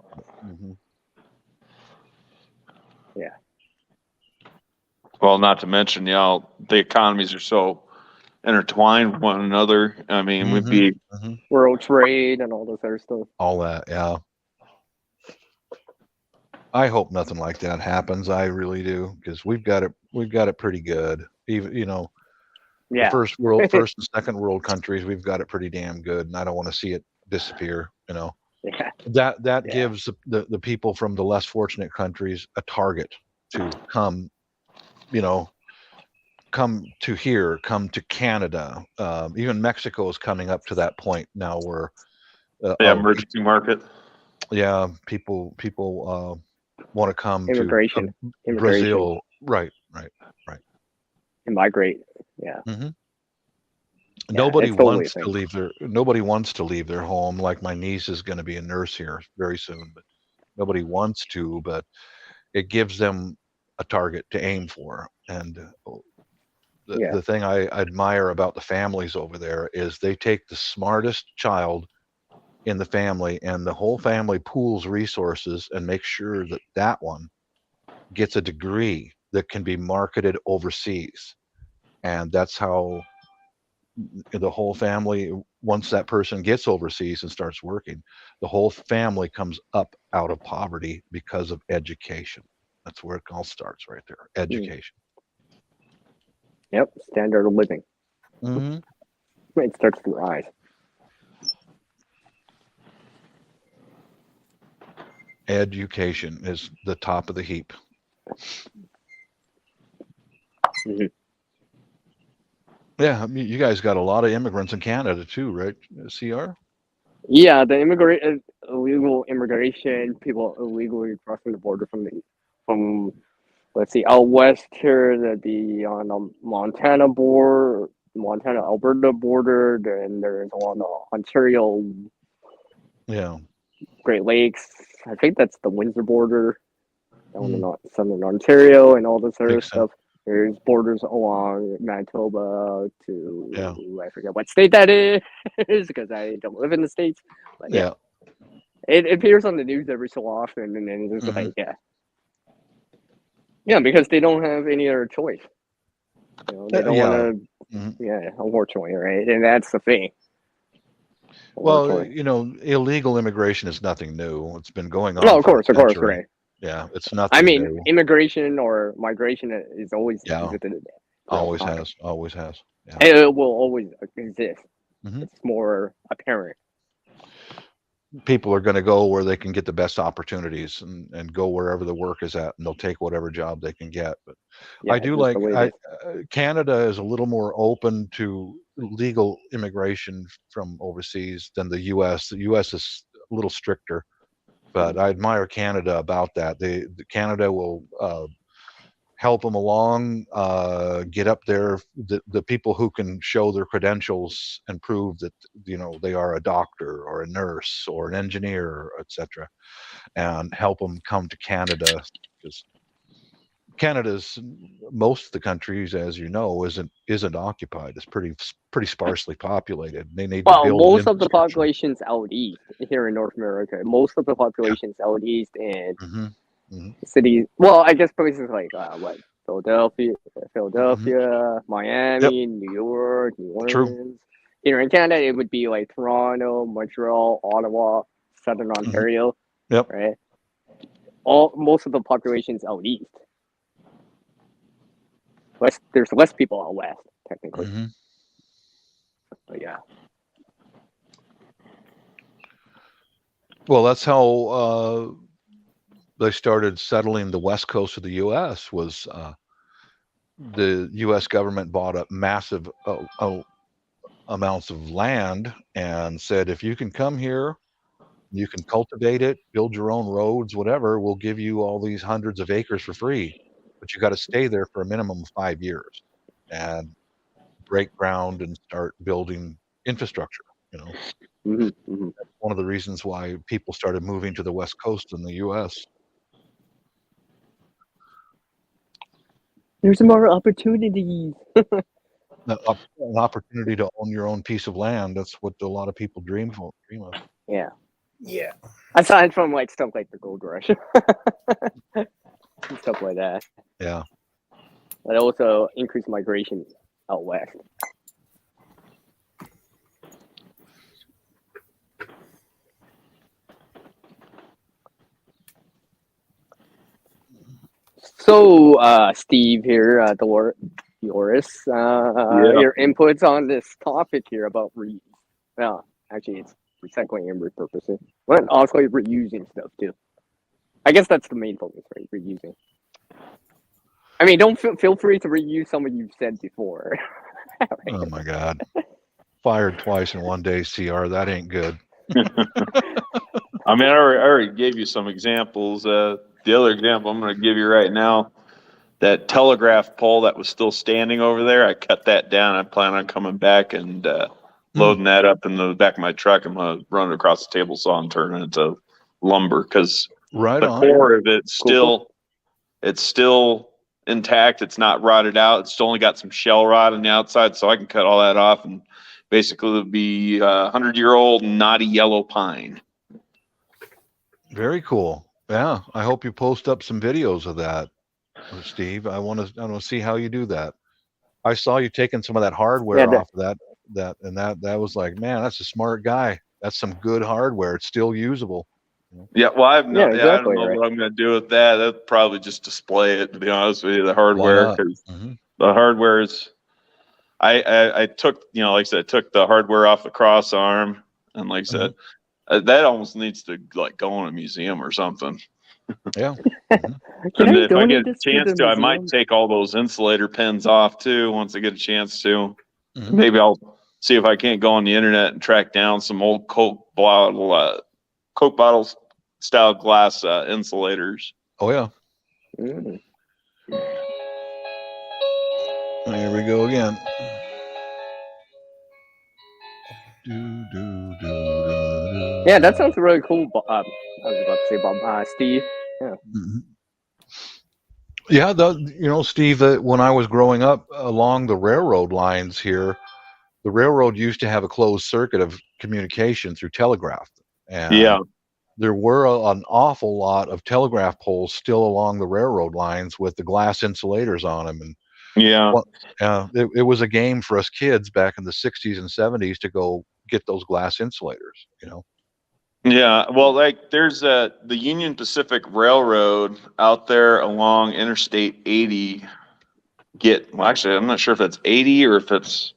Well, not to mention, the economies are so intertwined with one another. I mean, we'd be world trade and all this other stuff. All that, yeah. I hope nothing like that happens. I really do, because we've got it pretty good. Even the first and second world countries, we've got it pretty damn good, and I don't want to see it disappear. That gives the people from the less fortunate countries a target to come. Come to here, come to Canada. Even Mexico is coming up to that point now where emergency market. Yeah, people want to come immigration. Brazil. Right. And migrate. Yeah. Nobody wants to leave their home. Like my niece is going to be a nurse here very soon, but nobody wants to. But it gives them a target to aim for, and the thing I admire about the families over there is they take the smartest child in the family, and the whole family pools resources and makes sure that one gets a degree that can be marketed overseas. And that's how the whole family, once that person gets overseas and starts working, the whole family comes up out of poverty because of education. That's where it all starts, right there. Education. Yep, standard of living. It starts to rise. Education is the top of the heap. Yeah, I mean, you guys got a lot of immigrants in Canada too, right? CR? Yeah, the illegal immigration, people illegally crossing the border from let's see, out west here, that'd be on the Montana Alberta border, then there's along the Ontario Great Lakes. I think that's the Windsor border down in southern Ontario and all this other stuff. There's borders along Manitoba to I forget what state that is because I don't live in the States. But it appears on the news every so often, and then it's like because they don't have any other choice. They don't want to. Unfortunately, right, and that's the thing. Well, illegal immigration is nothing new. It's been going on. No, of course, right. Yeah, it's nothing. I mean, new. Immigration or migration is always existed. Always has. Yeah. And it will always exist. It's more apparent. People are going to go where they can get the best opportunities and go wherever the work is at, and they'll take whatever job they can get. But I do like Canada is a little more open to legal immigration from overseas than the U.S. The U.S. is a little stricter, but I admire Canada about that. Canada will help them along, get up there. The people who can show their credentials and prove that, you know, they are a doctor or a nurse or an engineer, etc., and help them come to Canada, because Canada's, most of the countries, as you know, isn't occupied. It's pretty sparsely populated. They need to build most of the infrastructure. population's out east here in North America. Most of the population's out east and cities. Well, I guess places like what, Philadelphia, Miami, New York, New Orleans. True. Here in Canada, it would be like Toronto, Montreal, Ottawa, Southern Ontario. Yep. Right. Most of the population's out east. There's less people out west, technically. But yeah. Well, that's how they started settling the west coast of the U.S. was the U.S. government bought up massive amounts of land and said, if you can come here, you can cultivate it, build your own roads, whatever, we'll give you all these hundreds of acres for free. But you got to stay there for a minimum of 5 years and break ground and start building infrastructure. You know, that's one of the reasons why people started moving to the West Coast in the U.S. There's more opportunities. An opportunity to own your own piece of land. That's what a lot of people dream of. Yeah. Yeah. Aside from like stuff like the gold rush. Stuff like that. Yeah. But also increased migration out west. So, Steve here, Doris, your inputs on this topic here about reuse. Well, actually, it's recycling and repurposing, but also reusing stuff too. I guess that's the main focus, right? Reusing. I mean, don't feel free to reuse some of you've said before. Right? Oh my God! Fired twice in one day, CR. That ain't good. I mean, I already gave you some examples. The other example I'm going to give you right now, that telegraph pole that was still standing over there, I cut that down. I plan on coming back and loading that up in the back of my truck. I'm going to run it across the table saw and turn it into lumber, because the core of it's still intact. It's not rotted out. It's only got some shell rot on the outside, so I can cut all that off, and basically it'll be 100-year-old knotty yellow pine. Very cool. Yeah, I hope you post up some videos of that, Steve. I want to see how you do that. I saw you taking some of that hardware off of that was like, man, that's a smart guy. That's some good hardware. It's still usable. Yeah, well, I don't know right. what I'm going to do with that. That's probably just display it, to be honest with you, the hardware, because the hardware is. I took, like I said, I took the hardware off the cross arm, and like I said, that almost needs to like go in a museum or something. Yeah. And if I get a chance to, I might take all those insulator pins off too. Once I get a chance to, maybe I'll see if I can't go on the internet and track down some old Coke bottle style glass insulators. Oh yeah. Here we go again. Yeah, that sounds really cool. I was about to say, Bob, Steve. Yeah. Yeah, Steve, when I was growing up along the railroad lines here, the railroad used to have a closed circuit of communication through telegraph. And there were an awful lot of telegraph poles still along the railroad lines with the glass insulators on them. And it was a game for us kids back in the 60s and 70s to go get those glass insulators, Yeah, well, like there's the Union Pacific Railroad out there along Interstate 80. Actually, I'm not sure if it's 80 or if it's.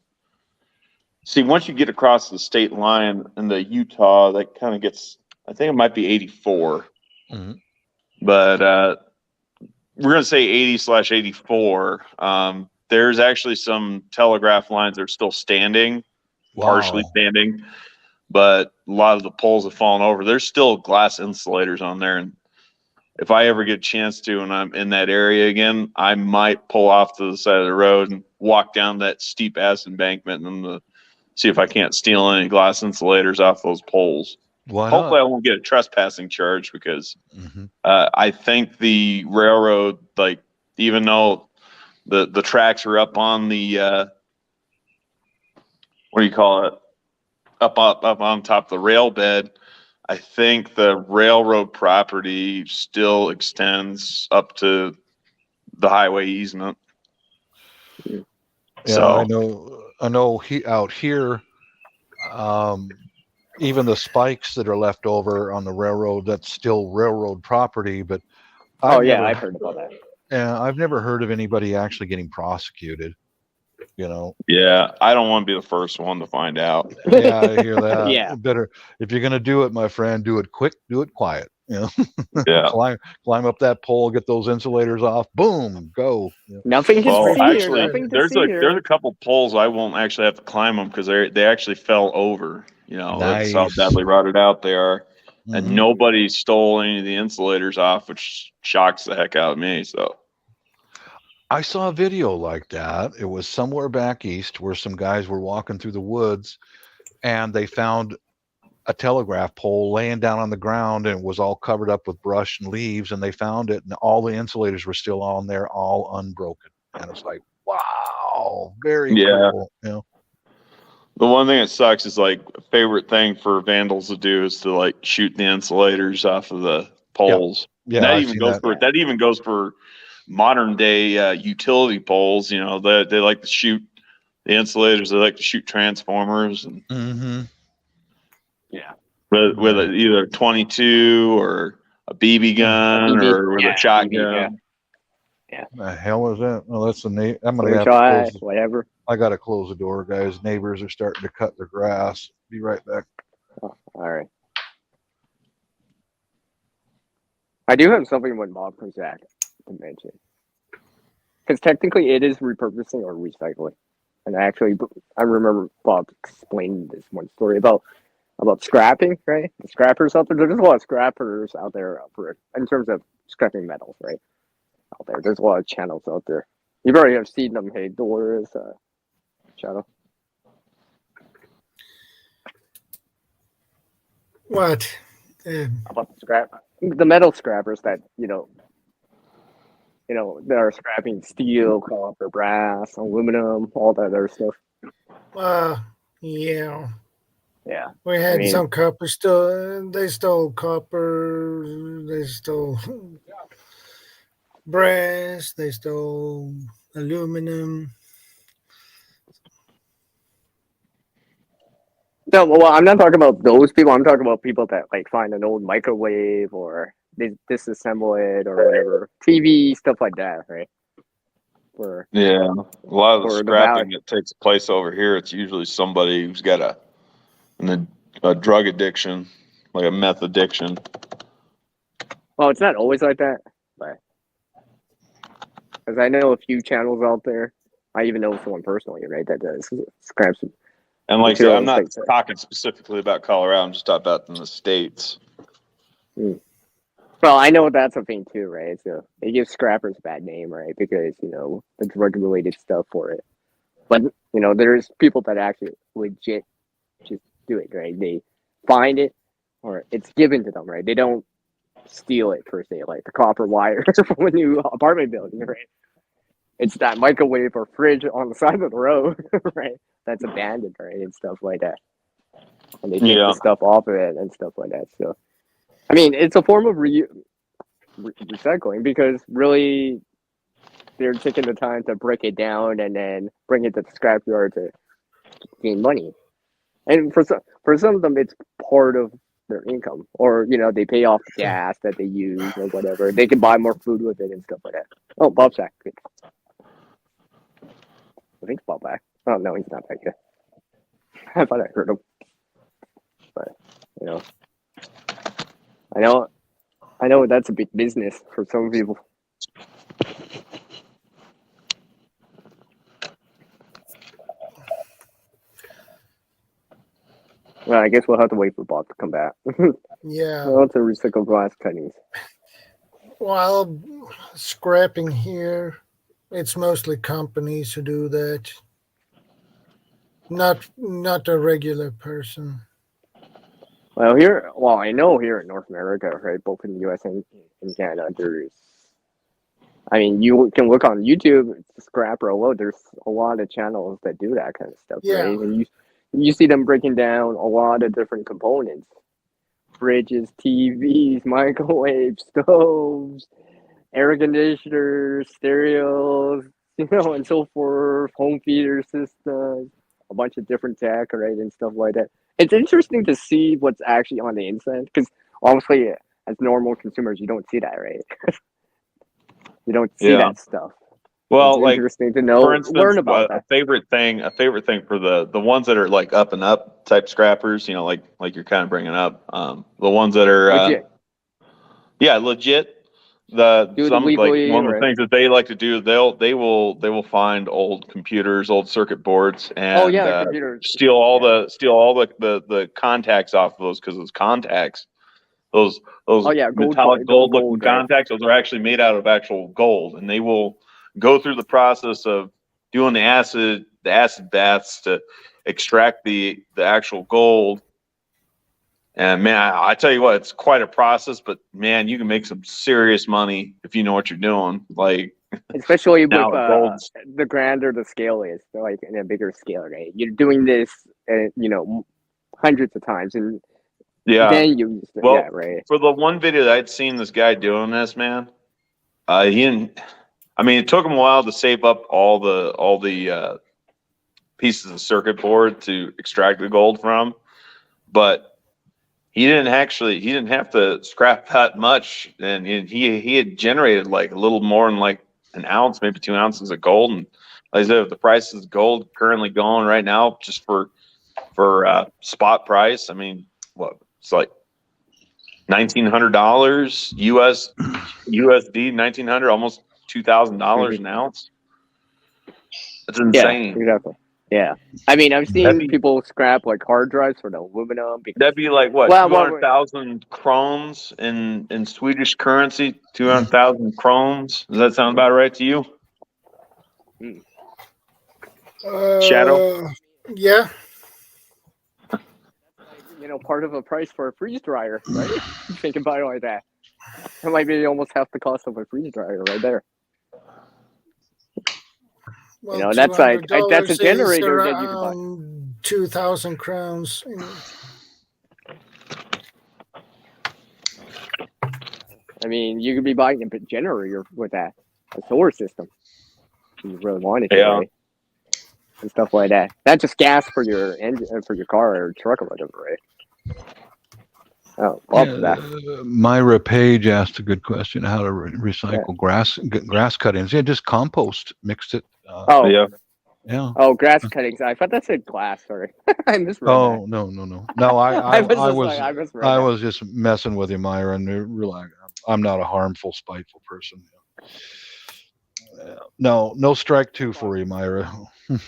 See, once you get across the state line in the Utah, that kind of gets. I think it might be 84. But we're going to say 80/84. There's actually some telegraph lines that are still standing, partially standing, but a lot of the poles have fallen over. There's still glass insulators on there, and if I ever get a chance to, and I'm in that area again, I might pull off to the side of the road and walk down that steep ass embankment and see if I can't steal any glass insulators off those poles. Why Hopefully, not? I won't get a trespassing charge because I think the railroad, like, even though the tracks are up on the what do you call it? Up on top of the rail bed. I think the railroad property still extends up to the highway easement. Yeah, So I know out here, even the spikes that are left over on the railroad, that's still railroad property. But I've heard about that. Yeah, I've never heard of anybody actually getting prosecuted. You know. Yeah, I don't want to be the first one to find out. Yeah, I hear that. Yeah. Better, if you're gonna do it, my friend, do it quick, do it quiet. You know. Yeah. climb up that pole, get those insulators off, boom, go. You know. Nothing to Well, see actually, here. Nothing to there's see here. a couple poles I won't actually have to climb them because they actually fell over. You know, that's how Nice. badly rotted out they are. Mhm. And nobody stole any of the insulators off, which shocks the heck out of me. So I saw a video like that. It was somewhere back east where some guys were walking through the woods and they found a telegraph pole laying down on the ground, and it was all covered up with brush and leaves, and they found it and all the insulators were still on there, all unbroken. And it's like, wow, very cool. You know? the one thing that sucks is, like, a favorite thing for vandals to do is to, like, shoot the insulators off of the poles. Yeah, that I've even seen goes that. that even goes for modern day utility poles. You know, they like to shoot the insulators. They like to shoot transformers and with either a 22 or a BB gun or with a shotgun. Yeah. The hell is that? Well, that's the I'm gonna have to close. Whatever. I gotta close the door, guys. Neighbors are starting to cut their grass. Be right back. Oh, all right. I do have something when Bob comes back to mention, because technically it is repurposing or recycling. And actually, I remember Bob explaining this one story about scrapping, right? The scrappers out there. There's a lot of scrappers out there in terms of scrapping metals, right? Out there, there's a lot of channels out there. You probably have seen them. Hey, Doris, Shadow. What? About the metal scrappers that that are scrapping steel, copper, brass, aluminum, all that other stuff. Yeah. Yeah. We had some copper they stole copper, they stole brass, they stole aluminum. No, well, I'm not talking about those people. I'm talking about people that like find an old microwave or they disassemble it or whatever. TV, stuff like that, right? A lot of the scrapping that takes place over here, it's usually somebody who's got a drug addiction, like a meth addiction. Well, it's not always like that, but because I know a few channels out there. I even know someone personally, right, that does scraps. And like I said, I'm not talking specifically about Colorado. I'm just talking about in the States. Well, I know that's a thing too, right? So they give scrappers a bad name, right? Because, the drug-related stuff for it. But, there's people that actually legit just do it, right? They find it or it's given to them, right? They don't steal it per se, like the copper wire from a new apartment building, right? It's that microwave or fridge on the side of the road, right? That's abandoned, right? And stuff like that. And they take the stuff off of it and stuff like that. So, I mean, it's a form of recycling because really they're taking the time to break it down and then bring it to the scrapyard to gain money. And for some of them, it's part of their income, or they pay off the gas that they use or whatever. They can buy more food with it and stuff like that. Oh, Bob's back. I think Bob back. Oh no, he's not back yet. I thought I heard him, but I know that's a big business for some people. Well, I guess we'll have to wait for Bob to come back. Yeah. Well, to recycle glass cuttings. Well, scrapping here, it's mostly companies who do that. Not a regular person. Well, I know here in North America, right, both in the U.S. and in Canada, you can look on YouTube, Scrap Roll. There's a lot of channels that do that kind of stuff, Yeah. right? And you see them breaking down a lot of different components: fridges, TVs, microwaves, stoves, air conditioners, stereos, and so forth, home theater systems, a bunch of different tech, right, and stuff like that. It's interesting to see what's actually on the inside, because obviously, as normal consumers, you don't see that, right? You don't see that stuff. Well, it's interesting to know, for instance, learn about a that. favorite thing for the ones that are like up and up type scrappers, like you're kind of bringing up, the ones that are Legit. Legit. One of the things that they like to do, they will find old computers, old circuit boards, and computers. steal all the contacts off of those, because those contacts, those metallic gold looking contacts, those are actually made out of actual gold, and they will go through the process of doing the acid baths to extract the actual gold. And man, I tell you what, it's quite a process, but man, you can make some serious money if you know what you're doing. Like, especially with the grander the scale is, like in a bigger scale, right? You're doing this, hundreds of times, and then you use it. Yeah, right. For the one video that I'd seen this guy doing this, man, he didn't. I mean, it took him a while to save up all the pieces of circuit board to extract the gold from, but he didn't have to scrap that much, and he had generated like a little more than like an ounce, maybe 2 ounces of gold. And like I said, if the price of gold currently going right now, just for spot price, I mean, it's like $1,900 USD, $1,900, almost $2,000 an ounce. That's insane. Yeah, exactly. Yeah, I mean, I've seen people scrap like hard drives for the aluminum. That'd be like what, 200,000 krones in Swedish currency? 200,000 krones. Does that sound about right to you? Shadow? Yeah. Part of a price for a freeze dryer, right? Think about it like that. It might be almost half the cost of a freeze dryer right there. Well, that's a generator that you can buy. 2,000 crowns. I mean, you could be buying a generator with that, a solar system. If you really wanted to, right? And stuff like that. Not just gas for your engine, for your car or truck or whatever, right? Oh, that. Myra Page asked a good question: how to recycle grass cuttings? Yeah, just compost. Mixed it. Yeah. Oh, grass cuttings. I thought that said glass. Sorry, I misread. Oh, no. No, I was just messing with you, Myra, and realize I'm not a harmful, spiteful person. No strike two for you, Myra. You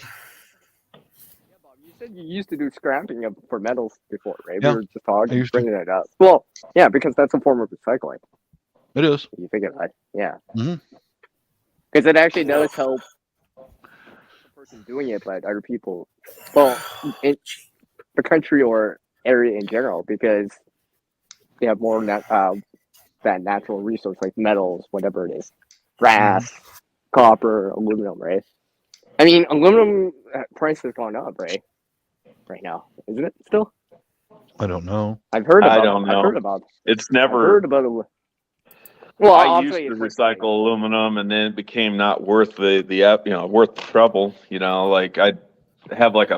said you used to do scrapping for metals before, right? Yeah, we were just talking, bringing it up. Well, yeah, because that's a form of recycling. It is. You think about it, yeah. Mm-hmm. Because it actually does help the person doing it, but other people, in the country or area in general, because they have more that natural resource like metals, whatever it is, brass, copper, aluminum, right? I mean, aluminum price has gone up, right? Right now, isn't it still? I don't know. I've heard about. I don't know. I've heard about. It's never. I've heard about it. Well, I used to recycle aluminum, and then it became not worth worth the trouble. Like I'd have like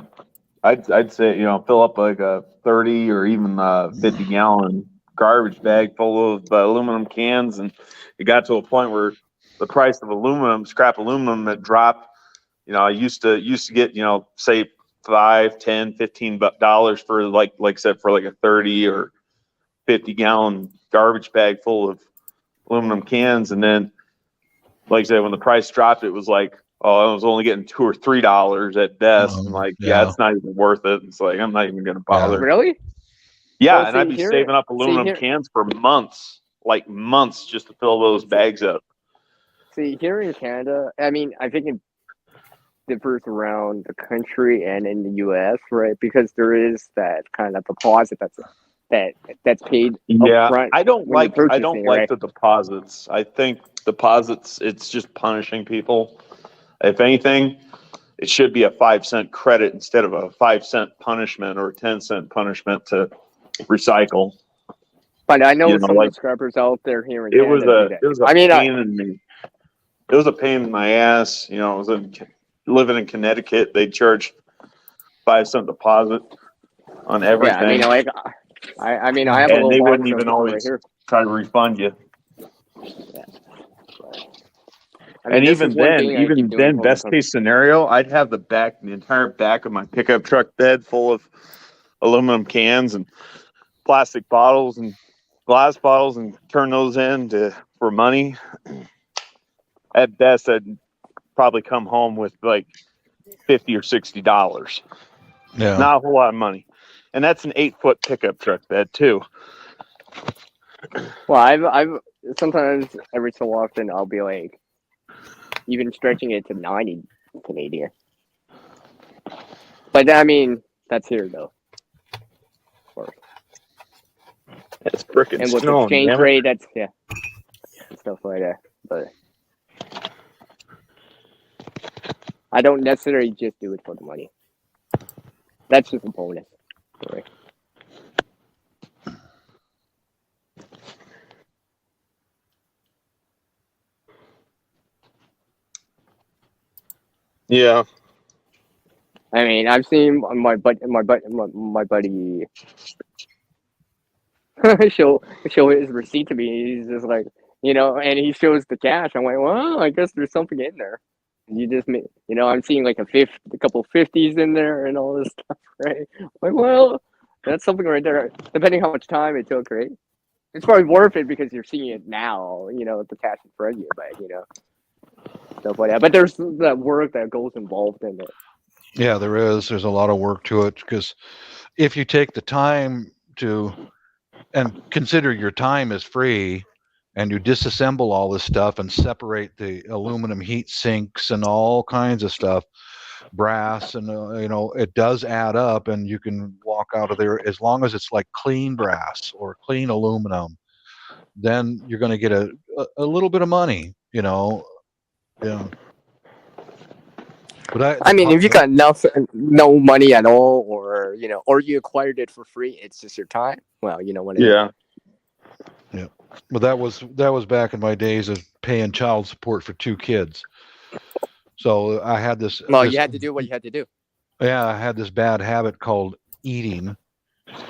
I'd say fill up like a 30 or even 50 gallon garbage bag full of aluminum cans, and it got to a point where the price of scrap aluminum, that dropped. I used to get say $5, $10, $15 for like I said, for like a 30 or 50 gallon garbage bag full of aluminum cans, and then like I said, when the price dropped, it was like, I was only getting $2 or $3 at best. I'm like, it's not even worth it. It's like, I'm not even gonna bother. Really? Yeah, and I'd be saving up aluminum cans for months like months just to fill those bags up. See, here in Canada, I mean, I think it differs around the country and in the U.S., right? Because there is that kind of deposit that's paid Yeah, upfront. I don't like right? the deposits. I think deposits, it's just punishing people. If anything, it should be a 5-cent credit instead of a 5-cent punishment or a 10-cent punishment to recycle. But I know some like, of the scrappers out there here in it Canada was do that. it was a pain in me. It was a pain in my ass. You know, I was living in Connecticut. They charged 5-cent deposit on everything. Yeah, I mean, like, I mean, I have a little they box wouldn't even right always here. try to refund you. Yeah. I mean, And even then, best case scenario, I'd have the entire back of my pickup truck bed full of aluminum cans and plastic bottles and glass bottles and turn those in for money. At best, I'd probably come home with like $50 or $60. Yeah. Not a whole lot of money. And that's an 8-foot pickup truck bed too. Well, I've sometimes every so often I'll be like, even stretching it to 90 Canadian. But I mean, that's here though. It's frickin' and with stone, exchange rate, that's and stuff like that. But I don't necessarily just do it for the money. That's just a bonus. Right. Yeah. I mean, I've seen my buddy show his receipt to me. He's just like, and he shows the cash. I'm like, well, I guess there's something in there. You just, I'm seeing like a couple 50s in there and all this stuff, right? I'm like, well, that's something right there. Depending how much time it took, right? It's probably worth it because you're seeing it now, the cash in front of you, but stuff like that. But there's that work that goes involved in it. Yeah, there is. There's a lot of work to it because if you take the time to and consider your time is free and you disassemble all this stuff and separate the aluminum heat sinks and all kinds of stuff, brass, and it does add up, and you can walk out of there as long as it's like clean brass or clean aluminum, then you're going to get a little bit of money, yeah. But I mean, if you got no money at all, or or you acquired it for free, it's just your time. Well, you know what? Yeah. Yeah. But that was back in my days of paying child support for 2 kids. So I had this. Well, you had to do what you had to do. Yeah, I had this bad habit called eating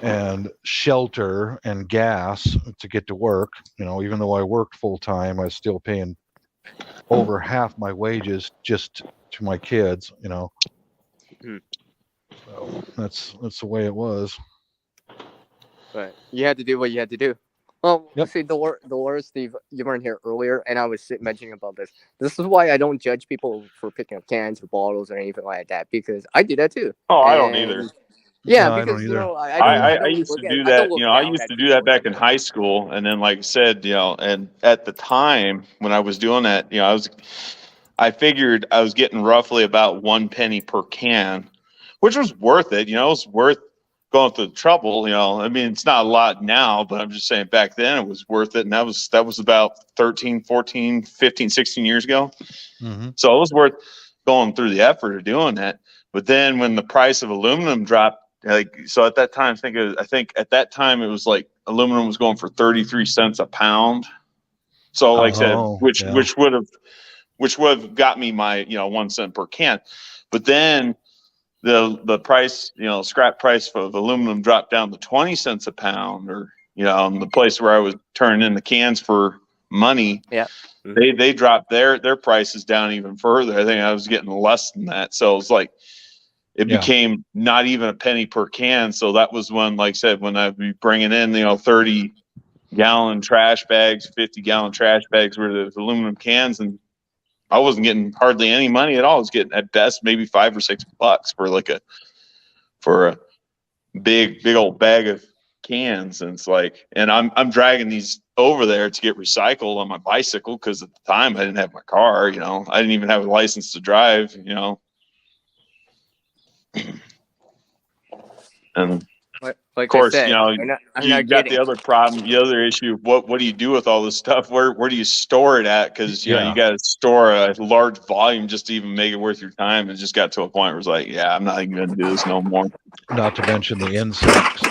and shelter and gas to get to work. Even though I worked full time, I was still paying over half my wages just to my kids. Mm-hmm. So that's the way it was. But you had to do what you had to do. Well, yep. See, Dolores, Steve, you weren't here earlier, and I was mentioning about this. This is why I don't judge people for picking up cans or bottles or anything like that, because I do that too. Oh, I don't either. Yeah, no, because I used to do that. I used to do that back in high school, and then, like I said, and at the time when I was doing that, I figured I was getting roughly about 1 penny per can, which was worth it. It was worth going through the trouble. I mean, it's not a lot now, but I'm just saying back then it was worth it, and that was about 13, 14, 15, 16 years ago. Mm-hmm. So it was worth going through the effort of doing that. But then when the price of aluminum dropped, so at that time, I think at that time it was like aluminum was going for 33 cents a pound. So like I said, which would have got me my 1 cent per can. But then the price, scrap price of aluminum dropped down to 20 cents a pound, or the place where I was turning in the cans for money. Yeah. Mm-hmm. They dropped their prices down even further. I think I was getting less than that. So it was like it became not even a penny per can. So that was when, like I said, when I'd be bringing in 30-gallon trash bags, 50-gallon trash bags where there's aluminum cans, and I wasn't getting hardly any money at all. I was getting at best maybe $5 or $6 for a big old bag of cans, and it's like, and I'm dragging these over there to get recycled on my bicycle because at the time I didn't have my car. You know, I didn't even have a license to drive. You know, and Like of course, I said, you know, I'm you not got kidding. the other problem, the other issue. What do you do with all this stuff? Where do you store it at? Because you know you got to store a large volume just to even make it worth your time. It just got to a point where it's like, yeah, I'm not even going to do this no more. Not to mention the insects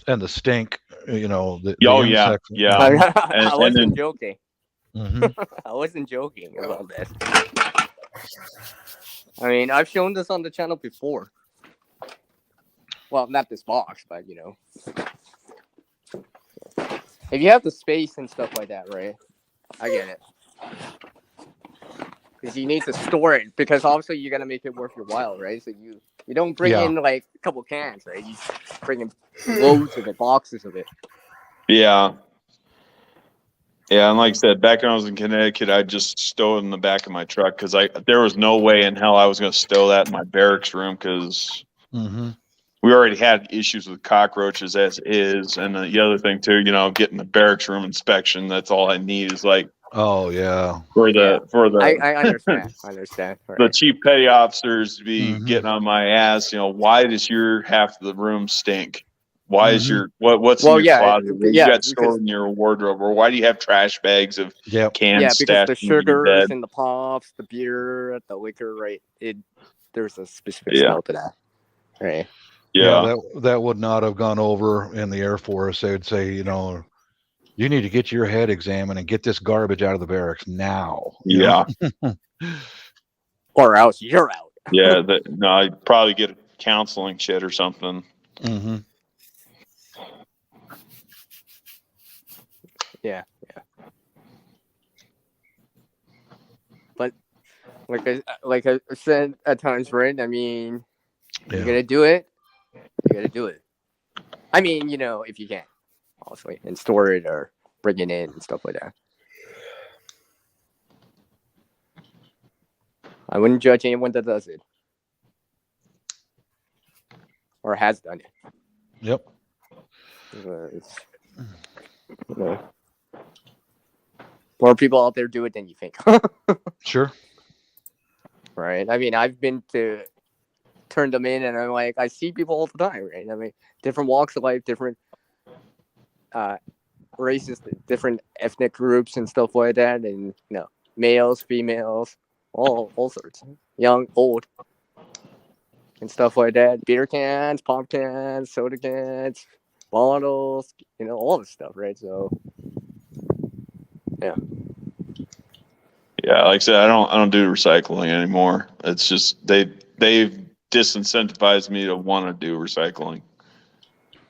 and the stink. You know, the insects. Yeah. I wasn't joking. Mhm. I wasn't joking about this. I mean, I've shown this on the channel before. Well, not this box, but you know, if you have the space and stuff like that, right? I get it. Because you need to store it, because obviously you're gonna make it worth your while, right? So you don't bring in like a couple cans, right? You bring in loads of it, boxes of it. Yeah. Yeah, and like I said, back when I was in Connecticut, I just stow it in the back of my truck because there was no way in hell I was going to stow that in my barracks room because we already had issues with cockroaches as is, and the other thing too, you know, getting the barracks room inspection. That's all I need is like, oh yeah, for the I understand. I understand. The Right. chief petty officers to be getting on my ass. You know, why does your half of the room stink? Why is your what's in your closet? What you got stored in your wardrobe, or why do you have trash bags of cans stashed because the in your sugars bed? and the pops, the beer, the liquor, right? There's a specific smell to that, right? Yeah, that would not have gone over in the Air Force. They would say, you know, you need to get your head examined and get this garbage out of the barracks now. Yeah. Or else you're out. Yeah, no, I'd probably get a counseling shit or something. Yeah. But like I said at times, right? I mean, you're gonna do it. You gotta do it. I mean, you know, if you can, obviously, and store it or bring it in and stuff like that. I wouldn't judge anyone that does it or has done it. Yep. You know, more people out there do it than you think. Sure. Right. I mean, I've been to turn them in, and I'm like, I see people all the time, right? I mean, different walks of life, different races, different ethnic groups and stuff like that, and you know, males, females, all sorts, young, old, and stuff like that. Beer cans, pop cans, soda cans, bottles, you know, all this stuff, right? So, yeah. Yeah, like I said, I don't do recycling anymore. It's just they've disincentivized me to want to do recycling,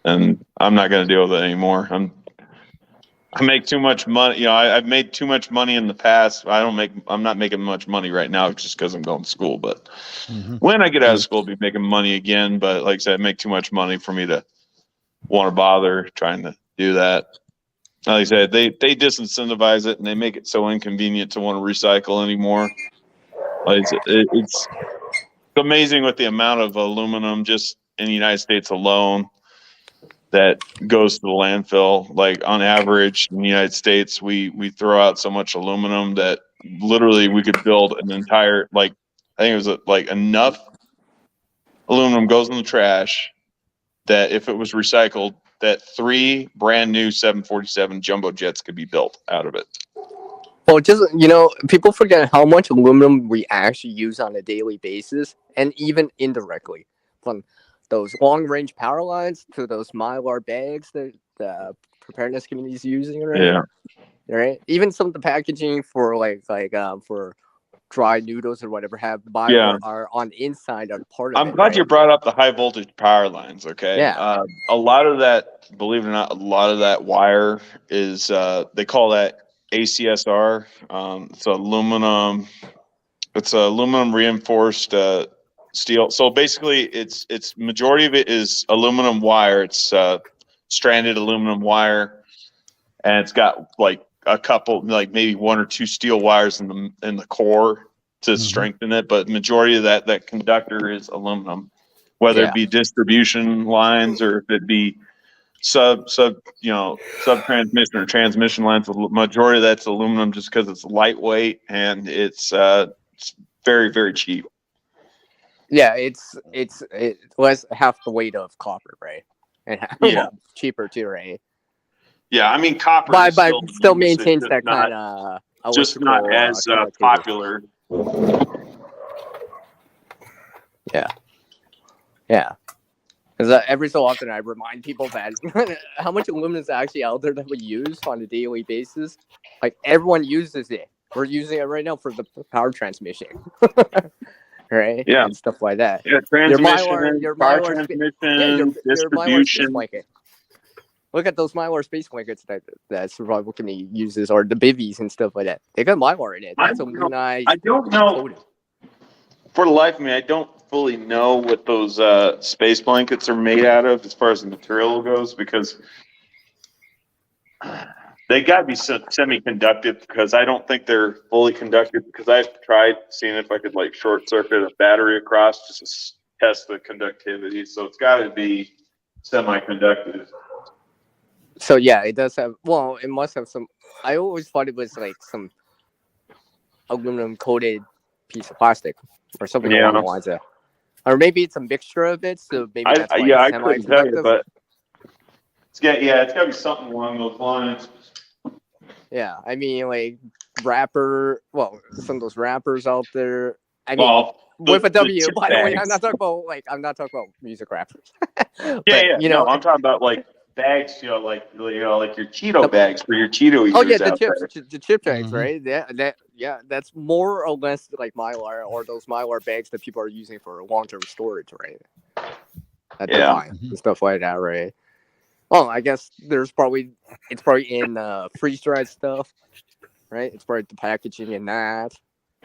and I'm not going to deal with it anymore. I make too much money. You know, I've made too much money in the past. I'm not making much money right now just because I'm going to school. But when I get out of school, I'll be making money again. But like I said, I make too much money for me to want to bother trying to do that. Like I said, they disincentivize it and they make it so inconvenient to want to recycle anymore. Like it's amazing with the amount of aluminum just in the United States alone that goes to the landfill. Like on average in the United States, we throw out so much aluminum that literally we could build an entire, like, I think it was like enough aluminum goes in the trash that if it was recycled, that 3 brand new 747 jumbo jets could be built out of it. Well, just, you know, people forget how much aluminum we actually use on a daily basis, and even indirectly, from those long-range power lines to those Mylar bags that the preparedness community is using, right? Yeah. Right. Even some of the packaging for for dry noodles or whatever have Mylar are on the inside of part of it. I'm glad you brought up the high voltage power lines. Okay. Yeah. A lot of that, believe it or not, a lot of that wire is they call that ACSR. It's aluminum reinforced steel. So basically, it's majority of it is aluminum wire. It's stranded aluminum wire, and it's got like a couple, like maybe 1 or 2 steel wires in the core to strengthen it. But majority of that conductor is aluminum, whether it be distribution lines or if it be sub transmission or transmission length. The majority of that's aluminum, just because it's lightweight and it's very, very cheap. Yeah, it's less half the weight of copper, right? And Yeah. cheaper too, right? Yeah, I mean copper But is still used, maintains it's that not, kind of just not as popular. Yeah. Because every so often I remind people that how much aluminum is actually out there that we use on a daily basis. Like everyone uses it. We're using it right now for the power transmission, right? Yeah. And stuff like that. Yeah, transmission, your power Mylar, transmission, your Mylar space distribution. blanket. Look at those Mylar space blankets that Survival Company uses, or the bivvies and stuff like that. They got Mylar in it. That's a nice. I don't know. For the life of me, I don't fully know what those space blankets are made out of as far as the material goes, because they got to be semi-conductive, because I don't think they're fully conductive, because I've tried seeing if I could like short circuit a battery across just to test the conductivity. So it's got to be semi-conductive. So yeah, it does have. Well, it must have some. I always thought it was like some aluminum coated piece of plastic or something along the lines of. Or maybe it's a mixture of it. So maybe that's why it's I couldn't tell you, semi-conductive. but it's got to be something along those lines. Yeah, I mean, like wrapper. Well, some of those wrappers out there. I mean, with a W. By the way, I'm not talking about music wrappers. No, I'm talking about like bags. Like your Cheeto bags for your Cheeto eaters. Oh yeah, the chips, the chip bags, right? That's more or less like Mylar, or those Mylar bags that people are using for long-term storage, right? At the time, and stuff like that, right? Well, I guess it's probably in freeze-dried stuff, right? It's probably the packaging in that,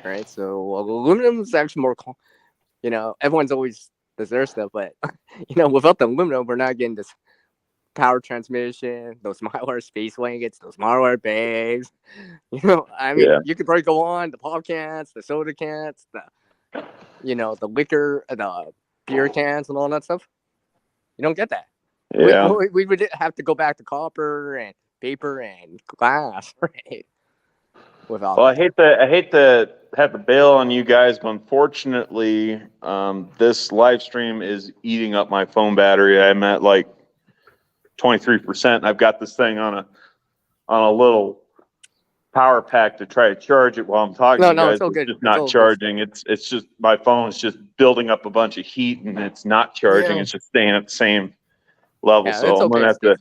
right? So aluminum is actually more, everyone's always does their stuff, but without the aluminum, we're not getting this power transmission, those Mylar space blankets, those Mylar bags. I mean, you could probably go on the pop cans, the soda cans, the liquor, the beer cans, and all that stuff. You don't get that. Yeah. We would have to go back to copper and paper and glass, right? Well, I hate to have to bail on you guys, but unfortunately, this live stream is eating up my phone battery. I'm at like 23%. I've got this thing on a little power pack to try to charge it while I'm talking to you guys. It's just not charging. It's just my phone is just building up a bunch of heat, and it's not charging. Yeah. It's just staying at the same level. Yeah, so I'm gonna have to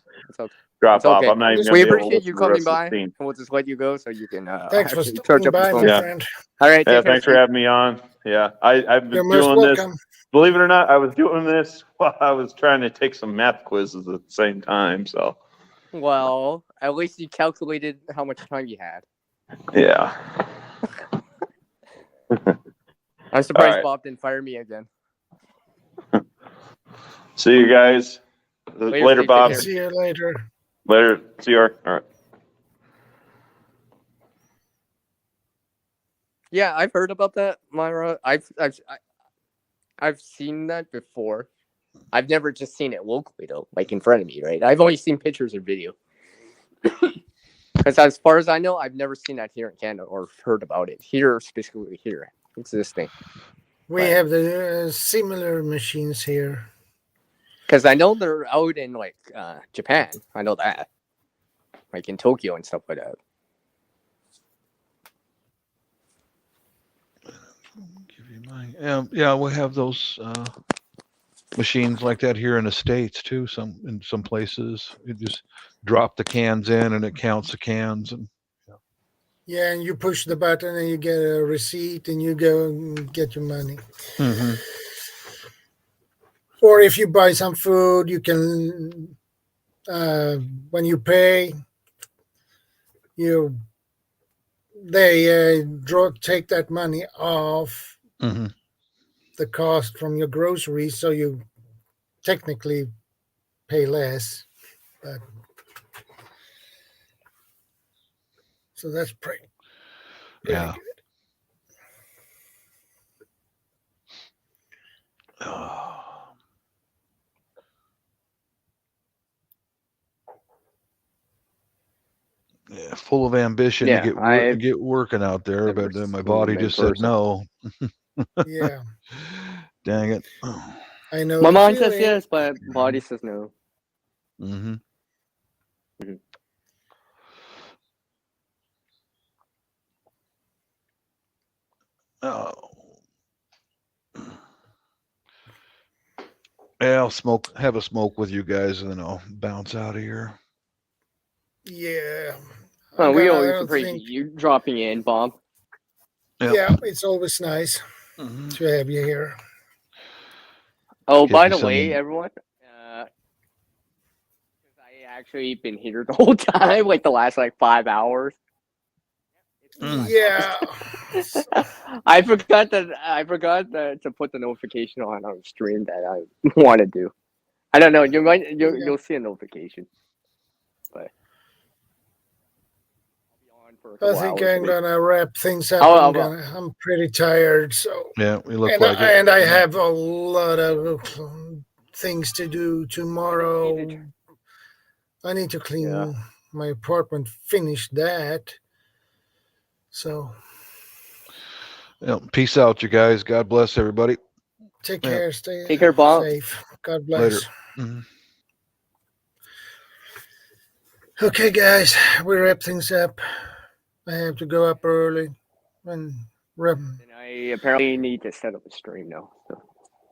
drop off. I'm not even gonna be able to appreciate you coming by, and we'll just let you go so you can thanks for stopping by, my friend. All right. Yeah, thanks for having me on. Yeah, I've been doing this. Believe it or not, I was doing this while I was trying to take some math quizzes at the same time. So, well, at least you calculated how much time you had. Yeah. I'm surprised Bob didn't fire me again. See you guys later, Bob. See you later. Later. See you. All right. Yeah, I've heard about that, Myra. I've seen that before. I've never just seen it locally though, like in front of me, right? I've only seen pictures or video. Because as far as I know, I've never seen that here in Canada or heard about it here, specifically here existing. We have the similar machines here. Because I know they're out in like Japan. I know that, like in Tokyo and stuff like that. Yeah, we have those machines like that here in the States too. In some places, you just drop the cans in and it counts the cans. And yeah, and you push the button and you get a receipt and you go and get your money. Mm-hmm. Or if you buy some food, you can when you pay, they take that money off the cost from your groceries, so you technically pay less. But, so that's pretty good. full of ambition Yeah, to get working out there, but then my body just said no. Yeah. Dang it. I know My the mind says feeling. yes, but body says no. Mm-hmm. Oh. Yeah, I'll have a smoke with you guys, and then I'll bounce out of here. Yeah. Well, we always I don't appreciate think. you dropping in, Bob. Yep. Yeah, it's always nice Mm-hmm. to have you here. Oh, Gives by me the way, something- everyone, I actually been here the whole time, like the last 5 hours. Yeah. I forgot to put the notification on stream that I want to do. I don't know. You'll see a notification, but I'll be on for a couple I think hours I'm a week. gonna wrap things up. I'm pretty tired, so Yeah, we look and like it. and I have a lot of things to do tomorrow. I need to clean my apartment, finish that. So, Yeah, peace out, you guys. God bless everybody. take care. Stay Take care, Bob. safe. God bless. Later. Mm-hmm. Okay, guys, we wrap things up. I have to go up early and wrap. And I apparently need to set up a stream now. So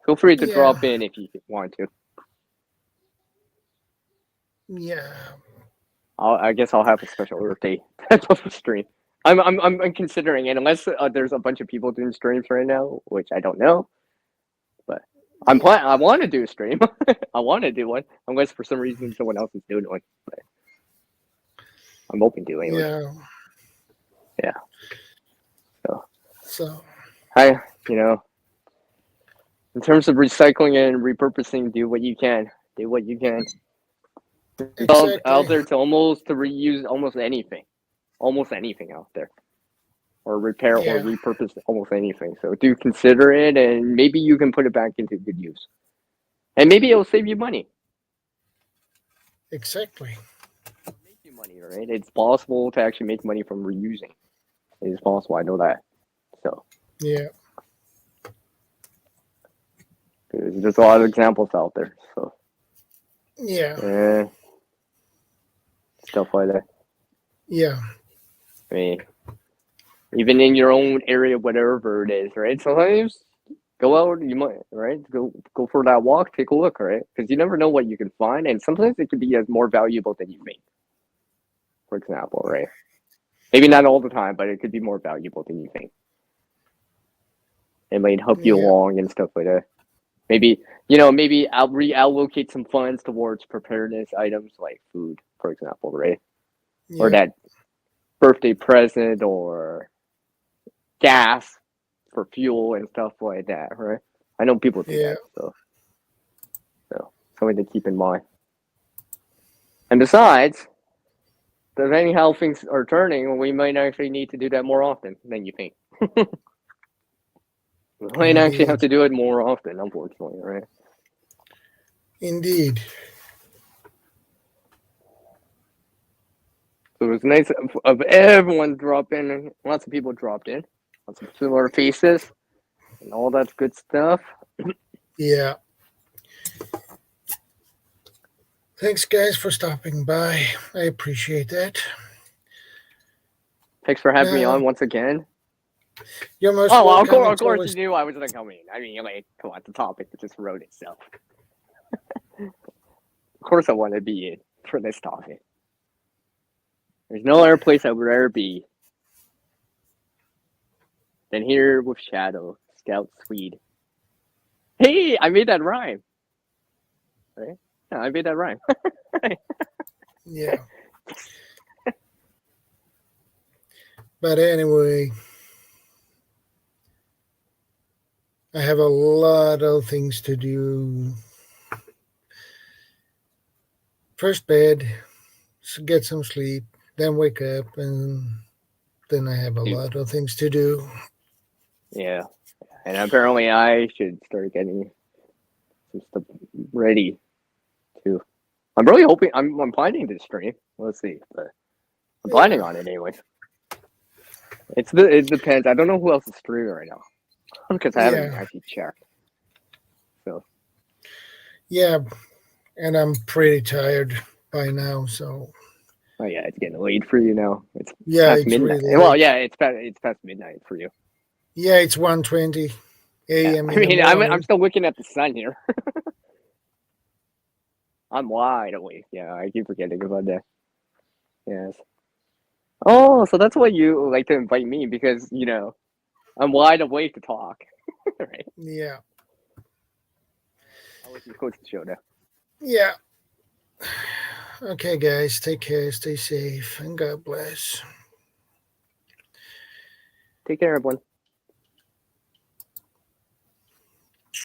feel free to drop in if you want to. Yeah. I guess I'll have a special birthday type of stream. I'm considering it, unless there's a bunch of people doing streams right now, which I don't know. But I want to do a stream. I want to do one, unless for some reason someone else is doing one. But I'm open to it anyway. Yeah. So. In terms of recycling and repurposing, do what you can. Do what you can. Exactly. Out there to reuse almost anything out there, or repair or repurpose almost anything. So do consider it, and maybe you can put it back into good use, and maybe it'll save you money. Exactly. It'll make you money, right? It's possible to actually make money from reusing. It is possible. I know that. So yeah, there's a lot of examples out there. So yeah. Stuff like that. Yeah. I mean, even in your own area, whatever it is, right? Sometimes go out, you might, right? Go for that walk, take a look, right? Because you never know what you can find, and sometimes it could be as more valuable than you think. For example, right? Maybe not all the time, but it could be more valuable than you think. It might help you along and stuff like that. Maybe I'll reallocate some funds towards preparedness items like food, for example, right? Or that birthday present or gas for fuel and stuff like that, right? I know people do that, so something to keep in mind. And besides, depending how things are turning, we might actually need to do that more often than you think. We might actually have to do it more often, unfortunately, right? Indeed. So it was nice of everyone drop in. Lots of people dropped in. Lots of similar faces and all that good stuff. Yeah. Thanks, guys, for stopping by. I appreciate that. Thanks for having me on once again. You're most welcome. Of course you knew I was going to come in. I mean, come on, the topic just wrote itself. Of course I want to be in for this topic. There's no other place I would rather be than here with ShadowScoutSwede. Hey, I made that rhyme. Right? Yeah, I made that rhyme. Yeah. But anyway, I have a lot of things to do. First bed, get some sleep, then wake up, and then I have a lot of things to do. Yeah. And apparently I should start getting some stuff ready too. I'm really hoping I'm planning to stream. Let's see. But I'm planning on it anyway. It depends. I don't know who else is streaming right now because I haven't actually checked. So yeah, and I'm pretty tired by now. So oh yeah, it's getting late for you now. It's yeah, past it's midnight. really Well, late. yeah, it's past midnight for you. Yeah, it's 1:20 a.m. I in the mean, morning. I'm still looking at the sun here. I'm wide awake. Yeah, I keep forgetting about that. Yes. Oh, so that's why you like to invite me because I'm wide awake to talk. Right? Yeah, I'll let you coach the show now. yeah. Okay, guys, take care, stay safe, and God bless. Take care, everyone.